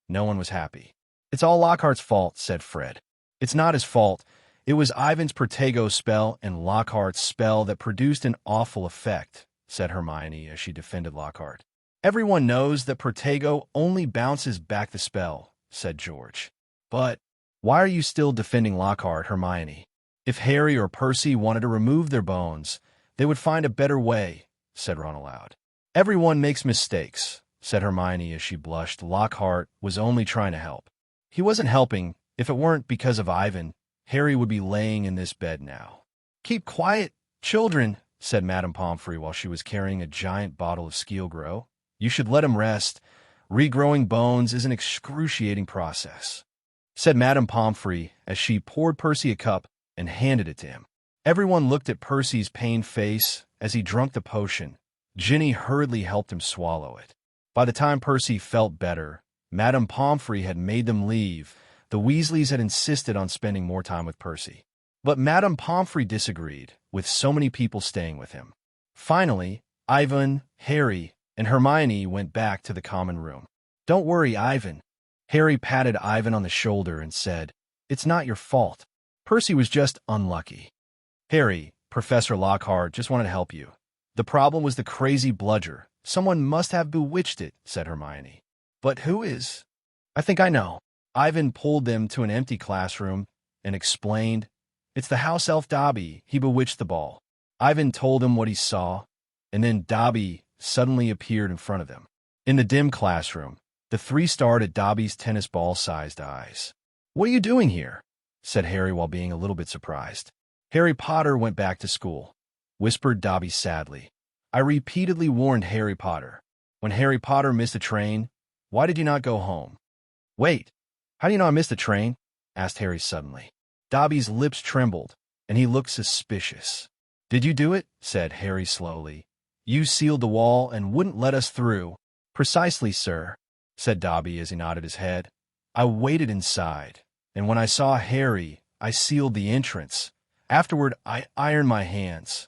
A: No one was happy. "It's all Lockhart's fault," said Fred. "It's not his fault. It was Ivan's Protego spell and Lockhart's spell that produced an awful effect," said Hermione as she defended Lockhart. "Everyone knows that Protego only bounces back the spell," said George. "But why are you still defending Lockhart, Hermione? If Harry or Percy wanted to remove their bones, they would find a better way," said Ron aloud. "Everyone makes mistakes," said Hermione as she blushed. "Lockhart was only trying to help." "He wasn't helping. If it weren't because of Ivan, Harry would be laying in this bed now." "Keep quiet, children," said Madame Pomfrey while she was carrying a giant bottle of Skeelgrow. "You should let him rest. Regrowing bones is an excruciating process," said Madame Pomfrey as she poured Percy a cup and handed it to him. Everyone looked at Percy's pained face as he drank the potion. Ginny hurriedly helped him swallow it. By the time Percy felt better, Madame Pomfrey had made them leave. The Weasleys had insisted on spending more time with Percy. But Madame Pomfrey disagreed, with so many people staying with him. Finally, Ivan, Harry, and Hermione went back to the common room. "Don't worry, Ivan." Harry patted Ivan on the shoulder and said, "It's not your fault. Percy was just unlucky." "Harry, Professor Lockhart just wanted to help you. The problem was the crazy bludger. Someone must have bewitched it," said Hermione. "But who is?" "I think I know." Ivan pulled them to an empty classroom and explained, "It's the house elf Dobby. He bewitched the ball." Ivan told him what he saw, and then Dobby suddenly appeared in front of them. In the dim classroom, the three stared at Dobby's tennis ball-sized eyes. "What are you doing here?" said Harry while being a little bit surprised. "Harry Potter went back to school," whispered Dobby sadly. "I repeatedly warned Harry Potter. When Harry Potter missed a train, why did you not go home?" "Wait, how do you know I missed the train?" asked Harry suddenly. Dobby's lips trembled, and he looked suspicious. "Did you do it?" said Harry slowly. "You sealed the wall and wouldn't let us through." "Precisely, sir," said Dobby as he nodded his head. "I waited inside, and when I saw Harry, I sealed the entrance. Afterward, I ironed my hands."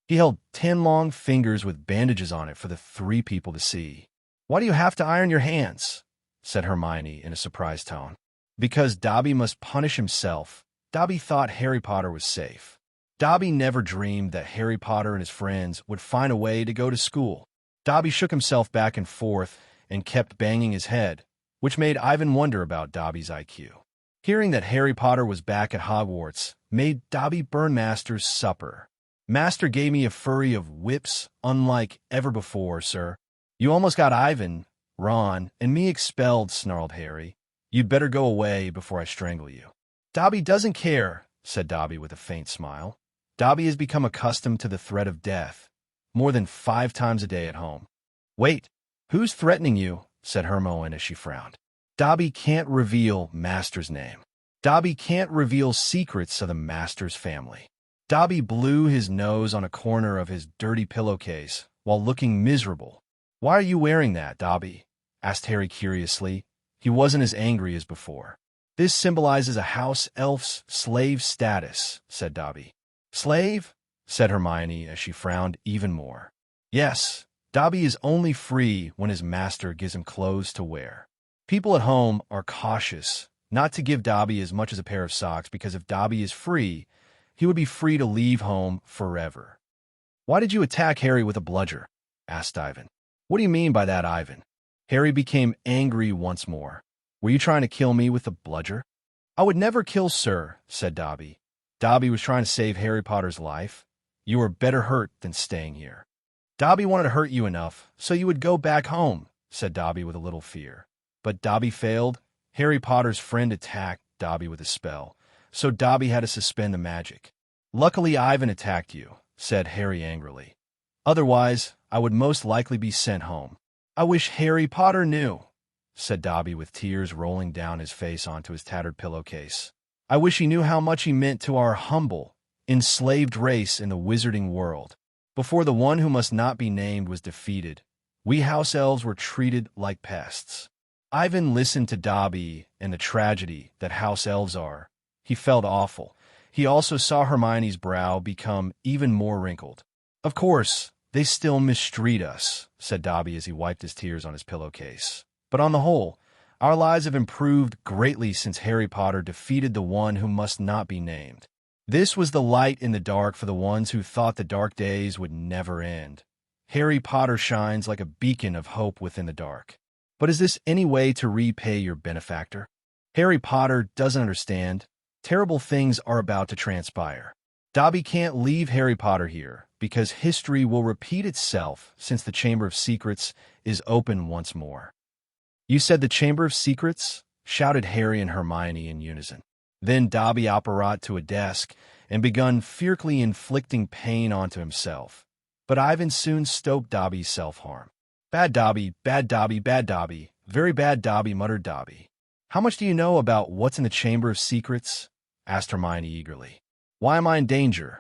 A: He held 10 long fingers with bandages on it for the three people to see. "Why do you have to iron your hands?" said Hermione in a surprised tone. "Because Dobby must punish himself." Dobby thought Harry Potter was safe. Dobby never dreamed that Harry Potter and his friends would find a way to go to school. Dobby shook himself back and forth and kept banging his head, which made Ivan wonder about Dobby's IQ. Hearing that Harry Potter was back at Hogwarts made Dobby burn Master's supper. "Master gave me a flurry of whips unlike ever before, sir." "You almost got Ivan, Ron, and me expelled," snarled Harry. "You'd better go away before I strangle you." "Dobby doesn't care," said Dobby with a faint smile. Dobby has become accustomed to the threat of death, more than 5 times a day at home. "Wait, who's threatening you?" said Hermione as she frowned. "Dobby can't reveal Master's name. Dobby can't reveal secrets of the Master's family." Dobby blew his nose on a corner of his dirty pillowcase while looking miserable. "Why are you wearing that, Dobby?" asked Harry curiously. He wasn't as angry as before. "This symbolizes a house elf's slave status," said Dobby. "Slave?" said Hermione as she frowned even more. "Yes, Dobby is only free when his master gives him clothes to wear. People at home are cautious not to give Dobby as much as a pair of socks because if Dobby is free, he would be free to leave home forever." "Why did you attack Harry with a bludger?" asked Ivan. "What do you mean by that, Ivan?" Harry became angry once more. "Were you trying to kill me with the bludger?" "I would never kill sir," said Dobby. "Dobby was trying to save Harry Potter's life. You are better hurt than staying here." "Dobby wanted to hurt you enough, so you would go back home," said Dobby with a little fear. But Dobby failed. Harry Potter's friend attacked Dobby with a spell, so Dobby had to suspend the magic. "Luckily Ivan attacked you," said Harry angrily. "Otherwise, I would most likely be sent home." "I wish Harry Potter knew," said Dobby with tears rolling down his face onto his tattered pillowcase. "I wish he knew how much he meant to our humble, enslaved race in the wizarding world. Before the one who must not be named was defeated, we house elves were treated like pests." Ivan listened to Dobby and the tragedy that house elves are. He felt awful. He also saw Hermione's brow become even more wrinkled. "Of course, they still mistreat us," said Dobby as he wiped his tears on his pillowcase. "But on the whole, Our lives have improved greatly since Harry Potter defeated the one who must not be named. This was the light in the dark for the ones who thought the dark days would never end. Harry Potter shines like a beacon of hope within the dark. But is this any way to repay your benefactor? Harry Potter doesn't understand. Terrible things are about to transpire. Dobby can't leave Harry Potter here, because history will repeat itself since the Chamber of Secrets is open once more. You said the Chamber of Secrets? Shouted Harry and Hermione in unison. Then Dobby apparat to a desk and begun fiercely inflicting pain onto himself. But Ivan soon stoked Dobby's self-harm. Bad Dobby, bad Dobby, bad Dobby, very bad Dobby, muttered Dobby. How much do you know about what's in the Chamber of Secrets? Asked Hermione eagerly. Why am I in danger?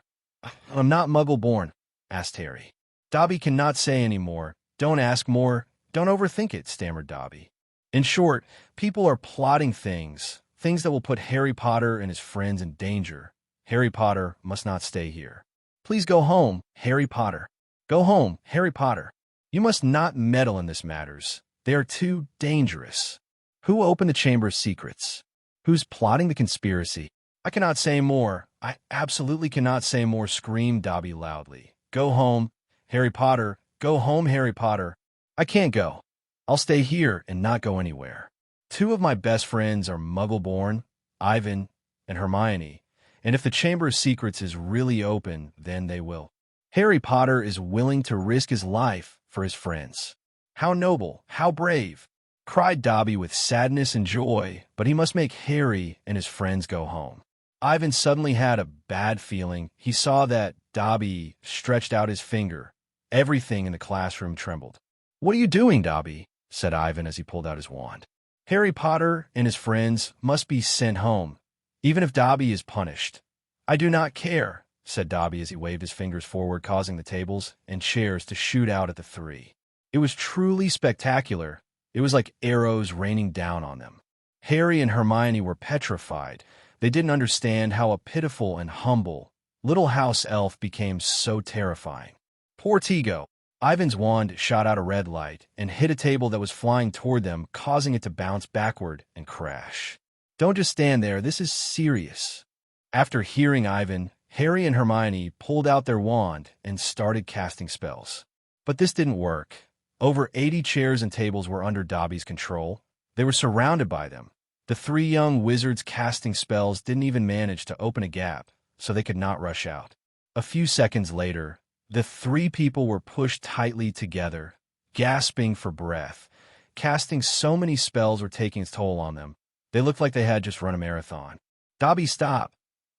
A: I'm not Muggle-born, asked Harry. Dobby cannot say any more. Don't ask more. Don't overthink it, stammered Dobby. In short, people are plotting things that will put Harry Potter and his friends in danger. Harry Potter must not stay here. Please go home, Harry Potter. Go home, Harry Potter. You must not meddle in this matters. They are too dangerous. Who opened the Chamber of Secrets? Who's plotting the conspiracy? I cannot say more. I absolutely cannot say more, screamed Dobby loudly. Go home, Harry Potter. Go home, Harry Potter. I can't go. I'll stay here and not go anywhere. Two of my best friends are Muggle-born, Ivan and Hermione, and if the Chamber of Secrets is really open, then they will. Harry Potter is willing to risk his life for his friends. How noble, how brave, cried Dobby with sadness and joy, but he must make Harry and his friends go home. Ivan suddenly had a bad feeling. He saw that Dobby stretched out his finger. Everything in the classroom trembled. What are you doing, Dobby? Said Ivan as he pulled out his wand. Harry Potter and his friends must be sent home, even if Dobby is punished. I do not care, said Dobby as he waved his fingers forward, causing the tables and chairs to shoot out at the three. It was truly spectacular. It was like arrows raining down on them. Harry and Hermione were petrified. They didn't understand how a pitiful and humble little house elf became so terrifying. Poor Tigo. Ivan's wand shot out a red light and hit a table that was flying toward them, causing it to bounce backward and crash. Don't just stand there. This is serious. After hearing Ivan, Harry and Hermione pulled out their wand and started casting spells. But this didn't work. Over 80 chairs and tables were under Dobby's control. They were surrounded by them. The three young wizards casting spells didn't even manage to open a gap, so they could not rush out. A few seconds later, the three people were pushed tightly together, gasping for breath. Casting so many spells were taking its toll on them. They looked like they had just run a marathon. Dobby, stop.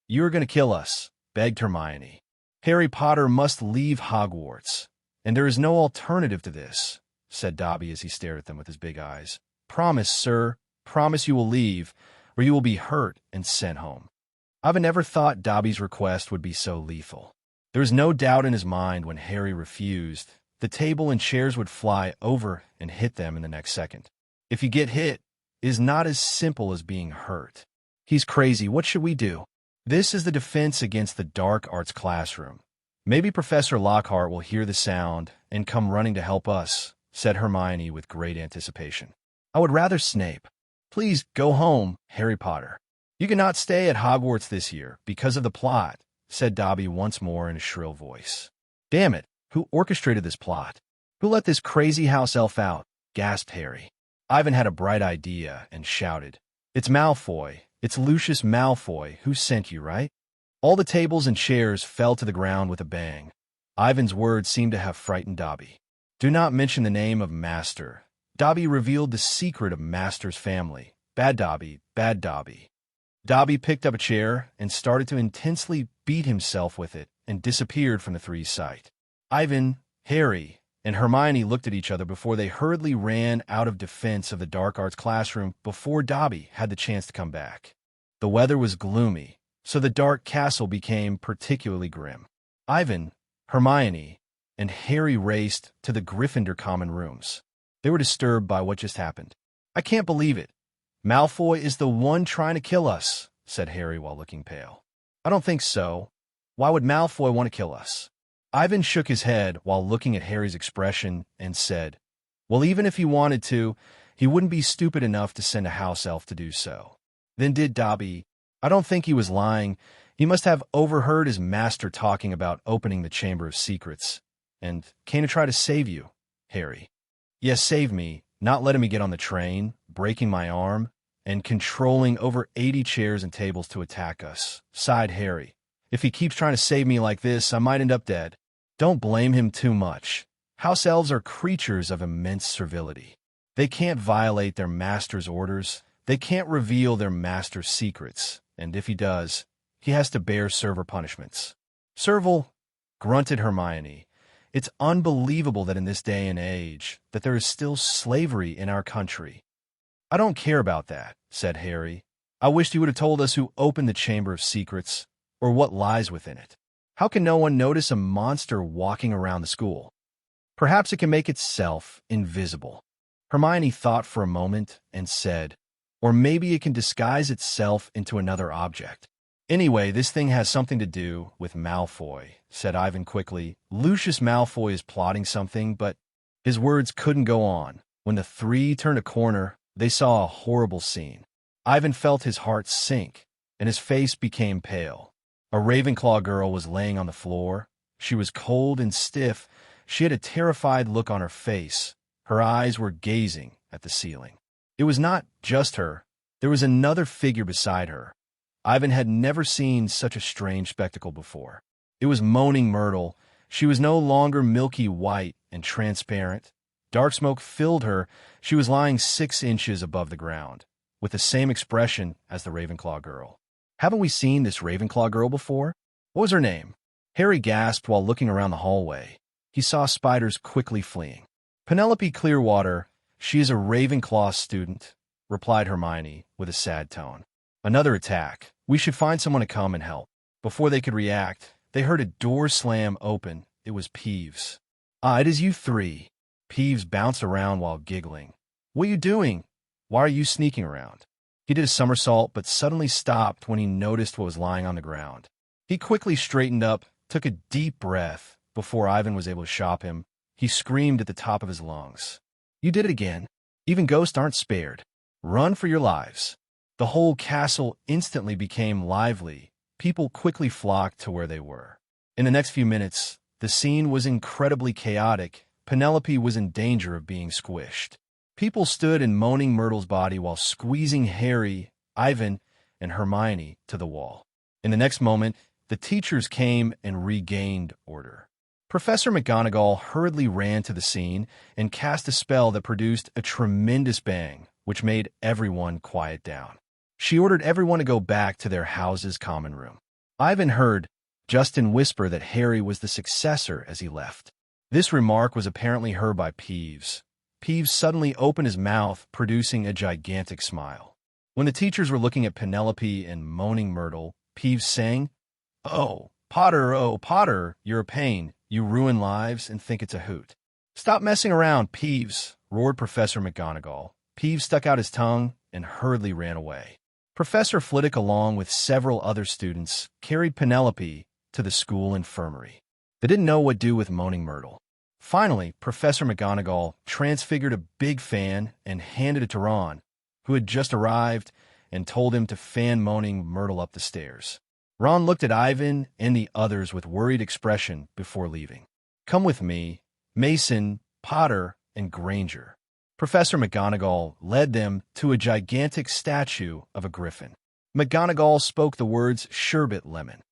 A: You are going to kill us, begged Hermione. Harry Potter must leave Hogwarts, and there is no alternative to this, said Dobby as he stared at them with his big eyes. Promise, sir, promise you will leave, or you will be hurt and sent home. I've never thought Dobby's request would be so lethal. There was no doubt in his mind when Harry refused. The table and chairs would fly over and hit them in the next second. If you get hit, it is not as simple as being hurt. He's crazy. What should we do? This is the defense against the dark arts classroom. Maybe Professor Lockhart will hear the sound and come running to help us, said Hermione with great anticipation. I would rather Snape. Please go home, Harry Potter. You cannot stay at Hogwarts this year because of the plot, said Dobby once more in a shrill voice. Damn it, who orchestrated this plot? Who let this crazy house elf out? Gasped Harry. Ivan had a bright idea and shouted, It's Malfoy. It's Lucius Malfoy who sent you, right? All the tables and chairs fell to the ground with a bang. Ivan's words seemed to have frightened Dobby. Do not mention the name of Master. Dobby revealed the secret of Master's family. Bad Dobby, bad Dobby. Dobby picked up a chair and started to intensely beat himself with it and disappeared from the three's sight. Ivan, Harry, and Hermione looked at each other before they hurriedly ran out of defense of the dark arts classroom before Dobby had the chance to come back. The weather was gloomy, so the dark castle became particularly grim. Ivan, Hermione, and Harry raced to the Gryffindor common rooms. They were disturbed by what just happened. I can't believe it. Malfoy is the one trying to kill us, said Harry while looking pale. I don't think so. Why would Malfoy want to kill us? Ivan shook his head while looking at Harry's expression and said, Well, even if he wanted to, He wouldn't be stupid enough to send a house elf to do so. Then did Dobby. I don't think he was lying. He must have overheard his master talking about opening the Chamber of Secrets, and came to try to save you, Harry. Yes, save me, not letting me get on the train, breaking my arm, and controlling over 80 chairs and tables to attack us, sighed Harry. If he keeps trying to save me like this, I might end up dead. Don't blame him too much. House elves are creatures of immense servility. They can't violate their master's orders. They can't reveal their master's secrets, and if he does, he has to bear server punishments. Serval, grunted Hermione. It's unbelievable that in this day and age that there is still slavery in our country. I don't care about that, said Harry. I wished he would have told us who opened the Chamber of Secrets, or what lies within it. How can no one notice a monster walking around the school? Perhaps it can make itself invisible. Hermione thought for a moment and said, or maybe it can disguise itself into another object. Anyway, this thing has something to do with Malfoy, said Ivan quickly. Lucius Malfoy is plotting something, but his words couldn't go on. When the three turned a corner, they saw a horrible scene. Ivan felt his heart sink, and his face became pale. A Ravenclaw girl was laying on the floor. She was cold and stiff. She had a terrified look on her face. Her eyes were gazing at the ceiling. It was not just her. There was another figure beside her. Ivan had never seen such a strange spectacle before. It was Moaning Myrtle. She was no longer milky white and transparent. Dark smoke filled her. She was lying 6 inches above the ground, with the same expression as the Ravenclaw girl. Haven't we seen this Ravenclaw girl before? What was her name? Harry gasped while looking around the hallway. He saw spiders quickly fleeing. Penelope Clearwater. She is a Ravenclaw student, replied Hermione with a sad tone. Another attack. We should find someone to come and help. Before they could react, they heard a door slam open. It was Peeves. Ah, it is you three. Peeves bounced around while giggling. What are you doing? Why are you sneaking around? He did a somersault, but suddenly stopped when he noticed what was lying on the ground. He quickly straightened up, took a deep breath. Before Ivan was able to stop him, he screamed at the top of his lungs. You did it again. Even ghosts aren't spared. Run for your lives. The whole castle instantly became lively. People quickly flocked to where they were. In the next few minutes, the scene was incredibly chaotic. Penelope was in danger of being squished. People stood in Moaning Myrtle's body while squeezing Harry, Ivan, and Hermione to the wall. In the next moment, the teachers came and regained order. Professor McGonagall hurriedly ran to the scene and cast a spell that produced a tremendous bang, which made everyone quiet down. She ordered everyone to go back to their house's common room. Ivan heard Justin whisper that Harry was the successor as he left. This remark was apparently heard by Peeves. Peeves suddenly opened his mouth, producing a gigantic smile. When the teachers were looking at Penelope and Moaning Myrtle, Peeves sang, oh, Potter, you're a pain. You ruin lives and think it's a hoot. Stop messing around, Peeves, roared Professor McGonagall. Peeves stuck out his tongue and hurriedly ran away. Professor Flitwick, along with several other students, carried Penelope to the school infirmary. They didn't know what to do with Moaning Myrtle. Finally, Professor McGonagall transfigured a big fan and handed it to Ron, who had just arrived, and told him to fan Moaning Myrtle up the stairs. Ron looked at Ivan and the others with worried expression before leaving. Come with me, Mason, Potter, and Granger. Professor McGonagall led them to a gigantic statue of a griffin. McGonagall spoke the words sherbet lemon.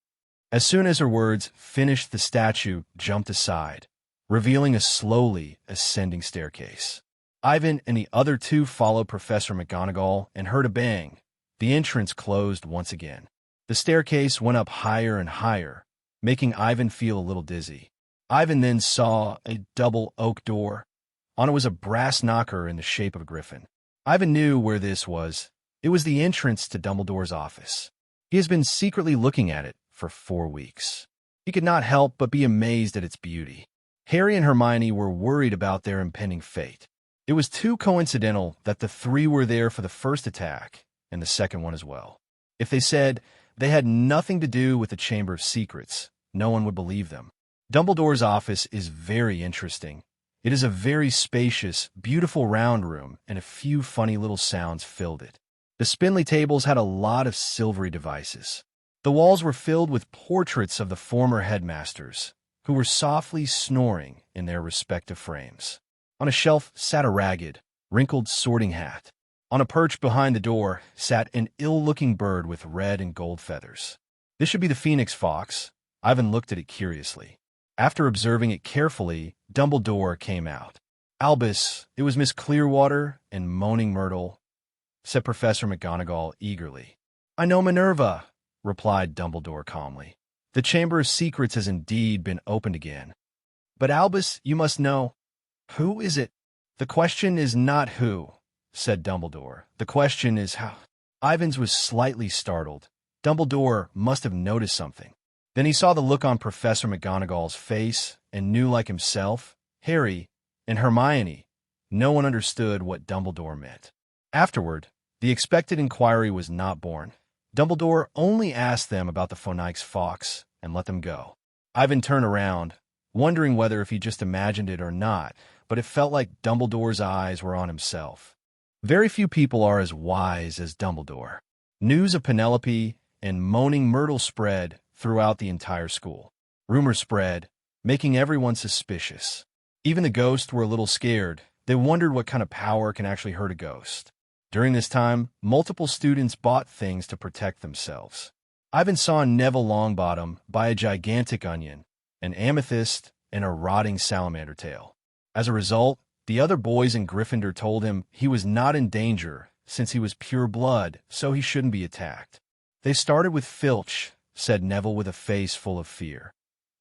A: As soon as her words finished, the statue jumped aside, revealing a slowly ascending staircase. Ivan and the other two followed Professor McGonagall and heard a bang. The entrance closed once again. The staircase went up higher and higher, making Ivan feel a little dizzy. Ivan then saw a double oak door. On it was a brass knocker in the shape of a griffin. Ivan knew where this was. It was the entrance to Dumbledore's office. He has been secretly looking at it for 4 weeks. He could not help but be amazed at its beauty. Harry and Hermione were worried about their impending fate. It was too coincidental that the three were there for the first attack and the second one as well. If they said they had nothing to do with the Chamber of Secrets, no one would believe them. Dumbledore's office is very interesting. It is a very spacious, beautiful round room, and a few funny little sounds filled it. The spindly tables had a lot of silvery devices. The walls were filled with portraits of the former headmasters, who were softly snoring in their respective frames. On a shelf sat a ragged, wrinkled sorting hat. On a perch behind the door sat an ill-looking bird with red and gold feathers. This should be the phoenix fox. Ivan looked at it curiously. After observing it carefully, Dumbledore came out. "Albus, it was Miss Clearwater and Moaning Myrtle," said Professor McGonagall eagerly. "I know Minerva," replied Dumbledore calmly. "The Chamber of Secrets has indeed been opened again. But Albus, you must know. Who is it?" "The question is not who," said Dumbledore. "The question is how." Ivans was slightly startled. Dumbledore must have noticed something. Then he saw the look on Professor McGonagall's face and knew, like himself, Harry, and Hermione, no one understood what Dumbledore meant. Afterward, the expected inquiry was not born. Dumbledore only asked them about the Phoenix fox and let them go. Ivan turned around, wondering whether if he just imagined it or not, but it felt like Dumbledore's eyes were on himself. Very few people are as wise as Dumbledore. News of Penelope and Moaning Myrtle spread throughout the entire school. Rumors spread, making everyone suspicious. Even the ghosts were a little scared. They wondered what kind of power can actually hurt a ghost. During this time, multiple students bought things to protect themselves. Ivan saw Neville Longbottom buy a gigantic onion, an amethyst, and a rotting salamander tail. As a result, the other boys in Gryffindor told him he was not in danger since he was pure blood, so he shouldn't be attacked. "They started with Filch," said Neville with a face full of fear.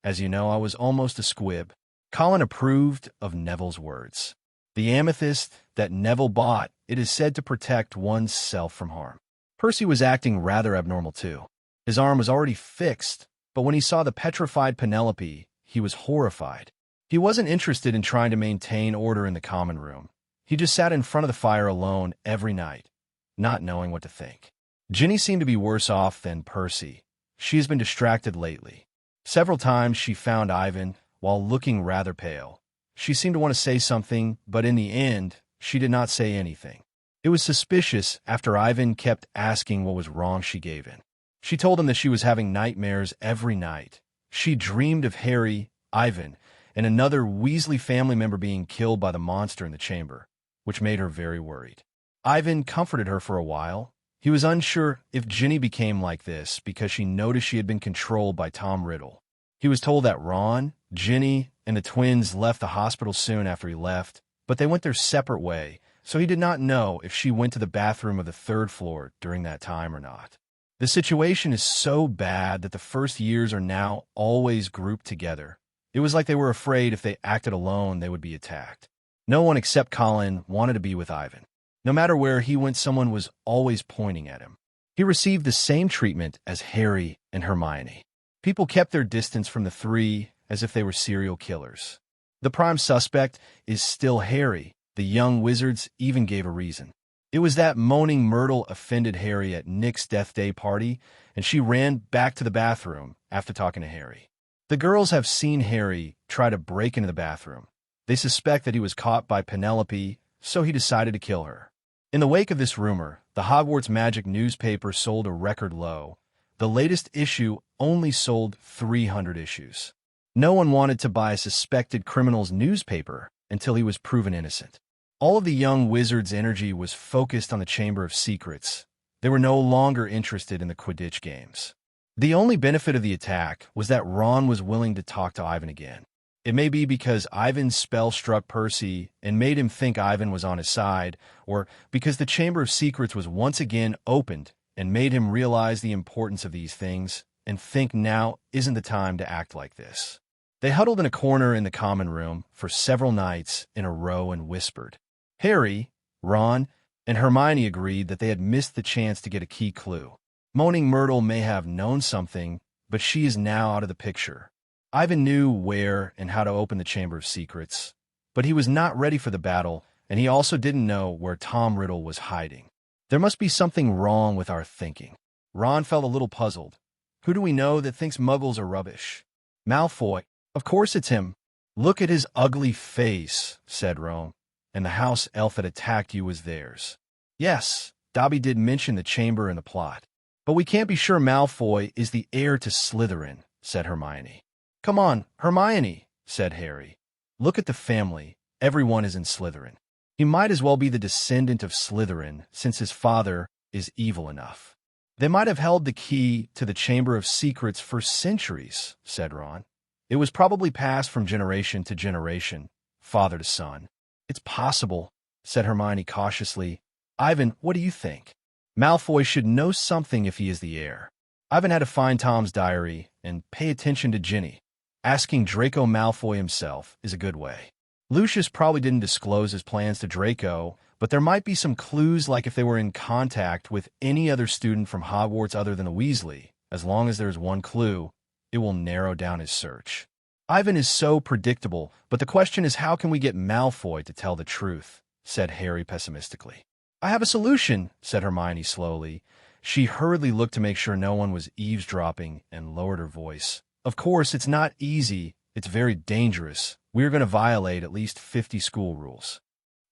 A: "As you know, I was almost a squib." Colin approved of Neville's words. The amethyst that Neville bought, it is said to protect one's self from harm. Percy was acting rather abnormal too. His arm was already fixed, but when he saw the petrified Penelope, he was horrified. He wasn't interested in trying to maintain order in the common room. He just sat in front of the fire alone every night, not knowing what to think. Ginny seemed to be worse off than Percy. She has been distracted lately. Several times she found Ivan while looking rather pale. She seemed to want to say something, but in the end, she did not say anything. It was suspicious after Ivan kept asking what was wrong. She gave in. She told him that she was having nightmares every night. She dreamed of Harry, Ivan, and another Weasley family member being killed by the monster in the chamber, which made her very worried. Ivan comforted her for a while. He was unsure if Ginny became like this because she noticed she had been controlled by Tom Riddle. He was told that Ron, Ginny, and the twins left the hospital soon after he left, but they went their separate way, so he did not know if she went to the bathroom of the third floor during that time or not. The situation is so bad that the first years are now always grouped together. It was like they were afraid if they acted alone, they would be attacked. No one except Colin wanted to be with Ivan. No matter where he went, someone was always pointing at him. He received the same treatment as Harry and Hermione. People kept their distance from the three as if they were serial killers. The prime suspect is still Harry. The young wizards even gave a reason. It was that Moaning Myrtle offended Harry at Nick's death day party, and she ran back to the bathroom after talking to Harry. The girls have seen Harry try to break into the bathroom. They suspect that he was caught by Penelope, so he decided to kill her. In the wake of this rumor, the Hogwarts Magic newspaper sold a record low. The latest issue only sold 300 issues. No one wanted to buy a suspected criminal's newspaper until he was proven innocent. All of the young wizards' energy was focused on the Chamber of Secrets. They were no longer interested in the Quidditch games. The only benefit of the attack was that Ron was willing to talk to Ivan again. It may be because Ivan's spell struck Percy and made him think Ivan was on his side, or because the Chamber of Secrets was once again opened and made him realize the importance of these things and think now isn't the time to act like this. They huddled in a corner in the common room for several nights in a row and whispered. Harry, Ron, and Hermione agreed that they had missed the chance to get a key clue. Moaning Myrtle may have known something, but she is now out of the picture. Ivan knew where and how to open the Chamber of Secrets, but he was not ready for the battle, and he also didn't know where Tom Riddle was hiding. There must be something wrong with our thinking. Ron felt a little puzzled. Who do we know that thinks muggles are rubbish? Malfoy. Of course it's him. Look at his ugly face, said Ron, and the house elf that attacked you was theirs. Yes, Dobby did mention the chamber in the plot. But we can't be sure Malfoy is the heir to Slytherin, said Hermione. Come on, Hermione, said Harry. Look at the family. Everyone is in Slytherin. He might as well be the descendant of Slytherin, since his father is evil enough. They might have held the key to the Chamber of Secrets for centuries, said Ron. It was probably passed from generation to generation, father to son. It's possible, said Hermione cautiously. Ivan, what do you think? Malfoy should know something if he is the heir. Ivan had to find Tom's diary and pay attention to Ginny. Asking Draco Malfoy himself is a good way. Lucius probably didn't disclose his plans to Draco, but there might be some clues, like if they were in contact with any other student from Hogwarts other than a Weasley. As long as there's one clue, it will narrow down his search. Ivan is so predictable, but the question is, how can we get Malfoy to tell the truth? Said Harry pessimistically. I have a solution, said Hermione slowly. She hurriedly looked to make sure no one was eavesdropping and lowered her voice. Of course, it's not easy. It's very dangerous. We're going to violate at least 50 school rules.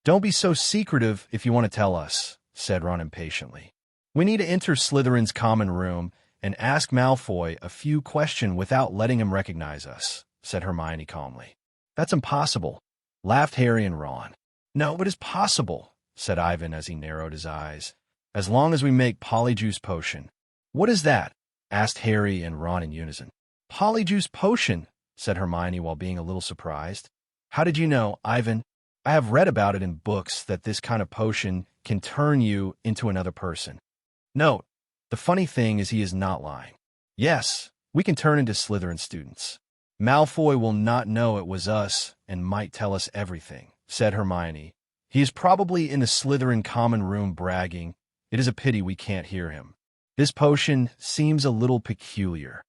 A: Don't be so secretive if you want to tell us, said Ron impatiently. We need to enter Slytherin's common room and ask Malfoy a few questions without letting him recognize us, said Hermione calmly. That's impossible, laughed Harry and Ron. No, it is possible, said Ivan as he narrowed his eyes. As long as we make Polyjuice Potion. What is that? Asked Harry and Ron in unison. Polyjuice Potion, said Hermione while being a little surprised. How did you know, Ivan? I have read about it in books that this kind of potion can turn you into another person. Note, the funny thing is he is not lying. Yes, we can turn into Slytherin students. Malfoy will not know it was us and might tell us everything, said Hermione. He is probably in the Slytherin common room bragging. It is a pity we can't hear him. This potion seems a little peculiar,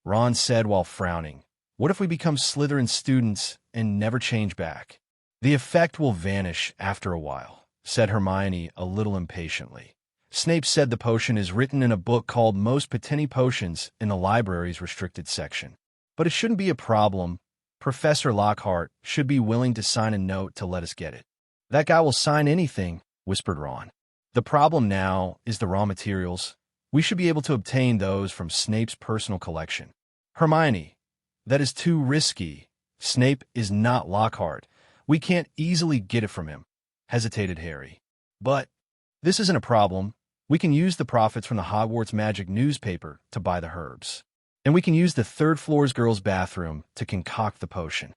A: Ron said while frowning. What if we become Slytherin students and never change back? The effect will vanish after a while, said Hermione a little impatiently. Snape said the potion is written in a book called Most Potenti Potions in the library's restricted section. But it shouldn't be a problem. Professor Lockhart should be willing to sign a note to let us get it. That guy will sign anything, whispered Ron. The problem now is the raw materials. We should be able to obtain those from Snape's personal collection. Hermione, that is too risky. Snape is not Lockhart. We can't easily get it from him, hesitated Harry. But this isn't a problem. We can use the profits from the Hogwarts Magic newspaper to buy the herbs. And we can use the third floor's girls' bathroom to concoct the potion.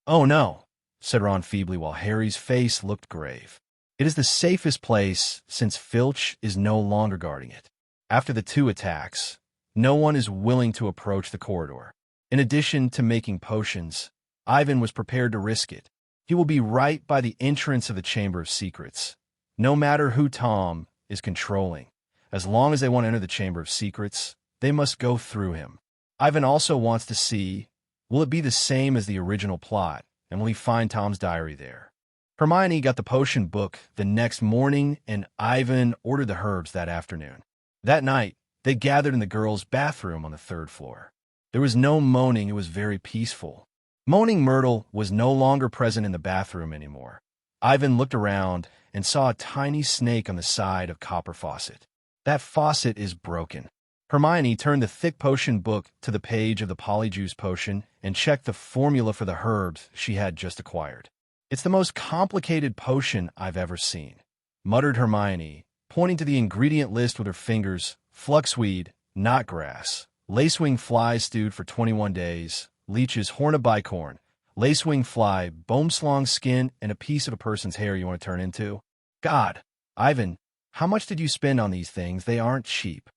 A: Oh no, said Ron feebly while Harry's face looked grave. It is the safest place since Filch is no longer guarding it. After the 2 attacks, no one is willing to approach the corridor. In addition to making potions, Ivan was prepared to risk it. He will be right by the entrance of the Chamber of Secrets. No matter who Tom is controlling, as long as they want to enter the Chamber of Secrets, they must go through him. Ivan also wants to see, will it be the same as the original plot, and will he find Tom's diary there? Hermione got the potion book the next morning, and Ivan ordered the herbs that afternoon. That night, they gathered in the girls' bathroom on the 3rd floor. There was no moaning, it was very peaceful. Moaning Myrtle was no longer present in the bathroom anymore. Ivan looked around and saw a tiny snake on the side of Copper Faucet. That faucet is broken. Hermione turned the thick potion book to the page of the Polyjuice Potion and checked the formula for the herbs she had just acquired. It's the most complicated potion I've ever seen, muttered Hermione, pointing to the ingredient list with her fingers. Fluxweed, knotgrass, lacewing flies stewed for 21 days, leeches, horn of bicorn, lacewing fly, boomslong skin, and a piece of a person's hair you want to turn into. God, Ivan, how much did you spend on these things? They aren't cheap.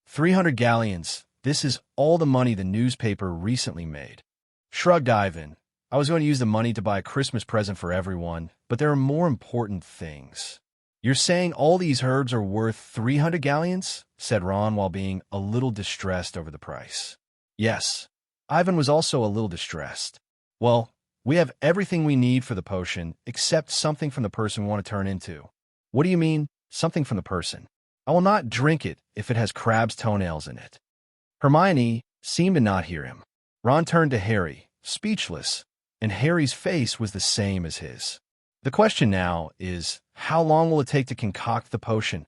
A: 300 galleons. This is all the money the newspaper recently made. Shrugged Ivan. I was going to use the money to buy a Christmas present for everyone, but there are more important things. You're saying all these herbs are worth 300 galleons? Said Ron while being a little distressed over the price. Yes. Ivan was also a little distressed. Well, we have everything we need for the potion, except something from the person we want to turn into. What do you mean, something from the person? I will not drink it if it has crab's toenails in it. Hermione seemed to not hear him. Ron turned to Harry, speechless. and Harry's face was the same as his. "The question now is, how long will it take to concoct the potion?"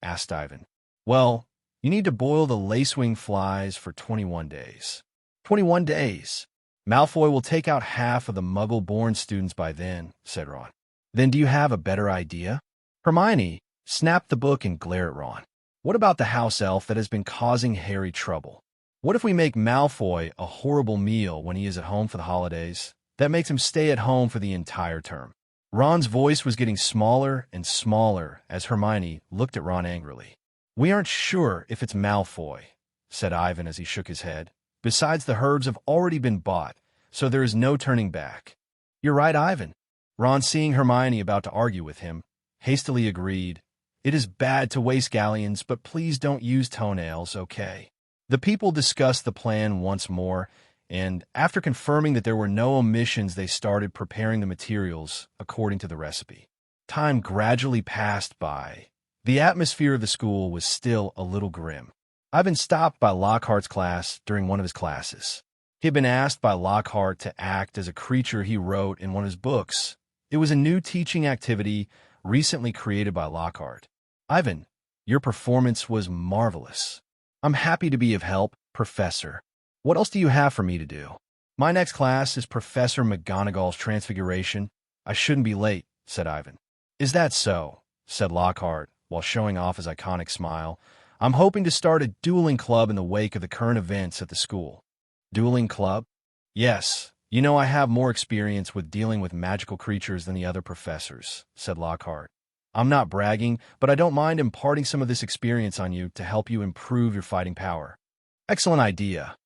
A: asked Ivan. "Well, you need to boil the lacewing flies for 21 days. 21 days. Malfoy will take out half of the Muggle-born students by then," said Ron. "Then do you have a better idea?" Hermione snapped the book and glared at Ron. "What about the house elf that has been causing Harry trouble? What if we make Malfoy a horrible meal when he is at home for the holidays? That makes him stay at home for the entire term." Ron's voice was getting smaller and smaller as Hermione looked at Ron angrily. "We aren't sure if it's Malfoy," said Ivan as he shook his head. "Besides, the herbs have already been bought, so there is no turning back." "You're right, Ivan." Ron, seeing Hermione about to argue with him, hastily agreed. "It is bad to waste galleons, but please don't use toenails, okay?" The people discussed the plan once more, and after confirming that there were no omissions, they started preparing the materials according to the recipe. Time gradually passed by. The atmosphere of the school was still a little grim. Ivan stopped by Lockhart's class during one of his classes. He had been asked by Lockhart to act as a creature he wrote in one of his books. It was a new teaching activity recently created by Lockhart. "Ivan, your performance was marvelous. I'm happy to be of help, Professor. What else do you have for me to do?" "My next class is Professor McGonagall's Transfiguration. I shouldn't be late," said Ivan. "Is that so?" said Lockhart, while showing off his iconic smile. "I'm hoping to start a dueling club in the wake of the current events at the school." "Dueling club?" "Yes. You know I have more experience with dealing with magical creatures than the other professors," said Lockhart. "I'm not bragging, but I don't mind imparting some of this experience on you to help you improve your fighting power." "Excellent idea.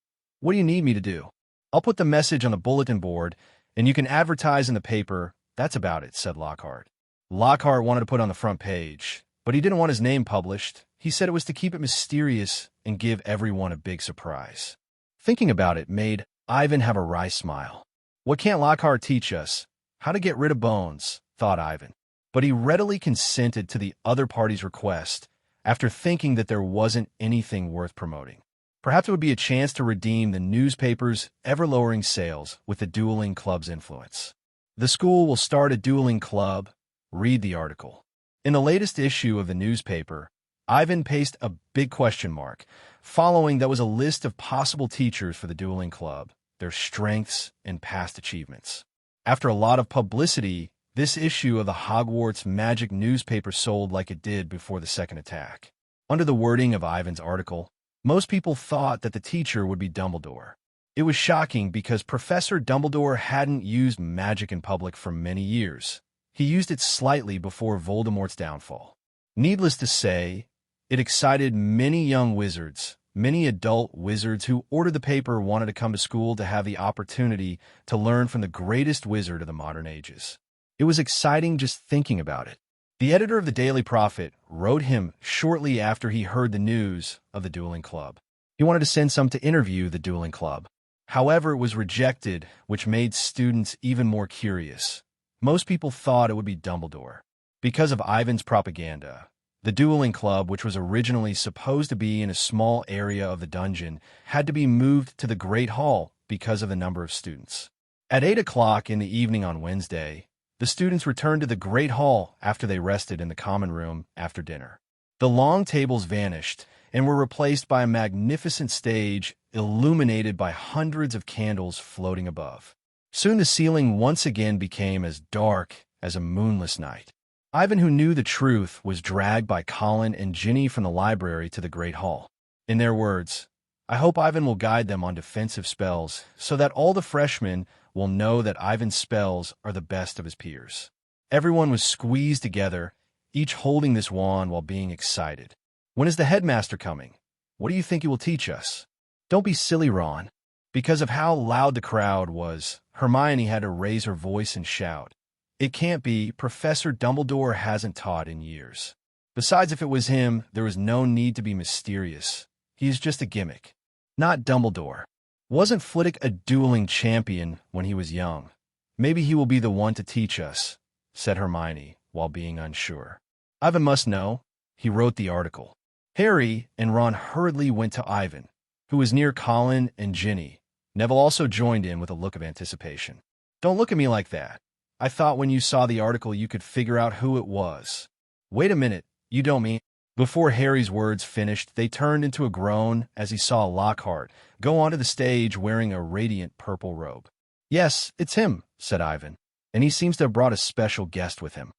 A: What do you need me to do?" "I'll put the message on the bulletin board, and you can advertise in the paper. That's about it," said Lockhart. Lockhart wanted to put on the front page, but he didn't want his name published. He said it was to keep it mysterious and give everyone a big surprise. Thinking about it made Ivan have a wry smile. What can't Lockhart teach us? How to get rid of bones, thought Ivan. But he readily consented to the other party's request after thinking that there wasn't anything worth promoting. Perhaps it would be a chance to redeem the newspaper's ever-lowering sales with the dueling club's influence. The school will start a dueling club. Read the article. In the latest issue of the newspaper, Ivan pasted a big question mark. Following that was a list of possible teachers for the dueling club, their strengths and past achievements. After a lot of publicity, this issue of the Hogwarts Magic newspaper sold like it did before the second attack. Under the wording of Ivan's article, most people thought that the teacher would be Dumbledore. It was shocking because Professor Dumbledore hadn't used magic in public for many years. He used it slightly before Voldemort's downfall. Needless to say, it excited many young wizards. Many adult wizards who ordered the paper wanted to come to school to have the opportunity to learn from the greatest wizard of the modern ages. It was exciting just thinking about it. The editor of the Daily Prophet wrote him shortly after he heard the news of the dueling club. He wanted to send some to interview the dueling club. However, it was rejected, which made students even more curious. Most people thought it would be Dumbledore. Because of Ivan's propaganda, the dueling club, which was originally supposed to be in a small area of the dungeon, had to be moved to the Great Hall because of the number of students. At 8 o'clock in the evening on Wednesday, the students returned to the Great Hall after they rested in the common room after dinner. The long tables vanished and were replaced by a magnificent stage illuminated by hundreds of candles floating above. Soon the ceiling once again became as dark as a moonless night. Ivan, who knew the truth, was dragged by Colin and Ginny from the library to the Great Hall. In their words, "I hope Ivan will guide them on defensive spells so that all the freshmen will know that Ivan's spells are the best of his peers." Everyone was squeezed together, each holding this wand while being excited. "When is the headmaster coming? What do you think he will teach us?" "Don't be silly, Ron." Because of how loud the crowd was, Hermione had to raise her voice and shout. "It can't be. Professor Dumbledore hasn't taught in years. Besides, if it was him, there was no need to be mysterious. He is just a gimmick. Not Dumbledore. Wasn't Flitwick a dueling champion when he was young? Maybe he will be the one to teach us," said Hermione, while being unsure. "Ivan must know. He wrote the article." Harry and Ron hurriedly went to Ivan, who was near Colin and Ginny. Neville also joined in with a look of anticipation. Don't look at me like that. I thought when you saw the article you could figure out who it was. Wait a minute, you don't mean... Before Harry's words finished, they turned into a groan as he saw Lockhart go onto the stage wearing a radiant purple robe. Yes, it's him, said Ivan, and he seems to have brought a special guest with him.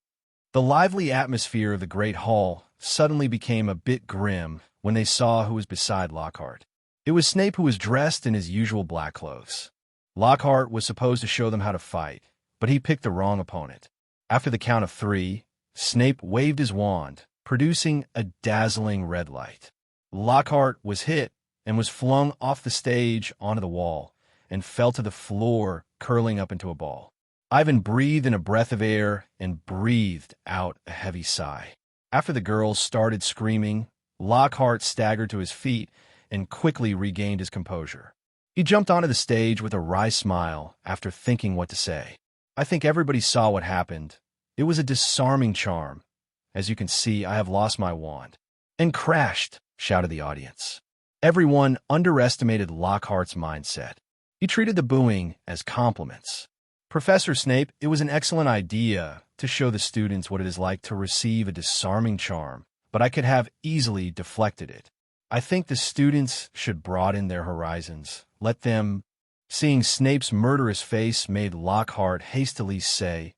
A: The lively atmosphere of the great hall suddenly became a bit grim when they saw who was beside Lockhart. It was Snape, who was dressed in his usual black clothes. Lockhart was supposed to show them how to fight, but he picked the wrong opponent. After the count of 3, Snape waved his wand, producing a dazzling red light. Lockhart was hit and was flung off the stage onto the wall and fell to the floor, curling up into a ball. Ivan breathed in a breath of air and breathed out a heavy sigh. After the girls started screaming, Lockhart staggered to his feet and quickly regained his composure. He jumped onto the stage with a wry smile after thinking what to say. I think everybody saw what happened. It was a disarming charm. As you can see, I have lost my wand. And crashed, shouted the audience. Everyone underestimated Lockhart's mindset. He treated the booing as compliments. Professor Snape, it was an excellent idea to show the students what it is like to receive a disarming charm, but I could have easily deflected it. I think the students should broaden their horizons. Let them... Seeing Snape's murderous face made Lockhart hastily say,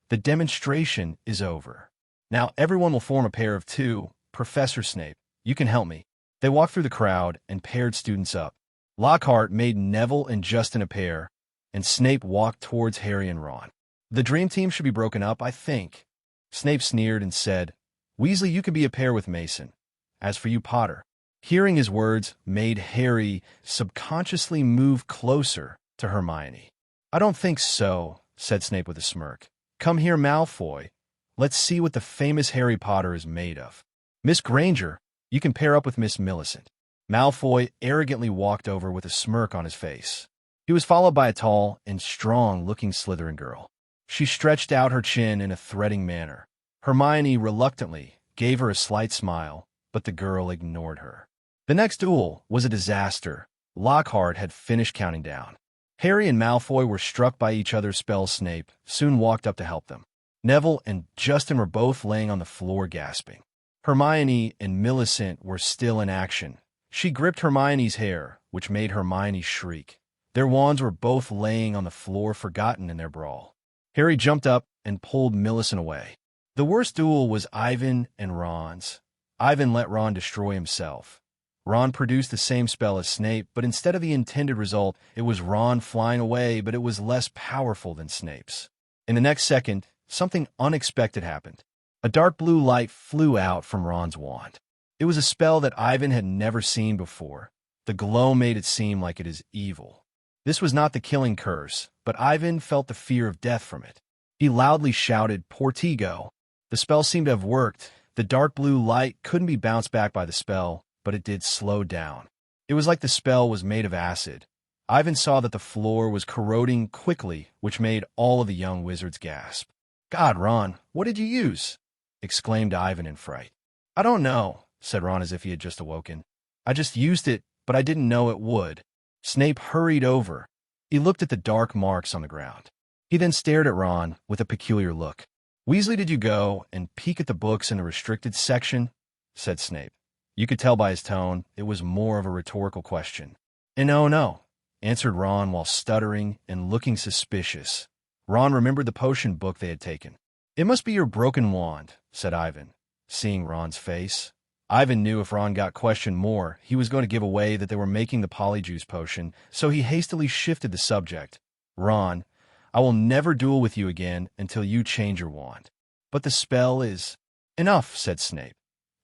A: "The demonstration is over. Now everyone will form a pair of 2. Professor Snape, you can help me." They walked through the crowd and paired students up. Lockhart made Neville and Justin a pair, and Snape walked towards Harry and Ron. "The dream team should be broken up, I think." Snape sneered and said, "Weasley, you can be a pair with Mason. As for you, Potter." Hearing his words made Harry subconsciously move closer to Hermione. "I don't think so," said Snape with a smirk. "Come here, Malfoy. Let's see what the famous Harry Potter is made of. Miss Granger, you can pair up with Miss Millicent." Malfoy arrogantly walked over with a smirk on his face. He was followed by a tall and strong-looking Slytherin girl. She stretched out her chin in a threatening manner. Hermione reluctantly gave her a slight smile, but the girl ignored her. The next duel was a disaster. Lockhart had finished counting down. Harry and Malfoy were struck by each other's spells. Snape soon walked up to help them. Neville and Justin were both laying on the floor gasping. Hermione and Millicent were still in action. She gripped Hermione's hair, which made Hermione shriek. Their wands were both laying on the floor, forgotten in their brawl. Harry jumped up and pulled Millicent away. The worst duel was Ivan and Ron's. Ivan let Ron destroy himself. Ron produced the same spell as Snape, but instead of the intended result, it was Ron flying away, but it was less powerful than Snape's. In the next second, something unexpected happened. A dark blue light flew out from Ron's wand. It was a spell that Ivan had never seen before. The glow made it seem like it is evil. This was not the killing curse, but Ivan felt the fear of death from it. He loudly shouted, "Portigo!" The spell seemed to have worked. The dark blue light couldn't be bounced back by the spell, but it did slow down. It was like the spell was made of acid. Ivan saw that the floor was corroding quickly, which made all of the young wizards gasp. "God, Ron, what did you use?" exclaimed Ivan in fright. "I don't know," said Ron as if he had just awoken. "I just used it, but I didn't know it would." Snape hurried over. He looked at the dark marks on the ground. He then stared at Ron with a peculiar look. "Weasley, did you go and peek at the books in the restricted section?" said Snape. You could tell by his tone it was more of a rhetorical question. No," answered Ron while stuttering and looking suspicious. Ron remembered the potion book they had taken. "It must be your broken wand," said Ivan, seeing Ron's face. Ivan knew if Ron got questioned more, he was going to give away that they were making the polyjuice potion, so he hastily shifted the subject. "Ron, I will never duel with you again until you change your wand." "But the spell is—" "Enough," said Snape.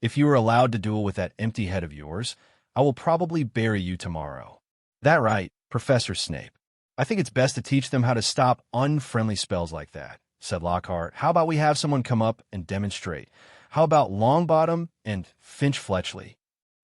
A: "If you are allowed to duel with that empty head of yours, I will probably bury you tomorrow." "That right, Professor Snape. I think it's best to teach them how to stop unfriendly spells like that," said Lockhart. "How about we have someone come up and demonstrate? How about Longbottom and Finch Fletchley?"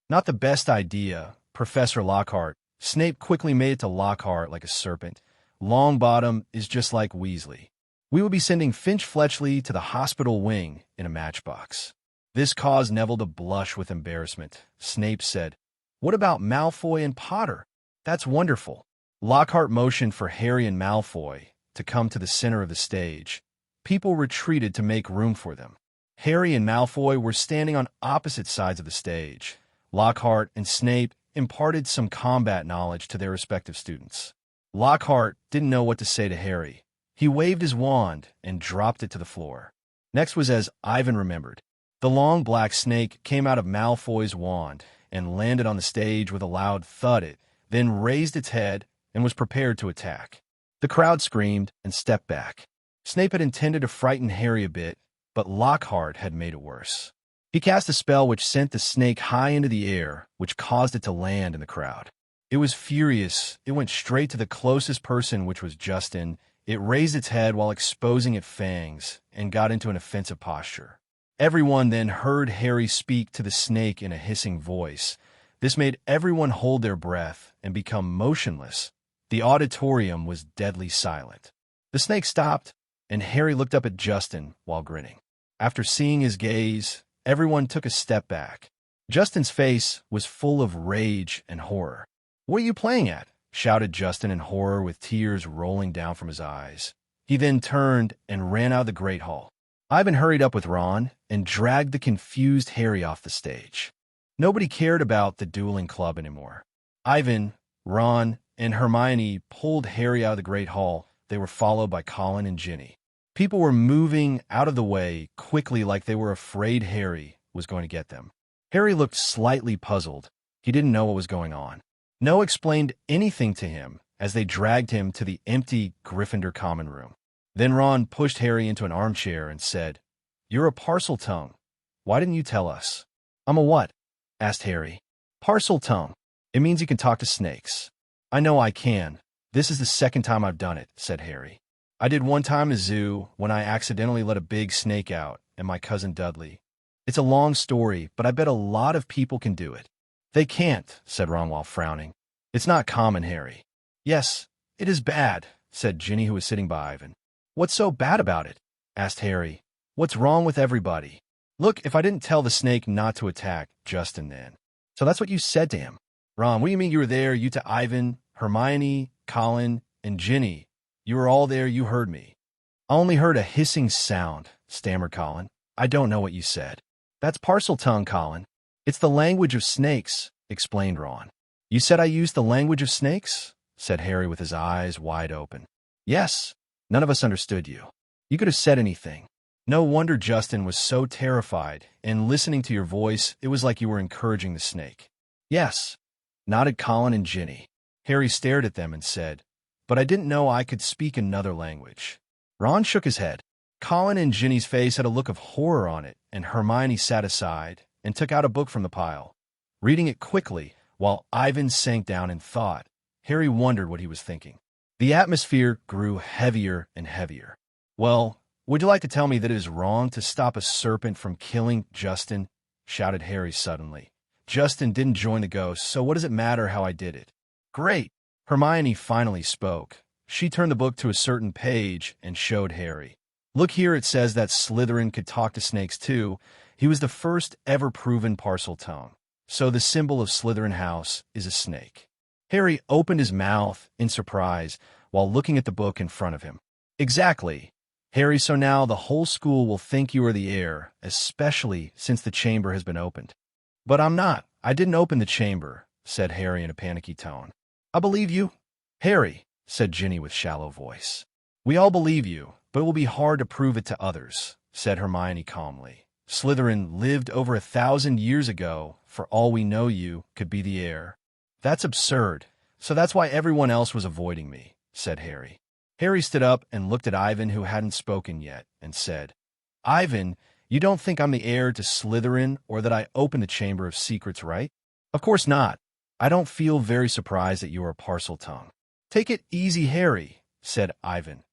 A: "Not the best idea, Professor Lockhart." Snape quickly made it to Lockhart like a serpent. "Longbottom is just like Weasley. We will be sending Finch Fletchley to the hospital wing in a matchbox." This caused Neville to blush with embarrassment. Snape said, "What about Malfoy and Potter? That's wonderful." Lockhart motioned for Harry and Malfoy to come to the center of the stage. People retreated to make room for them. Harry and Malfoy were standing on opposite sides of the stage. Lockhart and Snape imparted some combat knowledge to their respective students. Lockhart didn't know what to say to Harry. He waved his wand and dropped it to the floor. Next was as Ivan remembered. The long black snake came out of Malfoy's wand and landed on the stage with a loud thud. It then raised its head and was prepared to attack. The crowd screamed and stepped back. Snape had intended to frighten Harry a bit, but Lockhart had made it worse. He cast a spell which sent the snake high into the air, which caused it to land in the crowd. It was furious. It went straight to the closest person, which was Justin. It raised its head while exposing its fangs and got into an offensive posture. Everyone then heard Harry speak to the snake in a hissing voice. This made everyone hold their breath and become motionless. The auditorium was deadly silent. The snake stopped, and Harry looked up at Justin while grinning. After seeing his gaze, everyone took a step back. Justin's face was full of rage and horror. "What are you playing at?" shouted Justin in horror with tears rolling down from his eyes. He then turned and ran out of the Great Hall. Ivan hurried up with Ron and dragged the confused Harry off the stage. Nobody cared about the dueling club anymore. Ivan, Ron, and Hermione pulled Harry out of the Great Hall. They were followed by Colin and Ginny. People were moving out of the way quickly like they were afraid Harry was going to get them. Harry looked slightly puzzled. He didn't know what was going on. No one explained anything to him as they dragged him to the empty Gryffindor common room. Then Ron pushed Harry into an armchair and said, "You're a Parseltongue. Why didn't you tell us?" "I'm a what?" asked Harry. "Parseltongue. It means you can talk to snakes." "I know I can. This is the second time I've done it," said Harry. "I did one time in the zoo when I accidentally let a big snake out and my cousin Dudley. It's a long story, but I bet a lot of people can do it." "They can't," said Ron while frowning. "It's not common, Harry." "Yes, it is bad," said Ginny, who was sitting by Ivan. "What's so bad about it?" asked Harry. "What's wrong with everybody?" "Look, if I didn't tell the snake not to attack Justin then." "So that's what you said to him?" "Ron, what do you mean you were there? You to Ivan, Hermione, Colin, and Ginny. You were all there. You heard me." "I only heard a hissing sound," stammered Colin. "I don't know what you said." "That's Parseltongue, Colin. It's the language of snakes," explained Ron. "You said I used the language of snakes?" said Harry with his eyes wide open. "Yes. None of us understood you. You could have said anything. No wonder Justin was so terrified, and listening to your voice, it was like you were encouraging the snake." "Yes," nodded Colin and Ginny. Harry stared at them and said, "But I didn't know I could speak another language." Ron shook his head. Colin and Ginny's face had a look of horror on it, and Hermione sat aside and took out a book from the pile. Reading it quickly, while Ivan sank down in thought, Harry wondered what he was thinking. The atmosphere grew heavier and heavier. "Well, would you like to tell me that it is wrong to stop a serpent from killing Justin?" shouted Harry suddenly. "Justin didn't join the ghost, so what does it matter how I did it?" "Great!" Hermione finally spoke. She turned the book to a certain page and showed Harry. "Look here, it says that Slytherin could talk to snakes too. He was the first ever proven Parseltongue. So the symbol of Slytherin House is a snake." Harry opened his mouth in surprise while looking at the book in front of him. "Exactly. Harry, so now the whole school will think you are the heir, especially since the chamber has been opened." "But I'm not. I didn't open the chamber," said Harry in a panicky tone. "I believe you." "Harry," said Ginny with shallow voice. "We all believe you, but it will be hard to prove it to others," said Hermione calmly. "Slytherin lived over 1,000 years ago. For all we know, you could be the heir." "That's absurd. So that's why everyone else was avoiding me," said Harry. Harry stood up and looked at Ivan, who hadn't spoken yet, and said, "Ivan, you don't think I'm the heir to Slytherin or that I opened the Chamber of Secrets, right?" "Of course not. I don't feel very surprised that you are a Parseltongue." "Take it easy, Harry," said Ivan.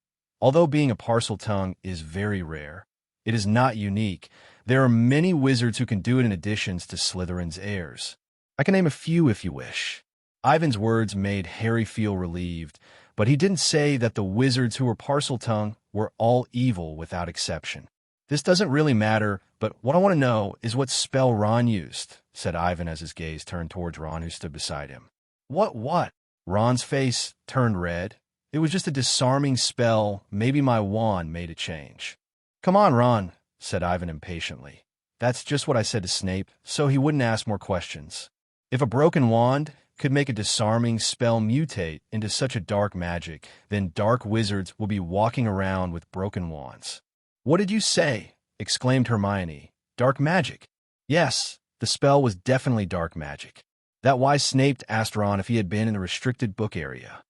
A: "Although being a Parseltongue is very rare, it is not unique. There are many wizards who can do it in additions to Slytherin's heirs. I can name a few if you wish." Ivan's words made Harry feel relieved, but he didn't say that the wizards who were Parseltongue were all evil without exception. "This doesn't really matter, but what I want to know is what spell Ron used," said Ivan as his gaze turned towards Ron, who stood beside him. What?" Ron's face turned red. It was just a disarming spell. Maybe my wand made it change. Come on, Ron, said Ivan impatiently. That's just what I said to Snape, so he wouldn't ask more questions. If a broken wand could make a disarming spell mutate into such a dark magic, then dark wizards will be walking around with broken wands. What did you say? Exclaimed Hermione. Dark magic. Yes, the spell was definitely dark magic. That why Snape asked Ron if he had been in the restricted book area.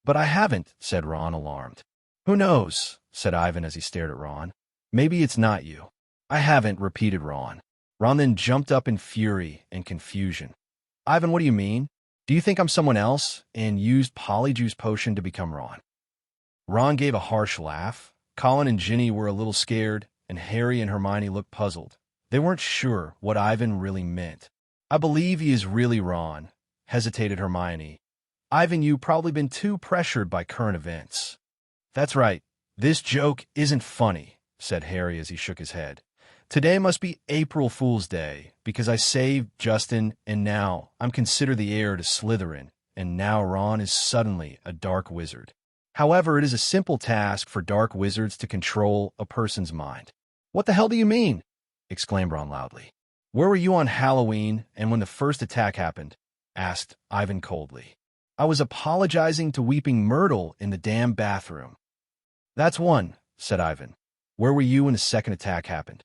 A: But I haven't, said Ron, alarmed. Who knows, said Ivan as he stared at Ron. Maybe it's not you. I haven't, repeated Ron. Ron then jumped up in fury and confusion. Ivan, what do you mean? Do you think I'm someone else and used Polyjuice Potion to become Ron? Ron gave a harsh laugh. Colin and Ginny were a little scared, and Harry and Hermione looked puzzled. They weren't sure what Ivan really meant. I believe he is really Ron, hesitated Hermione. Ivan, you've probably been too pressured by current events. That's right. This joke isn't funny, said Harry as he shook his head. Today must be April Fool's Day, because I saved Justin, and now I'm considered the heir to Slytherin, and now Ron is suddenly a dark wizard. However, it is a simple task for dark wizards to control a person's mind. What the hell do you mean? Exclaimed Ron loudly. Where were you on Halloween and when the first attack happened? Asked Ivan coldly. I was apologizing to Weeping Myrtle in the damn bathroom. That's one, said Ivan. Where were you when the second attack happened?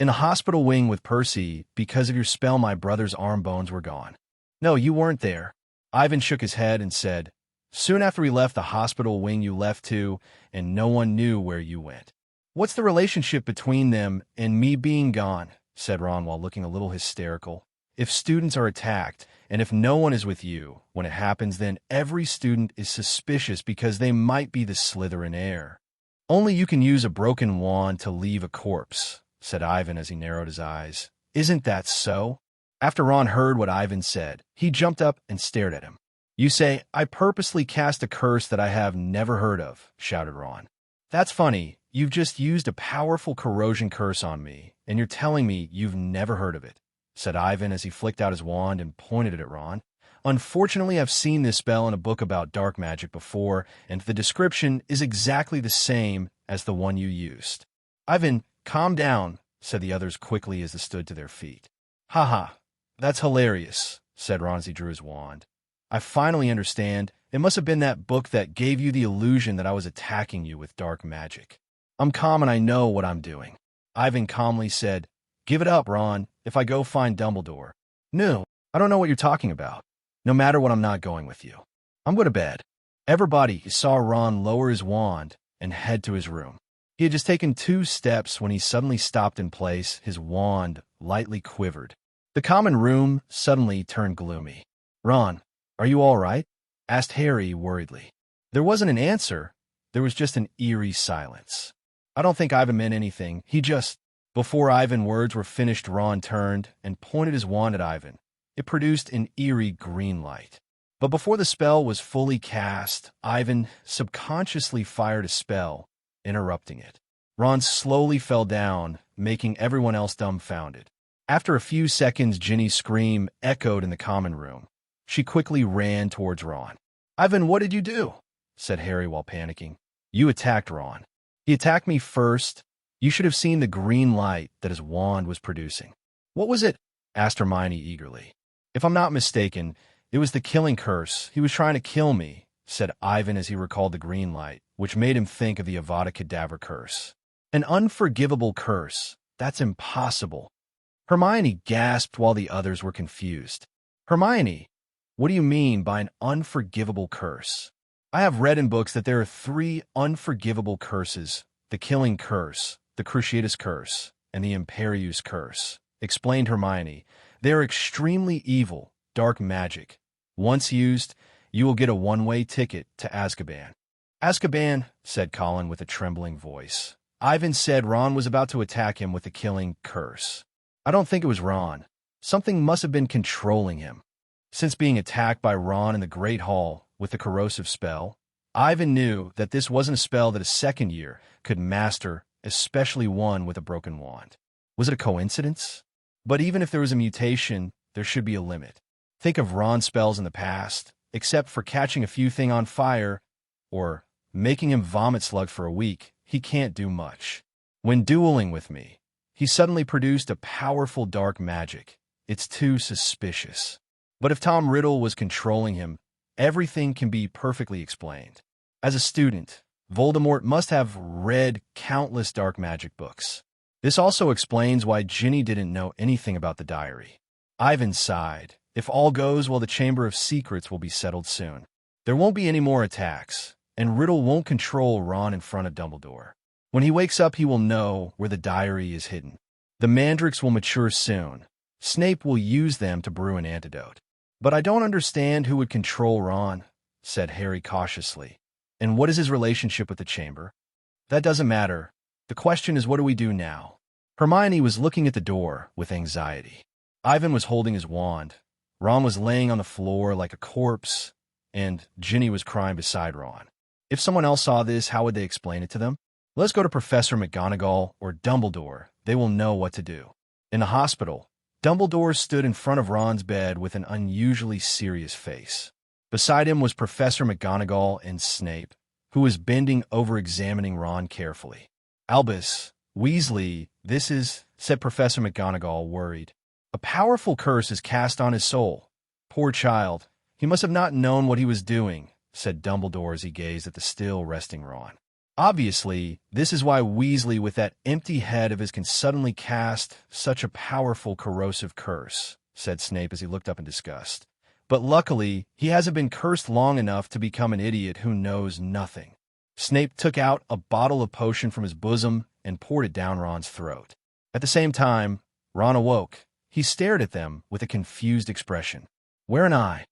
A: In the hospital wing with Percy. Because of your spell, my brother's arm bones were gone. No, you weren't there. Ivan shook his head and said, soon after we left the hospital wing you left too, and no one knew where you went. What's the relationship between them and me being gone? Said Ron while looking a little hysterical. If students are attacked, and if no one is with you when it happens, then every student is suspicious because they might be the Slytherin heir. Only you can use a broken wand to leave a corpse, said Ivan as he narrowed his eyes. Isn't that so? After Ron heard what Ivan said, he jumped up and stared at him. You say, I purposely cast a curse that I have never heard of, shouted Ron. That's funny. You've just used a powerful corrosion curse on me, and you're telling me you've never heard of it, said Ivan as he flicked out his wand and pointed it at Ron. Unfortunately, I've seen this spell in a book about dark magic before, and the description is exactly the same as the one you used. Ivan, calm down, said the others quickly as they stood to their feet. Ha, that's hilarious, said Ron as he drew his wand. I finally understand. It must have been that book that gave you the illusion that I was attacking you with dark magic. I'm calm and I know what I'm doing. Ivan calmly said, Give it up, Ron, if I go find Dumbledore. No, I don't know what you're talking about. No matter what, I'm not going with you. I'm going to bed. Everybody saw Ron lower his wand and head to his room. He had just taken 2 steps when he suddenly stopped in place. His wand lightly quivered. The common room suddenly turned gloomy. Ron, are you all right? Asked Harry worriedly. There wasn't an answer. There was just an eerie silence. I don't think Ivan meant anything. He just... Before Ivan's words were finished, Ron turned and pointed his wand at Ivan. It produced an eerie green light. But before the spell was fully cast, Ivan subconsciously fired a spell, interrupting it. Ron slowly fell down, making everyone else dumbfounded. After a few seconds, Ginny's scream echoed in the common room. She quickly ran towards Ron. Ivan, what did you do? Said Harry while panicking. You attacked Ron. He attacked me first. You should have seen the green light that his wand was producing. What was it? Asked Hermione eagerly. If I'm not mistaken, it was the killing curse. He was trying to kill me, said Ivan as he recalled the green light, which made him think of the Avada Kedavra curse. An unforgivable curse. That's impossible. Hermione gasped while the others were confused. Hermione, what do you mean by an unforgivable curse? I have read in books that there are 3 unforgivable curses: the killing curse, the Cruciatus curse, and the Imperius curse, explained Hermione. They are extremely evil, dark magic. Once used, you will get a one-way ticket to Azkaban. Azkaban, said Colin with a trembling voice. Ivan said Ron was about to attack him with the killing curse. I don't think it was Ron. Something must have been controlling him. Since being attacked by Ron in the Great Hall with the corrosive spell, Ivan knew that this wasn't a spell that a second year could master, especially one with a broken wand. Was it a coincidence? But even if there was a mutation, there should be a limit. Think of Ron's spells in the past, except for catching a few things on fire or making him vomit slug for a week, he can't do much. When dueling with me, he suddenly produced a powerful dark magic. It's too suspicious. But if Tom Riddle was controlling him, everything can be perfectly explained. As a student, Voldemort must have read countless dark magic books. This also explains why Ginny didn't know anything about the diary. Ivan sighed. If all goes well, the Chamber of Secrets will be settled soon. There won't be any more attacks, and Riddle won't control Ron in front of Dumbledore. When he wakes up, he will know where the diary is hidden. The mandrakes will mature soon. Snape will use them to brew an antidote. But I don't understand who would control Ron, said Harry cautiously. And what is his relationship with the chamber? That doesn't matter. The question is, what do we do now? Hermione was looking at the door with anxiety. Ivan was holding his wand. Ron was laying on the floor like a corpse, and Ginny was crying beside Ron. If someone else saw this, how would they explain it to them? Let's go to Professor McGonagall or Dumbledore. They will know what to do. In the hospital, Dumbledore stood in front of Ron's bed with an unusually serious face. Beside him was Professor McGonagall and Snape, who was bending over examining Ron carefully. Albus Weasley, this is, said Professor McGonagall, worried. A powerful curse is cast on his soul. Poor child, he must have not known what he was doing, said Dumbledore as he gazed at the still resting Ron. Obviously, this is why Weasley with that empty head of his can suddenly cast such a powerful corrosive curse, said Snape as he looked up in disgust. But luckily, he hasn't been cursed long enough to become an idiot who knows nothing. Snape took out a bottle of potion from his bosom and poured it down Ron's throat. At the same time, Ron awoke. He stared at them with a confused expression. Where am I?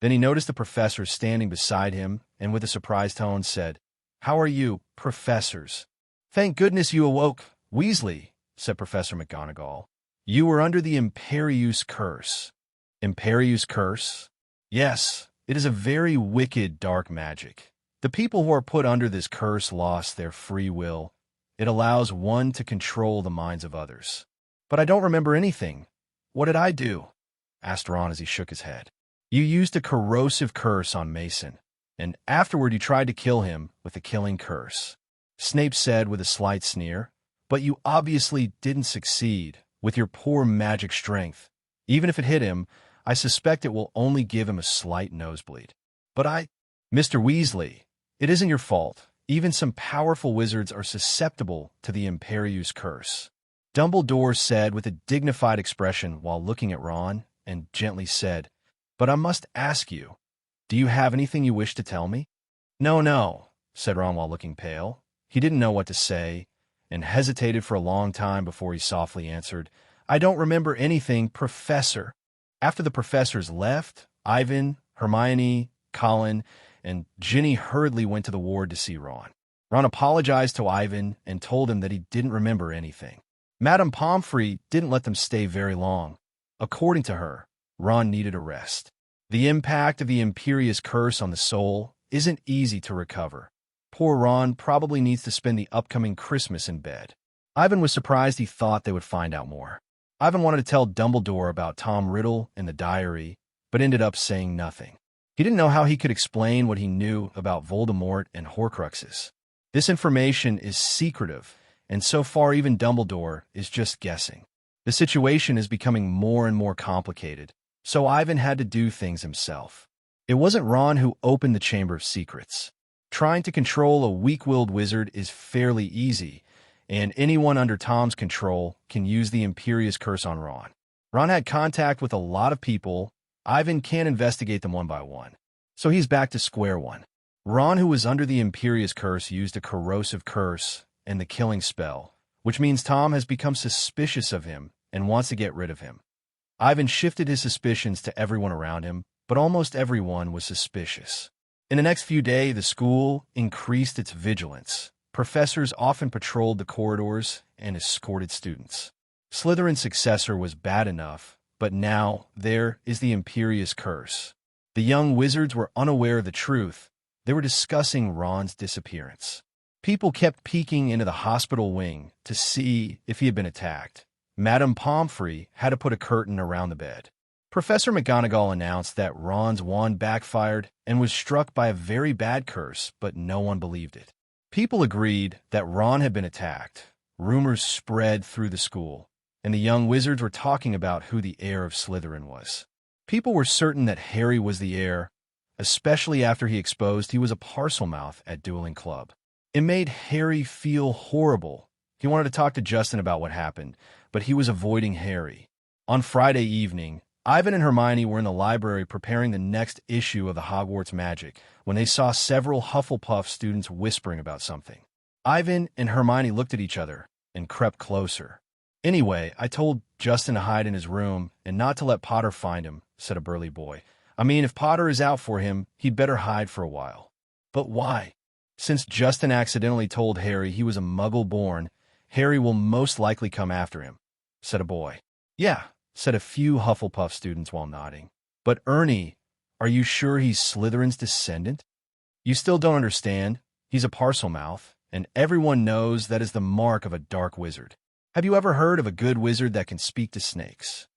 A: Then he noticed the professor standing beside him and with a surprised tone said, How are you, professors? Thank goodness you awoke, Weasley, said Professor McGonagall. You were under the Imperius curse. Imperius curse? Yes, it is a very wicked dark magic. The people who are put under this curse lost their free will. It allows one to control the minds of others. But I don't remember anything. What did I do? Asked Ron as he shook his head. You used a corrosive curse on Mason, and afterward you tried to kill him with a killing curse. Snape said with a slight sneer, but you obviously didn't succeed with your poor magic strength. Even if it hit him, I suspect it will only give him a slight nosebleed. But Mr. Weasley, it isn't your fault. Even some powerful wizards are susceptible to the Imperius curse. Dumbledore said with a dignified expression while looking at Ron, and gently said, But I must ask you, do you have anything you wish to tell me? No, said Ron while looking pale. He didn't know what to say, and hesitated for a long time before he softly answered, I don't remember anything, Professor. After the professors left, Ivan, Hermione, Colin, and Ginny hurriedly went to the ward to see Ron. Ron apologized to Ivan and told him that he didn't remember anything. Madame Pomfrey didn't let them stay very long. According to her, Ron needed a rest. The impact of the Imperius curse on the soul isn't easy to recover. Poor Ron probably needs to spend the upcoming Christmas in bed. Ivan was surprised he thought they would find out more. Ivan wanted to tell Dumbledore about Tom Riddle and the diary, but ended up saying nothing. He didn't know how he could explain what he knew about Voldemort and Horcruxes. This information is secretive, and so far even Dumbledore is just guessing. The situation is becoming more and more complicated, so Ivan had to do things himself. It wasn't Ron who opened the Chamber of Secrets. Trying to control a weak-willed wizard is fairly easy, and anyone under Tom's control can use the Imperius curse on Ron. Ron had contact with a lot of people. Ivan can't investigate them one by one, so he's back to square one. Ron, who was under the Imperius curse, used a corrosive curse and the killing spell, which means Tom has become suspicious of him and wants to get rid of him. Ivan shifted his suspicions to everyone around him, but almost everyone was suspicious. In the next few days, the school increased its vigilance. Professors often patrolled the corridors and escorted students. Slytherin's successor was bad enough, but now there is the Imperius curse. The young wizards were unaware of the truth. They were discussing Ron's disappearance. People kept peeking into the hospital wing to see if he had been attacked. Madame Pomfrey had to put a curtain around the bed. Professor McGonagall announced that Ron's wand backfired and was struck by a very bad curse, but no one believed it. People agreed that Ron had been attacked. Rumors spread through the school, and the young wizards were talking about who the heir of Slytherin was. People were certain that Harry was the heir, especially after he exposed he was a Parselmouth at Dueling Club. It made Harry feel horrible. He wanted to talk to Justin about what happened, but he was avoiding Harry. On Friday evening, Ivan and Hermione were in the library preparing the next issue of the Hogwarts Magic when they saw several Hufflepuff students whispering about something. Ivan and Hermione looked at each other and crept closer. "Anyway, I told Justin to hide in his room and not to let Potter find him," said a burly boy. "I mean, if Potter is out for him, he'd better hide for a while." "But why?" "Since Justin accidentally told Harry he was a Muggle-born, Harry will most likely come after him," said a boy. "Yeah," said a few Hufflepuff students while nodding. "But Ernie, are you sure he's Slytherin's descendant?" "You still don't understand. He's a Parselmouth, and everyone knows that is the mark of a dark wizard. Have you ever heard of a good wizard that can speak to snakes?"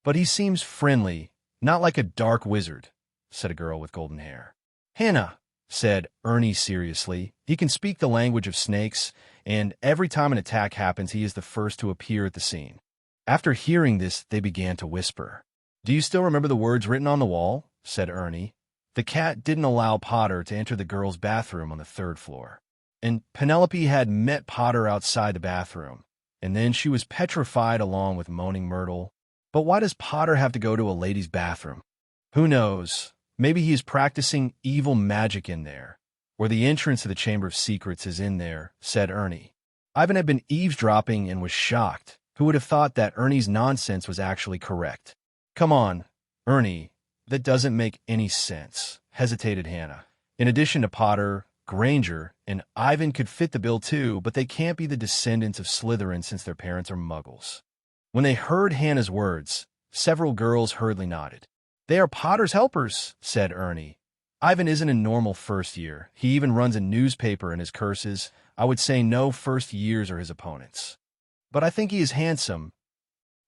A: "But he seems friendly, not like a dark wizard," said a girl with golden hair. "Hannah," said Ernie seriously, "he can speak the language of snakes, and every time an attack happens, he is the first to appear at the scene." After hearing this, they began to whisper. "Do you still remember the words written on the wall?" said Ernie. "The cat didn't allow Potter to enter the girls' bathroom on the 3rd floor. And Penelope had met Potter outside the bathroom, and then she was petrified along with Moaning Myrtle. But why does Potter have to go to a ladies' bathroom? Who knows? Maybe he is practicing evil magic in there, or the entrance to the Chamber of Secrets is in there," said Ernie. Ivan had been eavesdropping and was shocked. Who would have thought that Ernie's nonsense was actually correct? "Come on, Ernie, that doesn't make any sense," hesitated Hannah. "In addition to Potter, Granger, and Ivan could fit the bill too, but they can't be the descendants of Slytherin since their parents are Muggles." When they heard Hannah's words, several girls hurriedly nodded. "They are Potter's helpers," said Ernie. "Ivan isn't in normal first year. He even runs a newspaper in his curses. I would say no first years are his opponents. But I think he is handsome."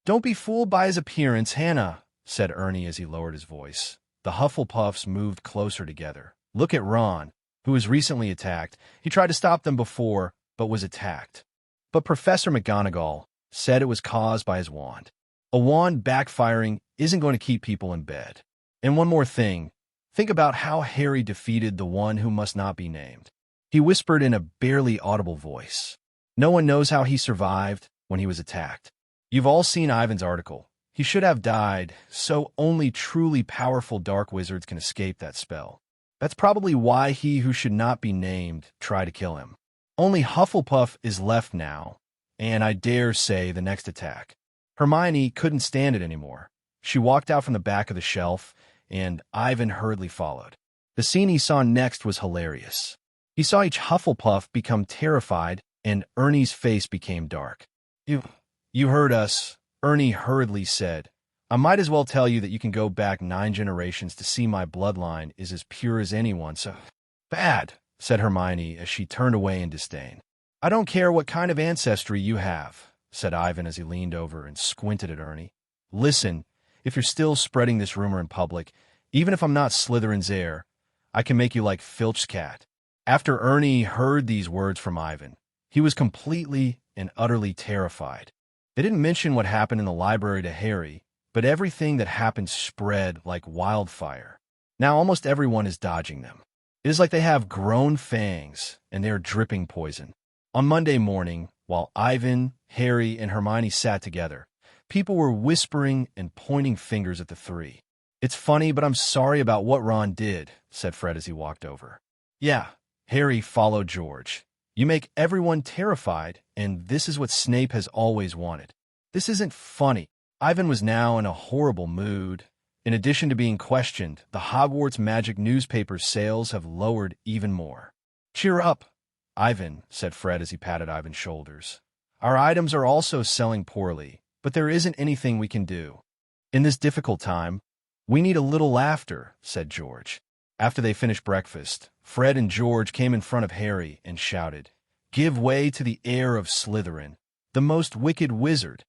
A: "Don't be fooled by his appearance, Hannah," said Ernie as he lowered his voice. The Hufflepuffs moved closer together. "Look at Ron, who was recently attacked. He tried to stop them before, but was attacked. But Professor McGonagall said it was caused by his wand. A wand backfiring isn't going to keep people in bed. And one more thing, think about how Harry defeated the one who must not be named." He whispered in a barely audible voice. "No one knows how he survived when he was attacked. You've all seen Ivan's article. He should have died, so only truly powerful dark wizards can escape that spell. That's probably why he who should not be named tried to kill him. Only Hufflepuff is left now, and I dare say the next attack." Hermione couldn't stand it anymore. She walked out from the back of the shelf, and Ivan hurriedly followed. The scene he saw next was hilarious. He saw each Hufflepuff become terrified, and Ernie's face became dark. You heard us," Ernie hurriedly said. "I might as well tell you that you can go back 9 generations to see my bloodline is as pure as anyone, so—" "Bad," said Hermione as she turned away in disdain. "I don't care what kind of ancestry you have," said Ivan as he leaned over and squinted at Ernie. "Listen, if you're still spreading this rumor in public, even if I'm not Slytherin's heir, I can make you like Filch's cat." After Ernie heard these words from Ivan, he was completely and utterly terrified. They didn't mention what happened in the library to Harry, but everything that happened spread like wildfire. Now almost everyone is dodging them. It is like they have grown fangs, and they are dripping poison. On Monday morning, while Ivan, Harry, and Hermione sat together, people were whispering and pointing fingers at the three. "It's funny, but I'm sorry about what Ron did," said Fred as he walked over. "Yeah," Harry followed George. "You make everyone terrified, and this is what Snape has always wanted." "This isn't funny." Ivan was now in a horrible mood. In addition to being questioned, the Hogwarts Magic newspaper's sales have lowered even more. "Cheer up, Ivan," said Fred as he patted Ivan's shoulders. "Our items are also selling poorly, but there isn't anything we can do. In this difficult time, we need a little laughter," said George. After they finished breakfast, Fred and George came in front of Harry and shouted, "Give way to the heir of Slytherin, the most wicked wizard."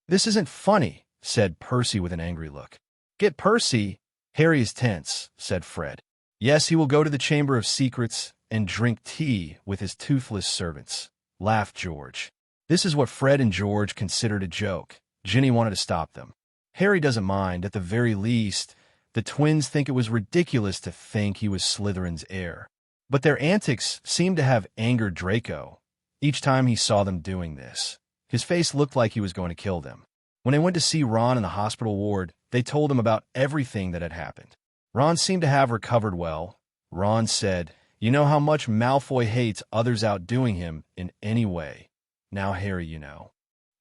A: "This isn't funny," said Percy with an angry look. "Get Percy." "Harry is tense," said Fred. "Yes, he will go to the Chamber of Secrets and drink tea with his toothless servants," laughed George. This is what Fred and George considered a joke. Ginny wanted to stop them. Harry doesn't mind. At the very least, the twins think it was ridiculous to think he was Slytherin's heir. But their antics seemed to have angered Draco. Each time he saw them doing this, his face looked like he was going to kill them. When they went to see Ron in the hospital ward, they told him about everything that had happened. Ron seemed to have recovered well. Ron said, "You know how much Malfoy hates others outdoing him in any way. Now, Harry, you know."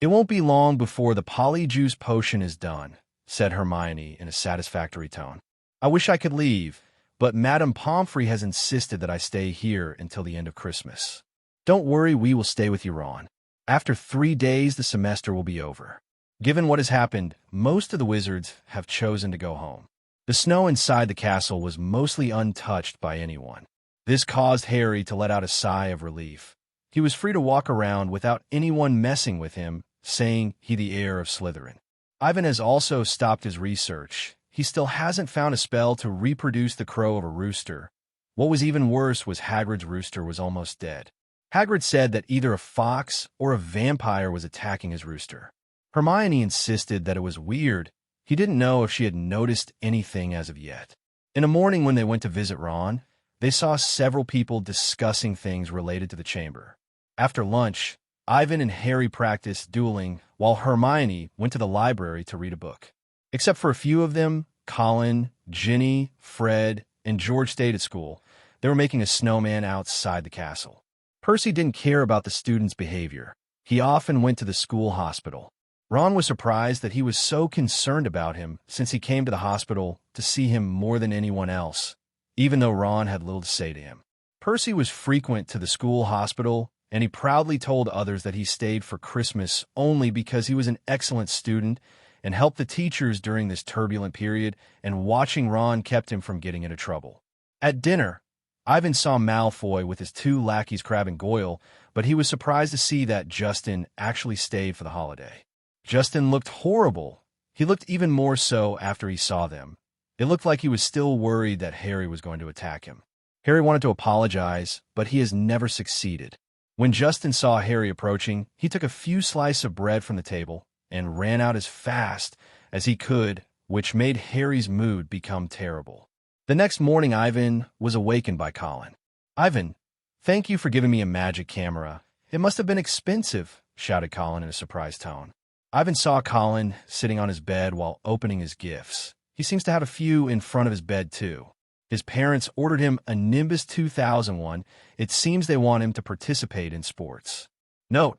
A: "It won't be long before the polyjuice potion is done," said Hermione in a satisfactory tone. "I wish I could leave, but Madame Pomfrey has insisted that I stay here until the end of Christmas." "Don't worry, we will stay with you, Ron. After 3 days, the semester will be over." Given what has happened, most of the wizards have chosen to go home. The snow inside the castle was mostly untouched by anyone. This caused Harry to let out a sigh of relief. He was free to walk around without anyone messing with him, saying he the heir of Slytherin. Ivan has also stopped his research. He still hasn't found a spell to reproduce the crow of a rooster. What was even worse was Hagrid's rooster was almost dead. Hagrid said that either a fox or a vampire was attacking his rooster. Hermione insisted that it was weird. He didn't know if she had noticed anything as of yet. In a morning when they went to visit Ron, they saw several people discussing things related to the chamber. After lunch, Ivan and Harry practiced dueling while Hermione went to the library to read a book. Except for a few of them, Colin, Ginny, Fred, and George stayed at school. They were making a snowman outside the castle. Percy didn't care about the students' behavior. He often went to the school hospital. Ron was surprised that he was so concerned about him since he came to the hospital to see him more than anyone else, even though Ron had little to say to him. Percy was frequent to the school hospital, and he proudly told others that he stayed for Christmas only because he was an excellent student and helped the teachers during this turbulent period, and watching Ron kept him from getting into trouble. At dinner, Ivan saw Malfoy with his 2 lackeys Crabbe and Goyle, but he was surprised to see that Justin actually stayed for the holiday. Justin looked horrible. He looked even more so after he saw them. It looked like he was still worried that Harry was going to attack him. Harry wanted to apologize, but he has never succeeded. When Justin saw Harry approaching, he took a few slices of bread from the table and ran out as fast as he could, which made Harry's mood become terrible. The next morning, Ivan was awakened by Colin. "Ivan, thank you for giving me a magic camera. It must have been expensive," shouted Colin in a surprised tone. Ivan saw Colin sitting on his bed while opening his gifts. He seems to have a few in front of his bed, too. His parents ordered him a Nimbus 2001. It seems they want him to participate in sports. Note,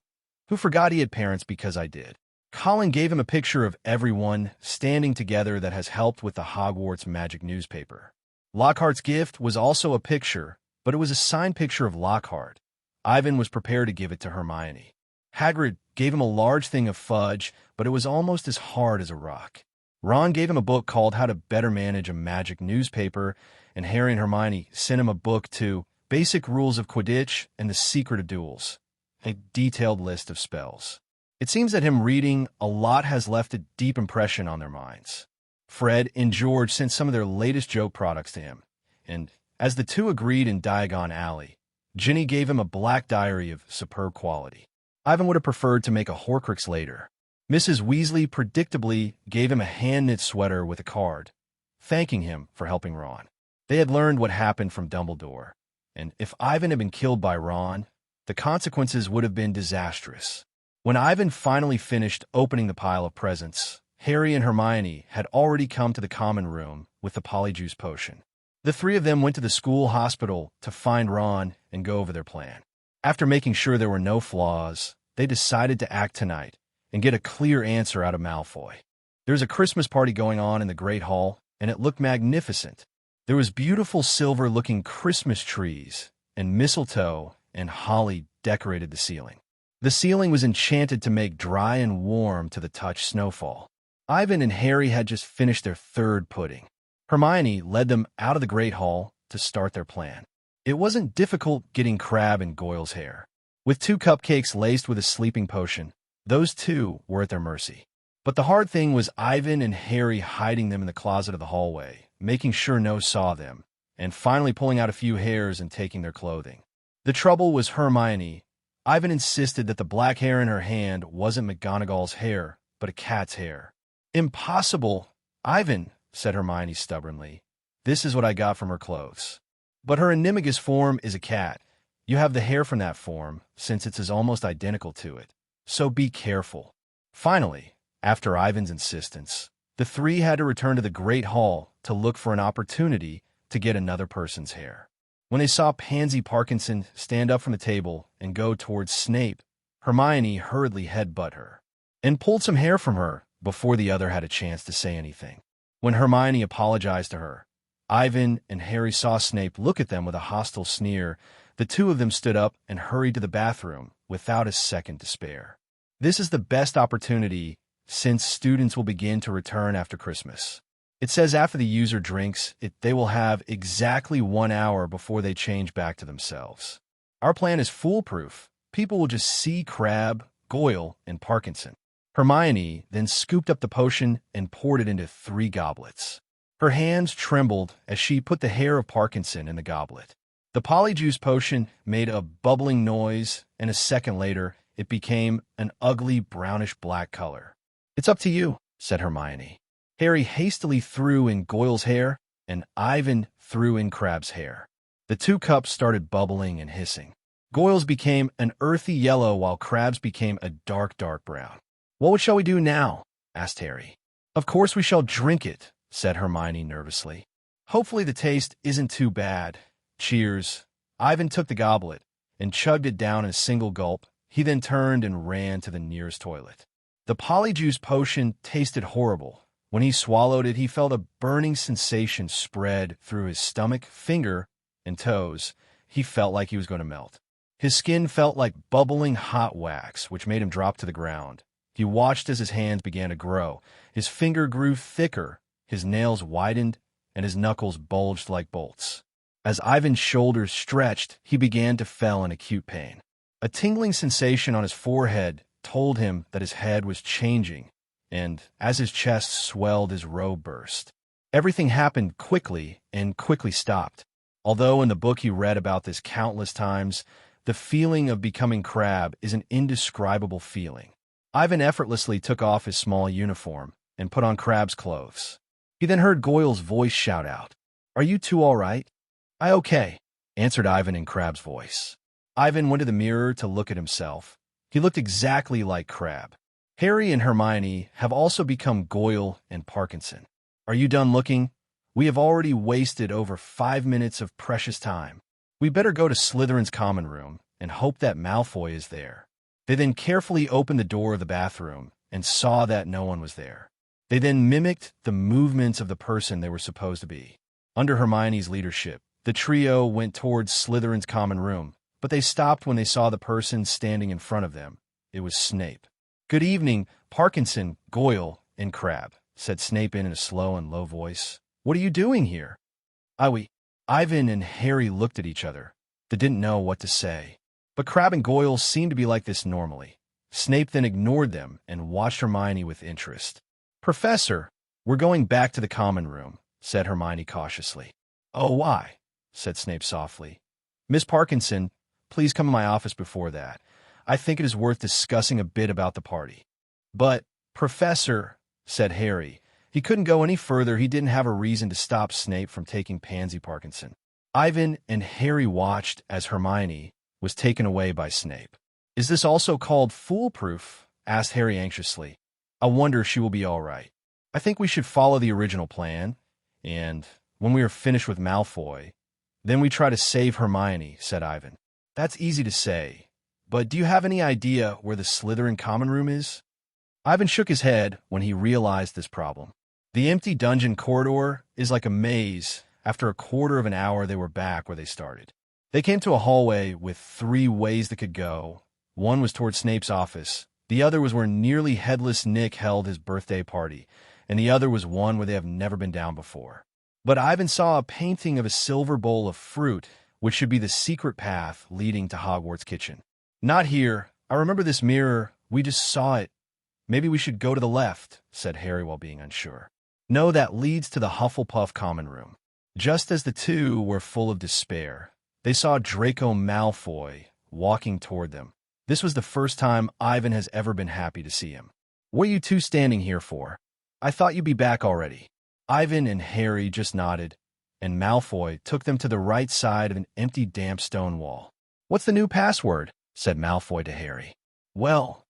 A: who forgot he had parents because I did. Colin gave him a picture of everyone standing together that has helped with the Hogwarts magic newspaper. Lockhart's gift was also a picture, but it was a signed picture of Lockhart. Ivan was prepared to give it to Hermione. Hagrid gave him a large thing of fudge, but it was almost as hard as a rock. Ron gave him a book called How to Better Manage a Magic Newspaper, and Harry and Hermione sent him a book to Basic Rules of Quidditch and the Secret of Duels, a detailed list of spells. It seems that him reading a lot has left a deep impression on their minds. Fred and George sent some of their latest joke products to him, and as the two agreed in Diagon Alley, Ginny gave him a black diary of superb quality. Ivan would have preferred to make a Horcrux later. Mrs. Weasley predictably gave him a hand-knit sweater with a card, thanking him for helping Ron. They had learned what happened from Dumbledore, and if Ivan had been killed by Ron, the consequences would have been disastrous. When Ivan finally finished opening the pile of presents, Harry and Hermione had already come to the common room with the polyjuice potion. The 3 of them went to the school hospital to find Ron and go over their plan. After making sure there were no flaws, they decided to act tonight and get a clear answer out of Malfoy. There's a Christmas party going on in the Great Hall, and it looked magnificent. There was beautiful silver-looking Christmas trees, and mistletoe and holly decorated the ceiling. The ceiling was enchanted to make dry and warm to the touch snowfall. Ivan and Harry had just finished their 3rd pudding. Hermione led them out of the Great Hall to start their plan. It wasn't difficult getting Crabbe and Goyle's hair. With 2 cupcakes laced with a sleeping potion, those 2 were at their mercy. But the hard thing was Ivan and Harry hiding them in the closet of the hallway, making sure no saw them, and finally pulling out a few hairs and taking their clothing. The trouble was Hermione. Ivan insisted that the black hair in her hand wasn't McGonagall's hair, but a cat's hair. "Impossible, Ivan," said Hermione stubbornly. "This is what I got from her clothes." "But her animagus form is a cat. You have the hair from that form, since it's almost identical to it. So be careful." Finally, after Ivan's insistence, the three had to return to the Great Hall to look for an opportunity to get another person's hair. When they saw Pansy Parkinson stand up from the table and go towards Snape, Hermione hurriedly headbutted her and pulled some hair from her before the other had a chance to say anything. When Hermione apologized to her, Ivan and Harry saw Snape look at them with a hostile sneer. The two of them stood up and hurried to the bathroom without a second to spare. This is the best opportunity since students will begin to return after Christmas. It says after the user drinks it, they will have exactly 1 hour before they change back to themselves. Our plan is foolproof. People will just see Crabbe, Goyle, and Parkinson. Hermione then scooped up the potion and poured it into 3 goblets. Her hands trembled as she put the hair of Parkinson in the goblet. The polyjuice potion made a bubbling noise, and a second later, it became an ugly brownish-black color. "It's up to you," said Hermione. Harry hastily threw in Goyle's hair, and Ivan threw in Crabbe's hair. The 2 cups started bubbling and hissing. Goyle's became an earthy yellow, while Crabbe's became a dark brown. "What shall we do now?" asked Harry. "Of course we shall drink it," said Hermione nervously. "Hopefully the taste isn't too bad. Cheers." Ivan took the goblet and chugged it down in a single gulp. He then turned and ran to the nearest toilet. The polyjuice potion tasted horrible. When he swallowed it, he felt a burning sensation spread through his stomach, finger, and toes. He felt like he was going to melt. His skin felt like bubbling hot wax, which made him drop to the ground. He watched as his hands began to grow. His finger grew thicker, his nails widened, and his knuckles bulged like bolts. As Ivan's shoulders stretched, he began to feel in acute pain. A tingling sensation on his forehead told him that his head was changing, and as his chest swelled, his robe burst. Everything happened quickly and quickly stopped. Although in the book he read about this countless times, the feeling of becoming Crabbe is an indescribable feeling. Ivan effortlessly took off his small uniform and put on Crabbe's clothes. He then heard Goyle's voice shout out, "Are you two all right?" "I okay," answered Ivan in Crabbe's voice. Ivan went to the mirror to look at himself. He looked exactly like Crabbe. Harry and Hermione have also become Goyle and Parkinson. "Are you done looking? We have already wasted over 5 minutes of precious time. We better go to Slytherin's common room and hope that Malfoy is there." They then carefully opened the door of the bathroom and saw that no one was there. They then mimicked the movements of the person they were supposed to be. Under Hermione's leadership, the trio went towards Slytherin's common room, but they stopped when they saw the person standing in front of them. It was Snape. "Good evening, Parkinson, Goyle, and Crabbe," said Snape in a slow and low voice. "What are you doing here?" Ivan and Harry looked at each other. They didn't know what to say. But Crabbe and Goyle seemed to be like this normally. Snape then ignored them and watched Hermione with interest. "Professor, we're going back to the common room," said Hermione cautiously. "Oh, why?" said Snape softly. "Miss Parkinson, please come to my office before that. I think it is worth discussing a bit about the party." "But, Professor," said Harry. He couldn't go any further. He didn't have a reason to stop Snape from taking Pansy Parkinson. Ivan and Harry watched as Hermione was taken away by Snape. "Is this also called foolproof?" asked Harry anxiously. "I wonder if she will be all right. I think we should follow the original plan, and when we are finished with Malfoy, then we try to save Hermione," said Ivan. "That's easy to say, but do you have any idea where the Slytherin common room is?" Ivan shook his head when he realized this problem. The empty dungeon corridor is like a maze. After a quarter of an hour, they were back where they started. They came to a hallway with 3 ways they could go. One was toward Snape's office. The other was where nearly headless Nick held his birthday party. And the other was one where they have never been down before. But Ivan saw a painting of a silver bowl of fruit, which should be the secret path leading to Hogwarts kitchen. "Not here. I remember this mirror. We just saw it. Maybe we should go to the left, said Harry while being unsure. No, that leads to the Hufflepuff common room. Just as the two were full of despair, they saw Draco Malfoy walking toward them. This was the first time Ivan has ever been happy to see him. What are you two standing here for? I thought you'd be back already. Ivan and Harry just nodded, and Malfoy took them to the right side of an empty damp stone wall. What's the new password? Said Malfoy to Harry. Well,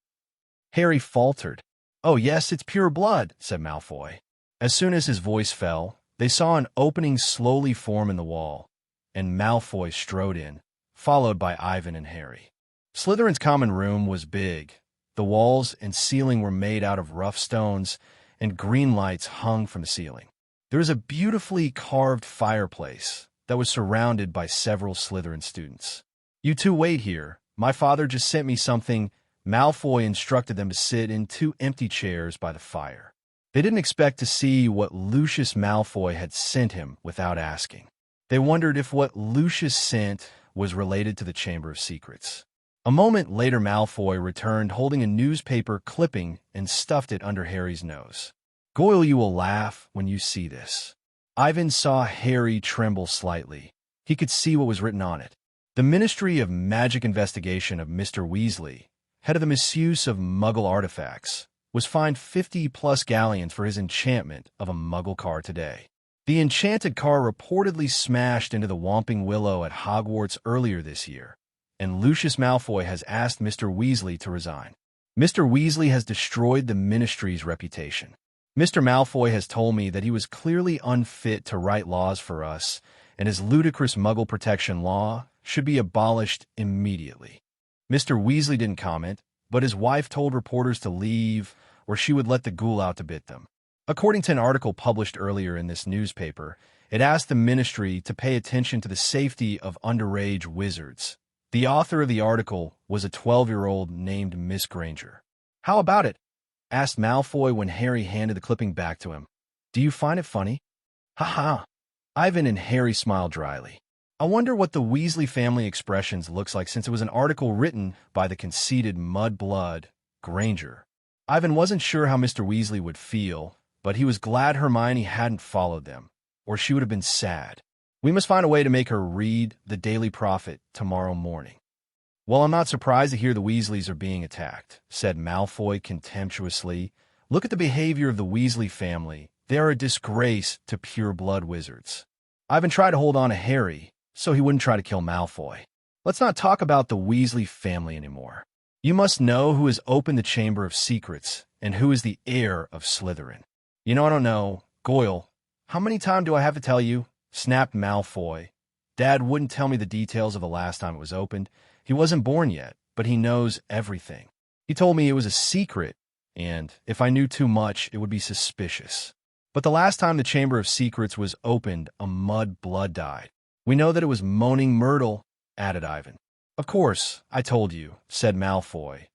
A: Harry faltered. Oh yes, it's pure blood, said Malfoy. As soon as his voice fell, they saw an opening slowly form in the wall, and Malfoy strode in, followed by Ivan and Harry. Slytherin's common room was big. The walls and ceiling were made out of rough stones, and green lights hung from the ceiling. There was a beautifully carved fireplace that was surrounded by several Slytherin students. You two wait here. My father just sent me something. Malfoy instructed them to sit in two empty chairs by the fire. They didn't expect to see what Lucius Malfoy had sent him without asking. They wondered if what Lucius sent was related to the Chamber of Secrets. A moment later, Malfoy returned holding a newspaper clipping and stuffed it under Harry's nose. Goyle, you will laugh when you see this. Ivan saw Harry tremble slightly. He could see what was written on it. The Ministry of Magic Investigation of Mr. Weasley, head of the misuse of Muggle artifacts, was fined 50+ galleons for his enchantment of a Muggle car today. The enchanted car reportedly smashed into the Whomping Willow at Hogwarts earlier this year, and Lucius Malfoy has asked Mr. Weasley to resign. Mr. Weasley has destroyed the Ministry's reputation. Mr. Malfoy has told me that he was clearly unfit to write laws for us, and his ludicrous Muggle protection law should be abolished immediately. Mr. Weasley didn't comment, but his wife told reporters to leave or she would let the ghoul out to bit them. According to an article published earlier in this newspaper, it asked the ministry to pay attention to the safety of underage wizards. The author of the article was a 12-year-old named Miss Granger. How about it? Asked Malfoy when Harry handed the clipping back to him. Do you find it funny? Ha ha. Ivan and Harry smiled dryly. I wonder what the Weasley family expressions looks like since it was an article written by the conceited mudblood Granger. Ivan wasn't sure how Mr. Weasley would feel, but he was glad Hermione hadn't followed them, or she would have been sad. We must find a way to make her read the Daily Prophet tomorrow morning. Well, I'm not surprised to hear the Weasleys are being attacked, said Malfoy contemptuously. Look at the behavior of the Weasley family. They are a disgrace to pure-blood wizards. Ivan tried to hold on to Harry, so he wouldn't try to kill Malfoy. Let's not talk about the Weasley family anymore. You must know who has opened the Chamber of Secrets and who is the heir of Slytherin. You know, I don't know. Goyle, how many times do I have to tell you? Snapped Malfoy. Dad wouldn't tell me the details of the last time it was opened. He wasn't born yet, but he knows everything. He told me it was a secret, and if I knew too much, it would be suspicious. But the last time the Chamber of Secrets was opened, a mud-blood died. We know that it was Moaning Myrtle, added Ivan. Of course, I told you, said Malfoy.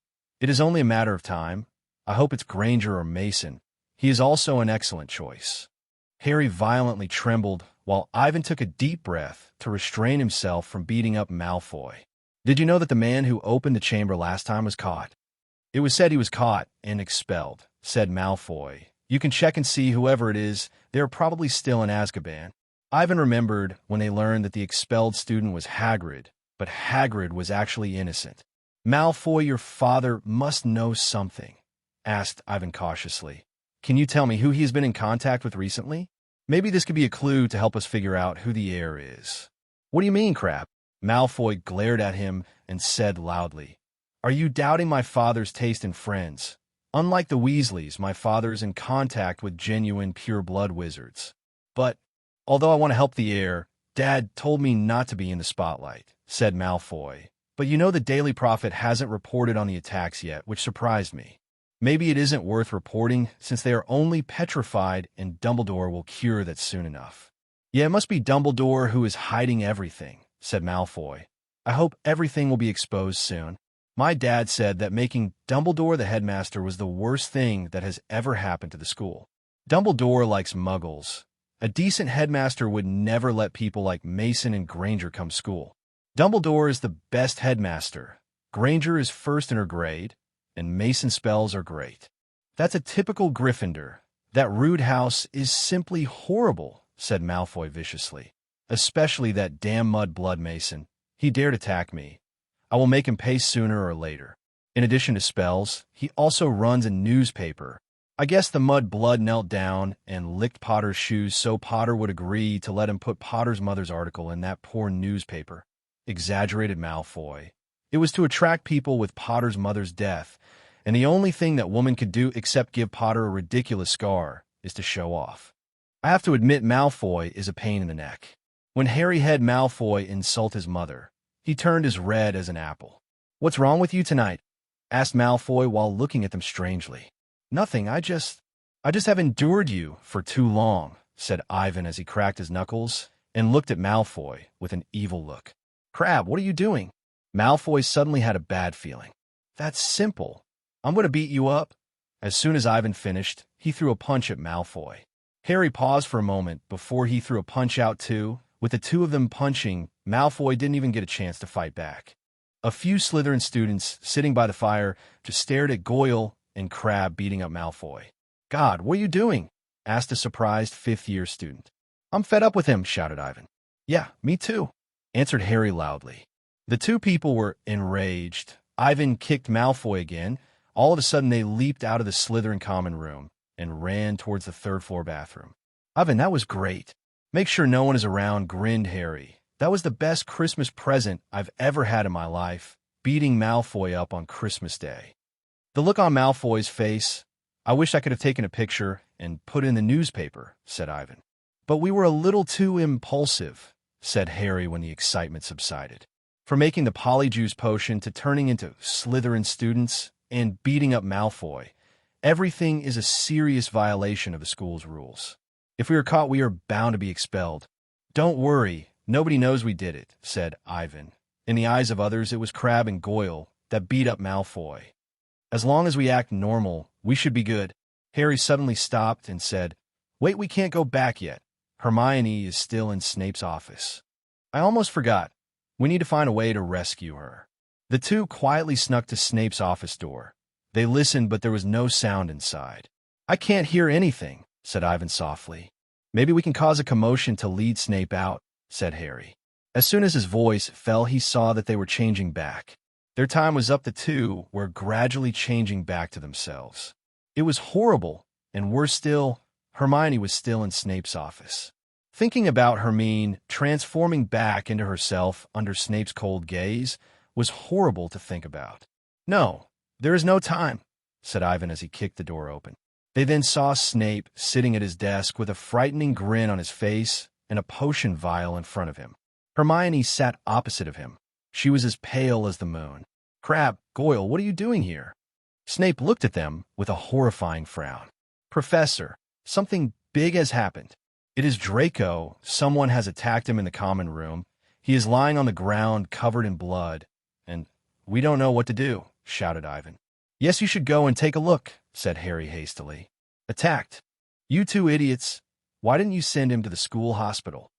A: It is only a matter of time. I hope it's Granger or Mason. He is also an excellent choice. Harry violently trembled, while Ivan took a deep breath to restrain himself from beating up Malfoy. Did you know that the man who opened the chamber last time was caught? It was said he was caught and expelled, said Malfoy. You can check and see whoever it is. They're probably still in Azkaban. Ivan remembered when they learned that the expelled student was Hagrid, but Hagrid was actually innocent. Malfoy, your father must know something, asked Ivan cautiously. Can you tell me who he has been in contact with recently? Maybe this could be a clue to help us figure out who the heir is. What do you mean, Crab? Malfoy glared at him and said loudly, Are you doubting my father's taste in friends? Unlike the Weasleys, my father is in contact with genuine pure-blood wizards. But, although I want to help the heir, Dad told me not to be in the spotlight, said Malfoy. But you know the Daily Prophet hasn't reported on the attacks yet, which surprised me. Maybe it isn't worth reporting, since they are only petrified and Dumbledore will cure that soon enough. Yeah, it must be Dumbledore who is hiding everything, said Malfoy. I hope everything will be exposed soon. My dad said that making Dumbledore the headmaster was the worst thing that has ever happened to the school. Dumbledore likes muggles. A decent headmaster would never let people like Mason and Granger come to school. Dumbledore is the best headmaster. Granger is first in her grade, and Mason's spells are great. That's a typical Gryffindor. That rude house is simply horrible, said Malfoy viciously. Especially that damn mud-blood mason. He dared attack me. I will make him pay sooner or later. In addition to spells, he also runs a newspaper. I guess the mud-blood knelt down and licked Potter's shoes so Potter would agree to let him put Potter's mother's article in that poor newspaper. Exaggerated Malfoy. It was to attract people with Potter's mother's death, and the only thing that woman could do except give Potter a ridiculous scar is to show off. I have to admit Malfoy is a pain in the neck. When Harry had Malfoy insult his mother, he turned as red as an apple. "What's wrong with you tonight?" asked Malfoy while looking at them strangely. "Nothing, I just have endured you for too long," said Ivan as he cracked his knuckles and looked at Malfoy with an evil look. "Crabbe, what are you doing?" Malfoy suddenly had a bad feeling. "That's simple. I'm going to beat you up." As soon as Ivan finished, he threw a punch at Malfoy. Harry paused for a moment before he threw a punch out too. With the two of them punching, Malfoy didn't even get a chance to fight back. A few Slytherin students sitting by the fire just stared at Goyle and Crabbe beating up Malfoy. "God, what are you doing?" asked a surprised fifth-year student. "I'm fed up with him," shouted Ivan. "Yeah, me too," answered Harry loudly. The two people were enraged. Ivan kicked Malfoy again. All of a sudden, they leaped out of the Slytherin common room and ran towards the third-floor bathroom. "Ivan, that was great." "Make sure no one is around," grinned Harry. "That was the best Christmas present I've ever had in my life, beating Malfoy up on Christmas Day." The look on Malfoy's face, "I wish I could have taken a picture and put it in the newspaper," said Ivan. "But we were a little too impulsive," said Harry when the excitement subsided. From making the Polyjuice potion to turning into Slytherin students and beating up Malfoy, everything is a serious violation of the school's rules. If we are caught, we are bound to be expelled. "Don't worry, nobody knows we did it," said Ivan. In the eyes of others, it was Crabbe and Goyle that beat up Malfoy. "As long as we act normal, we should be good." Harry suddenly stopped and said, "Wait, we can't go back yet. Hermione is still in Snape's office. I almost forgot. We need to find a way to rescue her." The two quietly snuck to Snape's office door. They listened, but there was no sound inside. "I can't hear anything," said Ivan softly. "Maybe we can cause a commotion to lead Snape out," said Harry. As soon as his voice fell, he saw that they were changing back. Their time was up. The two were gradually changing back to themselves. It was horrible, and worse still, Hermione was still in Snape's office. Thinking about Hermione transforming back into herself under Snape's cold gaze was horrible to think about. "No, there is no time," said Ivan as he kicked the door open. They then saw Snape sitting at his desk with a frightening grin on his face and a potion vial in front of him. Hermione sat opposite of him. She was as pale as the moon. "Crabbe, Goyle, what are you doing here?" Snape looked at them with a horrifying frown. "Professor, something big has happened. It is Draco. Someone has attacked him in the common room. He is lying on the ground covered in blood, and we don't know what to do," shouted Ivan. "Yes, you should go and take a look," said Harry hastily. "Attacked? You two idiots. Why didn't you send him to the school hospital?"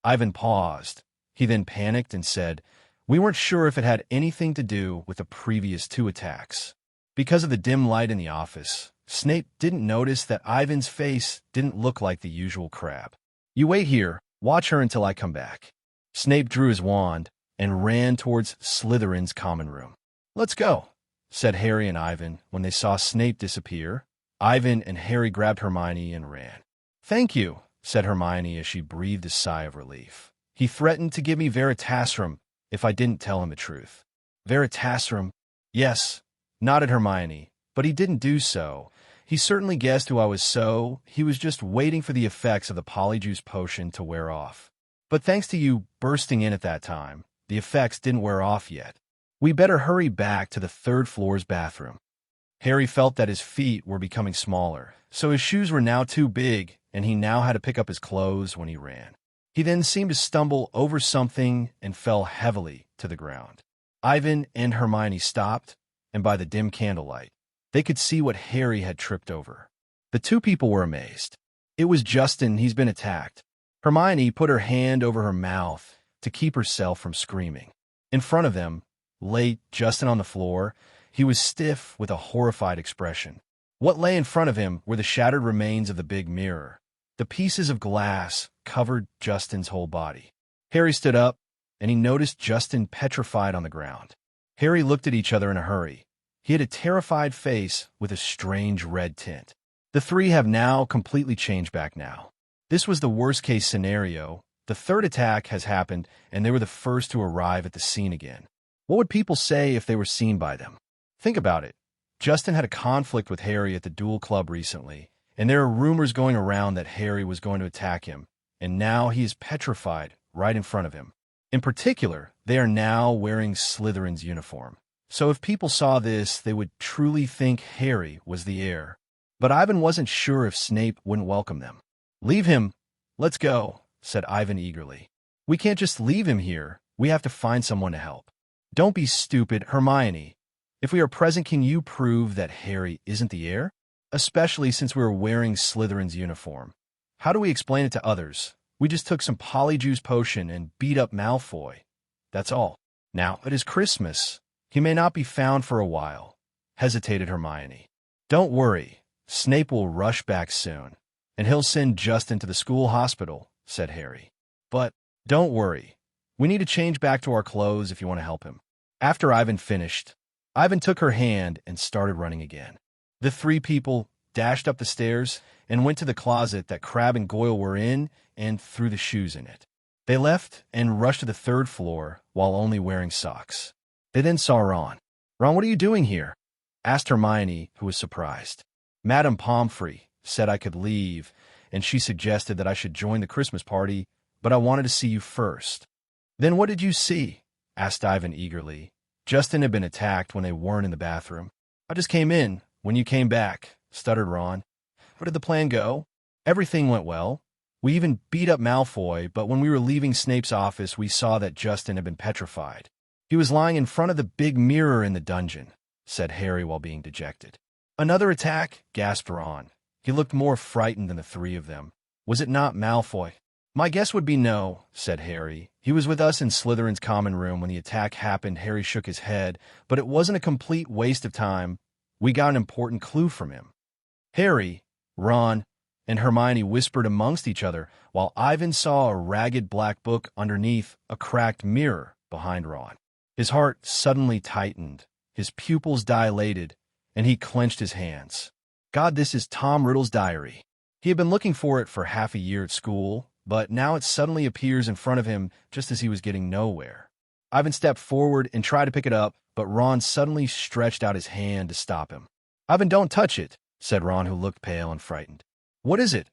A: Ivan paused. He then panicked and said, "We weren't sure if it had anything to do with the previous two attacks." Because of the dim light in the office, Snape didn't notice that Ivan's face didn't look like the usual Crabbe. "You wait here. Watch her until I come back." Snape drew his wand and ran towards Slytherin's common room. "Let's go," said Harry and Ivan when they saw Snape disappear. Ivan and Harry grabbed Hermione and ran. "Thank you," said Hermione as she breathed a sigh of relief. "He threatened to give me Veritasrum if I didn't tell him the truth." "Veritasrum?" "Yes," nodded Hermione, "but he didn't do so. He certainly guessed who I was, so he was just waiting for the effects of the Polyjuice potion to wear off. But thanks to you bursting in at that time, the effects didn't wear off yet. We better hurry back to the third floor's bathroom." Harry felt that his feet were becoming smaller, so his shoes were now too big, and he now had to pick up his clothes when he ran. He then seemed to stumble over something and fell heavily to the ground. Ivan and Hermione stopped, and by the dim candlelight, they could see what Harry had tripped over. The two people were amazed. "It was Justin. He's been attacked." Hermione put her hand over her mouth to keep herself from screaming. In front of them lay Justin on the floor. He was stiff with a horrified expression. What lay in front of him were the shattered remains of the big mirror. The pieces of glass covered Justin's whole body. Harry stood up, and he noticed Justin petrified on the ground. Harry looked at each other in a hurry. He had a terrified face with a strange red tint. The three have now completely changed back now. This was the worst-case scenario. The third attack has happened, and they were the first to arrive at the scene again. What would people say if they were seen by them? Think about it. Justin had a conflict with Harry at the duel club recently, and there are rumors going around that Harry was going to attack him, and now he is petrified right in front of him. In particular, they are now wearing Slytherin's uniform. So if people saw this, they would truly think Harry was the heir. But Ivan wasn't sure if Snape wouldn't welcome them. "Leave him. Let's go," said Ivan eagerly. "We can't just leave him here. We have to find someone to help." "Don't be stupid, Hermione. If we are present, can you prove that Harry isn't the heir? Especially since we were wearing Slytherin's uniform. How do we explain it to others? We just took some Polyjuice potion and beat up Malfoy. That's all. Now, it is Christmas. He may not be found for a while," hesitated Hermione. "Don't worry. Snape will rush back soon, and he'll send Justin to the school hospital," said Harry. "But don't worry. We need to change back to our clothes if you want to help him." After Ivan finished, Ivan took her hand and started running again. The three people dashed up the stairs and went to the closet that Crabbe and Goyle were in and threw the shoes in it. They left and rushed to the third floor while only wearing socks. They then saw Ron. "Ron, what are you doing here?" asked Hermione, who was surprised. "Madame Pomfrey said I could leave, and she suggested that I should join the Christmas party, but I wanted to see you first." "Then what did you see?" asked Ivan eagerly. Justin had been attacked when they weren't in the bathroom. "I just came in when you came back," stuttered Ron. "How did the plan go?" "Everything went well. We even beat up Malfoy, but when we were leaving Snape's office, we saw that Justin had been petrified. He was lying in front of the big mirror in the dungeon," said Harry while being dejected. "Another attack?" gasped Ron. He looked more frightened than the three of them. "Was it not Malfoy?" "My guess would be no," said Harry. "He was with us in Slytherin's common room when the attack happened." Harry shook his head, "but it wasn't a complete waste of time. We got an important clue from him." Harry, Ron, and Hermione whispered amongst each other, while Ivan saw a ragged black book underneath a cracked mirror behind Ron. His heart suddenly tightened, his pupils dilated, and he clenched his hands. God, this is Tom Riddle's diary. He had been looking for it for half a year at school, but now it suddenly appears in front of him just as he was getting nowhere. Ivan stepped forward and tried to pick it up, but Ron suddenly stretched out his hand to stop him. "Ivan, don't touch it," said Ron, who looked pale and frightened. "What is it?"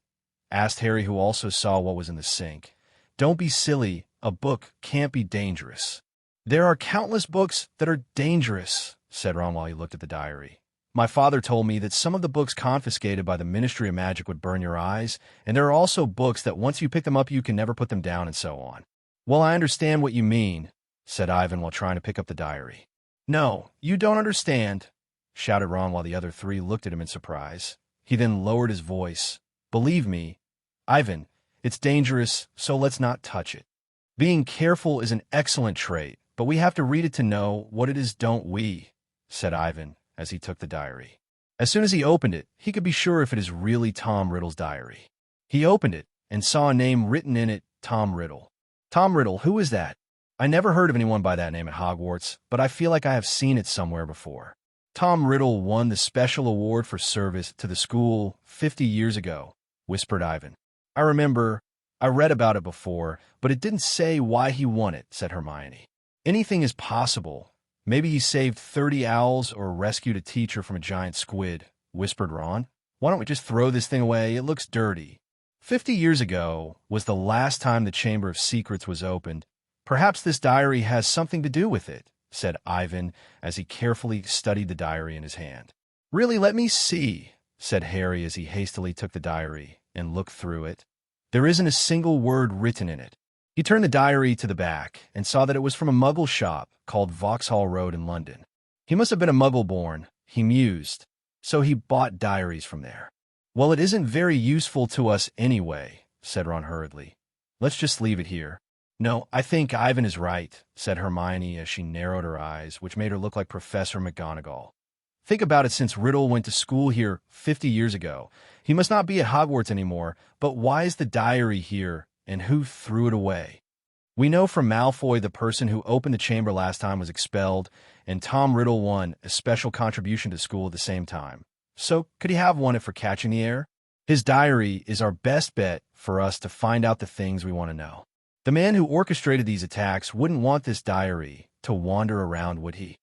A: asked Harry, who also saw what was in the sink. "Don't be silly. A book can't be dangerous." "There are countless books that are dangerous," said Ron while he looked at the diary. "My father told me that some of the books confiscated by the Ministry of Magic would burn your eyes, and there are also books that once you pick them up you can never put them down and so on." "Well, I understand what you mean," said Ivan while trying to pick up the diary. "No, you don't understand," shouted Ron while the other three looked at him in surprise. He then lowered his voice. "Believe me, Ivan, it's dangerous, so let's not touch it. Being careful is an excellent trait, but we have to read it to know what it is, don't we?" said Ivan as he took the diary. As soon as he opened it, he could be sure if it is really Tom Riddle's diary. He opened it and saw a name written in it, Tom Riddle. Tom Riddle, who is that? I never heard of anyone by that name at Hogwarts, but I feel like I have seen it somewhere before. Tom Riddle won the special award for service to the school 50 years ago, whispered Ivan. I remember, I read about it before, but it didn't say why he won it, said Hermione. Anything is possible. Maybe he saved 30 owls or rescued a teacher from a giant squid, whispered Ron. Why don't we just throw this thing away? It looks dirty. 50 years ago was the last time the Chamber of Secrets was opened. Perhaps this diary has something to do with it, said Ivan as he carefully studied the diary in his hand. Really, let me see, said Harry as he hastily took the diary and looked through it. There isn't a single word written in it. He turned the diary to the back and saw that it was from a Muggle shop called Vauxhall Road in London. He must have been a Muggle born, he mused, so he bought diaries from there. Well, it isn't very useful to us anyway, said Ron hurriedly. Let's just leave it here. No, I think Ivan is right, said Hermione as she narrowed her eyes, which made her look like Professor McGonagall. Think about it, since Riddle went to school here 50 years ago. He must not be at Hogwarts anymore, but why is the diary here, and who threw it away? We know from Malfoy the person who opened the chamber last time was expelled, and Tom Riddle won a special contribution to school at the same time. So, could he have won it for catching the error? His diary is our best bet for us to find out the things we want to know. The man who orchestrated these attacks wouldn't want this diary to wander around, would he?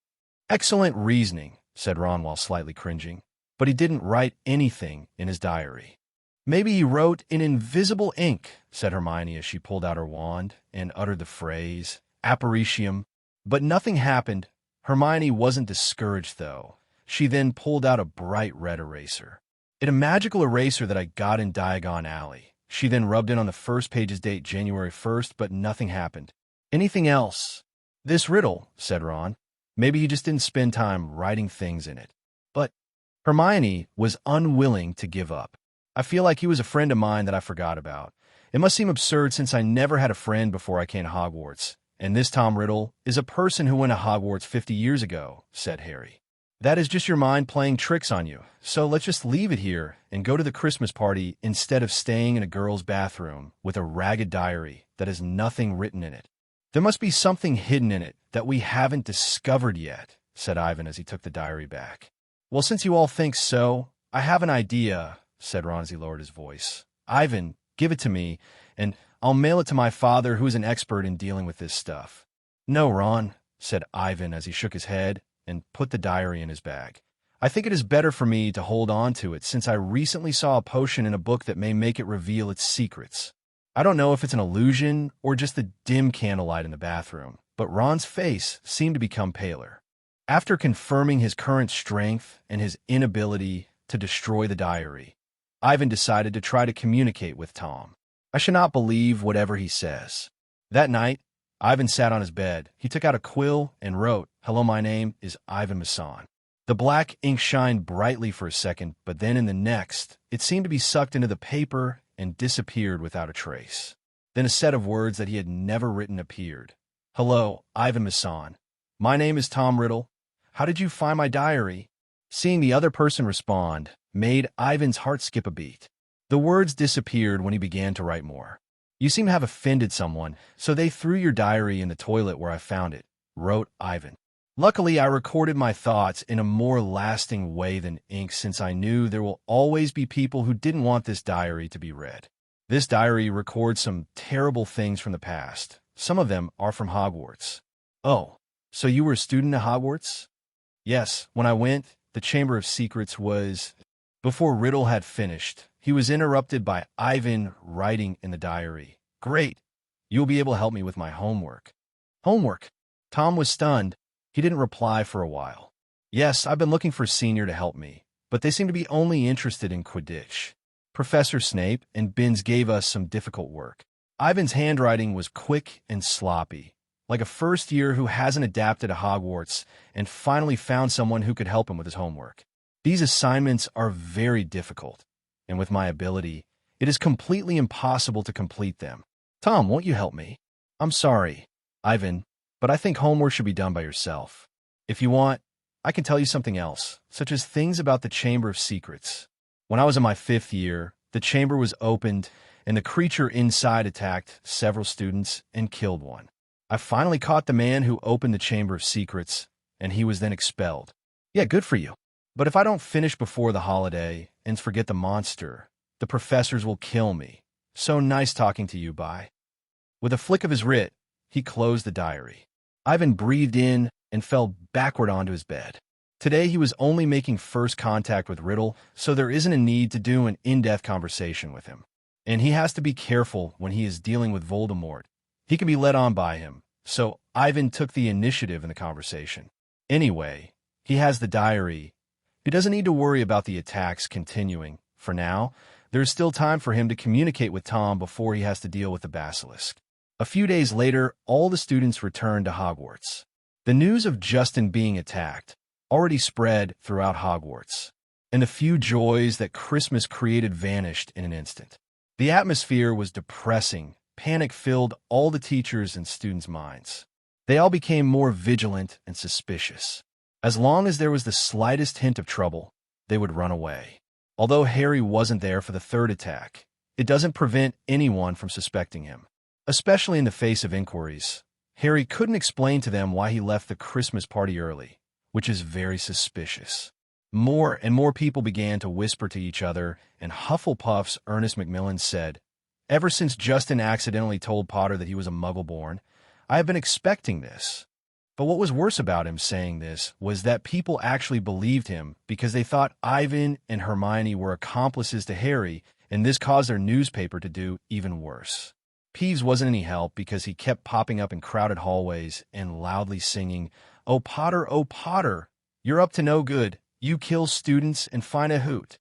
A: Excellent reasoning, said Ron while slightly cringing, but he didn't write anything in his diary. Maybe he wrote in invisible ink, said Hermione as she pulled out her wand and uttered the phrase, Apparitium. But nothing happened. Hermione wasn't discouraged, though. She then pulled out a bright red eraser. It's a magical eraser that I got in Diagon Alley. She then rubbed it on the first page's date, January 1st, but nothing happened. Anything else? This riddle, said Ron. Maybe he just didn't spend time writing things in it. But Hermione was unwilling to give up. I feel like he was a friend of mine that I forgot about. It must seem absurd since I never had a friend before I came to Hogwarts. And this Tom Riddle is a person who went to Hogwarts 50 years ago, said Harry. That is just your mind playing tricks on you. So let's just leave it here and go to the Christmas party instead of staying in a girl's bathroom with a ragged diary that has nothing written in it. There must be something hidden in it that we haven't discovered yet, said Ivan as he took the diary back. Well, since you all think so, I have an idea, said Ron as he lowered his voice. Ivan, give it to me, and I'll mail it to my father, who is an expert in dealing with this stuff. No, Ron, said Ivan as he shook his head and put the diary in his bag. I think it is better for me to hold on to it, since I recently saw a potion in a book that may make it reveal its secrets. I don't know if it's an illusion or just the dim candlelight in the bathroom, but Ron's face seemed to become paler. After confirming his current strength and his inability to destroy the diary, Ivan decided to try to communicate with Tom. I should not believe whatever he says. That night, Ivan sat on his bed. He took out a quill and wrote, Hello, my name is Ivan Masson. The black ink shined brightly for a second, but then in the next, it seemed to be sucked into the paper and disappeared without a trace. Then a set of words that he had never written appeared. Hello, Ivan Masson. My name is Tom Riddle. How did you find my diary? Seeing the other person respond made Ivan's heart skip a beat. The words disappeared when he began to write more. You seem to have offended someone, so they threw your diary in the toilet where I found it, wrote Ivan. Luckily, I recorded my thoughts in a more lasting way than ink, since I knew there will always be people who didn't want this diary to be read. This diary records some terrible things from the past. Some of them are from Hogwarts. Oh, so you were a student at Hogwarts? Yes, when I went, the Chamber of Secrets was... Before Riddle had finished, he was interrupted by Ivan writing in the diary. Great! You'll be able to help me with my homework. Homework? Tom was stunned. He didn't reply for a while. Yes, I've been looking for a senior to help me, but they seem to be only interested in Quidditch. Professor Snape and Binns gave us some difficult work. Ivan's handwriting was quick and sloppy, like a first year who hasn't adapted to Hogwarts and finally found someone who could help him with his homework. These assignments are very difficult, and with my ability, it is completely impossible to complete them. Tom, won't you help me? I'm sorry, Ivan, but I think homework should be done by yourself. If you want, I can tell you something else, such as things about the Chamber of Secrets. When I was in my 5th year, the chamber was opened, and the creature inside attacked several students and killed one. I finally caught the man who opened the Chamber of Secrets, and he was then expelled. Yeah, good for you. But if I don't finish before the holiday and forget the monster, the professors will kill me. So nice talking to you, bye. With a flick of his writ, he closed the diary. Ivan breathed in and fell backward onto his bed. Today he was only making first contact with Riddle, so there isn't a need to do an in-depth conversation with him. And he has to be careful when he is dealing with Voldemort. He can be led on by him, so Ivan took the initiative in the conversation. Anyway, he has the diary. He doesn't need to worry about the attacks continuing. For now, there is still time for him to communicate with Tom before he has to deal with the basilisk. A few days later, all the students returned to Hogwarts. The news of Justin being attacked already spread throughout Hogwarts, and the few joys that Christmas created vanished in an instant. The atmosphere was depressing. Panic filled all the teachers' and students' minds. They all became more vigilant and suspicious. As long as there was the slightest hint of trouble, they would run away. Although Harry wasn't there for the third attack, it doesn't prevent anyone from suspecting him. Especially in the face of inquiries, Harry couldn't explain to them why he left the Christmas party early, which is very suspicious. More and more people began to whisper to each other, and Hufflepuff's Ernest Macmillan said, "Ever since Justin accidentally told Potter that he was a Muggle-born, I have been expecting this." But what was worse about him saying this was that people actually believed him because they thought Ivan and Hermione were accomplices to Harry, and this caused their newspaper to do even worse. Peeves wasn't any help because he kept popping up in crowded hallways and loudly singing, oh, Potter, you're up to no good. You kill students and find a hoot."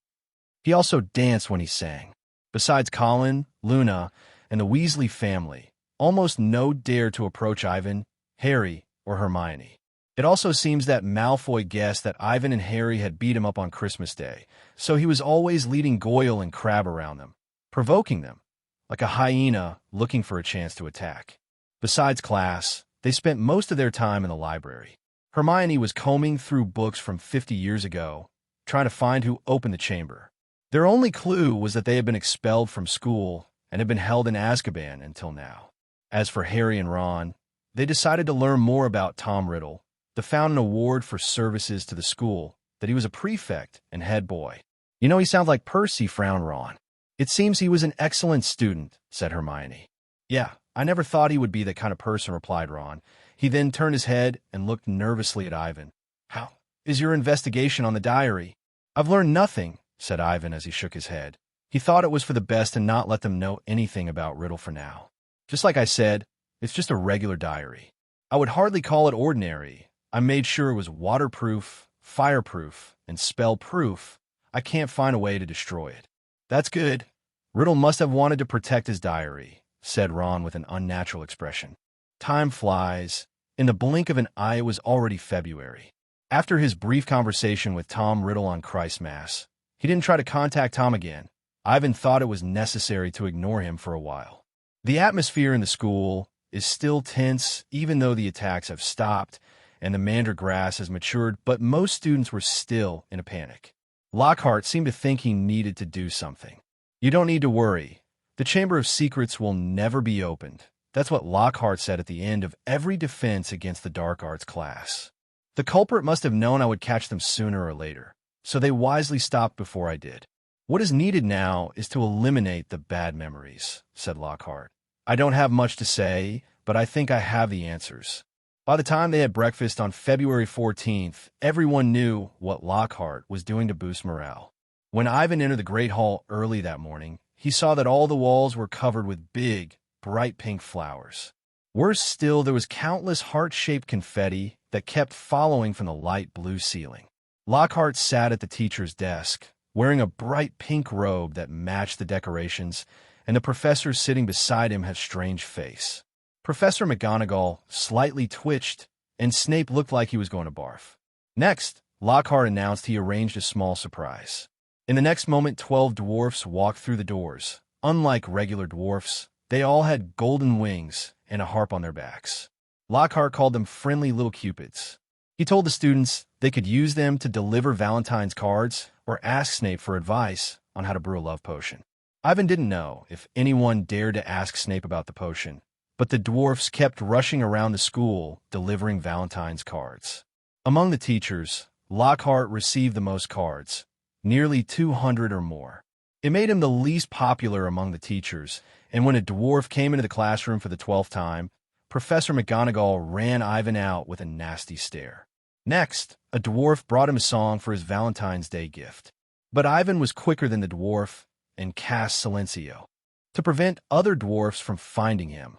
A: He also danced when he sang. Besides Colin, Luna, and the Weasley family, almost no dared to approach Ivan, Harry, or Hermione. It also seems that Malfoy guessed that Ivan and Harry had beat him up on Christmas Day, so he was always leading Goyle and Crabbe around them, provoking them, like a hyena looking for a chance to attack. Besides class, they spent most of their time in the library. Hermione was combing through books from 50 years ago, trying to find who opened the chamber. Their only clue was that they had been expelled from school and had been held in Azkaban until now. As for Harry and Ron, they decided to learn more about Tom Riddle, the found an award for services to the school, that he was a prefect and head boy. "You know, he sounds like Percy," frowned Ron. "It seems he was an excellent student," said Hermione. "Yeah, I never thought he would be that kind of person," replied Ron. He then turned his head and looked nervously at Ivan. "How is your investigation on the diary?" "I've learned nothing," said Ivan as he shook his head. He thought it was for the best to not let them know anything about Riddle for now. "Just like I said, it's just a regular diary. I would hardly call it ordinary. I made sure it was waterproof, fireproof, and spell-proof. I can't find a way to destroy it." "That's good. Riddle must have wanted to protect his diary," said Ron with an unnatural expression. Time flies. In the blink of an eye, it was already February. After his brief conversation with Tom Riddle on Christmas, he didn't try to contact Tom again. Ivan thought it was necessary to ignore him for a while. The atmosphere in the school is still tense, even though the attacks have stopped and the mandrake grass has matured, but most students were still in a panic. Lockhart seemed to think he needed to do something. "You don't need to worry. The Chamber of Secrets will never be opened." That's what Lockhart said at the end of every defense against the dark arts class. "The culprit must have known I would catch them sooner or later, so they wisely stopped before I did. What is needed now is to eliminate the bad memories," said Lockhart. "I don't have much to say, but I think I have the answers." By the time they had breakfast on February 14th, everyone knew what Lockhart was doing to boost morale. When Ivan entered the Great Hall early that morning, he saw that all the walls were covered with big, bright pink flowers. Worse still, there was countless heart-shaped confetti that kept following from the light blue ceiling. Lockhart sat at the teacher's desk, wearing a bright pink robe that matched the decorations, and the professor sitting beside him had a strange face. Professor McGonagall slightly twitched, and Snape looked like he was going to barf. Next, Lockhart announced he arranged a small surprise. In the next moment, 12 dwarfs walked through the doors. Unlike regular dwarfs, they all had golden wings and a harp on their backs. Lockhart called them friendly little cupids. He told the students they could use them to deliver Valentine's cards or ask Snape for advice on how to brew a love potion. Ivan didn't know if anyone dared to ask Snape about the potion, but the dwarfs kept rushing around the school delivering Valentine's cards. Among the teachers, Lockhart received the most cards, nearly 200 or more. It made him the least popular among the teachers, and when a dwarf came into the classroom for the 12th time, Professor McGonagall ran Ivan out with a nasty stare. Next, a dwarf brought him a song for his Valentine's Day gift. But Ivan was quicker than the dwarf and cast Silencio. To prevent other dwarfs from finding him,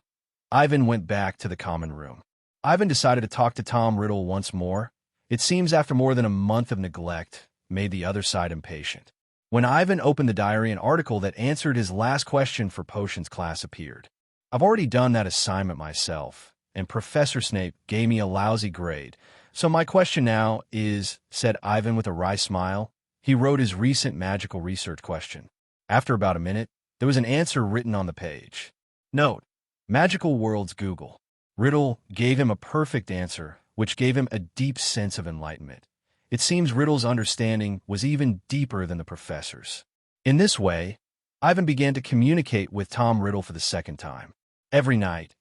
A: Ivan went back to the common room. Ivan decided to talk to Tom Riddle once more. It seems after more than a month of neglect made the other side impatient. When Ivan opened the diary, an article that answered his last question for potions class appeared. "I've already done that assignment myself, and Professor Snape gave me a lousy grade. So my question now is," said Ivan with a wry smile. He wrote his recent magical research question. After about a minute, there was an answer written on the page. Note: Magical Worlds Google. Riddle gave him a perfect answer which gave him a deep sense of enlightenment. It seems Riddle's understanding was even deeper than the professor's. In this way, Ivan began to communicate with Tom Riddle for the second time. Every night,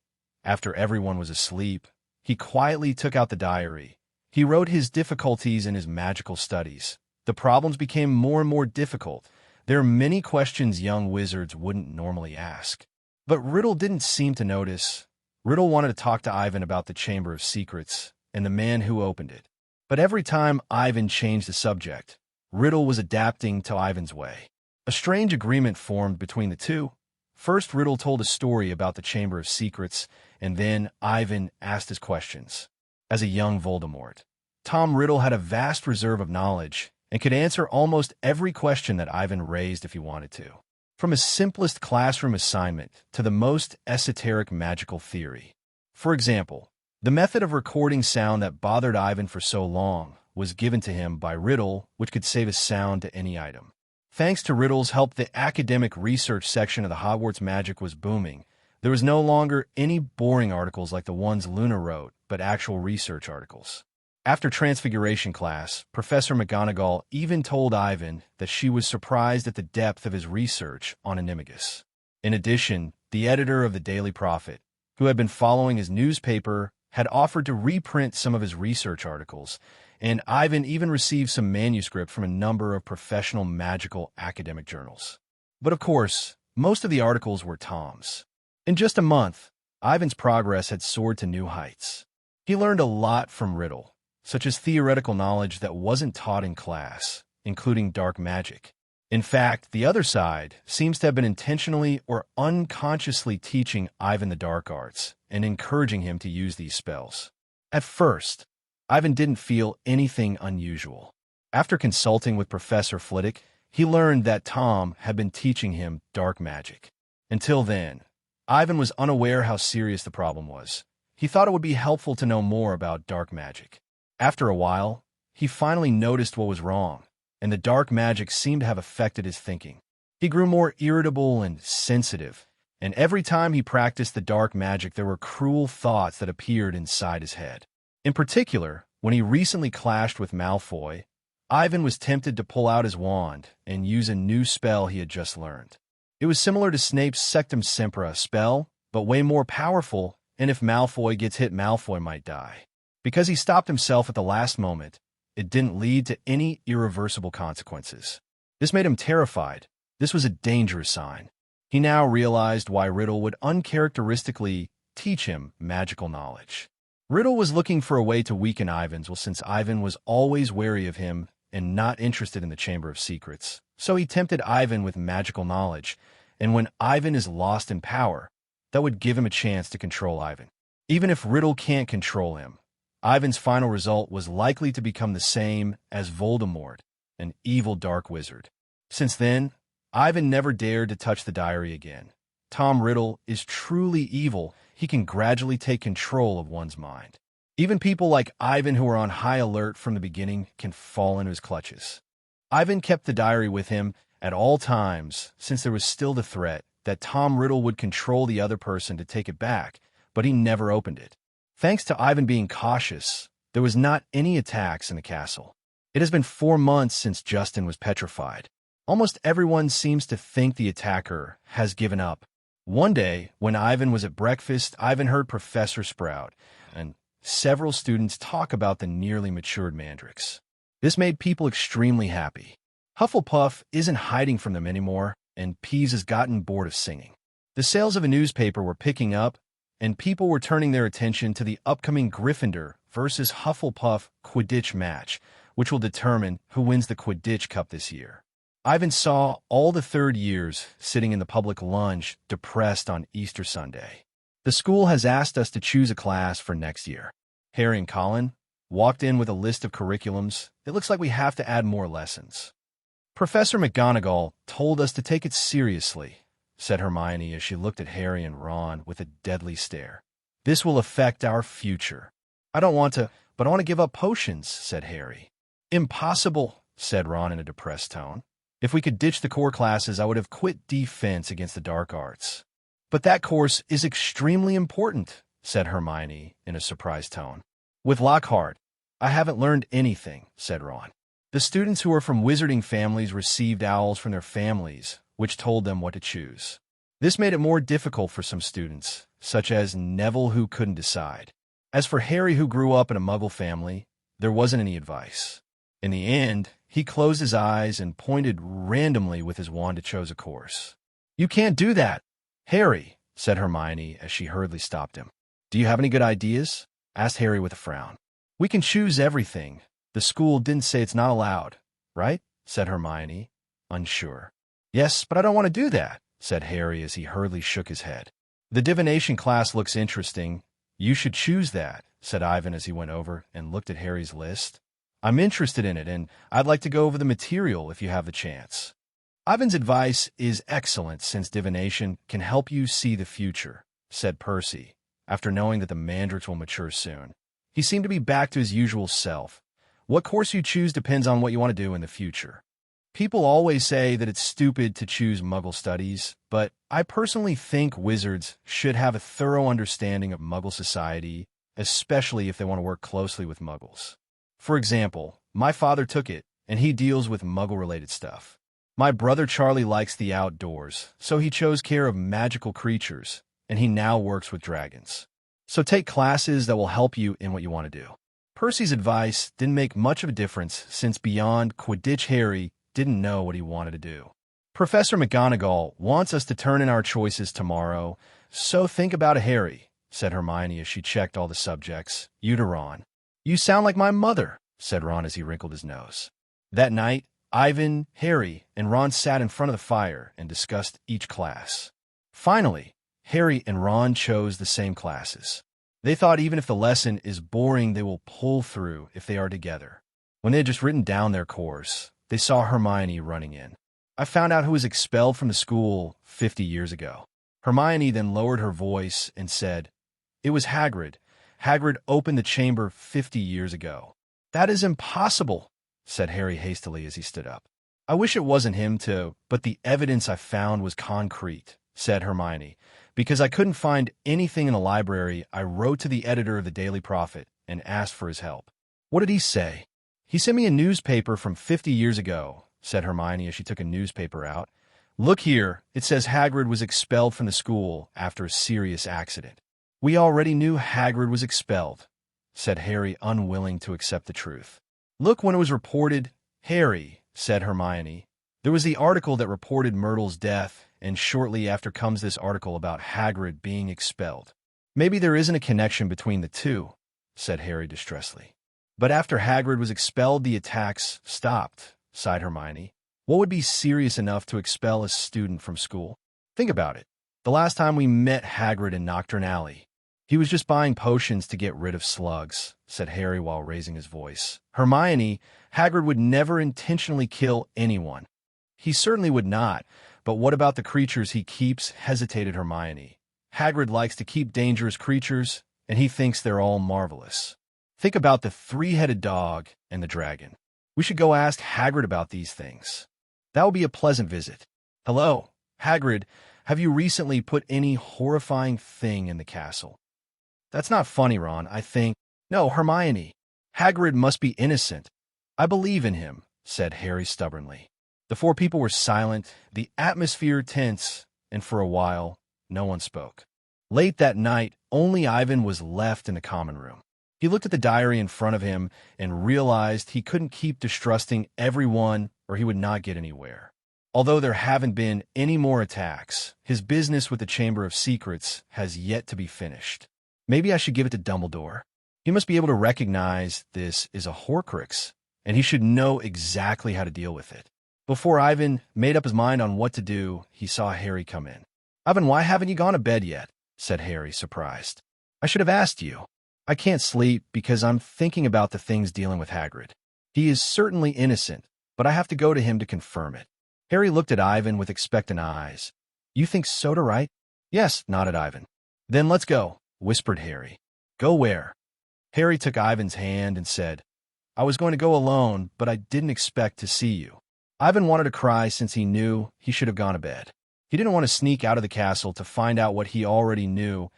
A: after everyone was asleep, he quietly took out the diary. He wrote his difficulties in his magical studies. The problems became more and more difficult. There are many questions young wizards wouldn't normally ask. But Riddle didn't seem to notice. Riddle wanted to talk to Ivan about the Chamber of Secrets and the man who opened it. But every time Ivan changed the subject, Riddle was adapting to Ivan's way. A strange agreement formed between the two. First, Riddle told a story about the Chamber of Secrets, and then Ivan asked his questions. As a young Voldemort, Tom Riddle had a vast reserve of knowledge and could answer almost every question that Ivan raised if he wanted to. From his simplest classroom assignment to the most esoteric magical theory. For example, the method of recording sound that bothered Ivan for so long was given to him by Riddle, which could save a sound to any item. Thanks to Riddle's help, the academic research section of the Hogwarts magic was booming. There was no longer any boring articles like the ones Luna wrote, but actual research articles. After Transfiguration class, Professor McGonagall even told Ivan that she was surprised at the depth of his research on Animagus. In addition, the editor of the Daily Prophet, who had been following his newspaper, had offered to reprint some of his research articles, and Ivan even received some manuscript from a number of professional magical academic journals. But of course, most of the articles were Tom's. In just a month, Ivan's progress had soared to new heights. He learned a lot from Riddle, such as theoretical knowledge that wasn't taught in class, including dark magic. In fact, the other side seems to have been intentionally or unconsciously teaching Ivan the dark arts and encouraging him to use these spells. At first, Ivan didn't feel anything unusual. After consulting with Professor Flitwick, he learned that Tom had been teaching him dark magic. Until then, Ivan was unaware how serious the problem was. He thought it would be helpful to know more about dark magic. After a while, he finally noticed what was wrong, and the dark magic seemed to have affected his thinking. He grew more irritable and sensitive, and every time he practiced the dark magic, there were cruel thoughts that appeared inside his head. In particular, when he recently clashed with Malfoy, Ivan was tempted to pull out his wand and use a new spell he had just learned. It was similar to Snape's Sectum Sempra spell, but way more powerful, and if Malfoy gets hit, Malfoy might die. Because he stopped himself at the last moment, it didn't lead to any irreversible consequences. This made him terrified. This was a dangerous sign. He now realized why Riddle would uncharacteristically teach him magical knowledge. Riddle was looking for a way to weaken Ivan's, since Ivan was always wary of him and not interested in the Chamber of Secrets. So he tempted Ivan with magical knowledge, and when Ivan is lost in power, that would give him a chance to control Ivan. Even if Riddle can't control him, Ivan's final result was likely to become the same as Voldemort, an evil dark wizard. Since then, Ivan never dared to touch the diary again. Tom Riddle is truly evil. He can gradually take control of one's mind. Even people like Ivan who are on high alert from the beginning can fall into his clutches. Ivan kept the diary with him at all times since there was still the threat that Tom Riddle would control the other person to take it back, but he never opened it. Thanks to Ivan being cautious, there was not any attacks in the castle. It has been 4 months since Justin was petrified. Almost everyone seems to think the attacker has given up. One day, when Ivan was at breakfast, Ivan heard Professor Sprout and several students talk about the nearly matured mandrakes. This made people extremely happy. Hufflepuff isn't hiding from them anymore, and Peeves has gotten bored of singing. The sales of a newspaper were picking up, and people were turning their attention to the upcoming Gryffindor versus Hufflepuff Quidditch match, which will determine who wins the Quidditch Cup this year. Ivan saw all the third years sitting in the public lunch, depressed on Easter Sunday. The school has asked us to choose a class for next year. Harry and Colin walked in with a list of curriculums. It looks like we have to add more lessons. Professor McGonagall told us to take it seriously, said Hermione as she looked at Harry and Ron with a deadly stare. This will affect our future. I don't want to, but I want to give up potions, said Harry. Impossible, said Ron in a depressed tone. If we could ditch the core classes, I would have quit defense against the dark arts. But that course is extremely important, said Hermione in a surprised tone. With Lockhart, I haven't learned anything, said Ron. The students who are from wizarding families received owls from their families, which told them what to choose. This made it more difficult for some students, such as Neville, who couldn't decide. As for Harry, who grew up in a Muggle family, there wasn't any advice. In the end, he closed his eyes and pointed randomly with his wand to choose a course. "You can't do that, Harry," said Hermione as she hurriedly stopped him. "Do you have any good ideas?" asked Harry with a frown. "We can choose everything. The school didn't say it's not allowed, right?" said Hermione, unsure. "Yes, but I don't want to do that," said Harry as he hurriedly shook his head. "The divination class looks interesting. You should choose that," said Ivan as he went over and looked at Harry's list. "I'm interested in it, and I'd like to go over the material if you have the chance." "Ivan's advice is excellent since divination can help you see the future," said Percy, after knowing that the mandrakes will mature soon. He seemed to be back to his usual self. "What course you choose depends on what you want to do in the future. People always say that it's stupid to choose Muggle studies, but I personally think wizards should have a thorough understanding of Muggle society, especially if they want to work closely with Muggles. For example, my father took it, and he deals with Muggle-related stuff. My brother Charlie likes the outdoors, so he chose care of magical creatures, and he now works with dragons. So take classes that will help you in what you want to do." Percy's advice didn't make much of a difference since beyond Quidditch, Harry didn't know what he wanted to do. "Professor McGonagall wants us to turn in our choices tomorrow, so think about it, Harry," said Hermione as she checked all the subjects. "You to Ron." "You sound like my mother," said Ron as he wrinkled his nose. That night, Ivan, Harry, and Ron sat in front of the fire and discussed each class. Finally, Harry and Ron chose the same classes. They thought even if the lesson is boring, they will pull through if they are together. When they had just written down their course, they saw Hermione running in. "I found out who was expelled from the school 50 years ago." Hermione then lowered her voice and said, "It was Hagrid. Hagrid opened the chamber 50 years ago." "That is impossible," said Harry hastily as he stood up. "I wish it wasn't him too, but the evidence I found was concrete," said Hermione. "Because I couldn't find anything in the library, I wrote to the editor of the Daily Prophet and asked for his help." "What did he say?" "He sent me a newspaper from 50 years ago," said Hermione as she took a newspaper out. "Look here, it says Hagrid was expelled from the school after a serious accident." "We already knew Hagrid was expelled," said Harry, unwilling to accept the truth. "Look when it was reported." "Harry," said Hermione, "there was the article that reported Myrtle's death, and shortly after comes this article about Hagrid being expelled." "Maybe there isn't a connection between the two," said Harry distressedly. "But after Hagrid was expelled, the attacks stopped," sighed Hermione. "What would be serious enough to expel a student from school? Think about it. The last time we met Hagrid in Knockturn Alley, he was just buying potions to get rid of slugs," said Harry while raising his voice. "Hermione, Hagrid would never intentionally kill anyone." "He certainly would not, but what about the creatures he keeps?" hesitated Hermione. "Hagrid likes to keep dangerous creatures, and he thinks they're all marvelous. Think about the three-headed dog and the dragon. We should go ask Hagrid about these things. That will be a pleasant visit." "Hello, Hagrid, have you recently put any horrifying thing in the castle?" "That's not funny, Ron, I think." "No, Hermione. Hagrid must be innocent. I believe in him," said Harry stubbornly. The four people were silent, the atmosphere tense, and for a while, no one spoke. Late that night, only Ivan was left in the common room. He looked at the diary in front of him and realized he couldn't keep distrusting everyone or he would not get anywhere. Although there haven't been any more attacks, his business with the Chamber of Secrets has yet to be finished. Maybe I should give it to Dumbledore. He must be able to recognize this is a Horcrux, and he should know exactly how to deal with it. Before Ivan made up his mind on what to do, he saw Harry come in. "Ivan, why haven't you gone to bed yet?" said Harry, surprised. "I should have asked you. I can't sleep because I'm thinking about the things dealing with Hagrid. He is certainly innocent, but I have to go to him to confirm it." Harry looked at Ivan with expectant eyes. "You think so, right?" "Yes," nodded Ivan. "Then let's go," whispered Harry. "Go where?" Harry took Ivan's hand and said, "I was going to go alone, but I didn't expect to see you." Ivan wanted to cry since he knew he should have gone to bed. He didn't want to sneak out of the castle to find out what he already knew,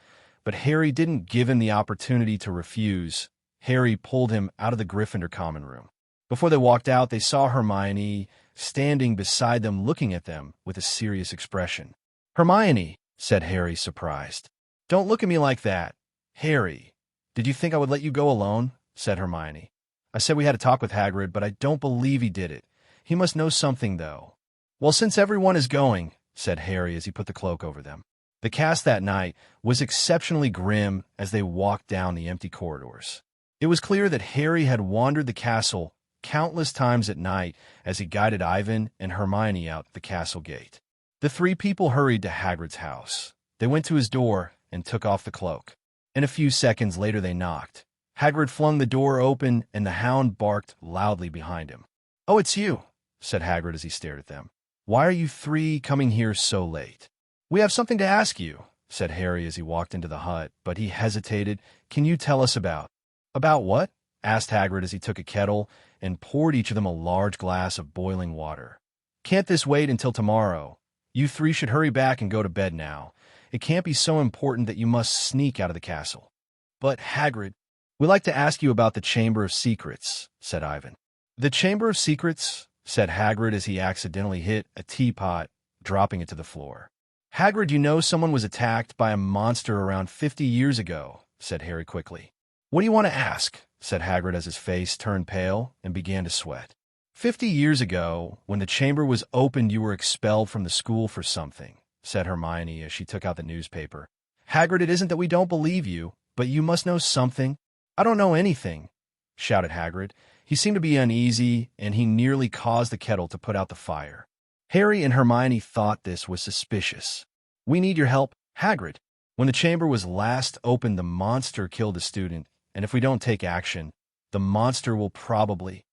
A: but Harry didn't give him the opportunity to refuse. Harry pulled him out of the Gryffindor common room. Before they walked out, they saw Hermione standing beside them looking at them with a serious expression. "Hermione," said Harry, surprised. "Don't look at me like that." "Harry, did you think I would let you go alone?" said Hermione. "I said we had a talk with Hagrid, but I don't believe he did it. He must know something, though." "Well, since everyone is going," said Harry as he put the cloak over them. The cast that night was exceptionally grim as they walked down the empty corridors. It was clear that Harry had wandered the castle countless times at night as he guided Ivan and Hermione out the castle gate. The three people hurried to Hagrid's house. They went to his door and took off the cloak. And a few seconds later they knocked. Hagrid flung the door open and the hound barked loudly behind him. "Oh, it's you," said Hagrid as he stared at them. "Why are you three coming here so late?" "We have something to ask you," said Harry as he walked into the hut, but he hesitated. "Can you tell us about—" "About what?" asked Hagrid as he took a kettle and poured each of them a large glass of boiling water. "Can't this wait until tomorrow? You three should hurry back and go to bed now. It can't be so important that you must sneak out of the castle." "But, Hagrid—" "We'd like to ask you about the Chamber of Secrets," said Ivan. "The Chamber of Secrets?" said Hagrid as he accidentally hit a teapot, dropping it to the floor. "Hagrid, you know someone was attacked by a monster around 50 years ago," said Harry quickly. "What do you want to ask?" said Hagrid as his face turned pale and began to sweat. 50 years ago, when the chamber was opened, you were expelled from the school for something," said Hermione as she took out the newspaper. "Hagrid, it isn't that we don't believe you, but you must know something." "I don't know anything," shouted Hagrid. He seemed to be uneasy, and he nearly caused the kettle to put out the fire. Harry and Hermione thought this was suspicious. "We need your help, Hagrid. When the chamber was last opened, the monster killed a student, and if we don't take action, the monster will probably—"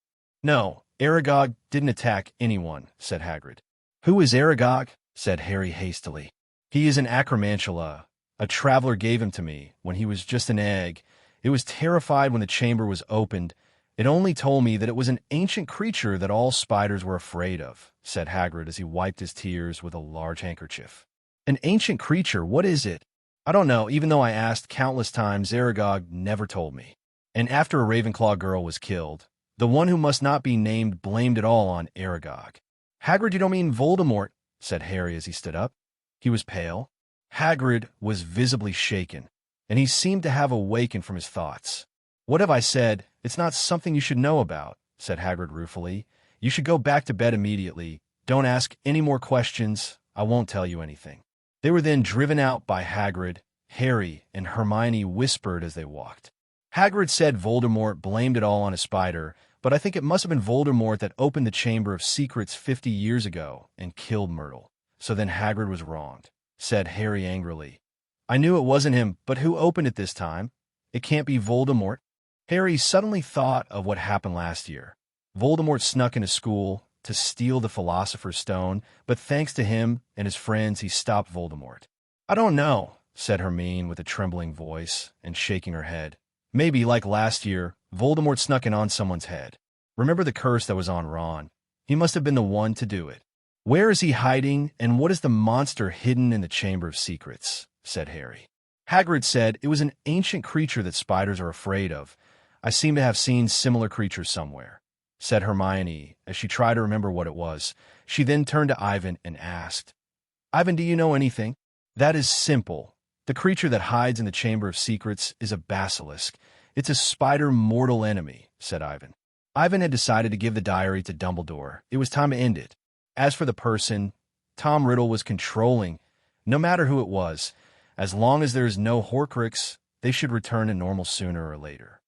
A: "No, Aragog didn't attack anyone," said Hagrid. "Who is Aragog?" said Harry hastily. "He is an acromantula. A traveler gave him to me when he was just an egg. It was terrified when the chamber was opened. It only told me that it was an ancient creature that all spiders were afraid of," said Hagrid as he wiped his tears with a large handkerchief. "An ancient creature? What is it?" "I don't know. Even though I asked countless times, Aragog never told me. And after a Ravenclaw girl was killed, the one who must not be named blamed it all on Aragog." "Hagrid, you don't mean Voldemort," said Harry as he stood up. He was pale. Hagrid was visibly shaken, and he seemed to have awakened from his thoughts. "What have I said? It's not something you should know about," said Hagrid ruefully. "You should go back to bed immediately. Don't ask any more questions. I won't tell you anything." They were then driven out by Hagrid. Harry and Hermione whispered as they walked. "Hagrid said Voldemort blamed it all on a spider, but I think it must have been Voldemort that opened the Chamber of Secrets 50 years ago and killed Myrtle. So then Hagrid was wronged," said Harry angrily. "I knew it wasn't him, but who opened it this time? It can't be Voldemort." Harry suddenly thought of what happened last year. Voldemort snuck into school to steal the Philosopher's Stone, but thanks to him and his friends, he stopped Voldemort. "I don't know," said Hermione with a trembling voice and shaking her head. "Maybe, like last year, Voldemort snuck in on someone's head. Remember the curse that was on Ron? He must have been the one to do it." "Where is he hiding, and what is the monster hidden in the Chamber of Secrets?" said Harry. Hagrid said it was an ancient creature that spiders are afraid of. "I seem to have seen similar creatures somewhere," said Hermione as she tried to remember what it was. She then turned to Ivan and asked, "Ivan, do you know anything?" "That is simple. The creature that hides in the Chamber of Secrets is a basilisk. It's a spider mortal enemy," said Ivan. Ivan had decided to give the diary to Dumbledore. It was time to end it. As for the person, Tom Riddle was controlling. No matter who it was, as long as there is no Horcrux, they should return to normal sooner or later.